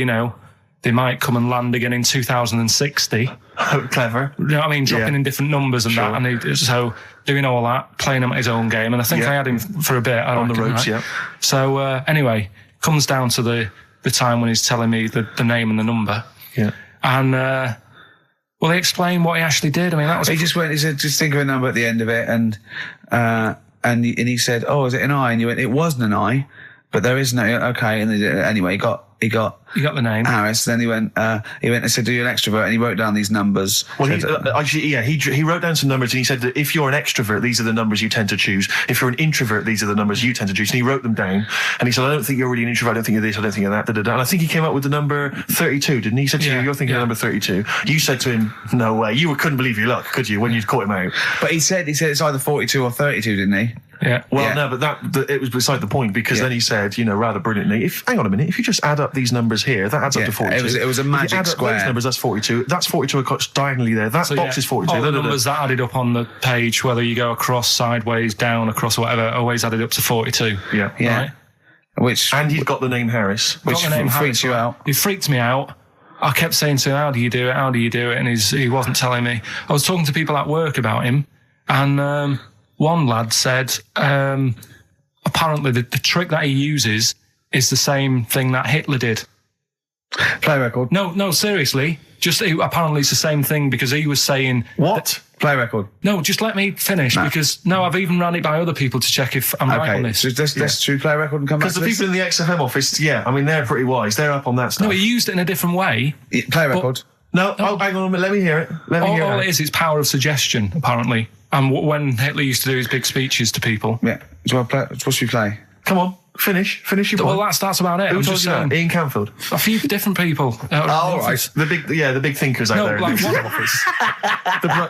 they might come and land again in 2060. Oh, clever. You know what I mean? Dropping in different numbers and that. And so doing all that, playing him at his own game. And I think I had him for a bit. On the ropes, right? So anyway, comes down to the time when he's telling me the name and the number. Yeah. And, well, he explained what he actually did. I mean, that was... He said, just think of a number at the end of it. And he said, oh, is it an I? And you went, it wasn't an I, but there is no... Okay. And anyway, he got the name. Harris. Then he went and said, "Do you an extrovert?" And he wrote down these numbers. Well, he wrote down some numbers and he said that if you're an extrovert, these are the numbers you tend to choose. If you're an introvert, these are the numbers you tend to choose. And he wrote them down. And he said, I don't think you're really an introvert. I don't think you're this. I don't think you're that. And I think he came up with the number 32, didn't he? He said to you, you're thinking of number 32. You said to him, no way. You couldn't believe your luck, could you, when you'd caught him out? But he said it's either 42 or 32, didn't he? Yeah. Well, no, but it was beside the point, because then he said, rather brilliantly, hang on a minute, if you just add up these numbers here, that adds up to 42. It was a magic add square. Up those numbers, that's 42. That's 42 across diagonally there. That box is 42. All the numbers that added up on the page, whether you go across, sideways, down, across, whatever, always added up to 42. Yeah. Right? And you've got the name Harris. Which freaks you out. It freaked me out. I kept saying to him, how do you do it? How do you do it? And he wasn't telling me. I was talking to people at work about him, and one lad said, apparently the trick that he uses is the same thing that Hitler did. Play record. No, seriously. Apparently it's the same thing, because he was saying... What? Play record. No, just let me finish, because I've even ran it by other people to check if I'm right on this. So let's true play record and come back to this. Because the people in the XFM office, they're pretty wise. They're up on that stuff. No, he used it in a different way. Play record. No, hang on a minute, let me hear it. All it is, it's power of suggestion, apparently. And when Hitler used to do his big speeches to people. Yeah. What should we play? Come on, finish your point. Well, that's about it. Who told you that? Ian Canfield. A few different people. Right. The big thinkers out there. Like one office.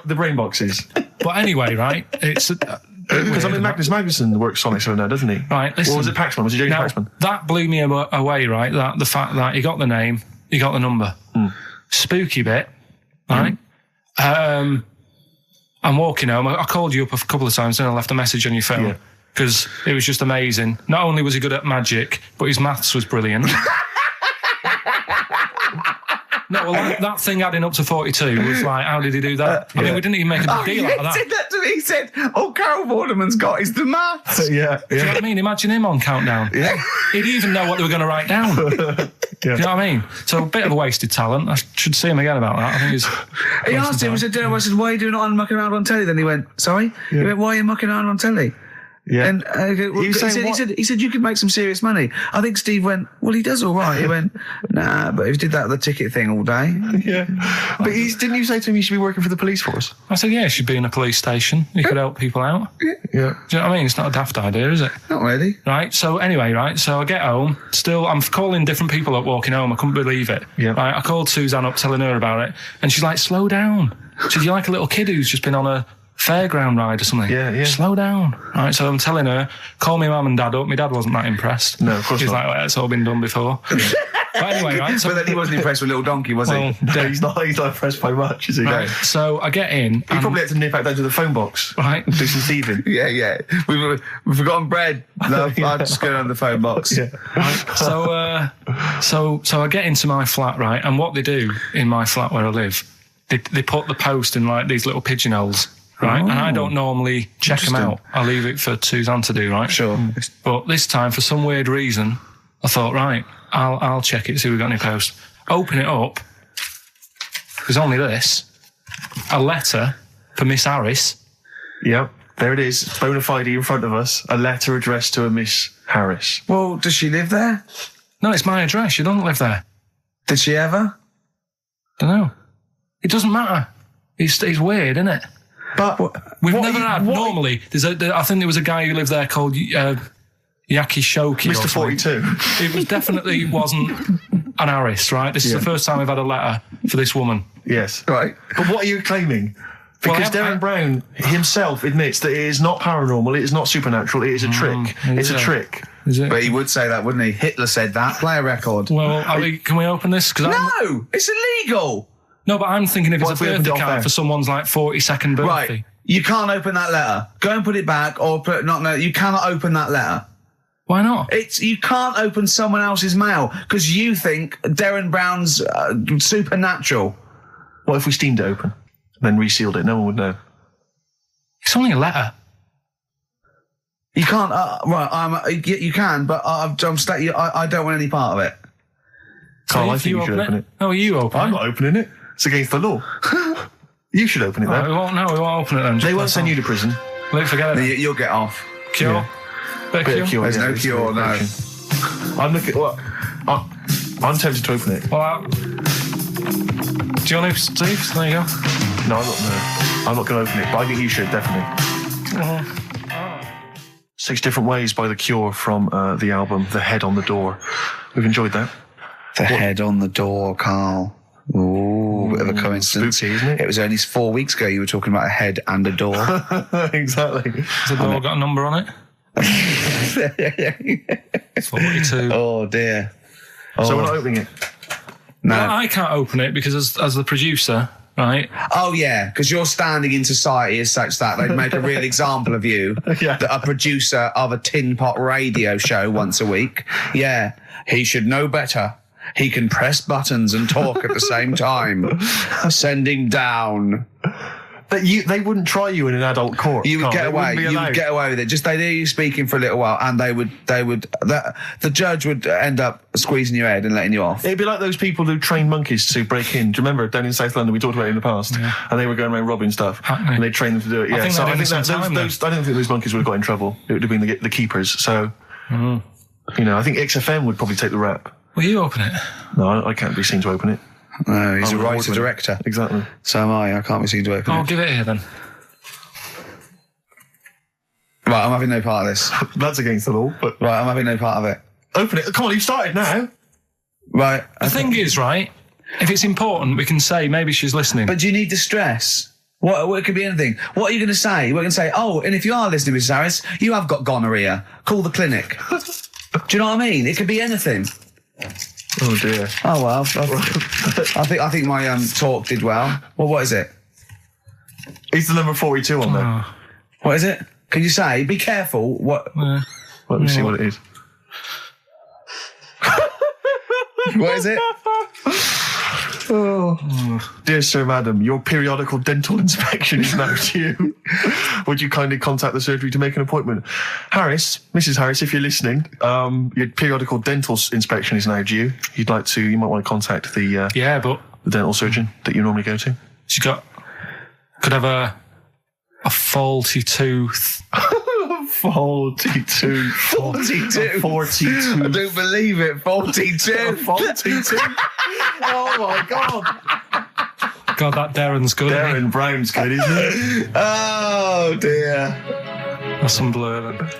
The brain boxes. But anyway, right, it's Because Magnus Magnuson works Sonic so now, doesn't he? Right, listen. Or was it Paxman? Was it Jamie Now, Paxman? that blew me away, right? That the fact that he got the name, he got the number. Spooky bit, right? I'm walking home. I called you up a couple of times and I left a message on your phone because it was just amazing. Not only was he good at magic, but his maths was brilliant. No, well, that thing adding up to 42 was like, how did he do that? I mean, we didn't even make a big deal out of that. He said that to me. He said, all Carol Vorderman's got is the maths. Do you know what I mean? Imagine him on Countdown. He'd even know what they were going to write down. Do you know what I mean? So a bit of a wasted talent. I should see him again about that. I think he's... He asked him, I said, why are you doing it on mucking around on telly? Then he went, sorry? He went, why are you mucking around on telly? Yeah. And he said you could make some serious money. I think Steve went, well, he does all right. He went, nah, but he did that with the ticket thing all day. Yeah. But didn't you say to him you should be working for the police force? I said, yeah, he should be in a police station. He could help people out. Yeah. Do you know what I mean? It's not a daft idea, is it? Not really. Right, so anyway, right, so I get home. Still, I'm calling different people up walking home. I couldn't believe it. Yeah. Right, I called Suzanne up telling her about it. And she's like, slow down. She said, you're like a little kid who's just been on a fairground ride or something. Yeah. Slow down. Right, so I'm telling her, call me mum and dad up. My dad wasn't that impressed. No, of course He's not. like, well, it's all been done before. But anyway, right. So, but then he wasn't impressed with Little Donkey, was he? No, he's not impressed by much, is he? Right, so I get in. He probably had to nip back down to the phone box. Right. Do some thieving. Yeah. We've forgotten bread. No, I'll just go down the phone box. Yeah. Right, so I get into my flat, right, and what they do in my flat where I live, they put the post in like these little pigeonholes. Right, and I don't normally check them out. I leave it for Suzanne to do, right? Sure. But this time, for some weird reason, I thought, right, I'll check it, see if we've got any post. Open it up. There's only this. A letter for Miss Harris. Yep, there it is. Bona fide in front of us. A letter addressed to a Miss Harris. Well, does she live there? No, it's my address. She doesn't live there. Did she ever? Don't know. It doesn't matter. It's weird, isn't it? But we've never had. Normally, I think there was a guy who lived there called Yaki Shoki. Mr. 42. It was definitely wasn't an Harris, right? This is the first time we've had a letter for this woman. Yes. Right. But what are you claiming? Because Darren Brown himself admits that it is not paranormal, it is not supernatural, it is a trick. It's a trick. Is it? But he would say that, wouldn't he? Hitler said that. Play a record. Well, can we open this? No, it's illegal. No, but I'm thinking if it's a birthday card for someone's like 42nd birthday. Right. You can't open that letter. Go and put it back, or you cannot open that letter. Why not? You can't open someone else's mail because you think Darren Brown's supernatural. What if we steamed it open, then resealed it? No one would know. It's only a letter. You can't. You can, but I don't want any part of it. Carl, I think you should open it. Oh, you open it? I'm not opening it. It's against the law. You should open it, though. We won't open it then. They won't send you to prison. Forget it. You'll get off. Cure? Yeah. Bit of cure? There's no cure, no. I'm looking... Well, I'm tempted to open it. Well, do you want to, Steve? There you go. No, I'm not going to open it, but I think you should, definitely. 6 Different Ways by The Cure from the album The Head on the Door. We've enjoyed that. The Head on the Door, Carl. Ooh, bit of a coincidence. Spooky, isn't it? It was only 4 weeks ago you were talking about a head and a door. Exactly. Has the door got a number on it? 42. Oh, dear. So we're not opening it? No. Well, I can't open it because as the producer, right? Oh, yeah, because your standing in society is such that they'd make a real example of you. Yeah. A producer of a tin pot radio show once a week. Yeah, he should know better. He can press buttons and talk at the same time. Sending down. But they wouldn't try you in an adult court. You would get away. You would get away with it. Just they'd hear you speaking for a little while, and the judge would end up squeezing your head and letting you off. It'd be like those people who train monkeys to break in. Do you remember down in South London? We talked about it in the past, and they were going around robbing stuff, and they trained them to do it. Yeah, I don't think those monkeys would have got in trouble. It would have been the keepers. So, I think XFM would probably take the rap. Will you open it? No, I can't be seen to open it. No, he's a writer-director. Exactly. So am I. I can't be seen to open it. I'll give it here then. Right, I'm having no part of this. That's against the law, but... Right, I'm having no part of it. Open it. Come on, you've started now. Right. The thing is, right, if it's important, we can say maybe she's listening. But do you need the stress? What it could be anything. What are you going to say? We're going to say, oh, and if you are listening, Mrs. Harris, you have got gonorrhea. Call the clinic. Do you know what I mean? It could be anything. Oh dear. Oh well. I think my talk did well. Well, what is it? It's the number 42 on there. What is it? Can you say? Be careful. What? Let me see what it is. What is it? Dear Sir, Madam, your periodical dental inspection is now due. Would you kindly contact the surgery to make an appointment? Harris, Mrs. Harris, if you're listening, your periodical dental inspection is now due. You might want to contact the dental surgeon that you normally go to. Could have a faulty tooth. 42. 42. 42. I don't believe it. 42. 42. Oh my God. God, that Darren's good. Darren Brown's good, isn't it? Oh dear. That's some blur then.